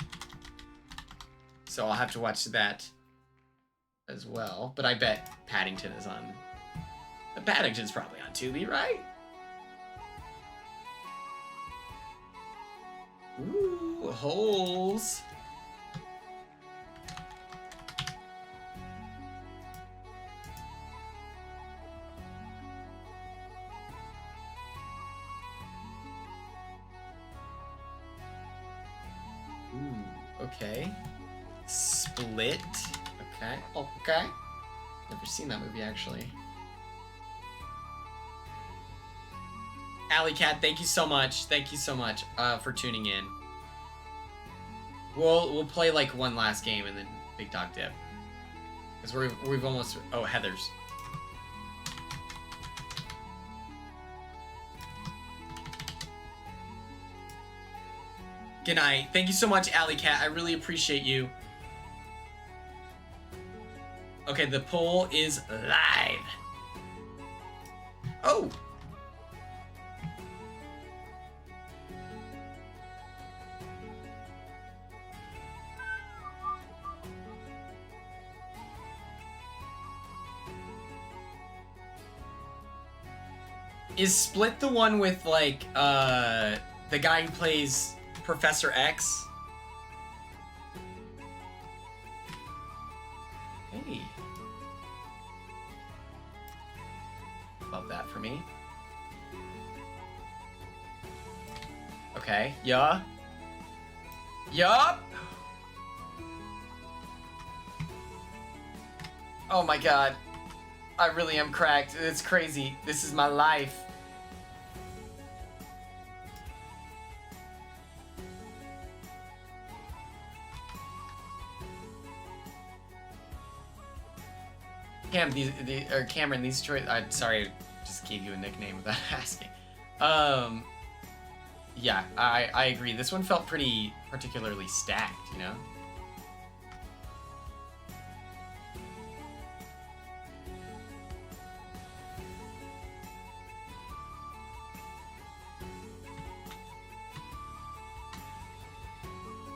so I'll have to watch that as well. But I bet Paddington is on. Paddington's probably on Tubi, right? Ooh, holes. Ooh, okay. Split. Okay. Oh, okay. Never seen that movie, actually. Alley Cat, thank you so much. Thank you so much for tuning in. We'll play like one last game and then Big Dog Dip. Because we've almost... Oh, Heather's. Good night. Thank you so much, Alley Cat. I really appreciate you. Okay, the poll is live. Oh! Is Split the one with, like, the guy who plays Professor X? Hey. Love that for me. Okay, yeah. Yup! Oh my god. I really am cracked. It's crazy. This is my life. Cameron, these choices. I'm sorry, I just gave you a nickname without asking. Yeah, I agree. This one felt pretty particularly stacked, you know?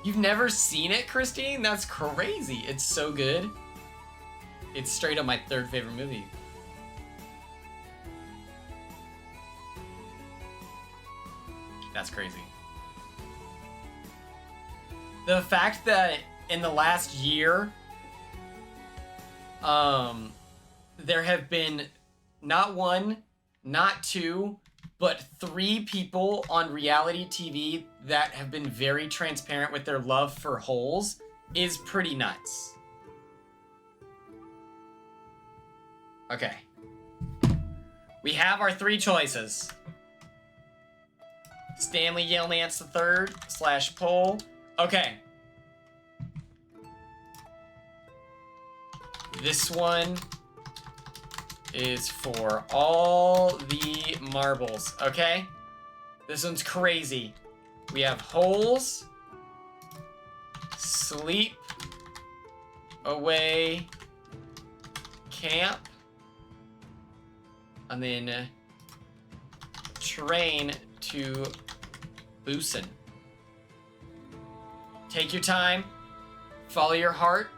You've never seen it, Christine? That's crazy. It's so good. It's straight up my 3rd favorite movie. That's crazy. The fact that in the last year, there have been not one, not two, but 3 people on reality TV that have been very transparent with their love for holes is pretty nuts. Okay. We have our 3 choices. Stanley Yelnance III / poll. Okay. This one is for all the marbles, okay? This one's crazy. We have holes, sleep away camp, and then train to Busan. Take your time, follow your heart,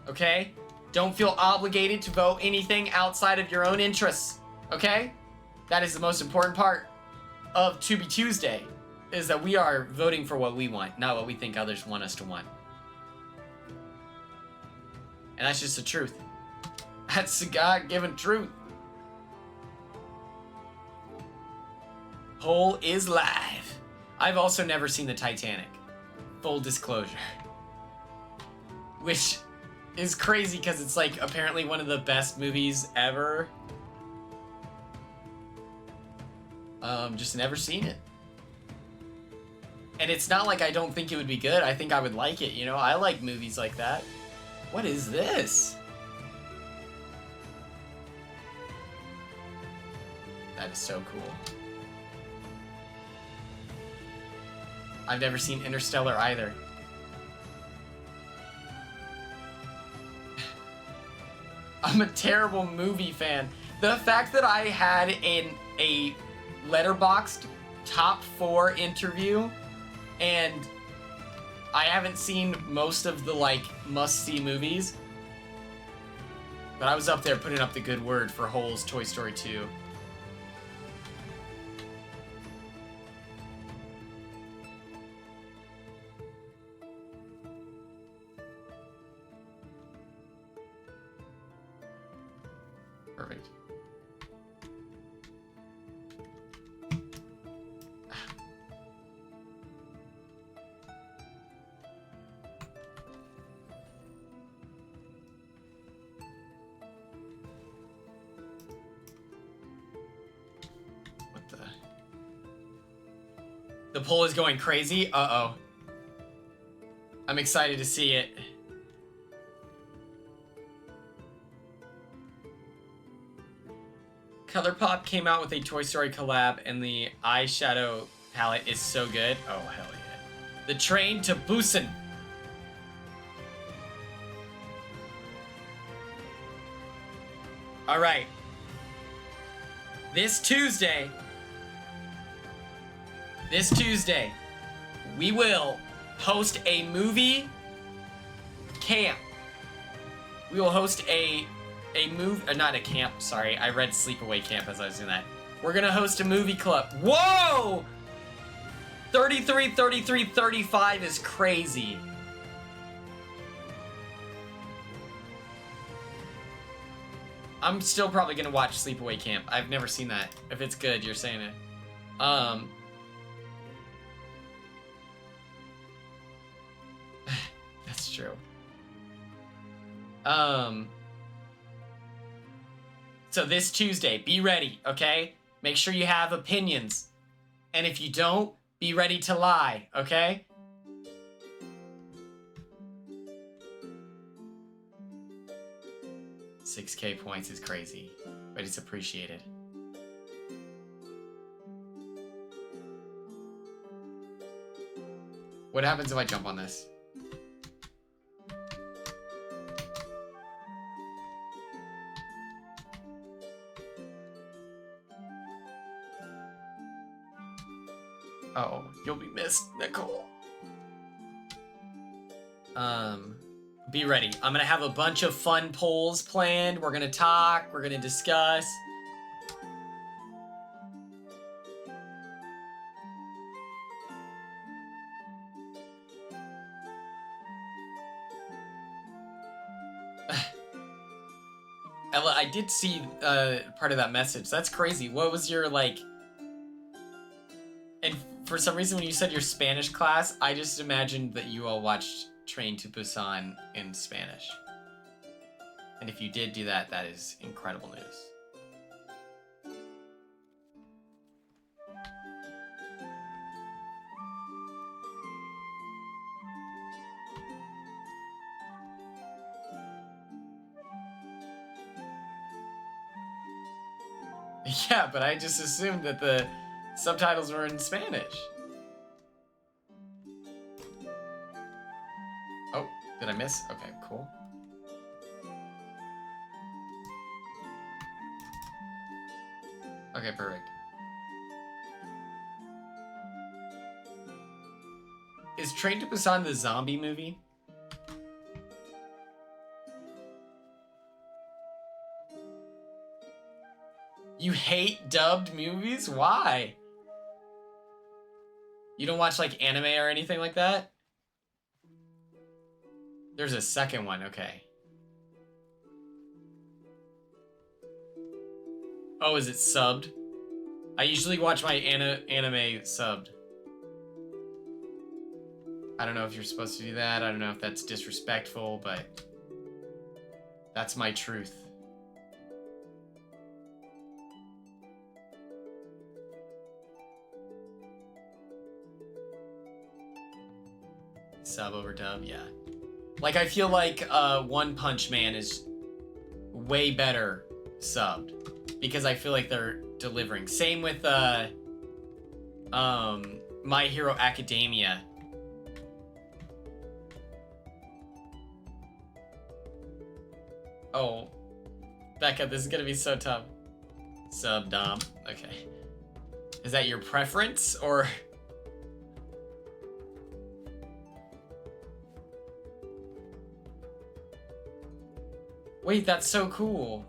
okay? Don't feel obligated to vote anything outside of your own interests, okay? That is the most important part of To Be Tuesday, is that we are voting for what we want, not what we think others want us to want. And that's just the truth. That's the God-given truth. Poll is live. I've also never seen the Titanic. Full disclosure. Which is crazy because it's like apparently one of the best movies ever. Just never seen it. And it's not like I don't think it would be good. I think I would like it, you know? I like movies like that. What is this? That is so cool. I've never seen Interstellar either. I'm a terrible movie fan. The fact that I had a Letterboxd top 4 interview and I haven't seen most of the like must-see movies, but I was up there putting up the good word for Holes Toy Story 2. Perfect. What the poll is going crazy? Uh-oh. I'm excited to see it. ColourPop came out with a Toy Story collab, and the eyeshadow palette is so good. Oh, hell yeah. The Train to Busan. All right. This Tuesday, we will host a movie camp. We will host a move, not a camp, sorry. I read Sleepaway Camp as I was doing that. We're gonna host a movie club. Whoa! 33, 33, 35 is crazy. I'm still probably gonna watch Sleepaway Camp. I've never seen that. If it's good, you're saying it. That's true. So this Tuesday, be ready, okay? Make sure you have opinions. And if you don't, be ready to lie, okay? $6K points is crazy, but it's appreciated. What happens if I jump on this? Oh, you'll be missed, Nicole. Be ready. I'm gonna have a bunch of fun polls planned. We're gonna talk, we're gonna discuss. Ella, I did see part of that message. That's crazy. What was your, like... And for some reason, when you said your Spanish class, I just imagined that you all watched Train to Busan in Spanish. And if you did do that, that is incredible news. Yeah, but I just assumed that the subtitles were in Spanish. Oh, did I miss? Okay, cool. Okay, perfect. Is Train to Busan the zombie movie? You hate dubbed movies? Why? You don't watch like anime or anything like that? There's a second one, okay. Oh, is it subbed? I usually watch my anime subbed. I don't know if you're supposed to do that. I don't know if that's disrespectful, but that's my truth. Sub over dub, yeah. Like, I feel like One Punch Man is way better subbed because I feel like they're delivering. Same with My Hero Academia. Oh, Becca, this is gonna be so tough. Sub Dom, okay. Is that your preference or? Wait, that's so cool.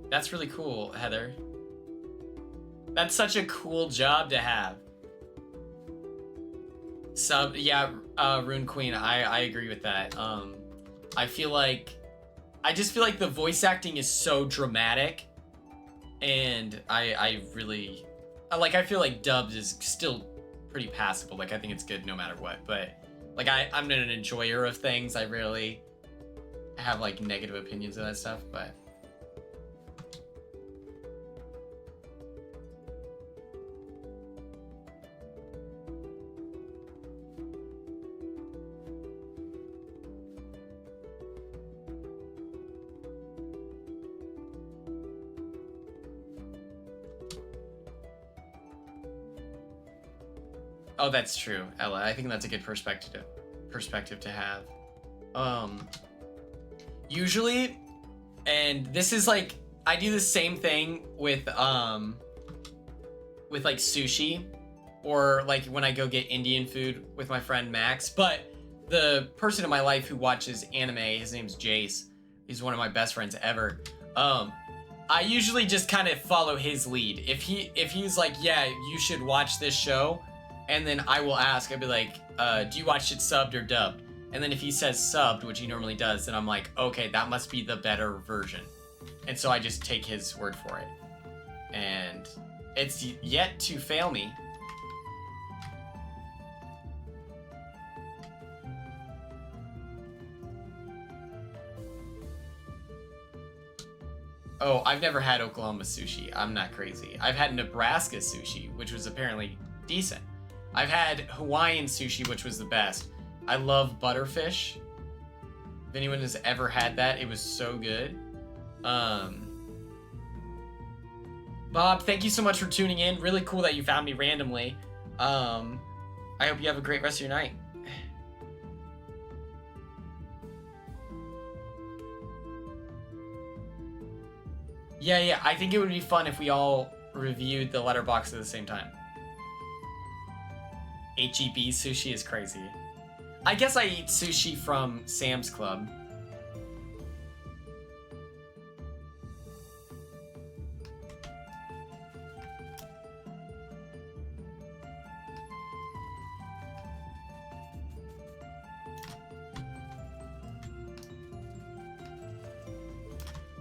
That's really cool, Heather. That's such a cool job to have. Sub, yeah, Rune Queen, I agree with that. I just feel like the voice acting is so dramatic, and I really, I feel like dubbed is still pretty passable. Like, I think it's good no matter what, but, like, I'm an enjoyer of things. I rarely have, like, negative opinions of that stuff, but... Oh, that's true, Ella. I think that's a good perspective to have. Usually, and this is like, I do the same thing with like sushi, or like when I go get Indian food with my friend Max, but the person in my life who watches anime, his name's Jace. He's one of my best friends ever. I usually just kind of follow his lead. If he's like, yeah, you should watch this show, and then I will ask, I'd be like, do you watch it subbed or dubbed? And then if he says subbed, which he normally does, then I'm like, okay, that must be the better version. And so I just take his word for it. And it's yet to fail me. Oh, I've never had Oklahoma sushi. I'm not crazy. I've had Nebraska sushi, which was apparently decent. I've had Hawaiian sushi, which was the best. I love butterfish. If anyone has ever had that, it was so good. Bob, thank you so much for tuning in. Really cool that you found me randomly. I hope you have a great rest of your night. Yeah, I think it would be fun if we all reviewed the letterbox at the same time. HEB sushi is crazy. I guess I eat sushi from Sam's Club.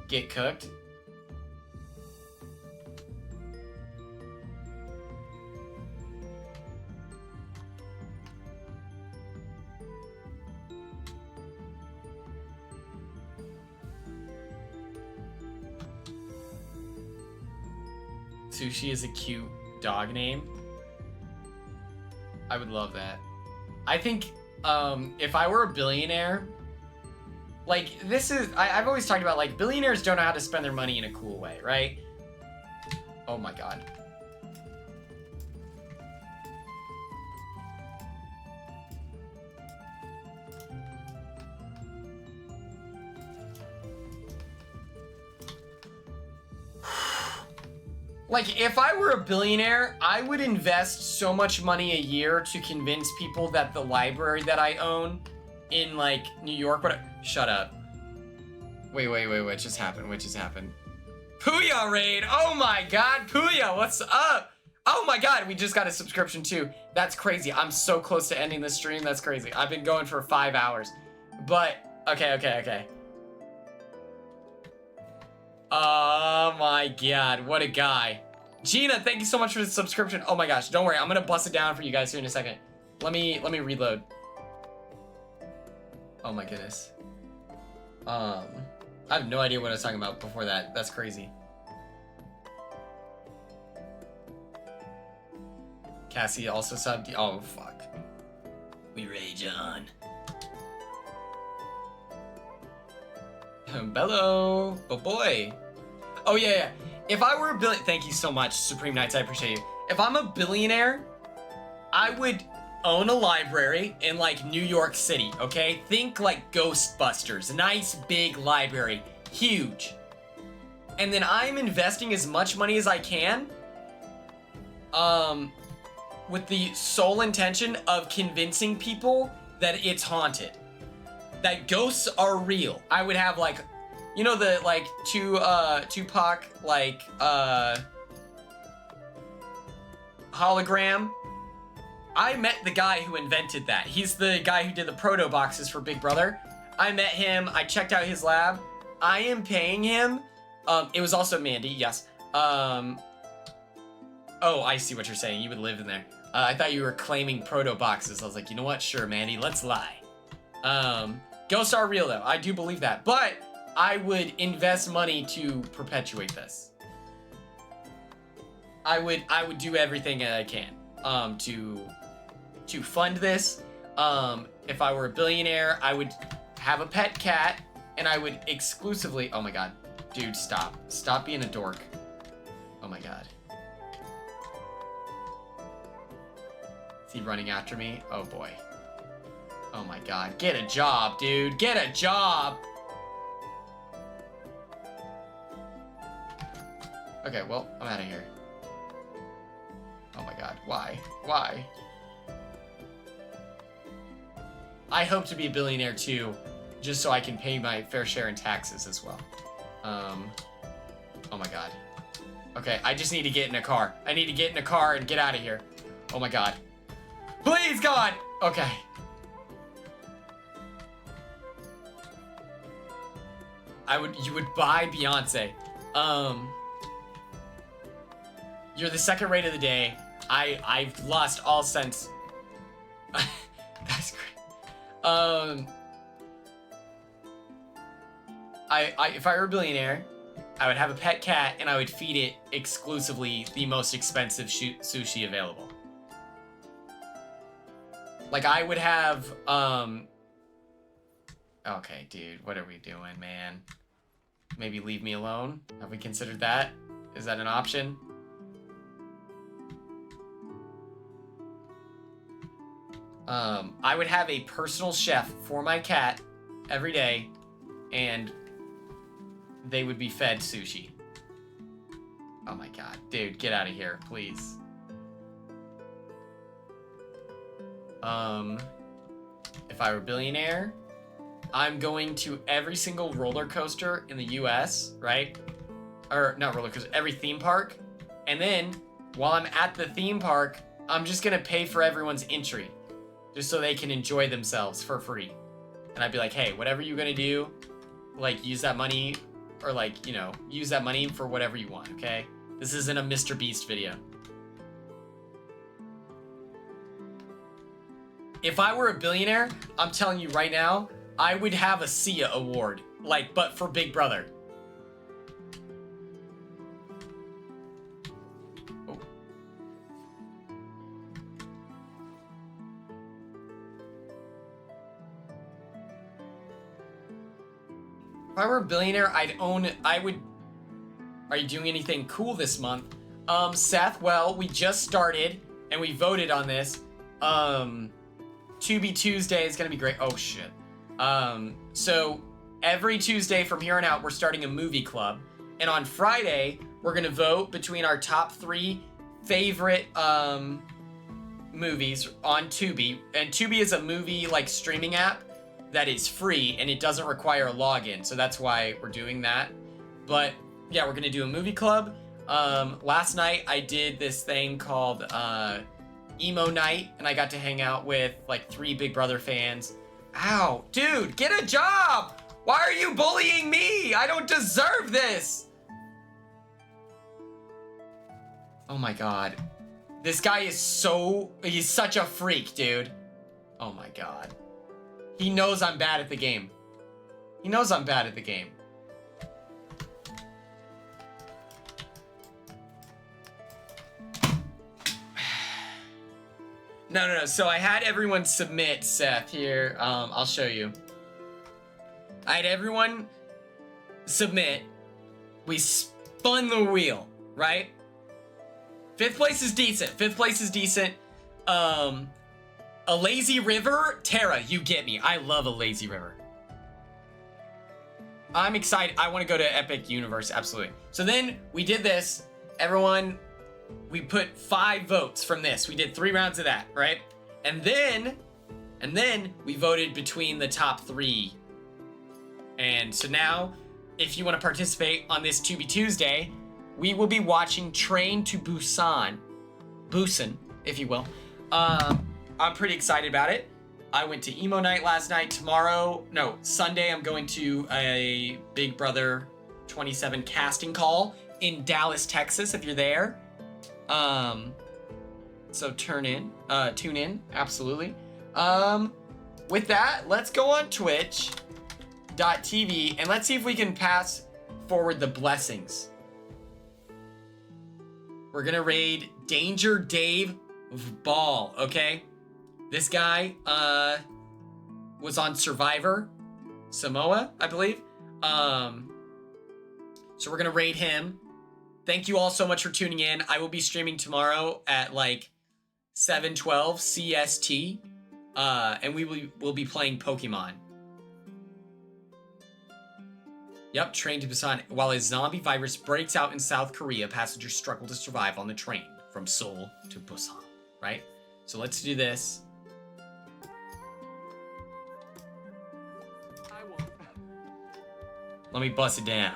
Get cooked. Sushi is a cute dog name. I would love that. I think if I were a billionaire, like this is, I've always talked about like billionaires don't know how to spend their money in a cool way, right? Oh my God. Like, if I were a billionaire, I would invest so much money a year to convince people that the library that I own in, like, New York, shut up. Wait, what just happened? What just happened? Puya raid! Oh my God, Puya, what's up? Oh my God, we just got a subscription too. That's crazy. I'm so close to ending the stream, that's crazy. I've been going for 5 hours. But, okay. Oh my God, what a guy. Gina, thank you so much for the subscription. Oh my gosh, don't worry, I'm gonna bust it down for you guys here in a second. Let me reload. Oh my goodness. I have no idea what I was talking about before that. That's crazy. Cassie also subbed. Oh fuck. We rage on. Bello, oh boy. Oh yeah. If I were a billionaire, thank you so much, Supreme Knights, I appreciate you. If I'm a billionaire, I would own a library in like New York City, okay? Think like Ghostbusters, nice big library, huge. And then I'm investing as much money as I can, with the sole intention of convincing people that it's haunted. That ghosts are real. I would have like, you know the like Tupac like hologram? I met the guy who invented that. He's the guy who did the proto boxes for Big Brother. I met him, I checked out his lab. I am paying him. It was also Mandy, yes. Oh, I see what you're saying. You would live in there. I thought you were claiming proto boxes. I was like, you know what? Sure, Mandy, let's lie. Ghosts are real though. I do believe that, but I would invest money to perpetuate this. I would do everything that I can to fund this. If I were a billionaire, I would have a pet cat and I would exclusively, oh my God, dude, stop being a dork. Oh my God. Is he running after me? Oh boy. Oh my God, get a job, dude, get a job. Okay, well, I'm out of here. Oh my God, why? I hope to be a billionaire too, just so I can pay my fair share in taxes as well. Oh my God. Okay, I just need to get in a car. I need to get in a car and get out of here. Oh my God. Please, God! Okay. You would buy Beyonce. You're the second rate of the day. I've lost all sense. That's great. If I were a billionaire, I would have a pet cat and I would feed it exclusively the most expensive sushi available. Like I would have, okay, dude, what are we doing, man? Maybe leave me alone? Have we considered that? Is that an option? I would have a personal chef for my cat every day, and they would be fed sushi. Oh my God, dude, get out of here, please. If I were a billionaire, I'm going to every single roller coaster in the US, right? Or not roller coaster, every theme park. And then while I'm at the theme park, I'm just gonna pay for everyone's entry just so they can enjoy themselves for free. And I'd be like, hey, whatever you're gonna do, like use that money or like, you know, use that money for whatever you want, okay? This isn't a Mr. Beast video. If I were a billionaire, I'm telling you right now, I would have a SIA award, like, but for Big Brother. Oh. If I were a billionaire, I would, are you doing anything cool this month? Seth, well, we just started, and we voted on this. Tubi Tuesday is gonna be great. Oh, shit. So every Tuesday from here on out, we're starting a movie club. And on Friday, we're gonna vote between our top 3 favorite, movies on Tubi. And Tubi is a movie, like, streaming app that is free, and it doesn't require a login. So that's why we're doing that. But, yeah, we're gonna do a movie club. Last night, I did this thing called, Emo Night, and I got to hang out with, like, 3 Big Brother fans. Ow, dude, get a job! Why are you bullying me? I don't deserve this! Oh my god. This guy is he's such a freak, dude. Oh my god. He knows I'm bad at the game. He knows I'm bad at the game. No. So I had everyone submit, Seth, here. I'll show you. I had everyone submit. We spun the wheel, right? 5th place is decent. 5th place is decent. A lazy river. Tara, you get me. I love a lazy river. I'm excited. I want to go to Epic Universe. Absolutely. So then we did this. Everyone... We put 5 votes from this. We did 3 rounds of that, right? And then we voted between the top 3. And so now, if you want to participate on this Tubi Tuesday, we will be watching Train to Busan, if you will. I'm pretty excited about it. I went to Emo Night last night. Sunday, I'm going to a Big Brother 27 casting call in Dallas, Texas, if you're there. So tune in, absolutely. With that, let's go on twitch.tv and let's see if we can pass forward the blessings. We're gonna raid Danger Dave Ball, okay? This guy, was on Survivor Samoa, I believe. So we're gonna raid him. Thank you all so much for tuning in. I will be streaming tomorrow at like 7:12 CST, and we'll be playing Pokemon. Yep, Train to Busan. While a zombie virus breaks out in South Korea, passengers struggle to survive on the train from Seoul to Busan, right? So let's do this. Let me bust it down.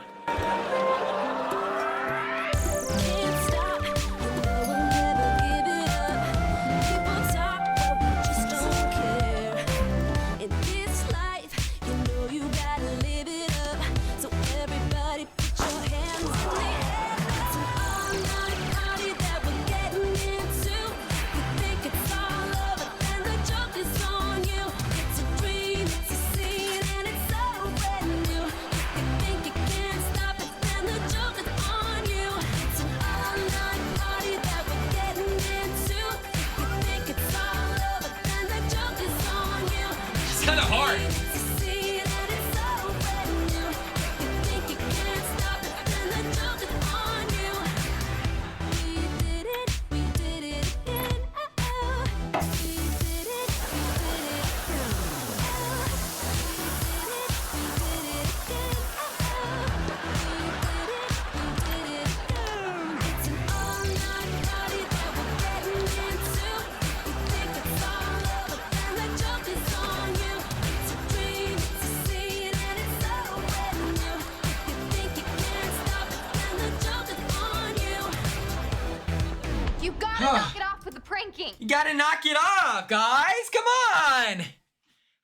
Knock it off with the pranking. You gotta knock it off, guys. Come on.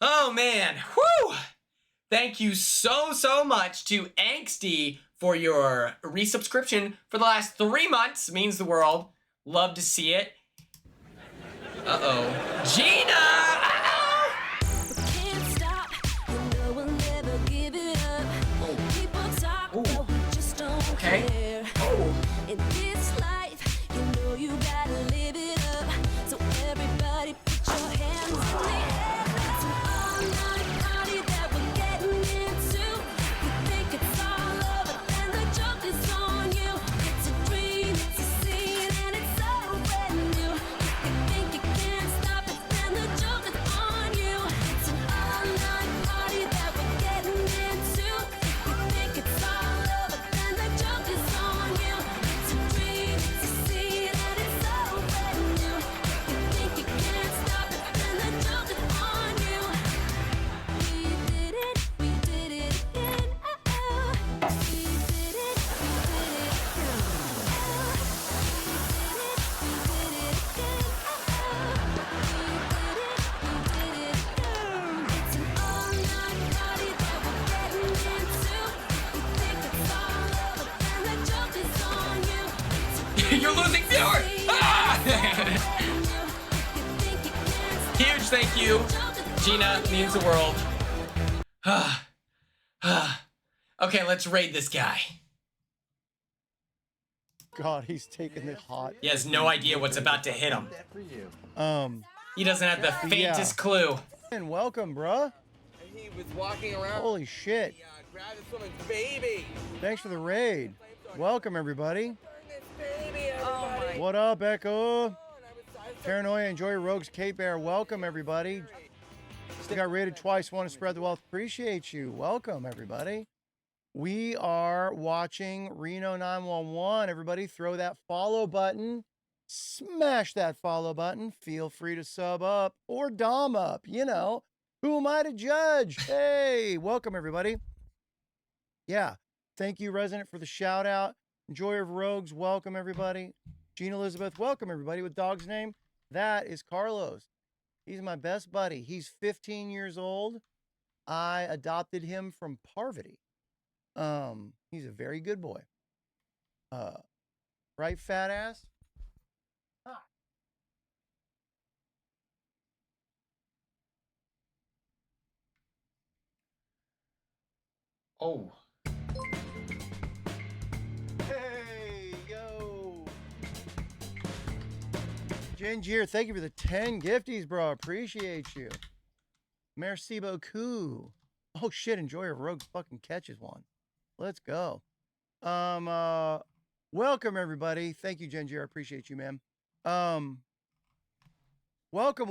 Oh, man. Whew. Thank you so much to Angsty for your resubscription for the last 3 months. Means the world. Love to see it. Uh-oh. Gina! Can't stop, you know we'll never give it up. People talk, but we just don't care. In this life, you know you gotta live it up. So everybody put your hands in the air. It's an all-night party that we're getting into. You think it's all over, then the joke is on you. It's a dream, it's a scene, and it's so brand new. You think you can't stop it, then the joke is on you. It's an all-night party that we're getting into. You think it's all over, then the joke is on you. It's a dream, it's a scene, and it's so brand new. You think you can't stop it, then the joke is on you. We did it again. Oh, we did it again. It's an all-night party that we're getting into. You think it's all over, then the joke is on you. You're losing viewers! Ah! Huge thank you. Gina means the world. Okay, let's raid this guy. God, he's taking it hot. He has no idea what's about to hit him. He doesn't have the faintest clue. And welcome, bruh. He was walking around. Holy shit. Grabbing someone's baby. Thanks for the raid. Welcome, everybody. Baby, everybody. What up, Echo? Paranoia, enjoy your Rogues Cape Bear. Welcome, everybody. Still got raided twice. Want to spread the wealth. Appreciate you. Welcome, everybody. We are watching Reno 911. Everybody, throw that follow button. Smash that follow button. Feel free to sub up or dom up. You know, who am I to judge? Hey, welcome, everybody. Yeah. Thank you, Resident, for the shout out. Enjoyer of Rogues. Welcome, everybody. Jean Elizabeth. Welcome, everybody. With dog's name? That is Carlos. He's my best buddy. He's 15 years old. I adopted him from Parvati. He's a very good boy. Right, fat ass? Ah. Oh. Hey, yo. Ginger, thank you for the 10 gifties, bro. Appreciate you. Merci beaucoup. Oh, shit. Enjoyer of Rogues fucking catches one. Let's go. Welcome, everybody. Thank you, Ginger. I appreciate you, man. Welcome.